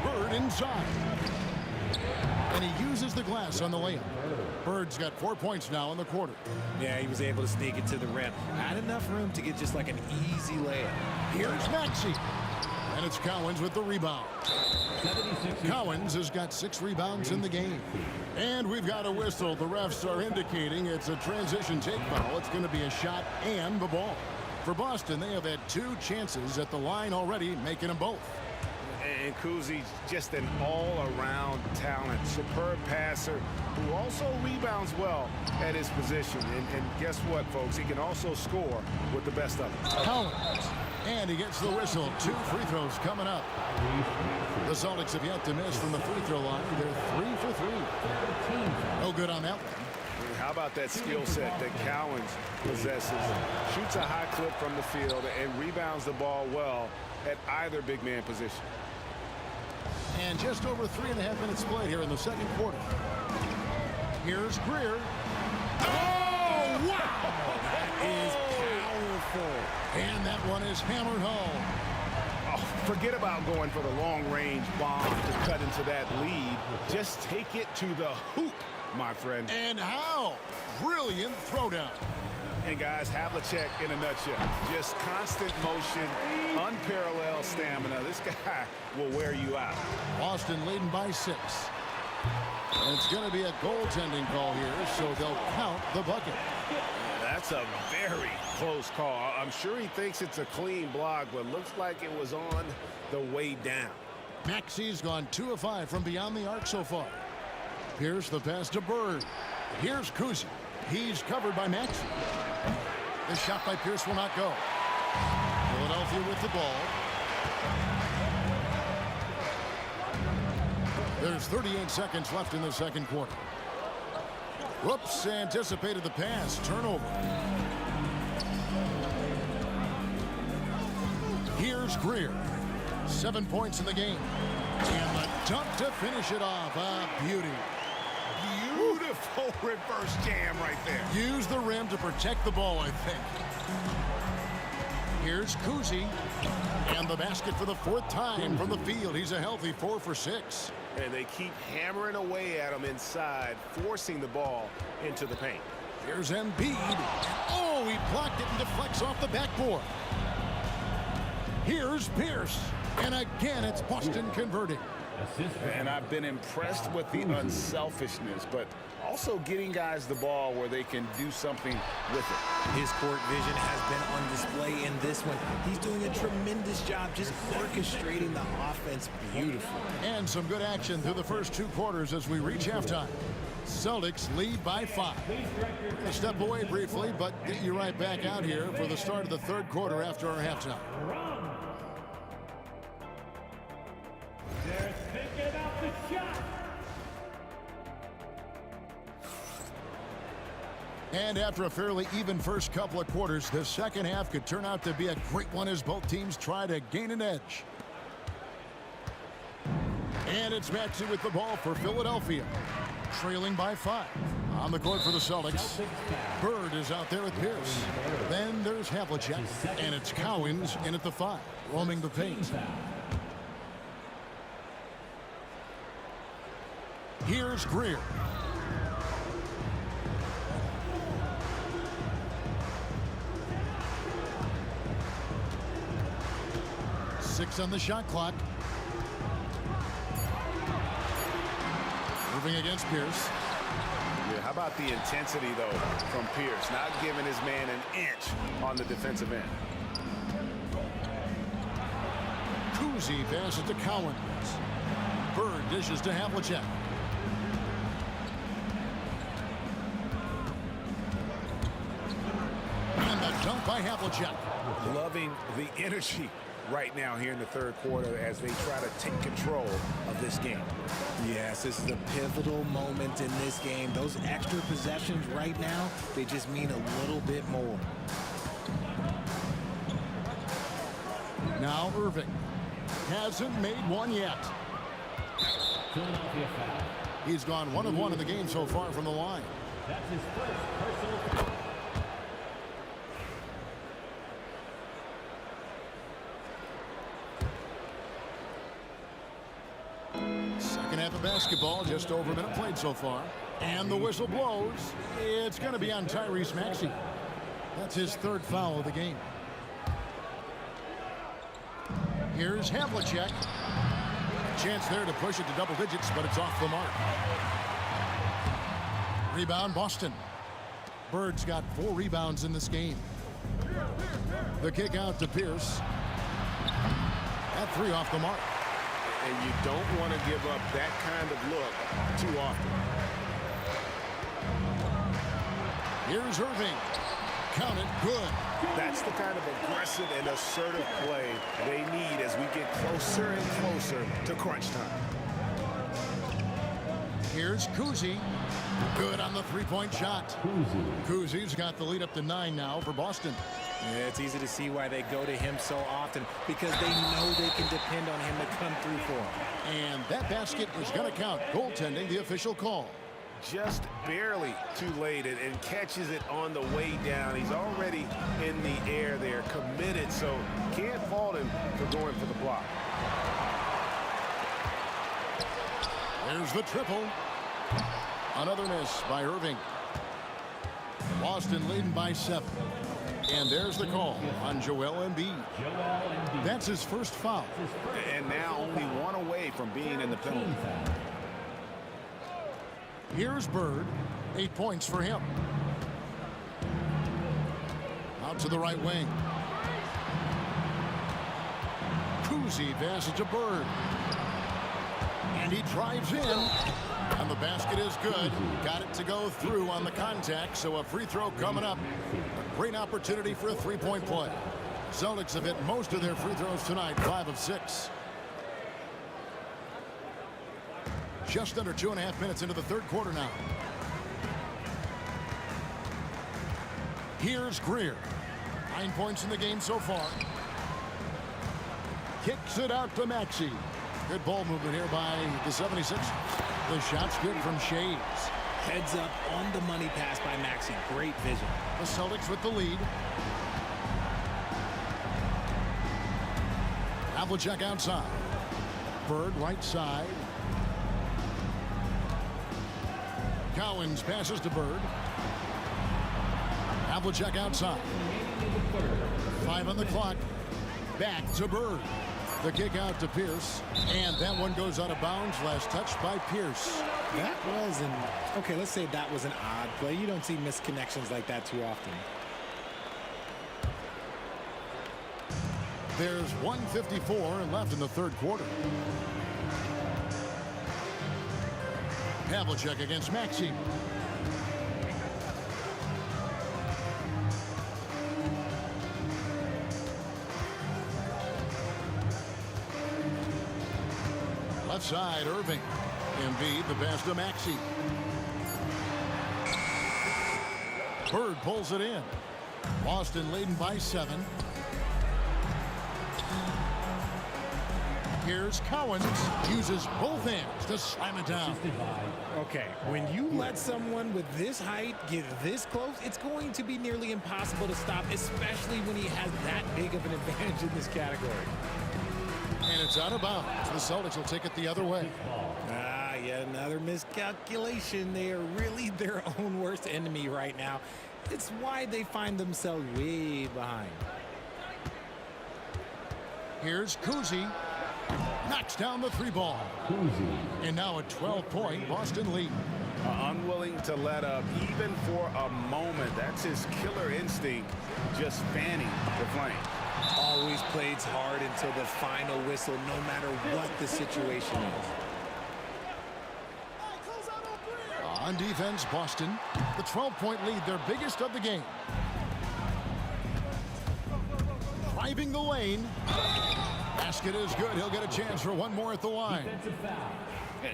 Bird inside. And he uses the glass on the layup. Bird's got 4 points now in the quarter. Yeah, he was able to sneak it to the rim. Not enough room to get just like an easy layup. Here's Maxey. And it's Cowens with the rebound. Cowens has got 6 rebounds in the game. And we've got a whistle. The refs are indicating it's a transition take foul. It's going to be a shot and the ball. For Boston, they have had 2 chances at the line already, making them both. And Kuzi's just an all-around talent, superb passer who also rebounds well at his position. And guess what, folks? He can also score with the best of them. Cowens. And he gets the whistle. 2 free throws coming up. The Celtics have yet to miss from the free throw line. They're 3 for 3. No good on that one. How about that skill set that Cowens possesses? Shoots a high clip from the field and rebounds the ball well at either big man position. And just over 3.5 minutes played here in the second quarter. Here's Greer. Oh, wow! That is powerful. And that one is hammered home. Oh, forget about going for the long-range bomb to cut into that lead. Just take it to the hoop, my friend. And how? Brilliant throwdown. And guys, Havlicek in a nutshell. Just constant motion, unparalleled stamina. This guy will wear you out. Boston leading by 6. And it's going to be a goaltending call here, so they'll count the bucket. That's a very close call. I'm sure he thinks it's a clean block, but looks like it was on the way down. Maxey's gone 2 of 5 from beyond the arc so far. Pierce the pass to Bird. Here's Kuzi. He's covered by Maxey. The shot by Pierce will not go. Philadelphia with the ball. There's 38 seconds left in the second quarter. Whoops, anticipated the pass. Turnover. Here's Greer. 7 points in the game. And the dunk to finish it off. A beauty. Beautiful reverse jam right there. Use the rim to protect the ball, I think. Here's Kuzi. And the basket for the 4th time from the field. He's a healthy 4 for 6. And they keep hammering away at him inside, forcing the ball into the paint. Here's Embiid. Oh, he blocked it and deflects off the backboard. Here's Pierce. And again, it's Boston converting. And I've been impressed with the unselfishness, but also getting guys the ball where they can do something with it. His court vision has been on display in this one. He's doing a tremendous job just orchestrating the offense beautifully. And some good action through the first 2 quarters as we reach halftime. Celtics lead by 5. We're going to step away briefly, but get you right back out here for the start of the 3rd quarter after our halftime. They're thinking out the shot. And after a fairly even first couple of quarters, the second half could turn out to be a great one as both teams try to gain an edge. And it's Maxey with the ball for Philadelphia, trailing by 5. On the court for the Celtics, Bird is out there with Pierce. Then there's Havlicek, and it's Cowens in at the 5, roaming the paint. Here's Greer. Six on the shot clock. Moving against Pierce. Yeah, how about the intensity, though, from Pierce? Not giving his man an inch on the defensive end. Kuzi passes to Cowens. Bird dishes to Havlicek. And the dunk by Havlicek. Loving the energy right now here in the third quarter as they try to take control of this game. Yes, this is a pivotal moment in this game. Those extra possessions right now, they just mean a little bit more. Now Irving hasn't made one yet. He's gone 1 of 1 in the game so far from the line. That's his first personal foul. Second half of basketball, just over a minute played so far. And the whistle blows. It's going to be on Tyrese Maxey. That's his 3rd foul of the game. Here's Havlicek. Chance there to push it to double digits, but it's off the mark. Rebound, Boston. Bird's got 4 rebounds in this game. The kick out to Pierce. That 3 off the mark. And you don't want to give up that kind of look too often. Here's Irving. Count it, good. That's the kind of aggressive and assertive play they need as we get closer and closer to crunch time. Here's Kuzi. Good on the 3-point shot. Kuzi's got the lead up to 9 now for Boston. Yeah, it's easy to see why they go to him so often, because they know they can depend on him to come through for them. And that basket is going to count. Goaltending, the official call. Just barely too late and catches it on the way down. He's already in the air there, committed, so can't fault him for going for the block. There's the triple. Another miss by Irving. Boston leading by 7. And there's the call on Joel Embiid. That's his 1st foul. And now only 1 away from being in the penalty. Here's Bird. 8 points for him. Out to the right wing. Kuzi passes to Bird. And he drives in. And the basket is good. Got it to go through on the contact, so a free throw coming up. A great opportunity for a 3-point play. Celtics have hit most of their free throws tonight, 5 of 6. Just under 2.5 minutes into the 3rd quarter now. Here's Greer. 9 points in the game so far. Kicks it out to Maxey. Good ball movement here by the 76ers. The shot's good from Shades. Heads up on the money pass by Maxey. Great vision. The Celtics with the lead. Havlicek outside. Bird right side. Cowens passes to Bird. Havlicek outside. 5 on the clock. Back to Bird. The kick out to Pierce. And that one goes out of bounds. Last touch by Pierce. That was okay, let's say that was an odd play. You don't see misconnections like that too often. There's 1:54 left in the 3rd quarter. Havlicek against Maxey. Left side, Irving. Embiid, the pass to Maxey. Bird pulls it in. Boston leading by 7. Here's Cowens. Uses both hands to slam it down. Okay, when you let someone with this height get this close, it's going to be nearly impossible to stop, especially when he has that big of an advantage in this category. And it's out of bounds. The Celtics will take it the other way. Yet another miscalculation. They are really their own worst enemy right now. It's why they find themselves way behind. Here's Kuzi. Knocks down the 3 ball. And now a 12-point Boston lead. Unwilling to let up even for a moment. That's his killer instinct, just fanning the flames. Always plays hard until the final whistle, no matter what the situation is. On defense, Boston, the 12-point lead, their biggest of the game. Driving the lane. Basket is good. He'll get a chance for one more at the line.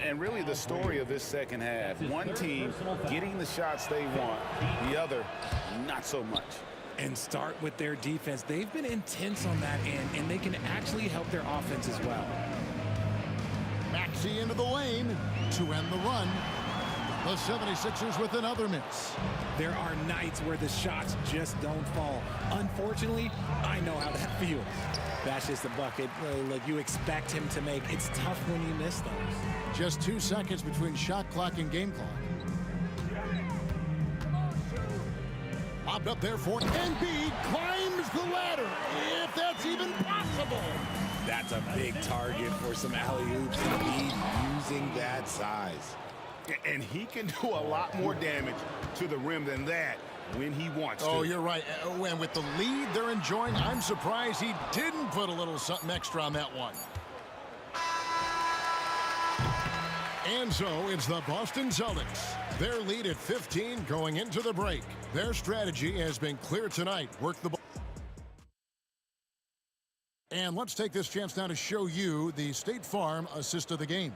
And really the story of this second half, one team getting the shots they want, the other not so much. And start with their defense. They've been intense on that end, and they can actually help their offense as well. Maxey into the lane to end the run. The 76ers with another miss. There are nights where the shots just don't fall. Unfortunately, I know how that feels. That's just a bucket like you expect him to make. It's tough when you miss those. Just 2 seconds between shot clock and game clock. Lobbed up there for Embiid, climbs the ladder, if that's even possible. That's a big target for some alley-oops. Embiid using that size. And he can do a lot more damage to the rim than that when he wants to. Oh, you're right. And with the lead they're enjoying, I'm surprised he didn't put a little something extra on that one. And so it's the Boston Celtics. Their lead at 15 going into the break. Their strategy has been clear tonight. Work the ball. And let's take this chance now to show you the State Farm assist of the game.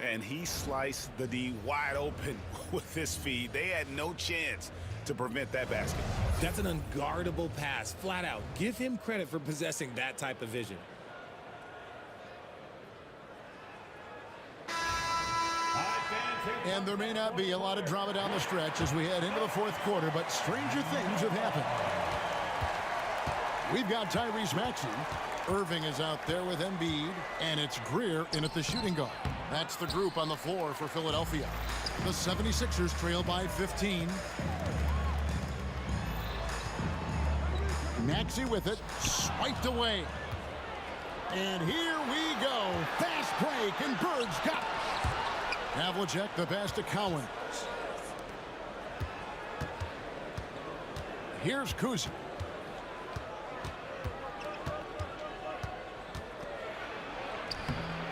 And he sliced the D wide open with his feed. They had no chance to prevent that basket. That's an unguardable pass, flat out. Give him credit for possessing that type of vision. And there may not be a lot of drama down the stretch as we head into the fourth quarter, but stranger things have happened. We've got Tyrese Maxey. Irving is out there with Embiid, and it's Greer in at the shooting guard. That's the group on the floor for Philadelphia. The 76ers trail by 15. Maxey with it, swiped away. And here we go. Fast break, and Bird's got it. Havlicek, the pass to Cowan. Here's Kuzi.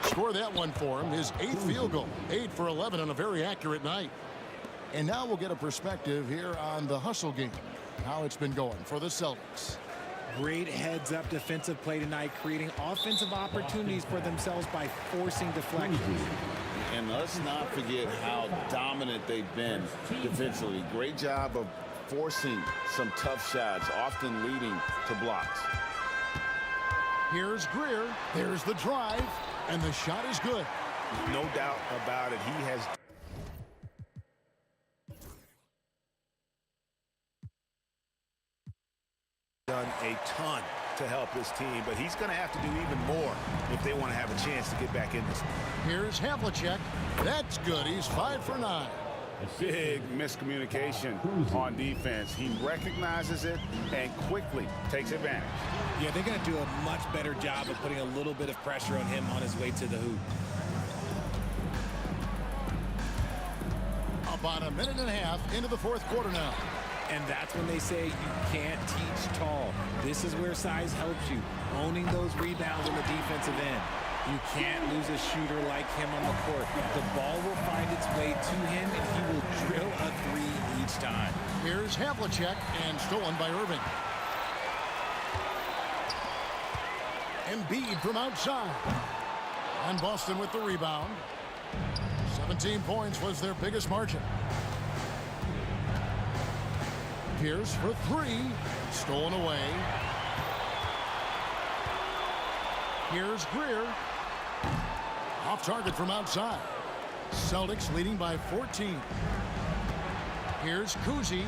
Score that one for him, his 8th field goal. 8 for 11 on a very accurate night. And now we'll get a perspective here on the hustle game, how it's been going for the Celtics. Great heads-up defensive play tonight, creating offensive opportunities for themselves by forcing deflections. And let's not forget how dominant they've been defensively. Great job of forcing some tough shots, often leading to blocks. Here's Greer. There's the drive, and the shot is good. No doubt about it. He has done a ton to help his team, but he's going to have to do even more if they want to have a chance to get back in this. Here's Havlicek. That's good. He's 5 for 9. Big miscommunication on defense. He recognizes it and quickly takes advantage. Yeah, they're going to do a much better job of putting a little bit of pressure on him on his way to the hoop. About a minute and a half into the fourth quarter now. And that's when they say you can't teach tall. This is where size helps you. Owning those rebounds on the defensive end. You can't lose a shooter like him on the court. The ball will find its way to him, and he will drill a 3 each time. Here's Havlicek, and stolen by Irving. Embiid from outside. And Boston with the rebound. 17 points was their biggest margin. Pierce for 3. Stolen away. Here's Greer. Off target from outside. Celtics leading by 14. Here's Kuzi.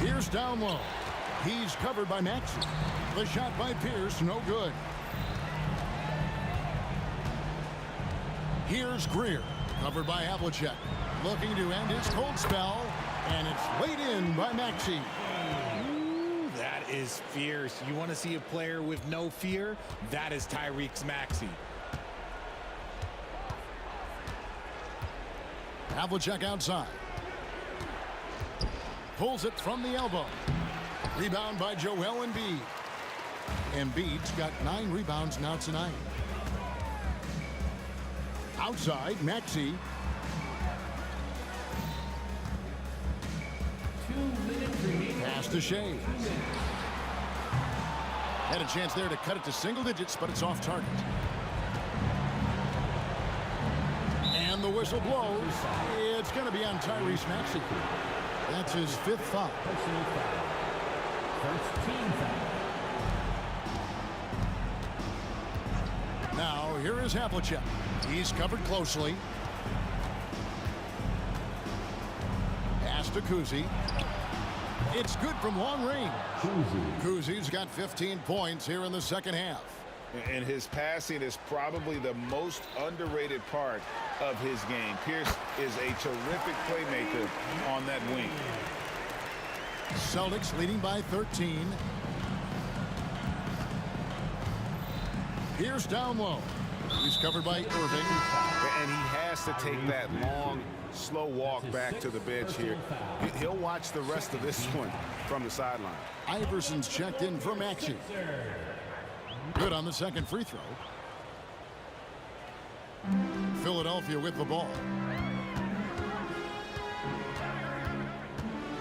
Pierce down low. He's covered by Maxey. The shot by Pierce, no good. Here's Greer, covered by Havlicek. Looking to end his cold spell, and it's laid in by Maxey. Ooh, that is fierce. You want to see a player with no fear? That is Tyrese Maxey. Havlicek outside. Pulls it from the elbow. Rebound by Joel Embiid. Embiid's got 9 rebounds now tonight. Outside, Maxey. 2 minutes remaining. Pass to Shea. Had a chance there to cut it to single digits, but it's off target. And the whistle blows. It's going to be on Tyrese Maxey. That's his 5th foul. Personal foul. First team foul. Now, here is Havlicek. He's covered closely. Pass to Kuzi. It's good from long range. Kuzi's got 15 points here in the second half. And his passing is probably the most underrated part of his game. Pierce is a terrific playmaker on that wing. Celtics leading by 13. Pierce down low. He's covered by Irving. And he has to take that long, slow walk back to the bench here. He'll watch the rest of this one from the sideline. Iverson's checked in for Maxey. Good on the second free throw. Philadelphia with the ball.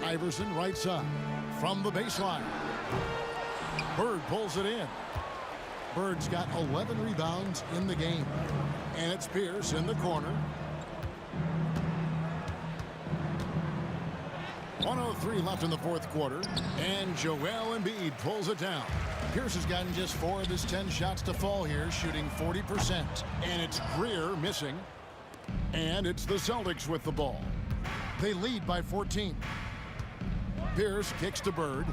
Iverson right side from the baseline. Bird pulls it in. Bird's got 11 rebounds in the game. And it's Pierce in the corner. 1:03 left in the fourth quarter. And Joel Embiid pulls it down. Pierce has gotten just 4 of his 10 shots to fall here, shooting 40%. And it's Greer missing. And it's the Celtics with the ball. They lead by 14. Pierce kicks to Bird.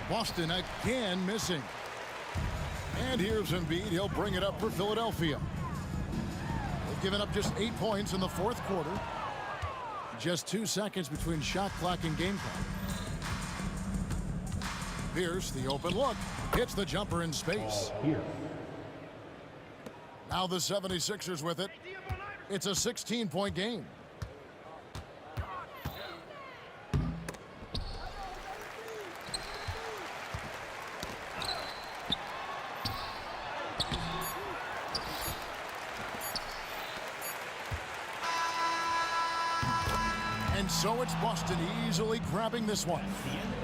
Boston again missing. And here's Embiid. He'll bring it up for Philadelphia. They've given up just 8 points in the fourth quarter. Just 2 seconds between shot clock and game clock. Pierce, the open look, hits the jumper in space. Now the 76ers with it. It's a 16-point game. And so it's Boston easily grabbing this one.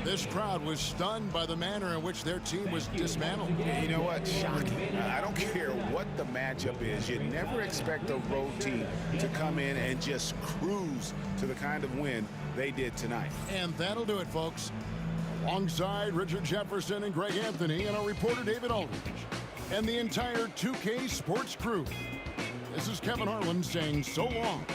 This crowd was stunned by the manner in which their team was dismantled. You know what? Shocking. I don't care what the matchup is. You never expect a road team to come in and just cruise to the kind of win they did tonight. And that'll do it, folks. Alongside Richard Jefferson and Greg Anthony and our reporter David Aldridge and the entire 2K Sports crew, this is Kevin Harlan saying so long.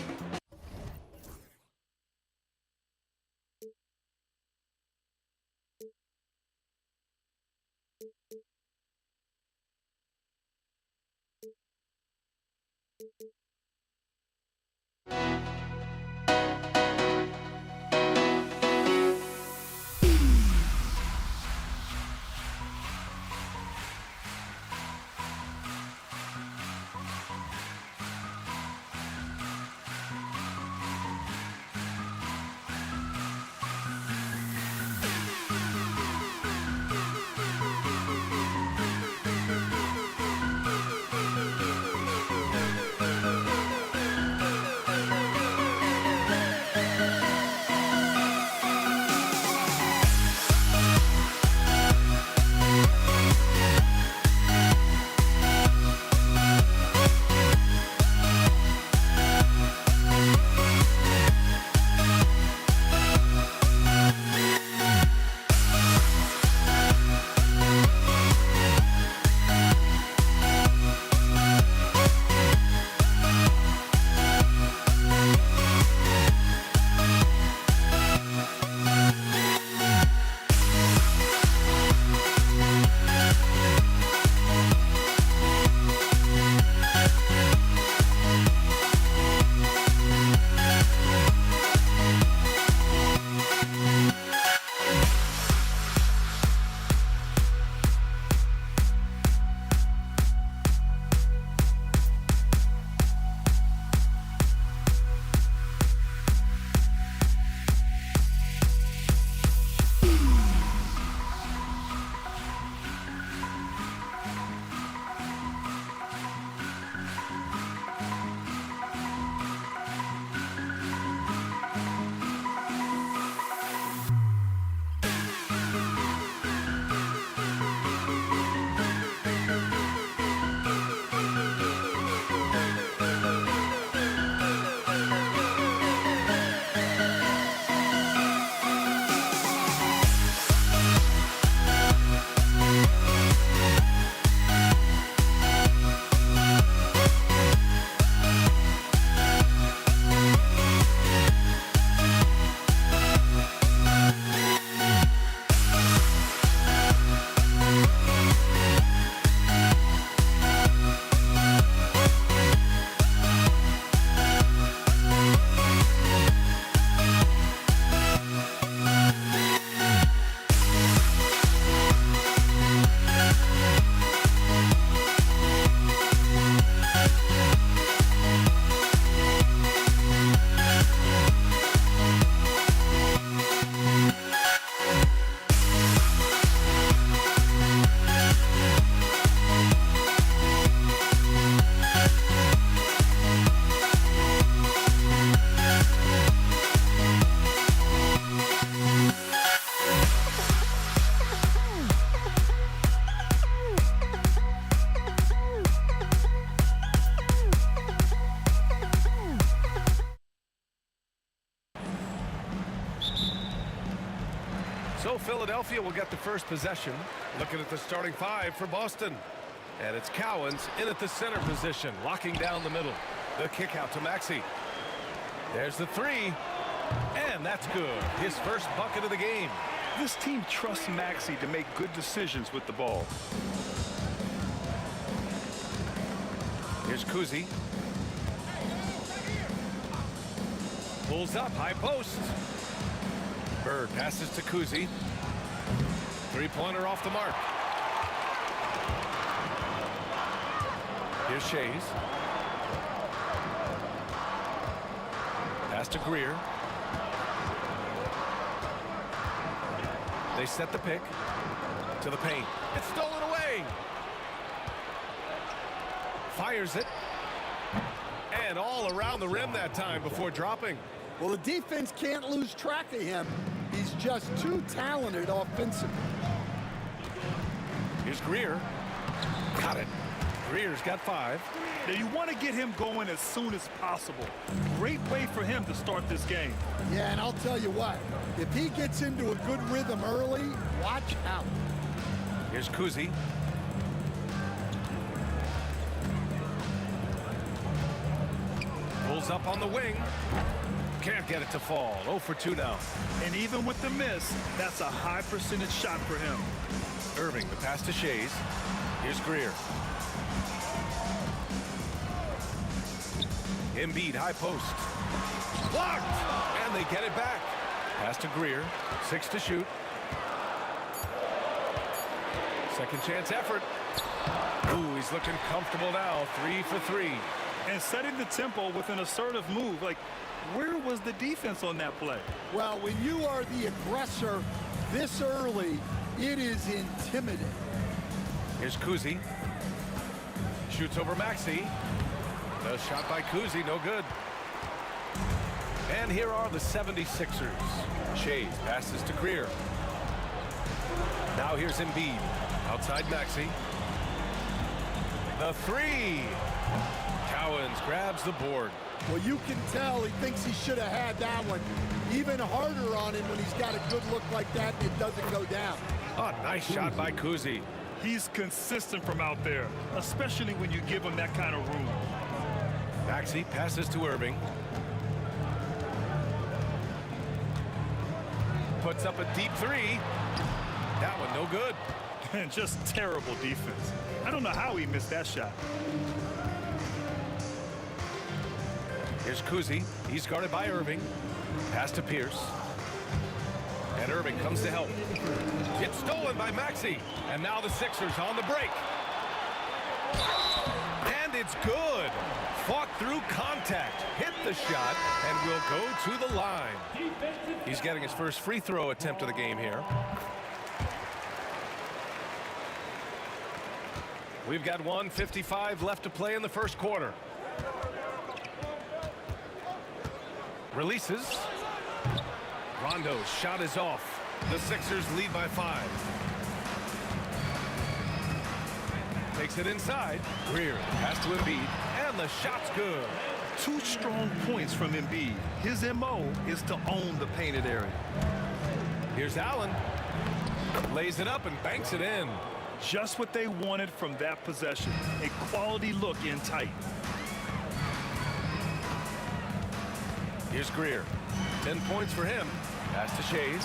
Philadelphia will get the first possession. Looking at the starting five for Boston. And it's Cowens in at the center position, locking down the middle. The kick out to Maxey. There's the three. And that's good. His first bucket of the game. This team trusts Maxey to make good decisions with the ball. Here's Kuzi. Pulls up, high post. Bird passes to Kuzi. Three-pointer off the mark. Here's Shays. Pass to Greer. They set the pick to the paint. It's stolen away. Fires it. And all around the rim that time before dropping. Well, the defense can't lose track of him. He's just too talented offensively. Here's Greer. Got it. Greer's got 5. Now you want to get him going as soon as possible. Great way for him to start this game. Yeah, and I'll tell you what, if he gets into a good rhythm early, watch out. Here's Kuzi. Pulls up on the wing. Can't get it to fall. 0 for 2 now. And even with the miss, that's a high percentage shot for him. Irving, the pass to Shays. Here's Greer. Embiid, high post. Blocked! And they get it back. Pass to Greer. 6 to shoot. Second chance effort. Ooh, he's looking comfortable now. 3 for 3. And setting the tempo with an assertive move. Like, where was the defense on that play? Well, when you are the aggressor this early, it is intimidating. Here's Kuzi. Shoots over Maxey. The shot by Kuzi, no good. And here are the 76ers. Shays passes to Greer. Now here's Embiid. Outside Maxey. The three. Cowens grabs the board. Well, you can tell he thinks he should have had that one. Even harder on him when he's got a good look like that and it doesn't go down. Oh, nice shot by Kuzi. He's consistent from out there, especially when you give him that kind of room. Maxey passes to Irving. Puts up a deep three. That one no good. And just terrible defense. I don't know how he missed that shot. Here's Kuzi. He's guarded by Irving. Pass to Pierce. And Irving comes to help. It's stolen by Maxey. And now the Sixers on the break. And it's good. Fought through contact. Hit the shot and will go to the line. He's getting his first free throw attempt of the game here. We've got 1:55 left to play in the first quarter. Releases. Rondo's shot is off. The Sixers lead by 5. Takes it inside. Greer pass to Embiid, and the shot's good. 2 strong points from Embiid. His MO is to own the painted area. Here's Allen. Lays it up and banks it in. Just what they wanted from that possession. A quality look in tight. Here's Greer. 10 points for him. Pass to Shays.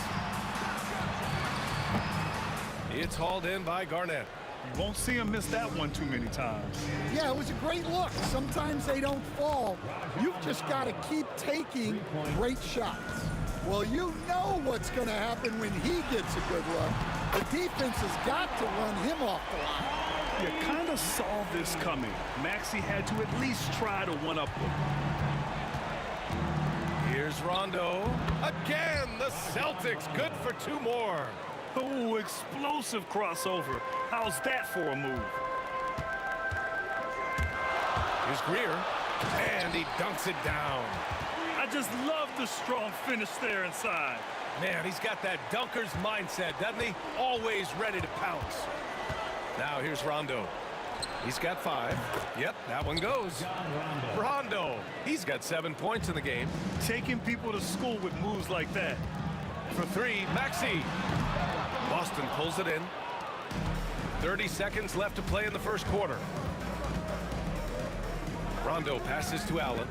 It's hauled in by Garnett. You won't see him miss that one too many times. Yeah, it was a great look. Sometimes they don't fall. You've just got to keep taking great shots. Well, you know what's going to happen when he gets a good look. The defense has got to run him off the line. You kind of saw this coming. Maxey had to at least try to one-up him. Here's Rondo. Again, the Celtics good for 2 more. Oh, explosive crossover. How's that for a move? Here's Greer. And he dunks it down. I just love the strong finish there inside. Man, he's got that dunker's mindset, doesn't he? Always ready to pounce. Now here's Rondo. He's got 5. Yep, that one goes. Rondo. He's got 7 points in the game. Taking people to school with moves like that. For 3, Maxey. Boston pulls it in. 30 seconds left to play in the first quarter. Rondo passes to Allen.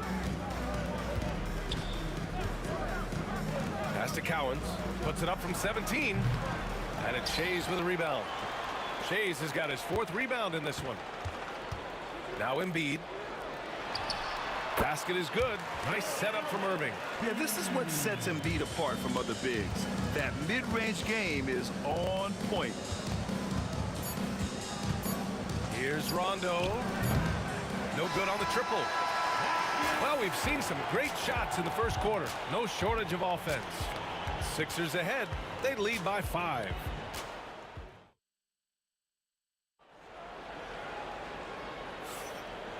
Pass to Cowens. Puts it up from 17. And it's Shays with a rebound. Shays has got his 4th rebound in this one. Now Embiid. Basket is good. Nice setup from Irving. Yeah, this is what sets Embiid apart from other bigs. That mid-range game is on point. Here's Rondo. No good on the triple. Well, we've seen some great shots in the first quarter. No shortage of offense. Sixers ahead. They lead by 5.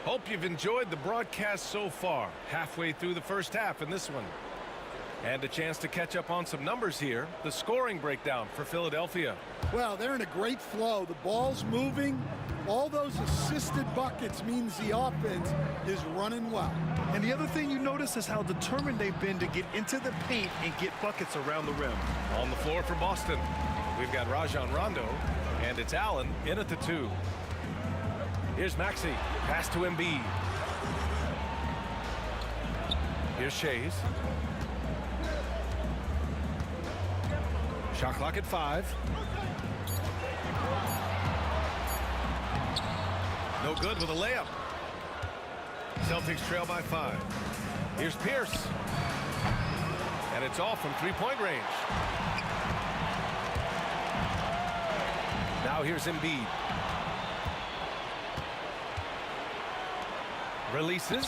Hope you've enjoyed the broadcast so far. Halfway through the first half in this one. And a chance to catch up on some numbers here. The scoring breakdown for Philadelphia. Well, they're in a great flow. The ball's moving. All those assisted buckets means the offense is running well. And the other thing you notice is how determined they've been to get into the paint and get buckets around the rim. On the floor for Boston, we've got Rajon Rondo, and it's Allen in at the 2. Here's Maxey. Pass to Embiid. Here's Shays. Shot clock at 5. No good with a layup. Celtics trail by 5. Here's Pierce. And it's off from 3-point range. Now here's Embiid. Releases.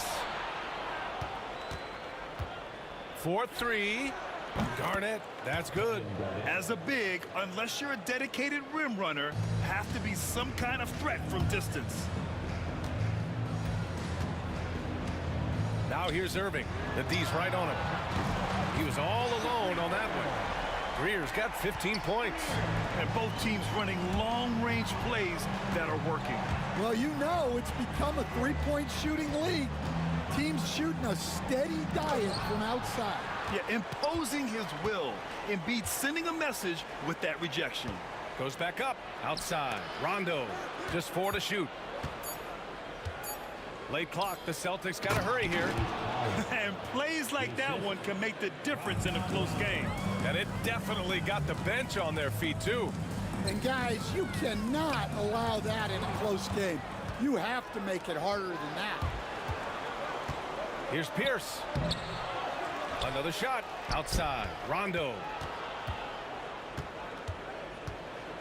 4-3. Garnett, that's good. As a big, unless you're a dedicated rim runner, have to be some kind of threat from distance. Now here's Irving. The D's right on him. He was all alone on that one. Greer's got 15 points. And both teams running long-range plays that are working. Well, you know it's become a 3-point shooting league. Teams shooting a steady diet from outside. Yeah, imposing his will. Embiid sending a message with that rejection. Goes back up. Outside. Rondo. Just 4 to shoot. Late clock. The Celtics got to hurry here. And plays like that one can make the difference in a close game. And it definitely got the bench on their feet, too. And, guys, you cannot allow that in a close game. You have to make it harder than that. Here's Pierce. Another shot. Outside. Rondo.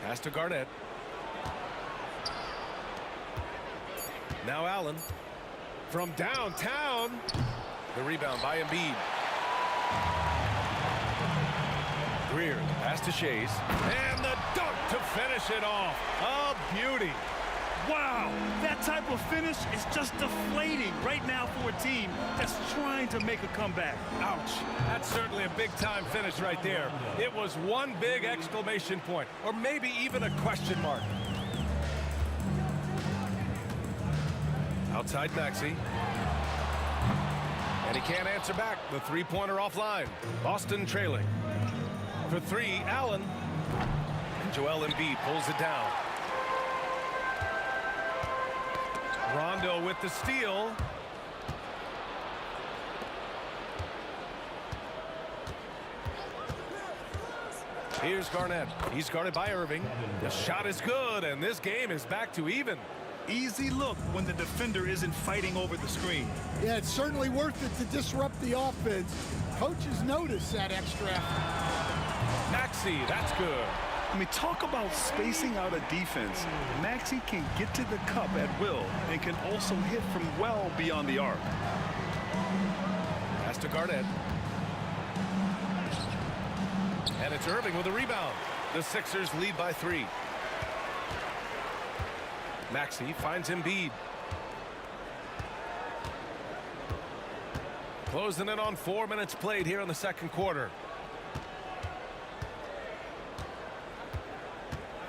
Pass to Garnett. Now Allen. From downtown. The rebound by Embiid. Greer. Pass to Shays. And the dunk to finish it off. A beauty. Wow, that type of finish is just deflating right now for a team that's trying to make a comeback. Ouch. That's certainly a big-time finish right there. It was one big exclamation point, or maybe even a question mark. Outside Maxey. And he can't answer back. The three-pointer offline. Boston trailing. For 3, Allen. And Joel Embiid pulls it down. Rondo with the steal. Here's Garnett. He's guarded by Irving. The shot is good, and this game is back to even. Easy look when the defender isn't fighting over the screen. Yeah, it's certainly worth it to disrupt the offense. Coaches notice that extra effort. Maxey, that's good. I mean, talk about spacing out a defense. Maxey can get to the cup at will and can also hit from well beyond the arc. Pass to Garnett. And it's Irving with a rebound. The Sixers lead by 3. Maxey finds Embiid. Closing in on 4 minutes played here in the second quarter.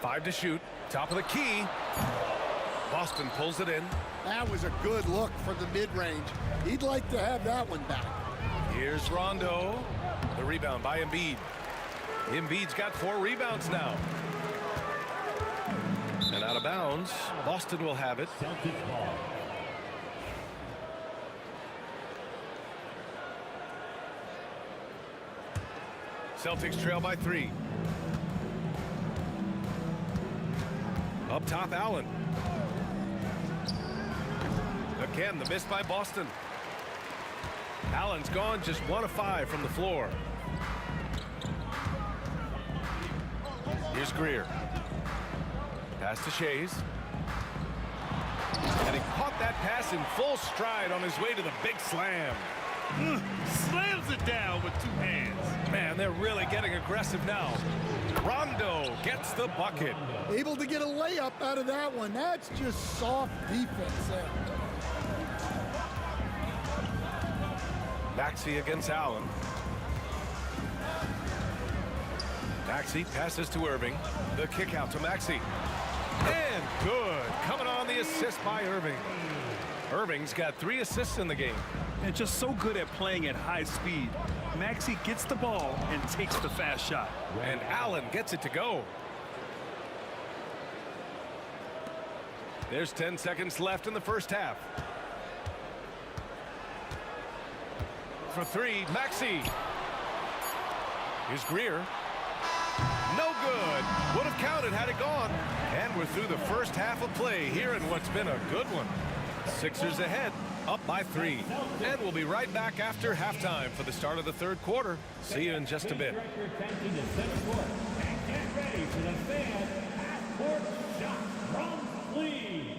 5 to shoot. Top of the key. Boston pulls it in. That was a good look for the mid-range. He'd like to have that one back. Here's Rondo. The rebound by Embiid. Embiid's got 4 rebounds now. Out of bounds. Boston will have it. Celtics ball. Celtics trail by 3. Up top, Allen. Again, the miss by Boston. Allen's gone just 1 of 5 from the floor. Here's Greer. Pass to Shays. And he caught that pass in full stride on his way to the big slam. Slams it down with 2 hands. Man, they're really getting aggressive now. Rondo gets the bucket. Able to get a layup out of that one. That's just soft defense there. Maxey against Allen. Maxey passes to Irving. The kick out to Maxey. And good. Coming on the assist by Irving. Irving's got 3 assists in the game. And just so good at playing at high speed. Maxey gets the ball and takes the fast shot. And Allen gets it to go. There's 10 seconds left in the first half. For 3, Maxey. Here's Greer. No good. Would have counted had it gone. And we're through the first half of play here in what's been a good one. Sixers ahead, up by 3. And we'll be right back after halftime for the start of the third quarter. See you in just a bit. And get ready for the fan half-court shot from Fleet.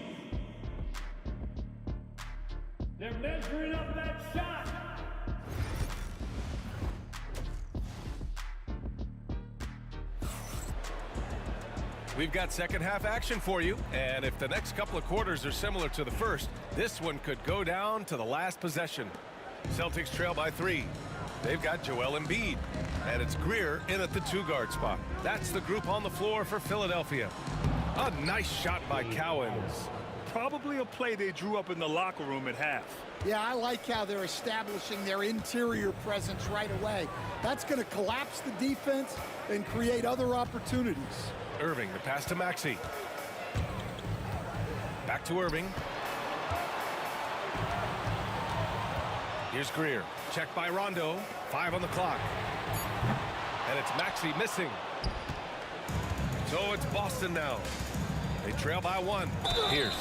They're measuring up that shot. We've got second half action for you, and if the next couple of quarters are similar to the first, this one could go down to the last possession. Celtics trail by 3. They've got Joel Embiid, and it's Greer in at the 2-guard spot. That's the group on the floor for Philadelphia. A nice shot by Cowens. Probably a play they drew up in the locker room at half. Yeah, I like how they're establishing their interior presence right away. That's going to collapse the defense and create other opportunities. Irving, the pass to Maxey. Back to Irving. Here's Greer. Checked by Rondo. 5 on the clock. And it's Maxey missing. So it's Boston now. They trail by 1. Here's.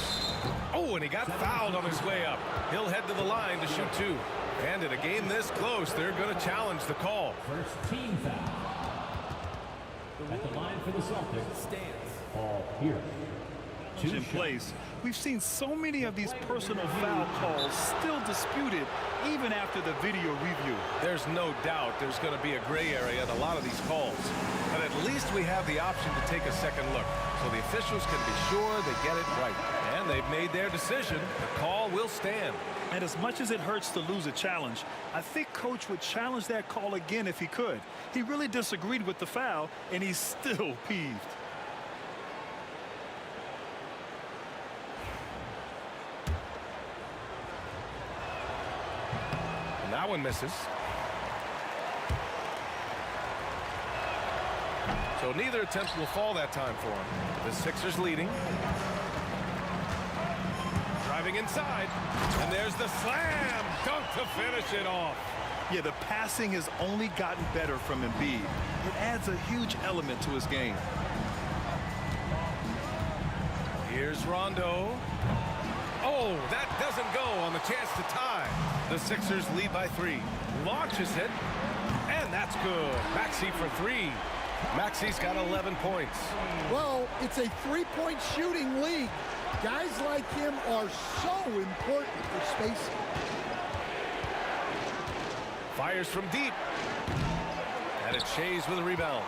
Oh, and he got fouled on his way up. He'll head to the line to shoot 2. And in a game this close, they're going to challenge the call. First team foul. At the line for the Celtics stands all here. In place. We've seen so many of these personal foul calls still disputed even after the video review. There's no doubt there's going to be a gray area in a lot of these calls. But at least we have the option to take a second look, so the officials can be sure they get it right. And they've made their decision. The call will stand. And as much as it hurts to lose a challenge, I think Coach would challenge that call again if he could. He really disagreed with the foul, and he's still peeved. And that one misses. So neither attempt will fall that time for him. The Sixers leading. Driving inside, and there's the slam dunk to finish it off. Yeah, the passing has only gotten better from Embiid. It adds a huge element to his game. Here's Rondo. Oh, that doesn't go on the chance to tie. The Sixers lead by 3. Launches it, and that's good. Maxey for 3. Maxey's got 11 points. Well, it's a 3-point shooting league. Guys like him are so important for spacing. Fires from deep. And it's Shays with a rebound.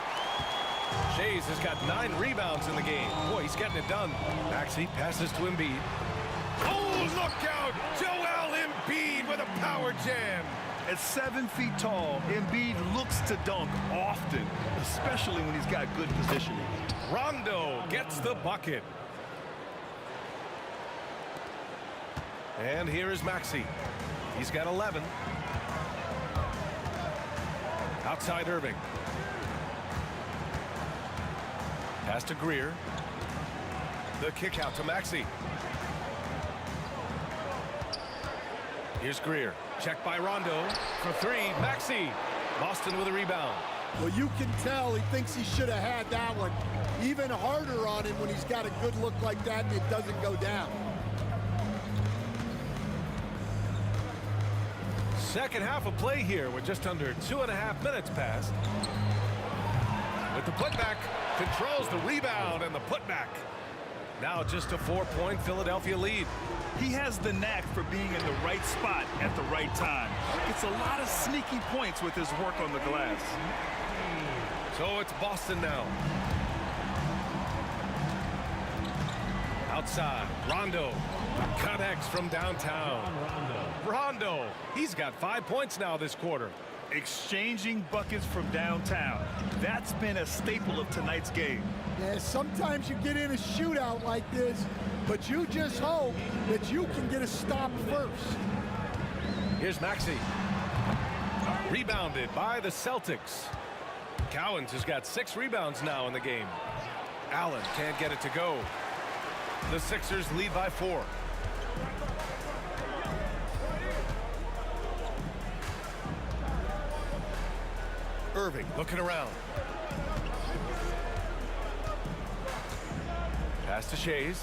Shays has got 9 rebounds in the game. Boy, he's getting it done. Maxey passes to Embiid. Oh, look out! Joel Embiid with a power jam. At 7 feet tall, Embiid looks to dunk often, especially when he's got good positioning. Rondo gets the bucket. And here is Maxey. He's got 11. Outside Irving. Pass to Greer. The kick out to Maxey. Here's Greer. Checked by Rondo. For three, Maxey. Boston with a rebound. Well, you can tell he thinks he should have had that one. Even harder on him when he's got a good look like that and it doesn't go down. Second half of play here with just under 2.5 minutes passed. With the putback, controls the rebound and the putback. Now just a 4-point Philadelphia lead. He has the knack for being in the right spot at the right time. Gets a lot of sneaky points with his work on the glass. So it's Boston now. Outside, Rondo connects from downtown. Rondo, he's got 5 points now this quarter. Exchanging buckets from downtown. That's been a staple of tonight's game. Yeah, sometimes you get in a shootout like this, but you just hope that you can get a stop first. Here's Maxey. Rebounded by the Celtics. Cowens has got 6 rebounds now in the game. Allen can't get it to go. The Sixers lead by 4. Irving looking around. Pass to Shays.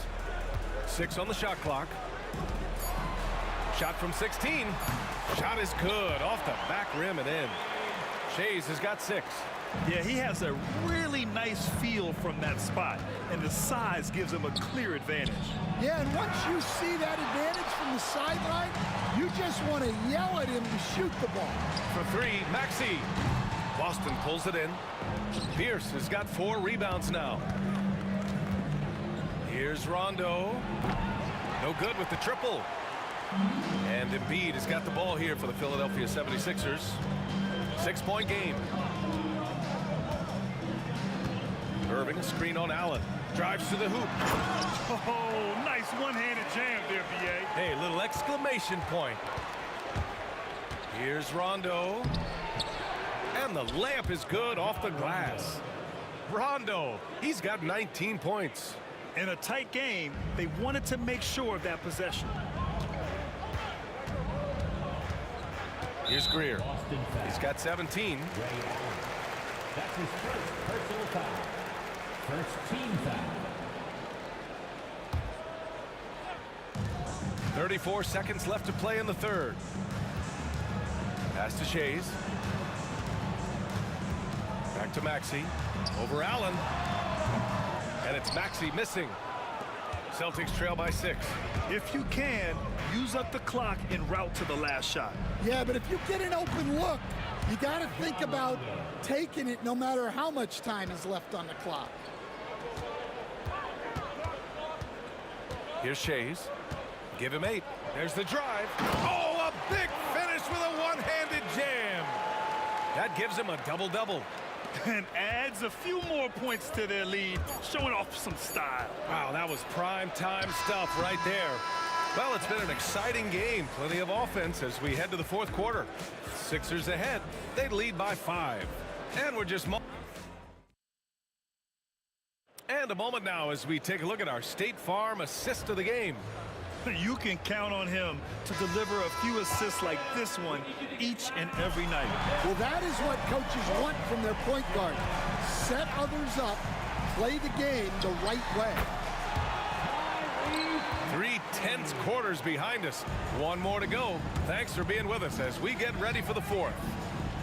6 on the shot clock. Shot from 16. Shot is good. Off the back rim and in. Shays has got 6. Yeah, he has a really nice feel from that spot, and the size gives him a clear advantage. Yeah, and once you see that advantage from the sideline, you just want to yell at him to shoot the ball. For 3, Maxey. Boston pulls it in. Pierce has got 4 rebounds now. Here's Rondo. No good with the triple. And Embiid has got the ball here for the Philadelphia 76ers. 6-point game. Irving, a screen on Allen. Drives to the hoop. Oh, nice one-handed jam there, B.A. Hey, little exclamation point. Here's Rondo. And the layup is good off the glass. Rondo, he's got 19 points. In a tight game, they wanted to make sure of that possession. Here's Greer. He's got 17. That's his first personal foul. First team foul. 34 seconds left to play in the third. Pass to Shays. Back to Maxey. Over Allen. And it's Maxey missing. Celtics trail by 6. If you can, use up the clock en route to the last shot. Yeah, but if you get an open look, you got to think about taking it no matter how much time is left on the clock. Here's Shays. Give him 8. There's the drive. Oh, a big finish with a one-handed jam. That gives him a double-double. And adds a few more points to their lead, showing off some style. Wow, that was prime time stuff right there. Well, it's been an exciting game. Plenty of offense as we head to the fourth quarter. Sixers ahead. They lead by 5. And we're just... And a moment now as we take a look at our State Farm assist of the game. You can count on him to deliver a few assists like this one each and every night. Well, that is what coaches want from their point guard. Set others up, play the game the right way. 3 tense quarters behind us. 1 more to go. Thanks for being with us as we get ready for the fourth.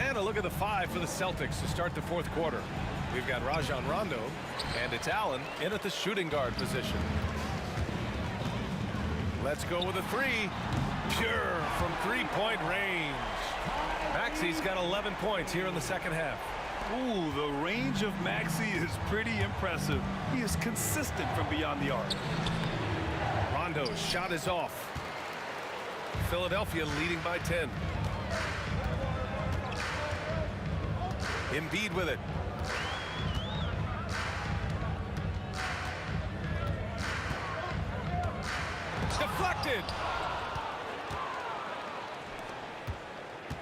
And a look at the 5 for the Celtics to start the fourth quarter. We've got Rajon Rondo, and it's Allen in at the shooting guard position. Let's go with a 3. Pure from 3-point range. Maxey's got 11 points here in the second half. Ooh, the range of Maxey is pretty impressive. He is consistent from beyond the arc. Rondo's shot is off. Philadelphia leading by 10. Embiid with it. Deflected.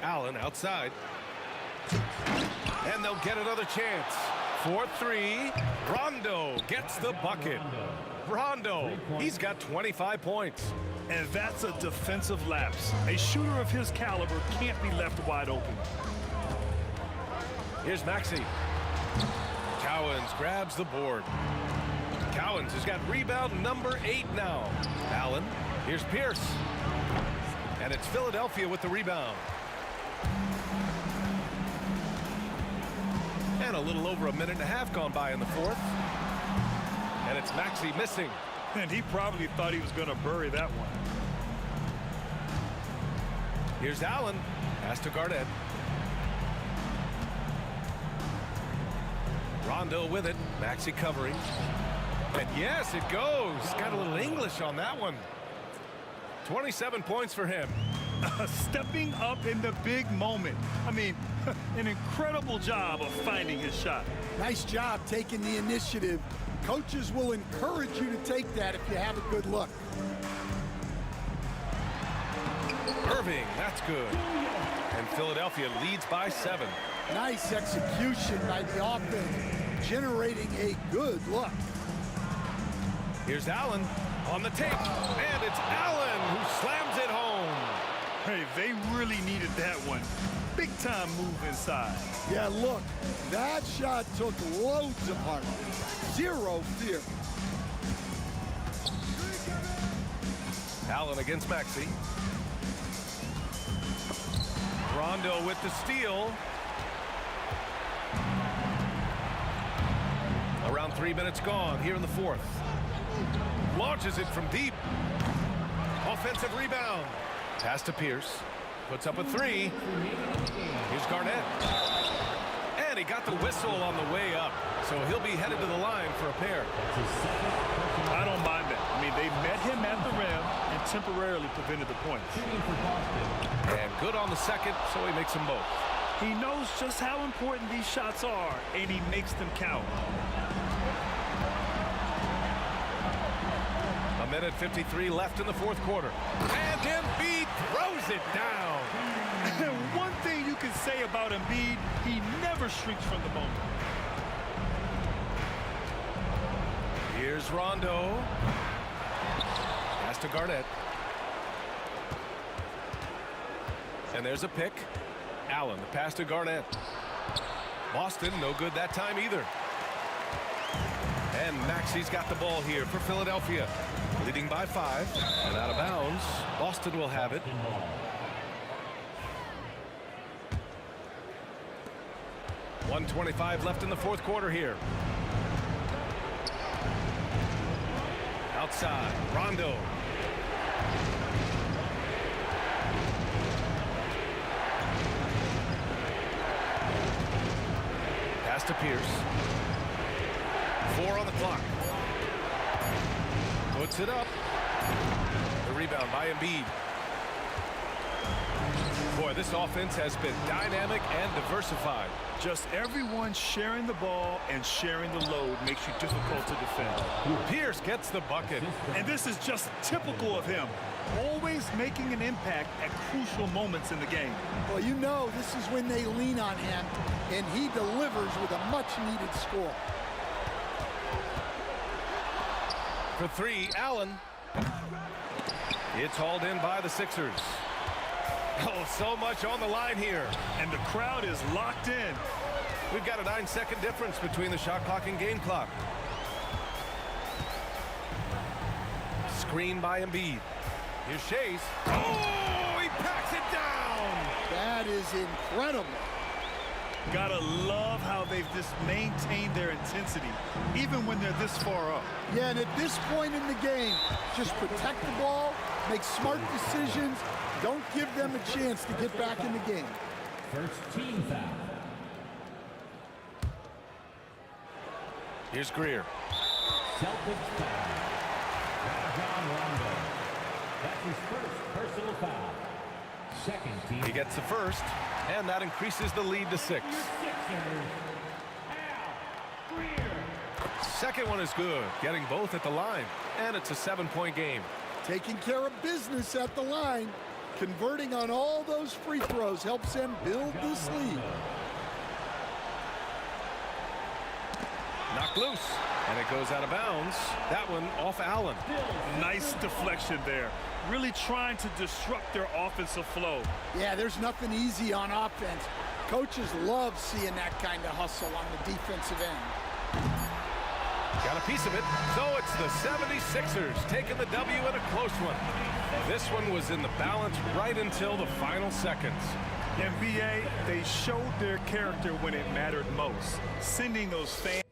Allen outside. And they'll get another chance. 4-3. Rondo gets the bucket. Rondo, he's got 25 points. And that's a defensive lapse. A shooter of his caliber can't be left wide open. Here's Maxey. Cowens grabs the board. Cowens has got rebound number 8 now. Allen, here's Pierce. And it's Philadelphia with the rebound. And a little over a minute and a half gone by in the fourth. And it's Maxey missing. And he probably thought he was going to bury that one. Here's Allen. Pass to Garnett. Rondo with it. Maxey covering. And yes, it goes. Got a little English on that one. 27 points for him. Stepping up in the big moment. I mean, an incredible job of finding his shot. Nice job taking the initiative. Coaches will encourage you to take that if you have a good look. Irving, that's good. And Philadelphia leads by 7. Nice execution by the offense, generating a good look. Here's Allen on the take, and it's Allen who slams it home. Hey, they really needed that one. Big time move inside. Yeah, look, that shot took loads of heart. Zero fear. Allen against Maxey. Rondo with the steal. Around 3 minutes gone here in the fourth. Launches it from deep. Offensive rebound. Pass to Pierce. Puts up a 3. Here's Garnett. And he got the whistle on the way up. So he'll be headed to the line for a pair. I don't mind that. I mean, they met him at the rim and temporarily prevented the points. And good on the second, so he makes them both. He knows just how important these shots are, and he makes them count. A minute 53 left in the fourth quarter. And Embiid throws it down. One thing you can say about Embiid, he never shrinks from the moment. Here's Rondo. Pass to Garnett. And there's a pick. Allen, the pass to Garnett. Boston, no good that time either. And Maxey's got the ball here for Philadelphia. Leading by 5. And out of bounds. Boston will have it. .125 left in the fourth quarter here. Outside, Rondo. Pass to Pierce. 4 on the clock. Puts it up. The rebound by Embiid. Boy, this offense has been dynamic and diversified. Just everyone sharing the ball and sharing the load makes you difficult to defend. Pierce gets the bucket. And this is just typical of him. Always making an impact at crucial moments in the game. Well, you know this is when they lean on him, and he delivers with a much-needed score. For 3, Allen. It's hauled in by the Sixers. Oh, so much on the line here. And the crowd is locked in. We've got a 9-second difference between the shot clock and game clock. Screen by Embiid. Here's Chase. Oh, he packs it down. That is incredible. Gotta love how they've just maintained their intensity, even when they're this far up. Yeah, and at this point in the game, just protect the ball, make smart decisions, don't give them a chance to get back in the game. First team foul. Here's Greer. Celtics foul. Rajon Rondo. That's his first personal foul. Second team. He gets the first, and that increases the lead to 6. Second one is good, getting both at the line, and it's a 7-point game. Taking care of business at the line, converting on all those free throws helps them build this lead. Knocked loose. And it goes out of bounds. That one off Allen. Nice deflection there. Really trying to disrupt their offensive flow. Yeah, there's nothing easy on offense. Coaches love seeing that kind of hustle on the defensive end. Got a piece of it. So it's the 76ers taking the W in a close one. This one was in the balance right until the final seconds. NBA, they showed their character when it mattered most, sending those fans.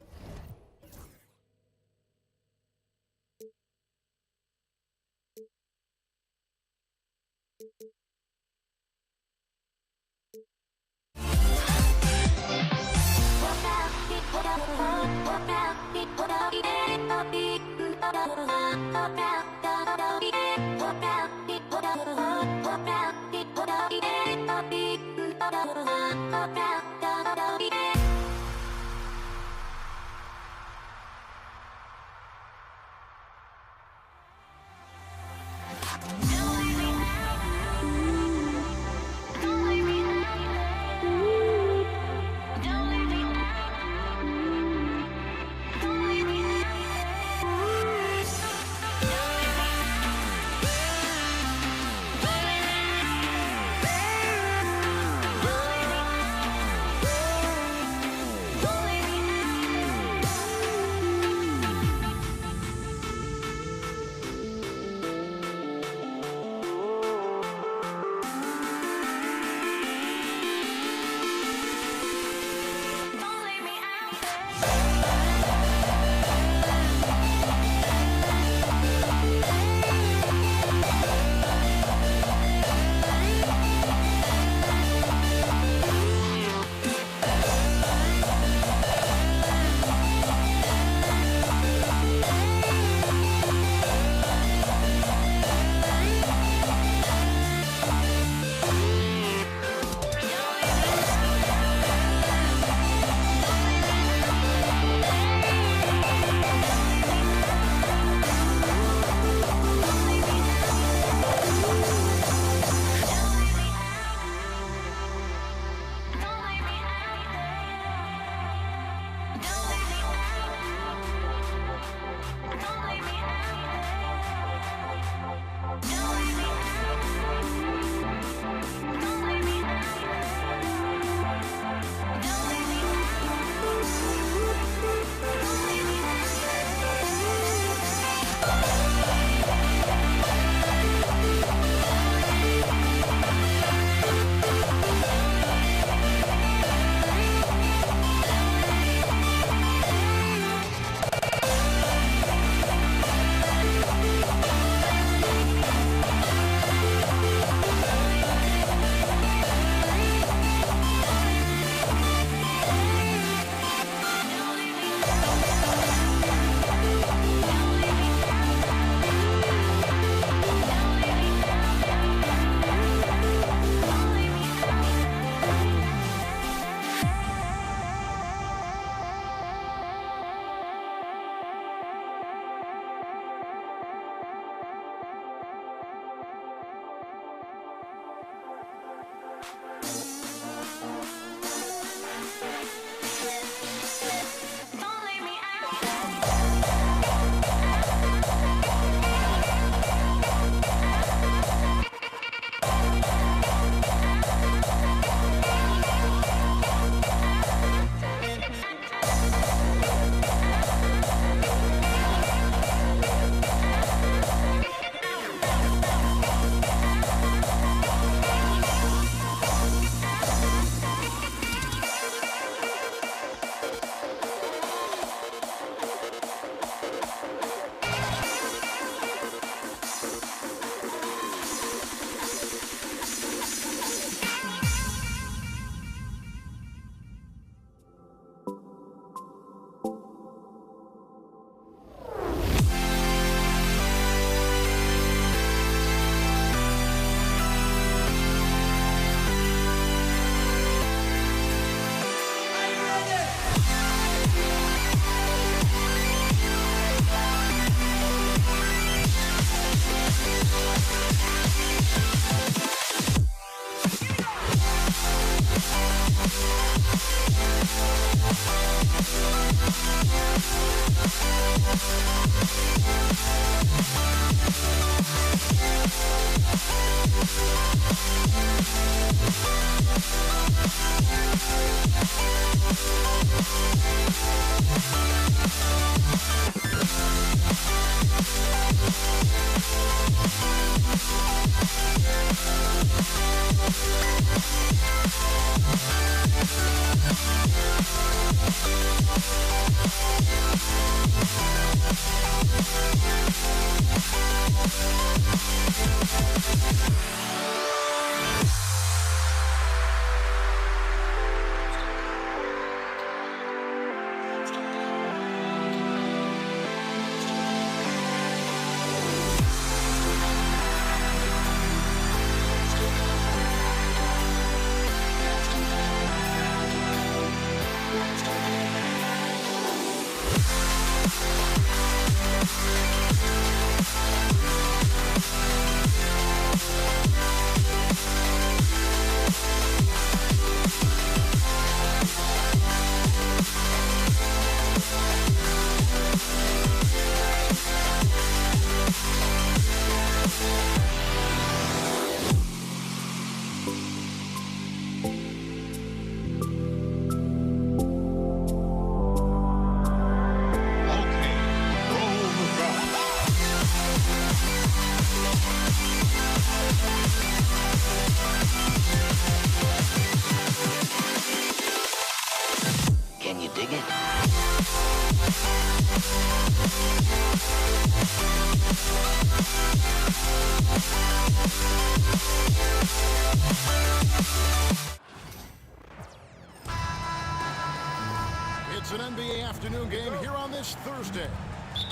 afternoon game here on this Thursday.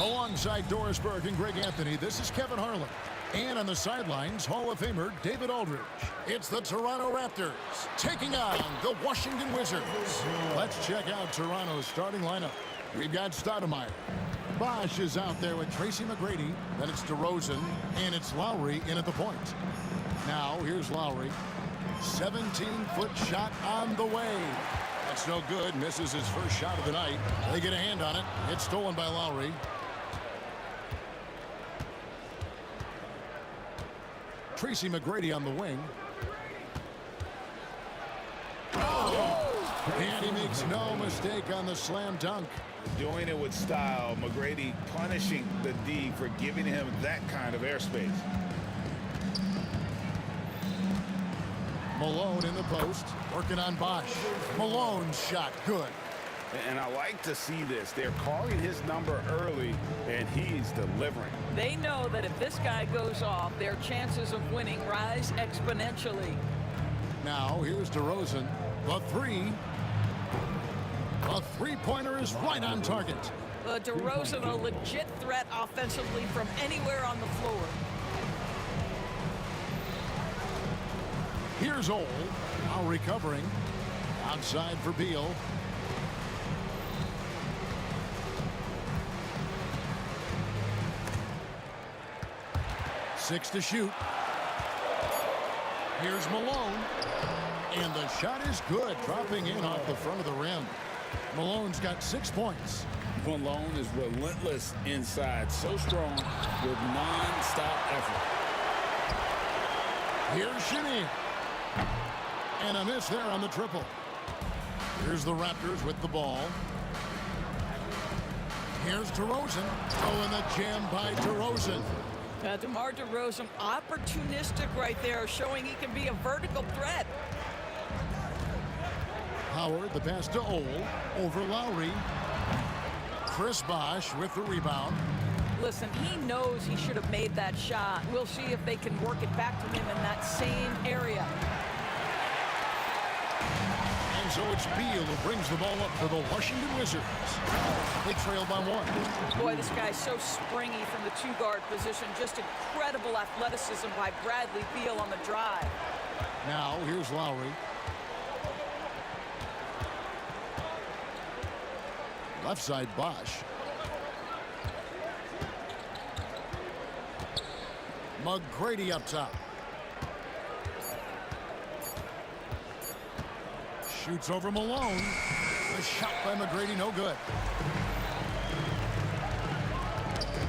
Alongside Doris Burke and Greg Anthony, this is Kevin Harlan. And on the sidelines, Hall of Famer David Aldridge. It's the Toronto Raptors taking on the Washington Wizards. Let's check out Toronto's starting lineup. We've got Stoudemire. Bosch is out there with Tracy McGrady. Then it's DeRozan, and it's Lowry in at the point. Now, here's Lowry. 17-foot shot on the way. That's no good. Misses his first shot of the night. They get a hand on it. It's stolen by Lowry. Tracy McGrady on the wing. And he makes no mistake on the slam dunk. Doing it with style. McGrady punishing the D for giving him that kind of airspace. Malone in the post, working on Bosch. Malone's shot, good. And I like to see this. They're calling his number early, and he's delivering. They know that if this guy goes off, their chances of winning rise exponentially. Now, here's DeRozan. The three. A three-pointer is right on target. DeRozan, a legit threat offensively from anywhere on the floor. Here's Ole. Now recovering. Outside for Beal. Six to shoot. Here's Malone. And the shot is good, dropping in off the front of the rim. Malone's got 6 points. Malone is relentless inside, so strong with non-stop effort. Here's Shinnie. And a miss there on the triple. Here's the Raptors with the ball. Here's DeRozan. Oh, and the jam by DeRozan. DeMar DeRozan, opportunistic right there, showing he can be a vertical threat. Howard, the pass to Ole, over Lowry. Chris Bosch with the rebound. Listen, he knows he should have made that shot. We'll see if they can work it back to him in that same area. And so it's Beal who brings the ball up for the Washington Wizards. They trail by 1. Boy, this guy's so springy from the two-guard position. Just incredible athleticism by Bradley Beal on the drive. Now, here's Lowry. Left side, Bosch. McGrady up top. Shoots over Malone. The shot by McGrady, no good.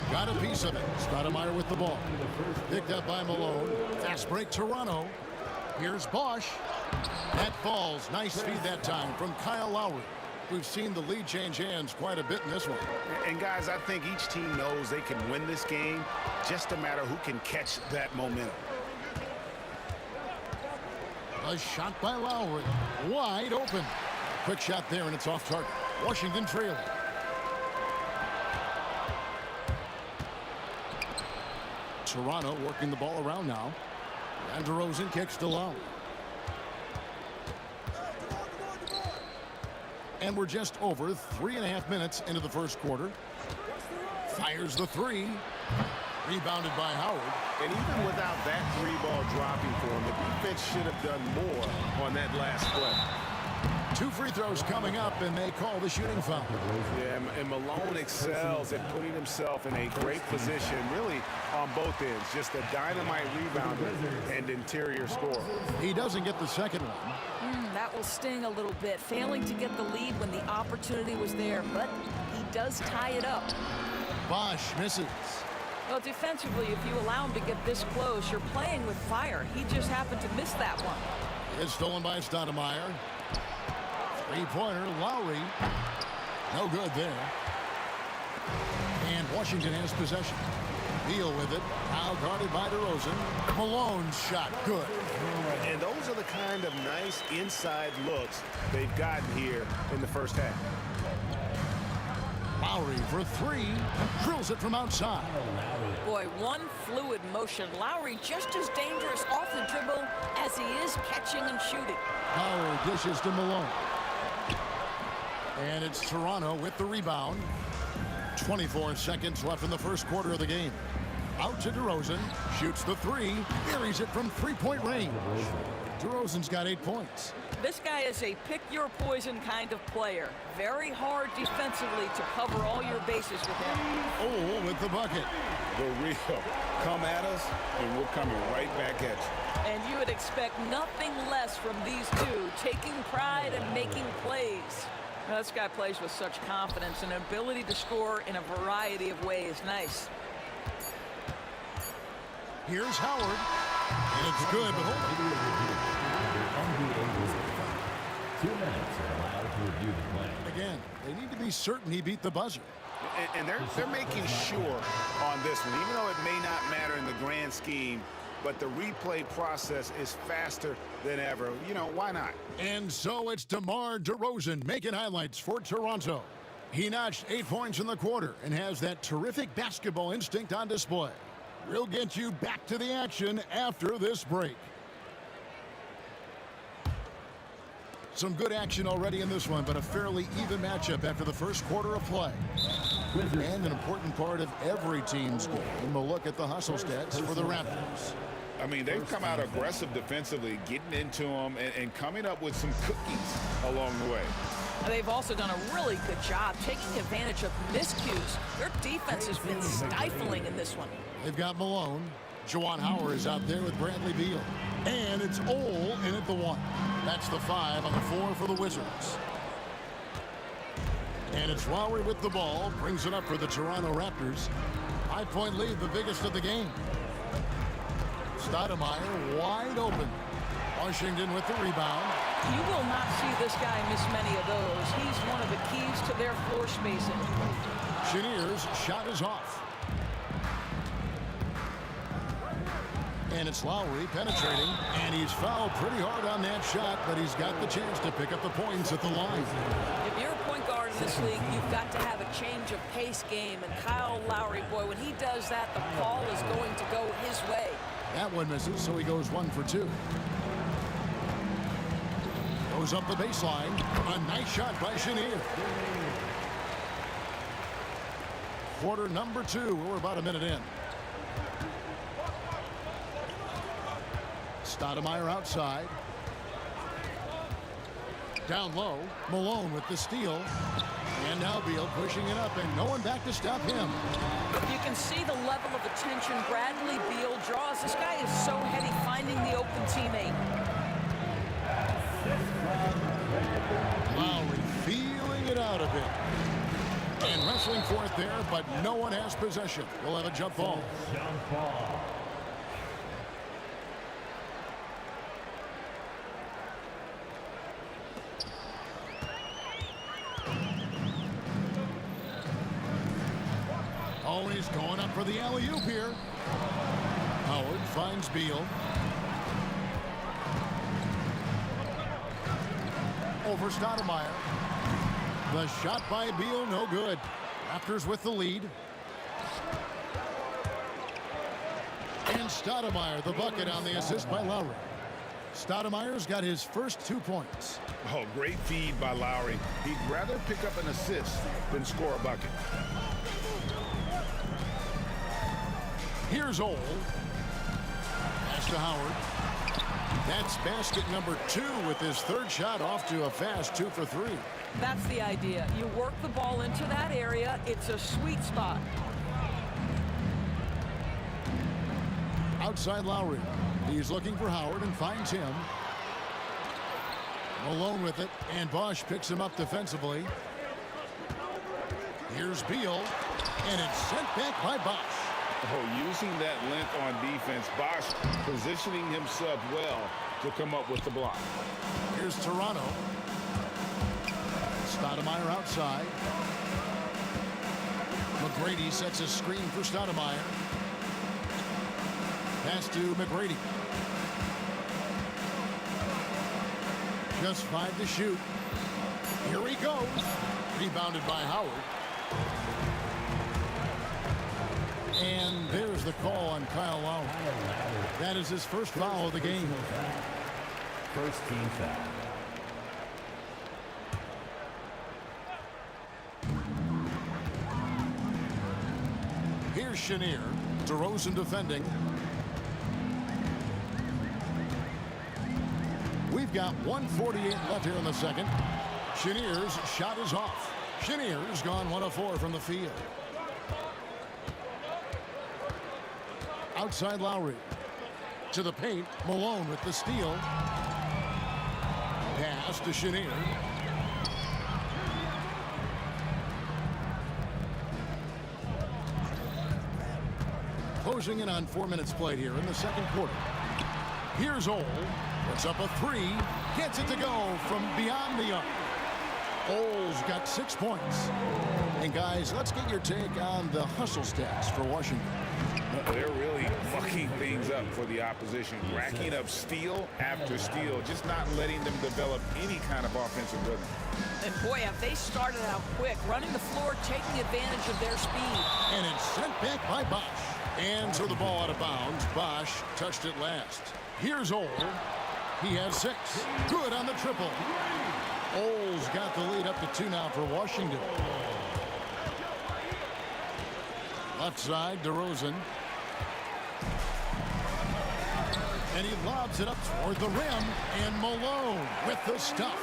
Got a piece of it. Stoudemire with the ball. Picked up by Malone. Fast break, Toronto. Here's Bosch. That falls. Nice feed that time from Kyle Lowry. We've seen the lead change hands quite a bit in this one. And guys, I think each team knows they can win this game. Just a matter who can catch that momentum. A shot by Lowry. Wide open. Quick shot there, and it's off target. Washington trailing. Toronto working the ball around now. And DeRozan kicks to Lowry. And we're just over 3.5 minutes into the first quarter. Fires the three. Rebounded by Howard. And even without that three-ball dropping for him, the defense should have done more on that last play. 2 free throws coming up, and they call the shooting foul. Yeah, and Malone excels at putting himself in a great position, really on both ends. Just a dynamite rebounder and interior scorer. He doesn't get the second one. That will sting a little bit, failing to get the lead when the opportunity was there, but he does tie it up. Bosch misses. Well, defensively, if you allow him to get this close, you're playing with fire. He just happened to miss that one. It's stolen by Stoudemire. Three-pointer, Lowry. No good there. And Washington has possession. Beal with it. Now guarded by DeRozan. Malone's shot, good. And those are the kind of nice inside looks they've gotten here in the first half. Lowry for three. Drills it from outside. Boy, one fluid motion. Lowry just as dangerous off the dribble as he is catching and shooting. Howard dishes to Malone. And it's Toronto with the rebound. 24 seconds left in the first quarter of the game. Out to DeRozan. Shoots the three. Buries it from three-point range. DeRozan's got 8 points. This guy is a pick-your-poison kind of player. Very hard defensively to cover all your bases with him. Oh, with the bucket. The real. Come at us, and we're coming right back at you. And you would expect nothing less from these two, taking pride and making plays. Now, this guy plays with such confidence and ability to score in a variety of ways. Nice. Here's Howard. And it's good. 2 minutes are allowed to review the play. Again, they need to be certain he beat the buzzer. And they're making sure on this one, even though it may not matter in the grand scheme, but the replay process is faster than ever. You know, why not? And so it's DeMar DeRozan making highlights for Toronto. He notched 8 points in the quarter and has that terrific basketball instinct on display. We'll get you back to the action after this break. Some good action already in this one, but a fairly even matchup after the first quarter of play. And an important part of every team's game will look at the hustle stats for the Raptors. I mean, they've come out aggressive defensively, getting into them and coming up with some cookies along the way. They've also done a really good job taking advantage of miscues. Their defense has been stifling in this one. They've got Malone. Juwan Howard is out there with Bradley Beal. And it's Ole in at the 1. That's the 5 on the 4 for the Wizards. And it's Lowry with the ball. Brings it up for the Toronto Raptors. 5-point lead, the biggest of the game. Stoudemire wide open. Washington with the rebound. You will not see this guy miss many of those. He's one of the keys to their floor spacing. Chenier's shot is off. And it's Lowry penetrating, and he's fouled pretty hard on that shot, but he's got the chance to pick up the points at the line. If you're a point guard in this league, you've got to have a change of pace game, and Kyle Lowry, boy, when he does that, the ball is going to go his way. That one misses, so he goes 1 for 2. Goes up the baseline. A nice shot by Chenier. Quarter number 2. We're about a minute in. Stoudemire outside. Down low. Malone with the steal. And now Beal pushing it up, and no one back to stop him. You can see the level of attention Bradley Beal draws. This guy is so heady finding the open teammate. Lowry feeling it out a bit. And wrestling for it there, but no one has possession. We'll have a jump ball. Oh, he's going up for the alley-oop here. Howard finds Beal. Over Stoudemire. The shot by Beal, no good. Raptors with the lead. And Stoudemire, the bucket on the assist by Lowry. Stoudemire's got his first 2 points. Oh, great feed by Lowry. He'd rather pick up an assist than score a bucket. Here's Ole. Pass to Howard. That's basket number 2 with his third shot off to a fast 2 for 3. That's the idea. You work the ball into that area. It's a sweet spot. Outside Lowry. He's looking for Howard and finds him. Malone with it, and Bosch picks him up defensively. Here's Beal, and it's sent back by Bosch. Oh, using that length on defense, Bosch positioning himself well to come up with the block. Here's Toronto. Stoudemire outside. McGrady sets a screen for Stoudemire. Pass to McGrady. Just 5 to shoot. Here he goes. Rebounded by Howard. And there's the call on Kyle Lowry. That is his first foul of the game. First team foul. Here's Chenier. DeRozan defending. We've got 1:48 left here in the second. Chenier's shot is off. Chenier's gone 1 of 4 from the field. Outside Lowry. To the paint. Malone with the steal. Pass to Chenier. Closing in on 4 minutes played here in the second quarter. Here's Ole. Puts up a 3. Gets it to go from beyond the arc. Ole's got 6 points. And guys, let's get your take on the hustle stats for Washington. They're really mucking things up for the opposition, racking up steal after steal, just not letting them develop any kind of offensive rhythm. And boy, have they started out quick, running the floor, taking advantage of their speed. And it's sent back by Bosch. And so the ball out of bounds. Bosch touched it last. Here's Ole. He has 6. Good on the triple. Ole's got the lead up to 2 now for Washington. Left side, DeRozan. And he lobs it up toward the rim. And Malone with the stuff.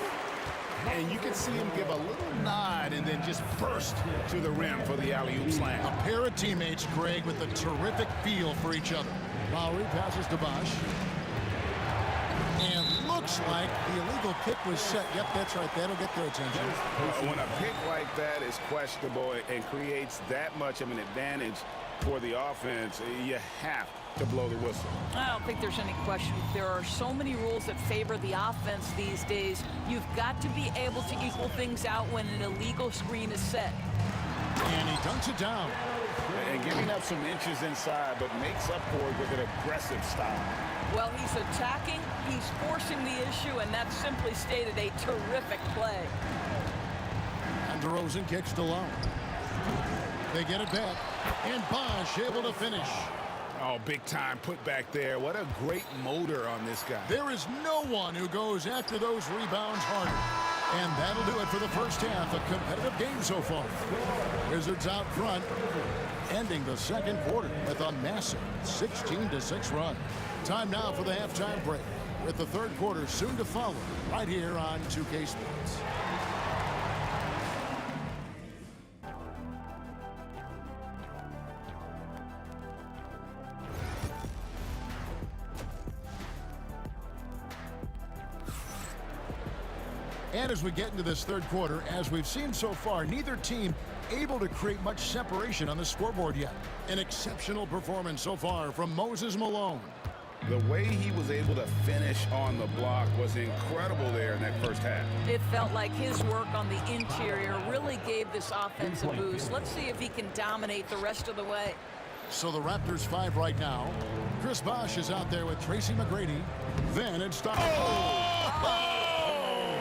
And you can see him give a little nod and then just burst to the rim for the alley-oop slam. A pair of teammates, Greg, with a terrific feel for each other. Lowry passes to Bosch. And looks like the illegal kick was set. Yep, that's right. That'll get their attention. When a pick like that is questionable and creates that much of an advantage for the offense, you have to blow the whistle. I don't think there's any question. There are so many rules that favor the offense these days. You've got to be able to equal things out when an illegal screen is set. And he dunks it down. And giving up some inches inside, but makes up for it with an aggressive style. Well, he's attacking, he's forcing the issue, and that's simply stated a terrific play. And DeRozan kicks to Lowe. They get it back. And Bosch able to finish. Oh, big time put back there. What a great motor on this guy. There is no one who goes after those rebounds harder. And that'll do it for the first half. A competitive game so far. Wizards out front, ending the second quarter with a massive 16-6 run. Time now for the halftime break, with the third quarter soon to follow, right here on 2K Sports. And as we get into this third quarter, as we've seen so far, neither team able to create much separation on the scoreboard yet. An exceptional performance so far from Moses Malone. The way he was able to finish on the block was incredible there in that first half. It felt like his work on the interior really gave this offense a boost. Let's see if he can dominate the rest of the way. So the Raptors 5 right now. Chris Bosh is out there with Tracy McGrady. Then it's Stockton.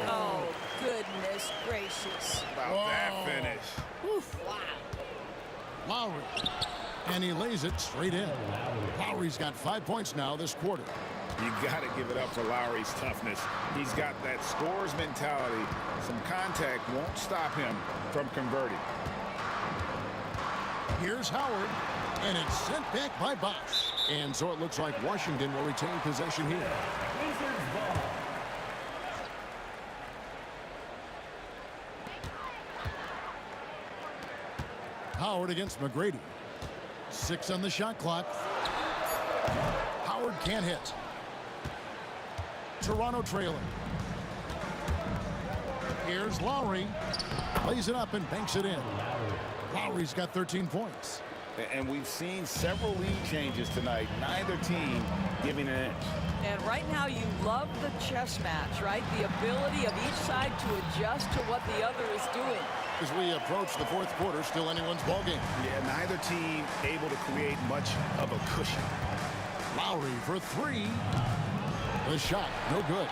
Oh, goodness gracious. About that finish. Oof, wow. Lowry. And he lays it straight in. Lowry's got 5 points now this quarter. You got to give it up for Lowry's toughness. He's got that scorer's mentality. Some contact won't stop him from converting. Here's Howard, and it's sent back by Bosh. And so it looks like Washington will retain possession here. Howard against McGrady. 6 on the shot clock. Howard can't hit. Toronto trailing. Here's Lowry. Lays it up and banks it in. Lowry's got 13 points. And we've seen several lead changes tonight. Neither team giving an inch. And right now you love the chess match, right? The ability of each side to adjust to what the other is doing. As we approach the fourth quarter, still anyone's ballgame. Yeah, neither team able to create much of a cushion. Lowry for 3. The shot, no good.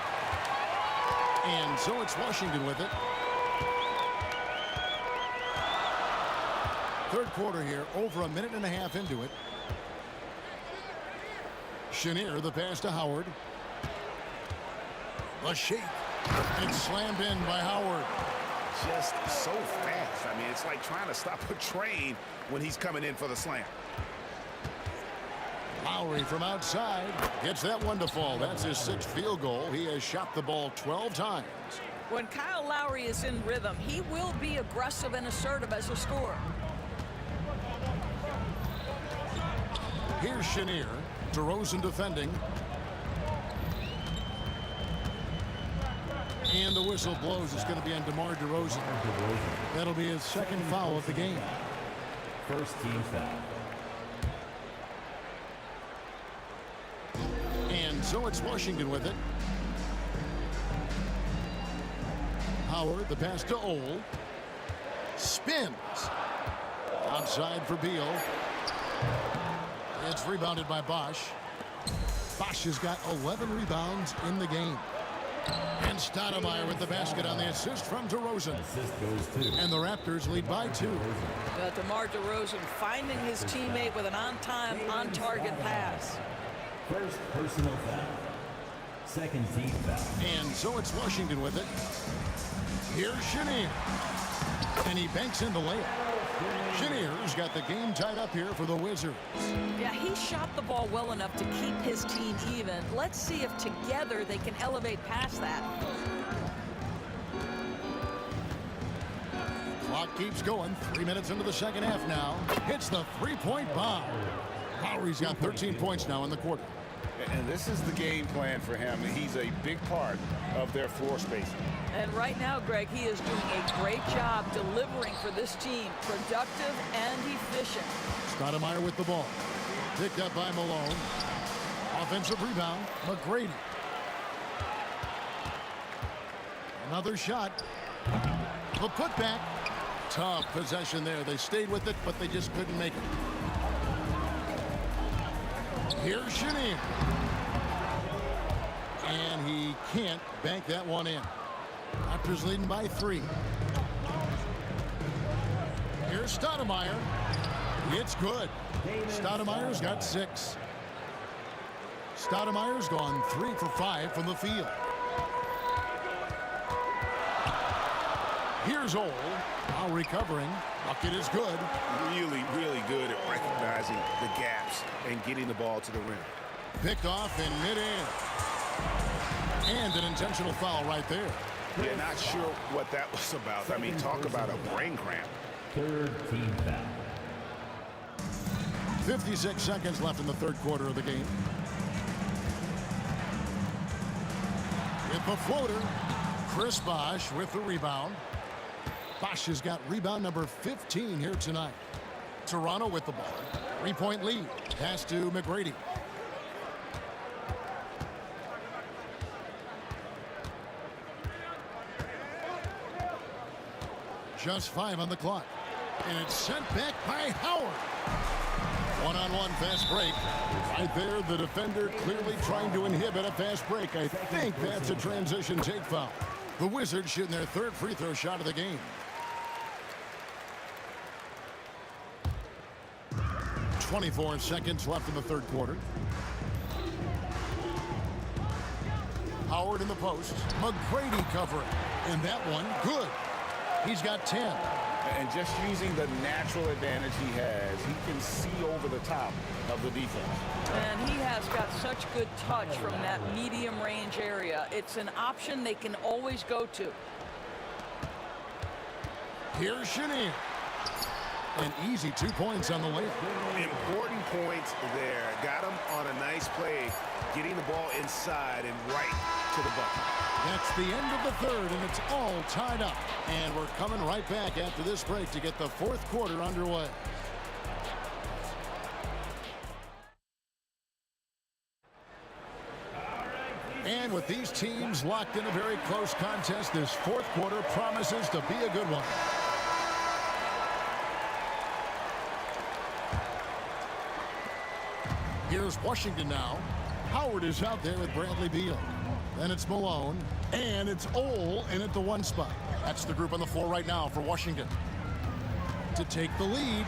And so it's Washington with it. Third quarter here, over a minute and a half into it. Chenier, the pass to Howard. The shake. It's slammed in by Howard. just so fast. I mean, it's like trying to stop a train when he's coming in for the slam. Lowry from outside gets that one to fall. That's his 6th field goal. He has shot the ball 12 times. When Kyle Lowry is in rhythm, he will be aggressive and assertive as a scorer. Here's Chenier. DeRozan defending. And the whistle blows. It's going to be on DeMar DeRozan. That'll be his 2nd foul of the game. First team foul. And so it's Washington with it. Howard, the pass to Ole. Spins. Outside for Beal. It's rebounded by Bosch. Bosch has got 11 rebounds in the game. And Stoudemire with the basket on the assist from DeRozan. And the Raptors lead by 2. DeMar DeRozan finding his teammate with an on-time, on-target pass. First personal foul. Second team foul. And so it's Washington with it. Here's Chenier. And he banks in the layup. Chenier's got the game tied up here for the Wizards. Yeah, he shot the ball well enough to keep his team even. Let's see if together they can elevate past that. Clock keeps going. 3 minutes into the second half now. Hits the three-point bomb. Lowry's got 13 points now in the quarter. And this is the game plan for him. He's a big part of their floor spacing. And right now, Greg, he is doing a great job delivering for this team. Productive and efficient. Stoudemire with the ball. Picked up by Malone. Offensive rebound, McGrady. Another shot. The putback. Tough possession there. They stayed with it, but they just couldn't make it. Here's Chenier. And he can't bank that one in. Raptors leading by 3. Here's Stoudemire. It's good. Stoudemire's got 6. Stoudemire's gone 3 for 5 from the field. Here's Ole. Now recovering. Bucket is good. Really, really good at recognizing the gaps and getting the ball to the rim. Picked off in midair. And an intentional foul right there. Yeah, not sure what that was about. I mean, talk about a brain cramp. Third team foul. 56 seconds left in the third quarter of the game. With the floater, Chris Bosch with the rebound. Bosch has got rebound number 15 here tonight. Toronto with the ball. 3-point lead. Pass to McGrady. Just 5 on the clock. And it's sent back by Howard. One-on-one fast break. Right there, the defender clearly trying to inhibit a fast break. I think that's a transition take foul. The Wizards shooting their 3rd free throw shot of the game. 24 seconds left in the third quarter. Howard in the post. McGrady covering. And that one, good. He's got 10. And just using the natural advantage he has, he can see over the top of the defense. And he has got such good touch from that medium range area. It's an option they can always go to. Here's Chenier. An easy 2 points on the layup. Important points there. Got him on a nice play, getting the ball inside and right to the bucket. That's the end of the third, and it's all tied up. And we're coming right back after this break to get the fourth quarter underway. And with these teams locked in a very close contest, this fourth quarter promises to be a good one. Here's Washington now. Howard is out there with Bradley Beal. Then it's Malone, and it's Ole in at the 1 spot. That's the group on the floor right now for Washington. To take the lead,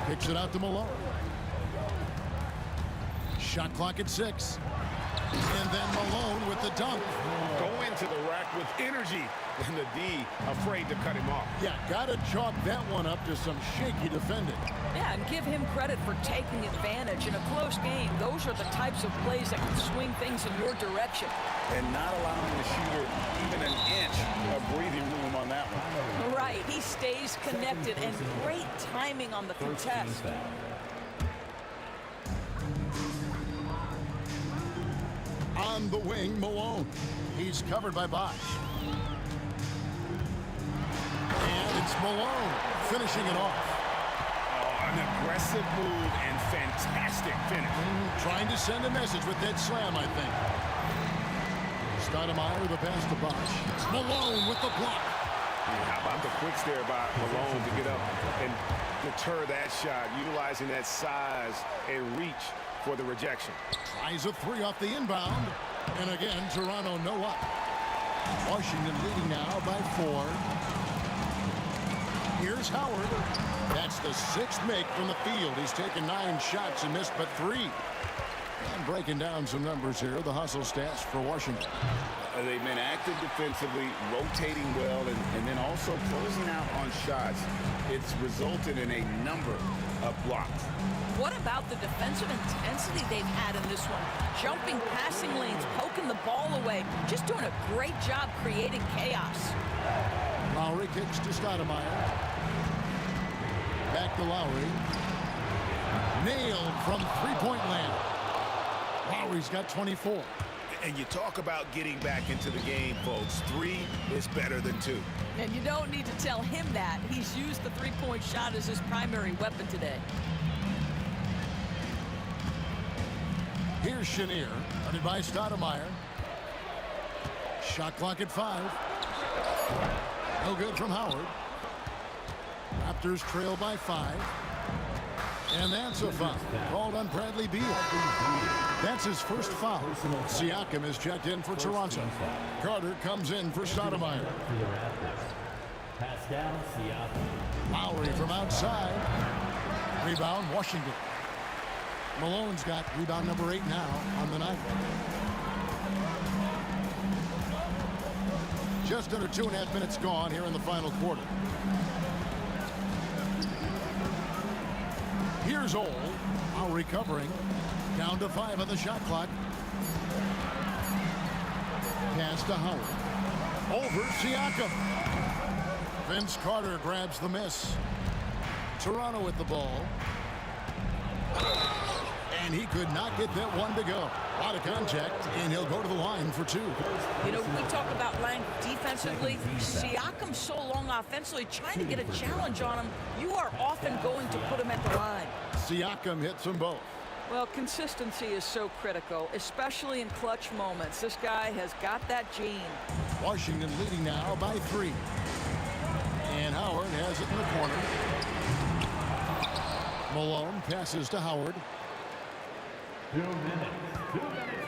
kicks it out to Malone. Shot clock at 6. And then Malone with the dunk. Go into the rack with energy, and the D afraid to cut him off. Yeah, got to chalk that one up to some shaky defending. Yeah, and give him credit for taking advantage in a close game. Those are the types of plays that can swing things in your direction. And not allowing the shooter even an inch of breathing room on that one. Right, he stays connected, and great timing on the contest. On the wing, Malone. He's covered by Bosch. And it's Malone finishing it off. Oh, an aggressive move and fantastic finish. Trying to send a message with that slam, I think. Stoudemire, the pass to Bosch. Malone with the block. How about the quick stare by Malone to get up and deter that shot, utilizing that size and reach for the rejection. Tries a three off the inbound. And again, Toronto no up. Washington leading now by 4. Here's Howard. That's the 6th make from the field. He's taken 9 shots and missed but 3. And breaking down some numbers here, the hustle stats for Washington. They've been active defensively, rotating well, and then also closing out on shots. It's resulted in a number of blocks. What about the defensive intensity they've had in this one? Jumping passing lanes, poking the ball away, just doing a great job creating chaos. Lowry kicks to Stoudemire. Back to Lowry. Nailed from three-point land. Lowry's got 24. And you talk about getting back into the game, folks. 3 is better than 2. And you don't need to tell him that. He's used the three-point shot as his primary weapon today. Here's Chenier, running by Stoudemire. Shot clock at 5. No good from Howard. Raptors trail by 5. And that's a foul called on Bradley Beal. That's his first foul. Siakam is checked in for Toronto. Carter comes in for Stoudemire. Pass down, Siakam. Lowry from outside. Rebound, Washington. Malone's got rebound number 8 now on the night. Just under 2.5 minutes gone here in the final quarter. Here's Ole. Now recovering. Down to 5 on the shot clock. Pass to Howard. Over Siakam. Vince Carter grabs the miss. Toronto with the ball. And he could not get that one to go. A lot of contact, and he'll go to the line for 2. You know, we talk about length defensively. Siakam's so long offensively, trying to get a challenge on him. You are often going to put him at the line. Siakam hits them both. Well, consistency is so critical, especially in clutch moments. This guy has got that gene. Washington leading now by 3. And Howard has it in the corner. Malone passes to Howard. 2 minutes.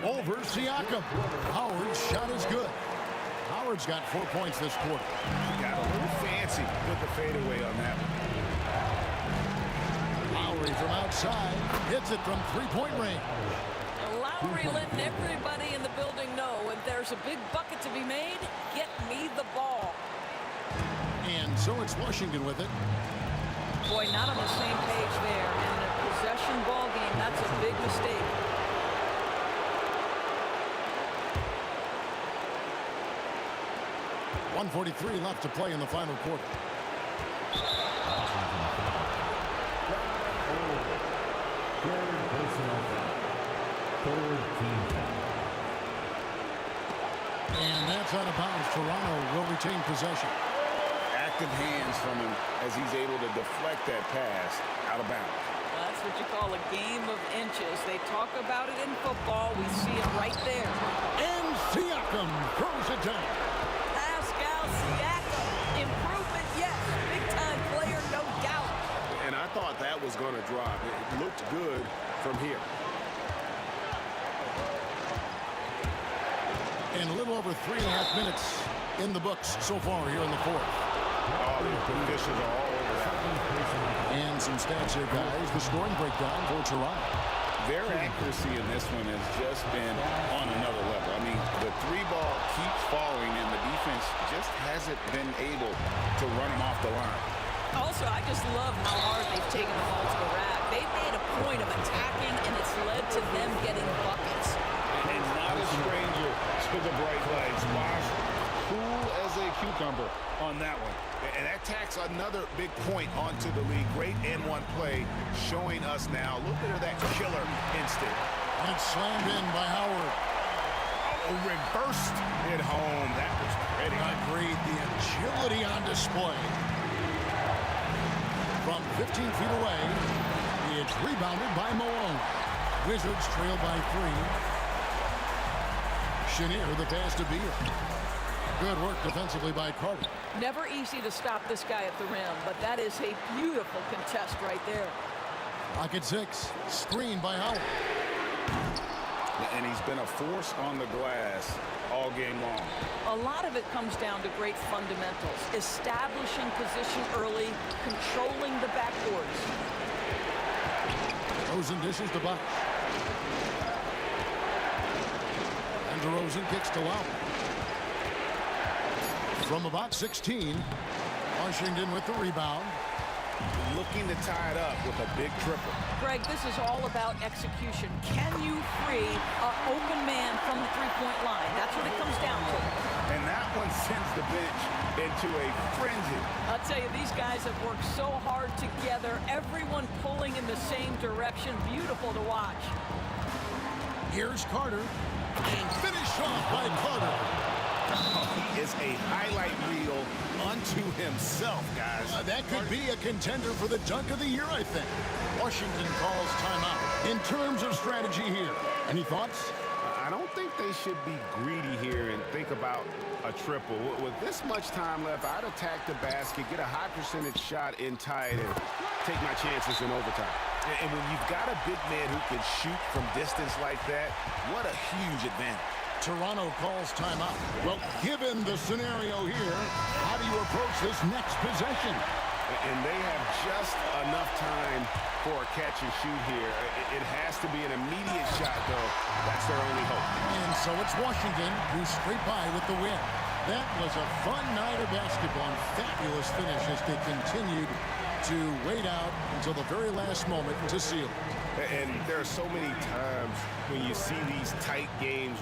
Over Siakam. Howard's shot is good. Howard's got 4 points this quarter. He got a little fancy with the fadeaway on that one. Lowry from outside. Hits it from three-point range. Lowry letting everybody in the building know if there's a big bucket to be made, get me the ball. And so it's Washington with it. Boy, not on the same page there. And in a possession ball game, that's a big mistake. .143 left to play in the final quarter. Third personal foul. Third team foul. And that's out of bounds. Toronto will retain possession. Active hands from him as he's able to deflect that pass out of bounds. Well, that's what you call a game of inches. They talk about it in football. We see it right there. And Siakam throws it down. Pascal Siakam. Improvement, yes. Big-time player, no doubt. And I thought that was going to drop. It looked good from here. And a little over 3.5 minutes in the books so far here in the fourth. Oh, the officials are all over that. And some stats here, guys. The scoring breakdown for Toronto. Their accuracy in this one has just been on another level. I mean, the three ball keeps falling, and the defense just hasn't been able to run them off the line. Also, I just love how hard they've taken the ball to the rack. They've made a point of attacking, and it's led to them getting buckets. And not a stranger to the bright lights. Bosh, cool as a cucumber on that one. And that tacks another big point onto the league. Great N1 play showing us now a little bit of that killer instinct. And it's slammed in by Howard. Oh, reversed it home. That was pretty. Agreed. The agility on display. From 15 feet away, it's rebounded by Malone. Wizards trail by 3. Chenier, the pass to Beal. Good work defensively by Carter. Never easy to stop this guy at the rim, but that is a beautiful contest right there. Pocket 6, screen by Howard. And he's been a force on the glass all game long. A lot of it comes down to great fundamentals. Establishing position early, controlling the backboards. DeRozan dishes to Bosh. And DeRozan kicks to Lowry. From about 16, Washington with the rebound. Looking to tie it up with a big triple. Greg, this is all about execution. Can you free an open man from the three-point line? That's what it comes down to. And that one sends the bench into a frenzy. I'll tell you, these guys have worked so hard together. Everyone pulling in the same direction. Beautiful to watch. Here's Carter. And finish off by Carter. He is a highlight reel unto himself, guys. That could be a contender for the dunk of the year, I think. Washington calls timeout. In terms of strategy here, any thoughts? I don't think they should be greedy here and think about a triple. With this much time left, I'd attack the basket, get a high percentage shot in tight, and take my chances in overtime. And when you've got a big man who can shoot from distance like that, what a huge advantage. Toronto calls timeout. Well, given the scenario here, how do you approach this next possession? And they have just enough time for a catch and shoot here. It has to be an immediate shot, though. That's their only hope. And so it's Washington who scrape by with the win. That was a fun night of basketball and fabulous finish as they continued to wait out until the very last moment to seal it. And there are so many times when you see these tight games.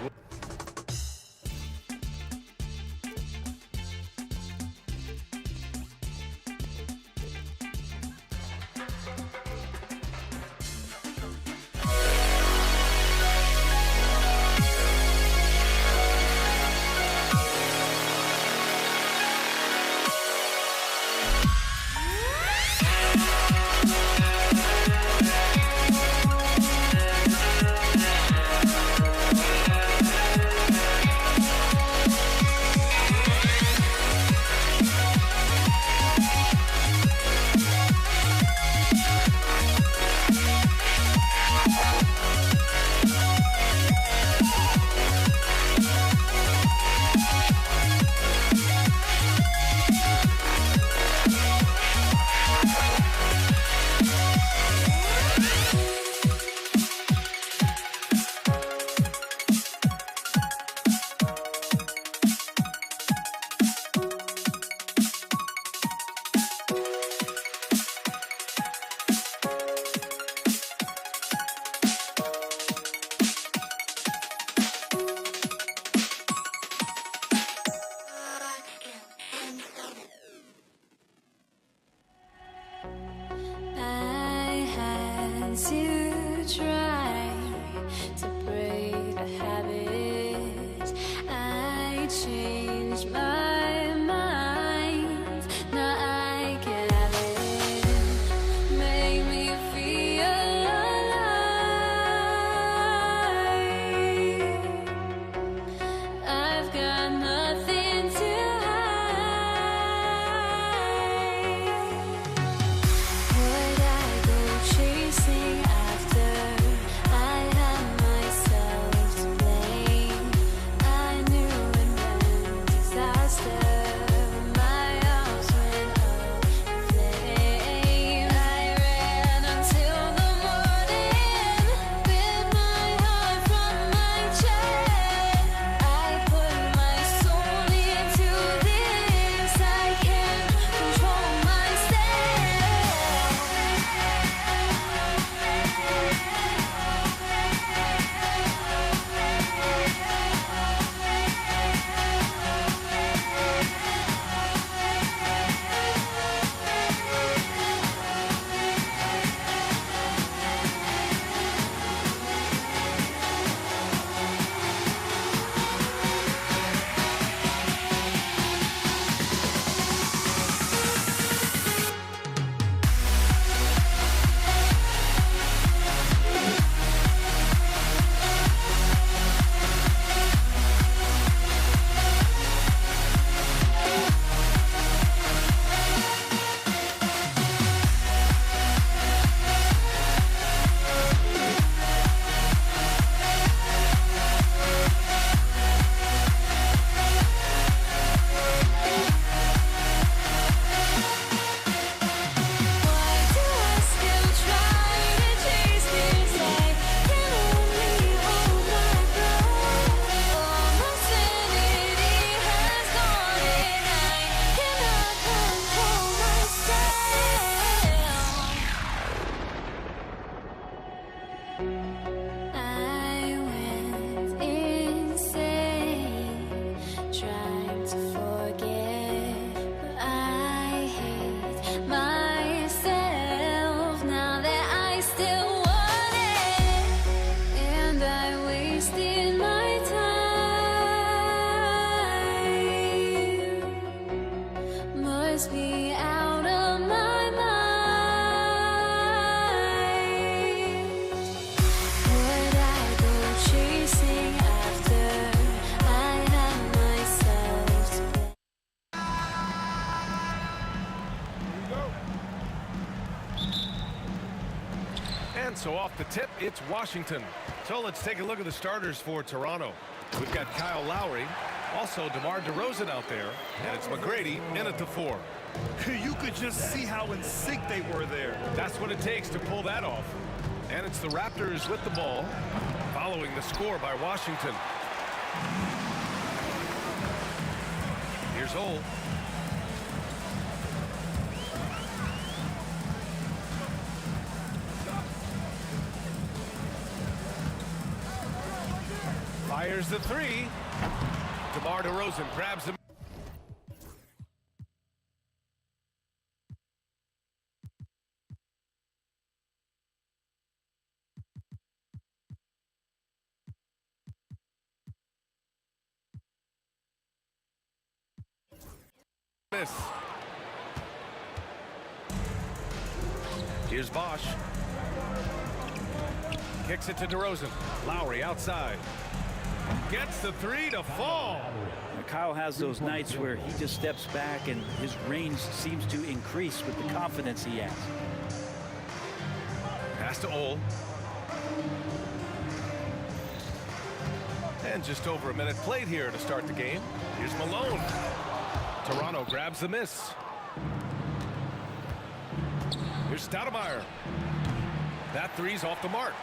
off the tip, it's Washington. So let's take a look at the starters for Toronto. We've got Kyle Lowry, also DeMar DeRozan out there, and it's McGrady in at the 4. You could just see how in sync they were there. That's what it takes to pull that off. And it's the Raptors with the ball, following the score by Washington. Here's Ole. Fires the 3. DeMar DeRozan grabs him. Miss. Here's Bosch. Kicks it to DeRozan. Lowry outside. Gets the 3 to fall. Now, Kyle has those nights where he just steps back and his range seems to increase with the confidence he has. Pass to Ole. And just over a minute played here to start the game. Here's Malone. Toronto grabs the miss. Here's Stoudemire. That 3's off the mark.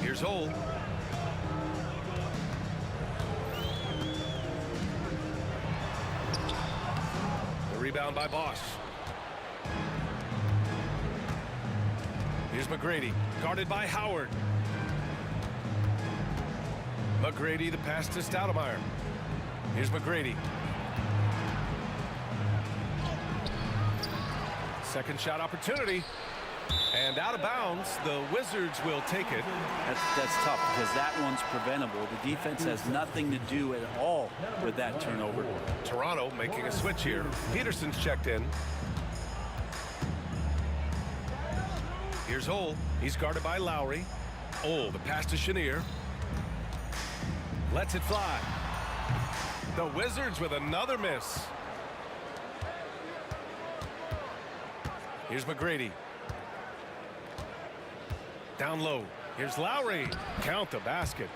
Here's Ole. The rebound by Bosch. Here's McGrady, guarded by Howard. McGrady, the pass to Stoudemire. Here's McGrady. Second shot opportunity. And out of bounds, the Wizards will take it. That's tough because that one's preventable. The defense has nothing to do at all with that turnover. Toronto making a switch here. Peterson's checked in. Here's Ole. He's guarded by Lowry. Ole, the pass to Chenier. Lets it fly. The Wizards with another miss. Here's McGrady. Down low. Here's Lowry. Count the basket.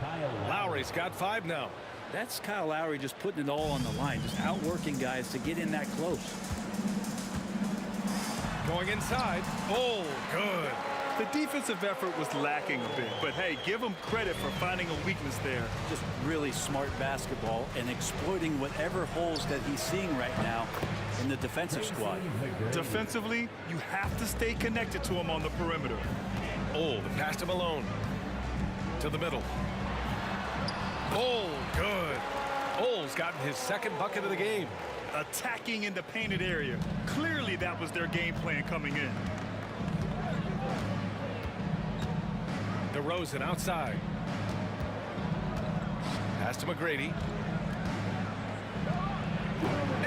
Lowry's got 5 now. That's Kyle Lowry just putting it all on the line, just outworking guys to get in that close. Going inside. Oh, good. The defensive effort was lacking a bit, but hey, give them credit for finding a weakness there. Just really smart basketball and exploiting whatever holes that he's seeing right now in the defensive squad. Defensively, you have to stay connected to him on the perimeter. Oh, the pass to Malone. To the middle. Oh, good. Ole's gotten his second bucket of the game. Attacking in the painted area. Clearly that was their game plan coming in. DeRozan outside. Pass to McGrady.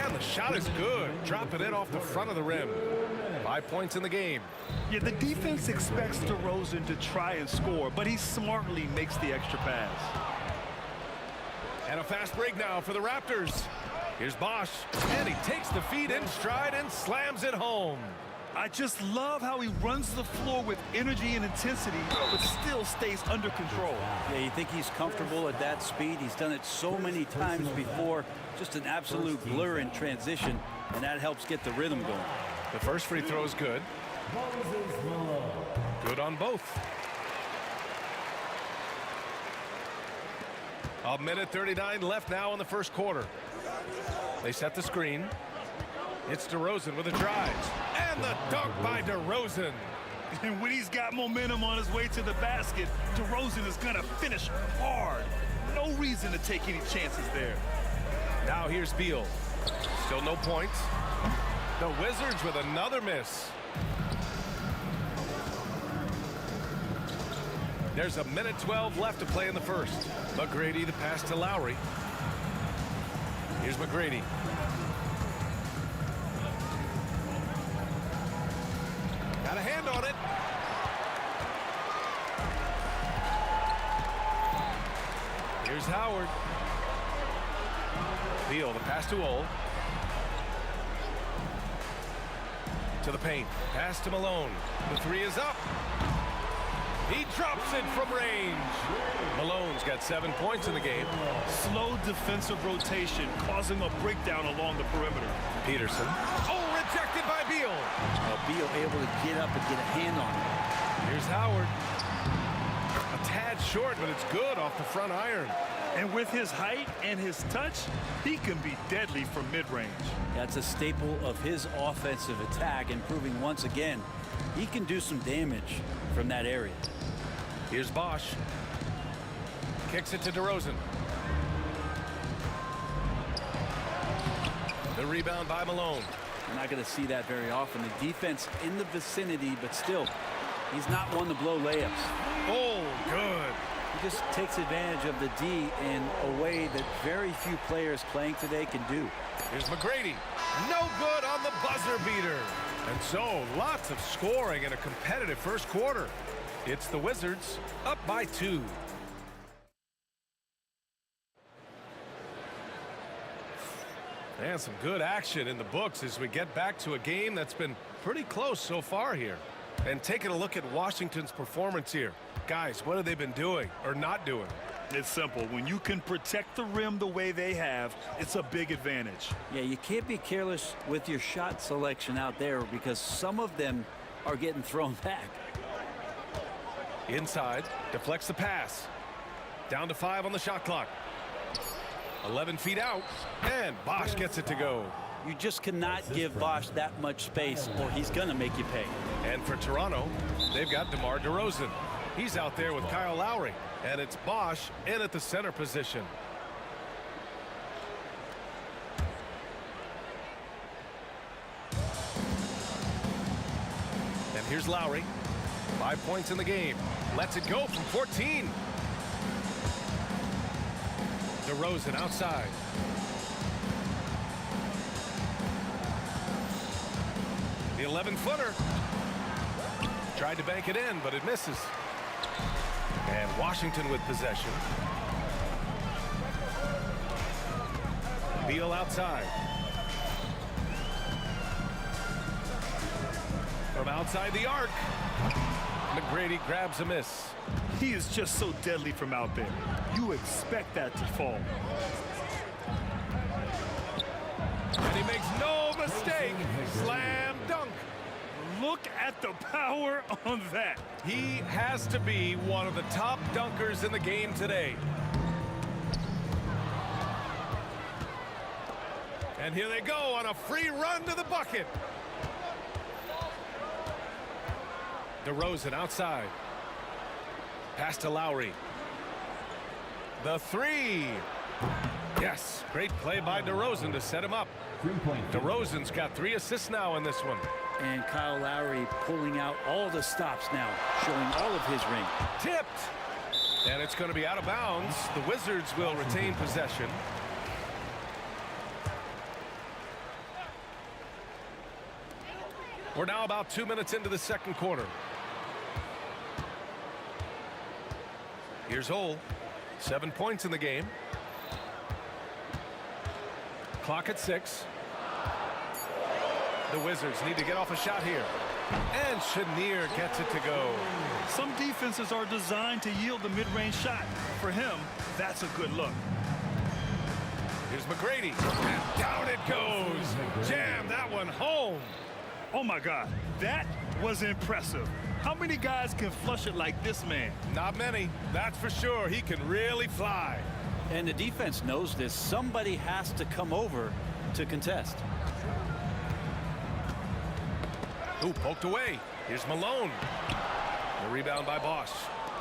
And the shot is good. Dropping it off the front of the rim. 5 points in the game. Yeah, the defense expects DeRozan to try and score, but he smartly makes the extra pass. And a fast break now for the Raptors. Here's Bosch, and he takes the feed in stride and slams it home. I just love how he runs the floor with energy and intensity, but still stays under control. Yeah, you think he's comfortable at that speed? He's done it so many times before. Just an absolute blur in transition, and that helps get the rhythm going. The first free throw is good. Good on both. A minute 39 left now in the first quarter. They set the screen. It's DeRozan with a drive. And the dunk by DeRozan. And when he's got momentum on his way to the basket, DeRozan is going to finish hard. No reason to take any chances there. Now here's Beal. Still no points. The Wizards with another miss. There's a minute 12 left to play in the first. McGrady, the pass to Lowry. Here's McGrady. Got a hand on it. Here's Howard. Beal, the pass to Ole. To the paint. Pass to Malone. The three is up. He drops it from range. Malone's got 7 points in the game. Slow defensive rotation causing a breakdown along the perimeter. Peterson. Oh, rejected by Beal. Beal able to get up and get a hand on it. Here's Howard. A tad short, but it's good off the front iron. And with his height and his touch, he can be deadly from mid-range. That's a staple of his offensive attack, and proving once again he can do some damage from that area. Here's Bosch. Kicks it to DeRozan. The rebound by Malone. We're not going to see that very often. The defense in the vicinity, but still, he's not one to blow layups. Oh, good. He just takes advantage of the D in a way that very few players playing today can do. Here's McGrady. No good on the buzzer beater. And so, lots of scoring in a competitive first quarter. It's the Wizards up by 2. And some good action in the books as we get back to a game that's been pretty close so far here. And taking a look at Washington's performance here. Guys, what have they been doing or not doing? It's simple. When you can protect the rim the way they have, it's a big advantage. Yeah, you can't be careless with your shot selection out there because some of them are getting thrown back. Inside, deflects the pass. Down to 5 on the shot clock. 11 feet out, and Bosch gets it to go. You just cannot give Bosch that much space or he's going to make you pay. And for Toronto, they've got DeMar DeRozan. He's out there with Kyle Lowry, and it's Bosch in at the center position. And here's Lowry. 5 points in the game. Lets it go from 14. DeRozan outside. The 11-footer. Tried to bank it in, but it misses. And Washington with possession. Beal outside. From outside the arc. McGrady grabs a miss. He is just so deadly from out there. You expect that to fall. And he makes no mistake. Slam dunk. Look at the power on that. He has to be one of the top dunkers in the game today. And here they go on a free run to the bucket. DeRozan outside. Pass to Lowry. The three. Yes, great play by DeRozan to set him up. DeRozan's got 3 assists now in this one. And Kyle Lowry pulling out all the stops now, showing all of his ring. Tipped. And it's going to be out of bounds. The Wizards will retain possession. We're now about 2 minutes into the second quarter. Here's Ole. 7 points in the game. Clock at 6. The Wizards need to get off a shot here. And Chenier gets it to go. Some defenses are designed to yield the mid-range shot. For him, that's a good look. Here's McGrady. And down it goes. Jam that one home. Oh, my God. That was impressive. How many guys can flush it like this man? Not many. That's for sure. He can really fly. And the defense knows this. Somebody has to come over to contest. Ooh, poked away. Here's Malone. The rebound by Bosch.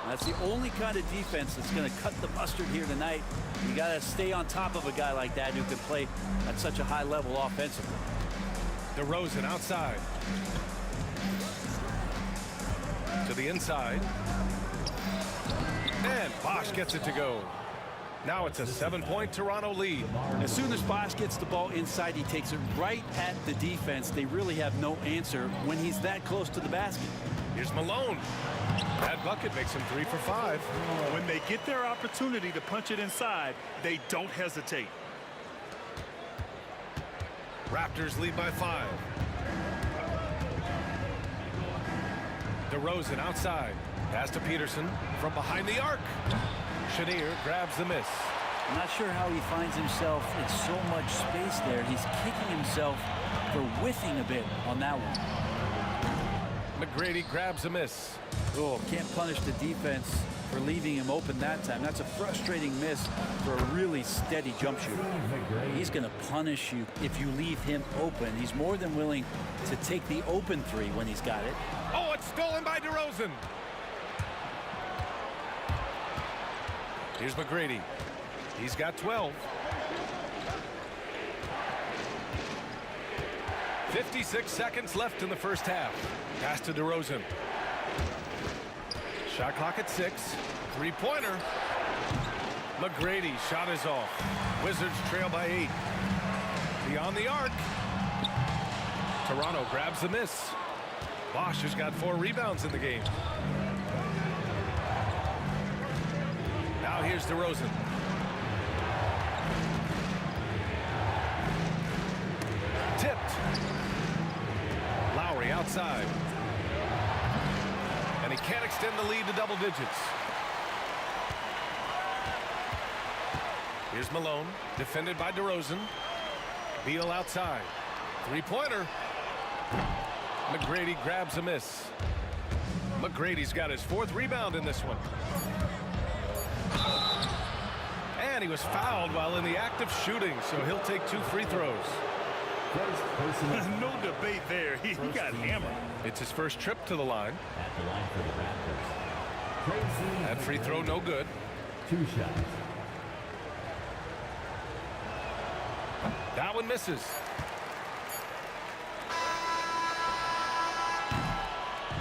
That's the only kind of defense that's going to cut the mustard here tonight. You got to stay on top of a guy like that who can play at such a high level offensively. DeRozan outside. To the inside. And Bosch gets it to go. Now it's a 7-point Toronto lead. As soon as Bosch gets the ball inside, he takes it right at the defense. They really have no answer when he's that close to the basket. Here's Malone. That bucket makes him 3 for 5. When they get their opportunity to punch it inside, they don't hesitate. Raptors lead by 5. DeRozan outside. Pass to Peterson from behind the arc. Chenier grabs the miss. I'm not sure how he finds himself in so much space there. He's kicking himself for whiffing a bit on that one. McGrady grabs a miss. Oh, can't punish the defense for leaving him open that time. That's a frustrating miss for a really steady jump shooter. He's going to punish you if you leave him open. He's more than willing to take the open three when he's got it. Oh, it's stolen by DeRozan. Here's McGrady. He's got 12. 56 seconds left in the first half. Pass to DeRozan. Shot clock at 6. Three-pointer. McGrady shot is off. Wizards trail by 8. Beyond the arc. Toronto grabs the miss. Bosch has got 4 rebounds in the game. Now here's DeRozan. Tipped. Lowry outside. And he can't extend the lead to double digits. Here's Malone, defended by DeRozan. Beal outside. Three-pointer. McGrady grabs a miss. McGrady's got his 4th rebound in this one. And he was fouled while in the act of shooting, so he'll take 2 free throws. No debate there. He got hammered. It's his first trip to the line. At the line for the Raptors. That free throw no good. 2 shots. That one misses.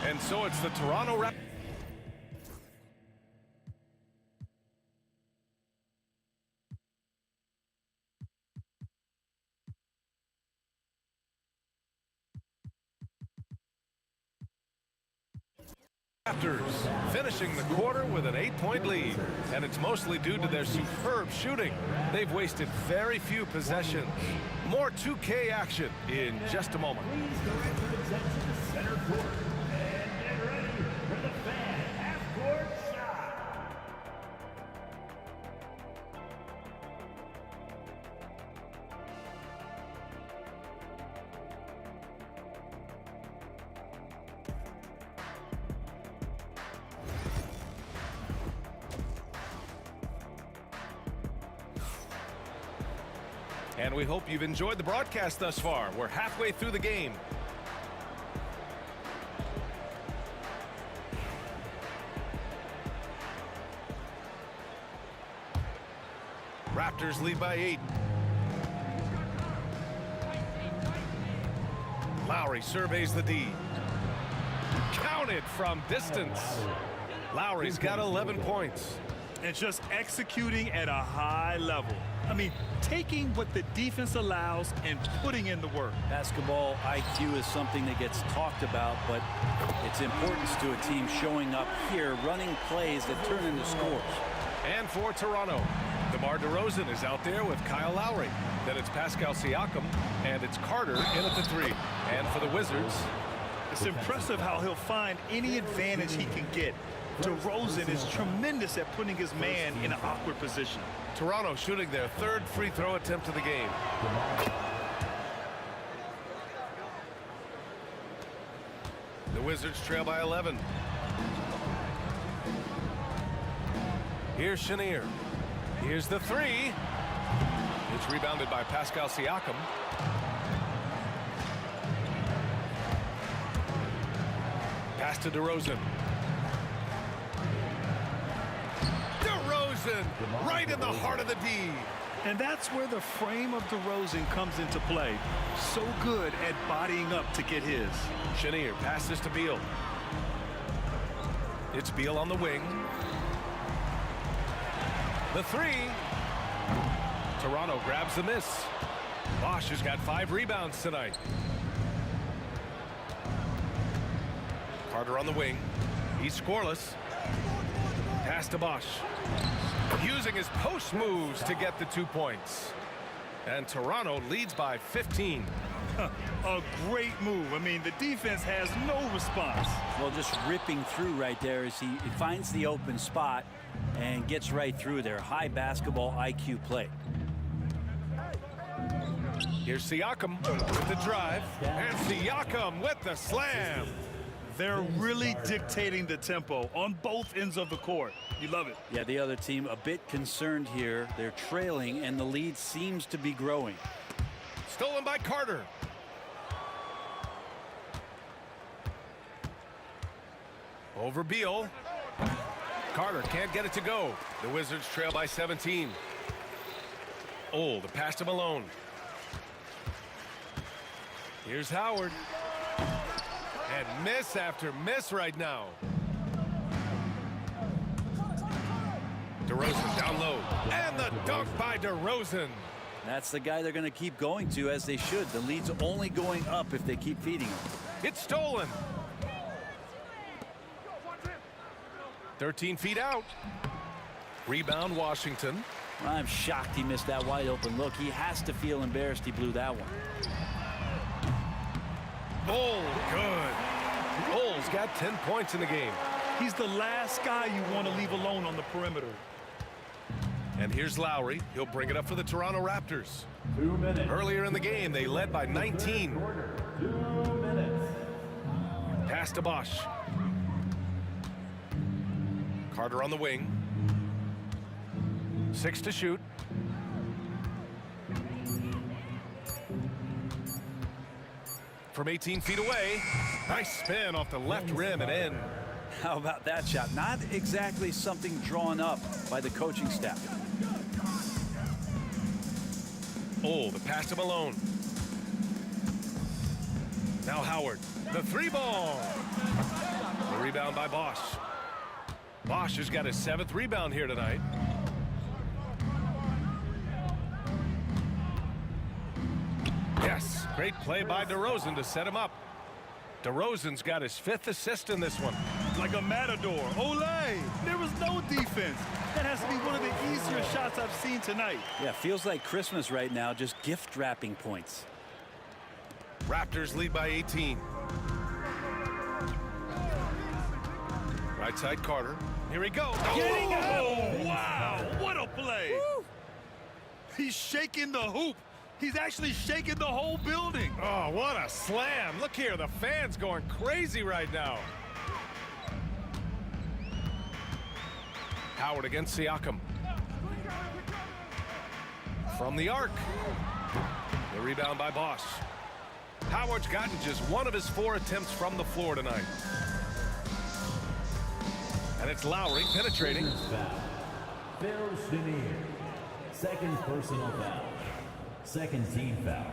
And so it's the Toronto Raptors. Raptors finishing the quarter with an 8-point lead, and it's mostly due to their superb shooting. They've wasted very few possessions. More 2K action in just a moment. Please direct your attention to center court and get ready for the fan half-court shot. And we hope you've enjoyed the broadcast thus far. We're halfway through the game. Raptors lead by 8. Lowry surveys the D. Counted from distance. Lowry's got 11 points. And just executing at a high level. I mean, taking what the defense allows and putting in the work. Basketball IQ is something that gets talked about, but its importance to a team showing up here, running plays that turn into scores. And for Toronto, DeMar DeRozan is out there with Kyle Lowry. Then it's Pascal Siakam, and it's Carter in at the 3. And for the Wizards, it's impressive how he'll find any advantage he can get. DeRozan is tremendous at putting his man in an awkward position. Toronto shooting their 3rd free throw attempt of the game. The Wizards trail by 11. Here's Chenier. Here's the 3. It's rebounded by Pascal Siakam. Pass to DeRozan. Right in the heart of the D. And that's where the frame of DeRozan comes into play. So good at bodying up to get his. Chenier passes to Beal. It's Beal on the wing. The 3. Toronto grabs the miss. Bosch has got 5 rebounds tonight. Carter on the wing. He's scoreless. Pass to Bosch. Using his post moves to get the 2 points. And Toronto leads by 15. A great move. I mean, the defense has no response. Well, just ripping through right there as he finds the open spot and gets right through there. High basketball IQ play. Here's Siakam with the drive, and Siakam with the slam. They're really dictating the tempo on both ends of the court. You love it. Yeah, the other team a bit concerned here. They're trailing, and the lead seems to be growing. Stolen by Carter. Over Beal. Carter can't get it to go. The Wizards trail by 17. Oh, the pass to Malone. Here's Howard. And miss after miss right now. DeRozan down low. And the dunk by DeRozan. That's the guy they're going to keep going to, as they should. The lead's only going up if they keep feeding him. It's stolen. 13 feet out. Rebound, Washington. I'm shocked he missed that wide open look. He has to feel embarrassed he blew that one. Oh, good. Bull's got 10 points in the game. He's the last guy you want to leave alone on the perimeter. And here's Lowry. He'll bring it up for the Toronto Raptors. 2 minutes. Earlier in the game, they led by 19. 2 minutes. Pass to Bosch. Carter on the wing. 6 to shoot. From 18 feet away. Nice spin off the left rim and in. How about that shot? Not exactly something drawn up by the coaching staff. Oh, the pass to Malone. Now Howard. The 3-ball. The rebound by Bosch. Bosch has got his 7th rebound here tonight. Yes, great play by DeRozan to set him up. DeRozan's got his 5th assist in this one. Like a matador. Olay! There was no defense. That has to be one of the easier shots I've seen tonight. Yeah, feels like Christmas right now, just gift wrapping points. Raptors lead by 18. Right side Carter. Here he goes. Oh, wow! What a play! Woo. He's shaking the hoop. He's actually shaking the whole building. Oh, what a slam. Look here, the fans going crazy right now. Howard against Siakam. From the arc. The rebound by Bosch. Howard's gotten just 1 of his 4 attempts from the floor tonight. And it's Lowry penetrating. Phil Chenier. Second personal foul. Second team foul.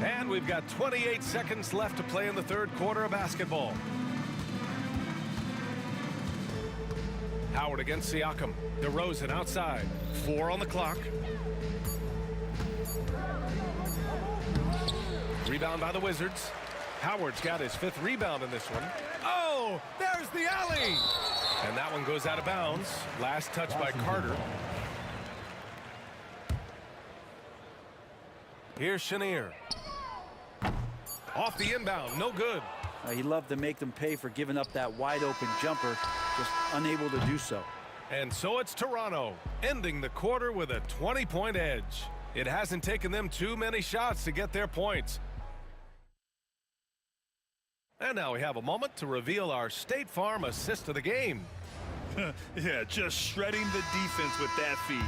And we've got 28 seconds left to play in the 3rd quarter of basketball. Howard against Siakam. DeRozan outside. 4 on the clock. Rebound by the Wizards. Howard's got his 5th rebound in this one. Oh, there's the alley. And that one goes out of bounds. Last touch by Carter. Here's Chenier. Off the inbound, no good. He loved to make them pay for giving up that wide open jumper, just unable to do so. And so it's Toronto, ending the quarter with a 20-point edge. It hasn't taken them too many shots to get their points. And now we have a moment to reveal our State Farm assist of the game. Yeah, just shredding the defense with that feed.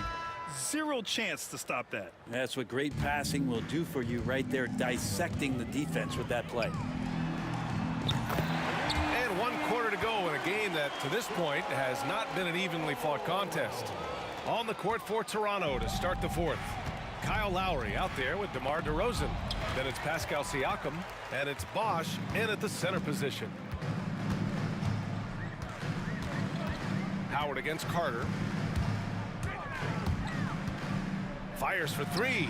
Zero chance to stop that. That's what great passing will do for you right there, dissecting the defense with that play. And 1 quarter to go in a game that, to this point, has not been an evenly fought contest. On the court for Toronto to start the 4th. Kyle Lowry out there with DeMar DeRozan. Then it's Pascal Siakam, and it's Bosch in at the center position. Howard against Carter. Fires for 3.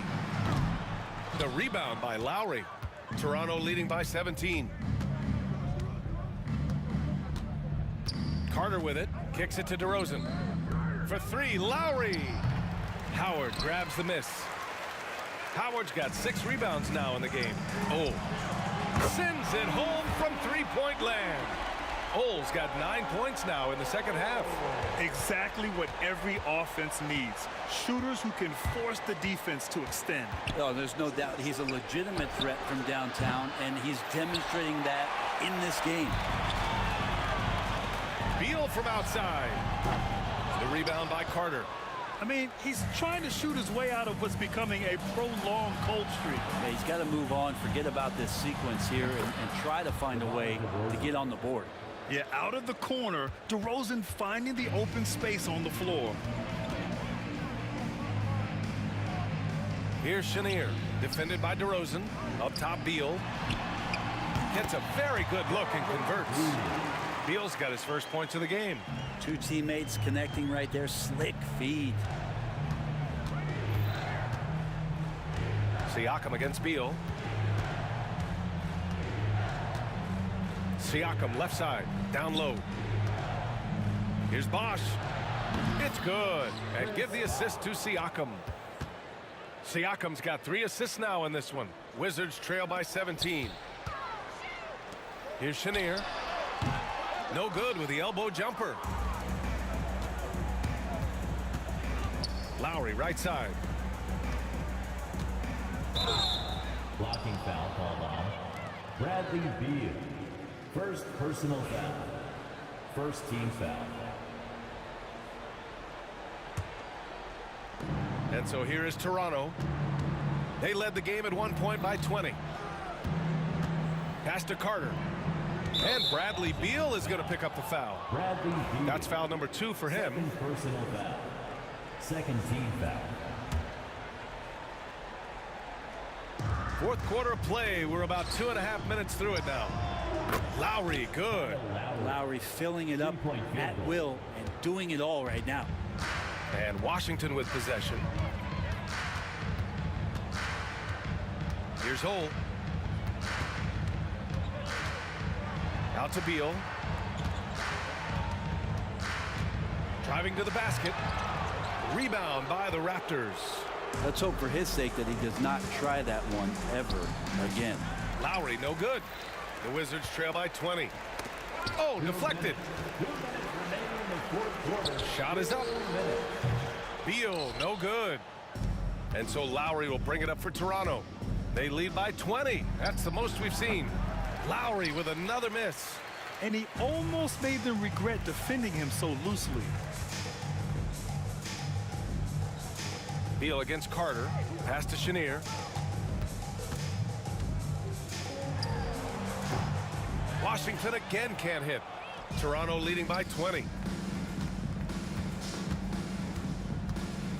The rebound by Lowry. Toronto leading by 17. Carter with it. Kicks it to DeRozan. for three, Lowry. Howard grabs the miss. Howard's got 6 rebounds now in the game. Oh, sends it home from three-point land. Oll's got 9 points now in the second half. Exactly what every offense needs. Shooters who can force the defense to extend. Oh, there's no doubt he's a legitimate threat from downtown, and he's demonstrating that in this game. Beal from outside. The rebound by Carter. I mean, he's trying to shoot his way out of what's becoming a prolonged cold streak. Yeah, he's got to move on, forget about this sequence here, and try to find a way to get on the board. Yeah, out of the corner, DeRozan finding the open space on the floor. Here's Chenier, defended by DeRozan. Up top, Beal. Gets a very good look and converts. Beal's got his first points of the game. 2 teammates connecting right there. Slick feed. Siakam against Beal. Siakam left side, down low. Here's Bosch. It's good. And give the assist to Siakam. Siakam's got 3 assists now in this one. Wizards trail by 17. Here's Chenier. No good with the elbow jumper. Lowry right side. Blocking foul called on Bradley Beal. First personal foul. First team foul. And so here is Toronto. They led the game at one point by 20. Pass to Carter. And Bradley Beal is going to pick up the foul. Bradley Beal. That's foul number 2 for him. Second personal foul. Second team foul. Fourth quarter of play. We're about 2.5 minutes through it now. Lowry, good. Lowry filling it up at will and doing it all right now. And Washington with possession. Here's Oll. Out to Beal. Driving to the basket. Rebound by the Raptors. Let's hope for his sake that he does not try that one ever again. Lowry, no good. The Wizards trail by 20. Oh, deflected. Shot is up. Beal, no good. And so Lowry will bring it up for Toronto. They lead by 20. That's the most we've seen. Lowry with another miss. And he almost made them regret defending him so loosely. Beal against Carter. Pass to Chenier. Washington again can't hit. Toronto leading by 20.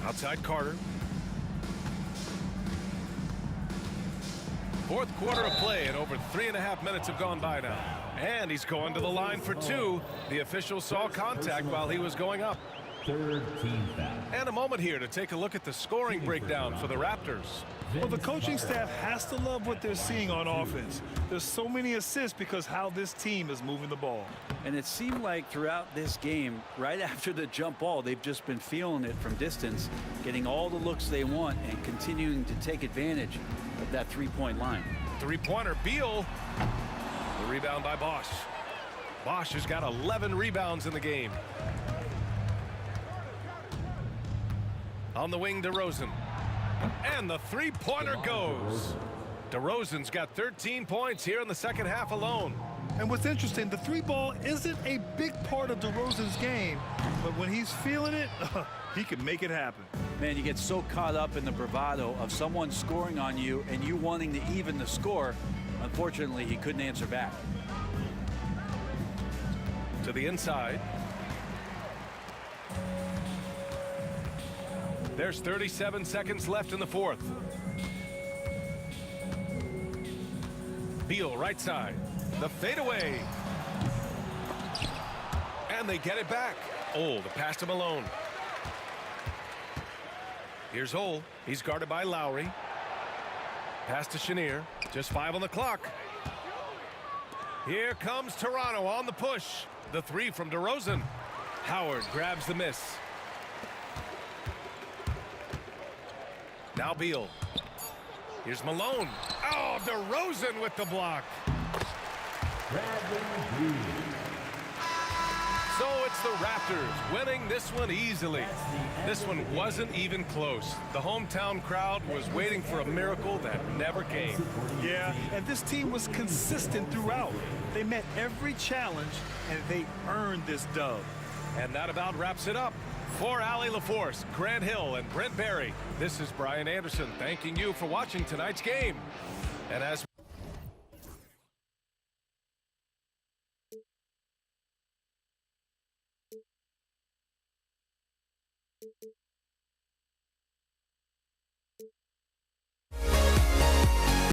Outside Carter. Fourth quarter of play, and over 3.5 minutes have gone by now. And he's going to the line for 2. The official saw contact while he was going up. Third team foul. And a moment here to take a look at the scoring breakdown for the Raptors. Well, the coaching staff has to love what they're seeing on offense. There's so many assists because how this team is moving the ball. And it seemed like throughout this game, right after the jump ball, they've just been feeling it from distance, getting all the looks they want and continuing to take advantage of that three-point line. Three-pointer, Beal. The rebound by Bosch. Bosch has got 11 rebounds in the game. On the wing, DeRozan. And the three-pointer goes. DeRozan's got 13 points here in the second half alone. And what's interesting, the 3-ball isn't a big part of DeRozan's game, but when he's feeling it, he can make it happen. Man, you get so caught up in the bravado of someone scoring on you and you wanting to even the score. Unfortunately, he couldn't answer back. To the inside. There's 37 seconds left in the fourth. Beal right side. The fadeaway. And they get it back. Oh, the pass to Malone. Here's Oll. He's guarded by Lowry. Pass to Chenier. Just 5 on the clock. Here comes Toronto on the push. The 3 from DeRozan. Howard grabs the miss. Now Beal. Here's Malone. Oh, DeRozan with the block. So it's the Raptors winning this one easily. This one wasn't even close. The hometown crowd was waiting for a miracle that never came. Yeah, and this team was consistent throughout. They met every challenge, and they earned this dub. And that about wraps it up. For Allie LaForce, Grant Hill, and Brent Barry, this is Brian Anderson thanking you for watching tonight's game. And as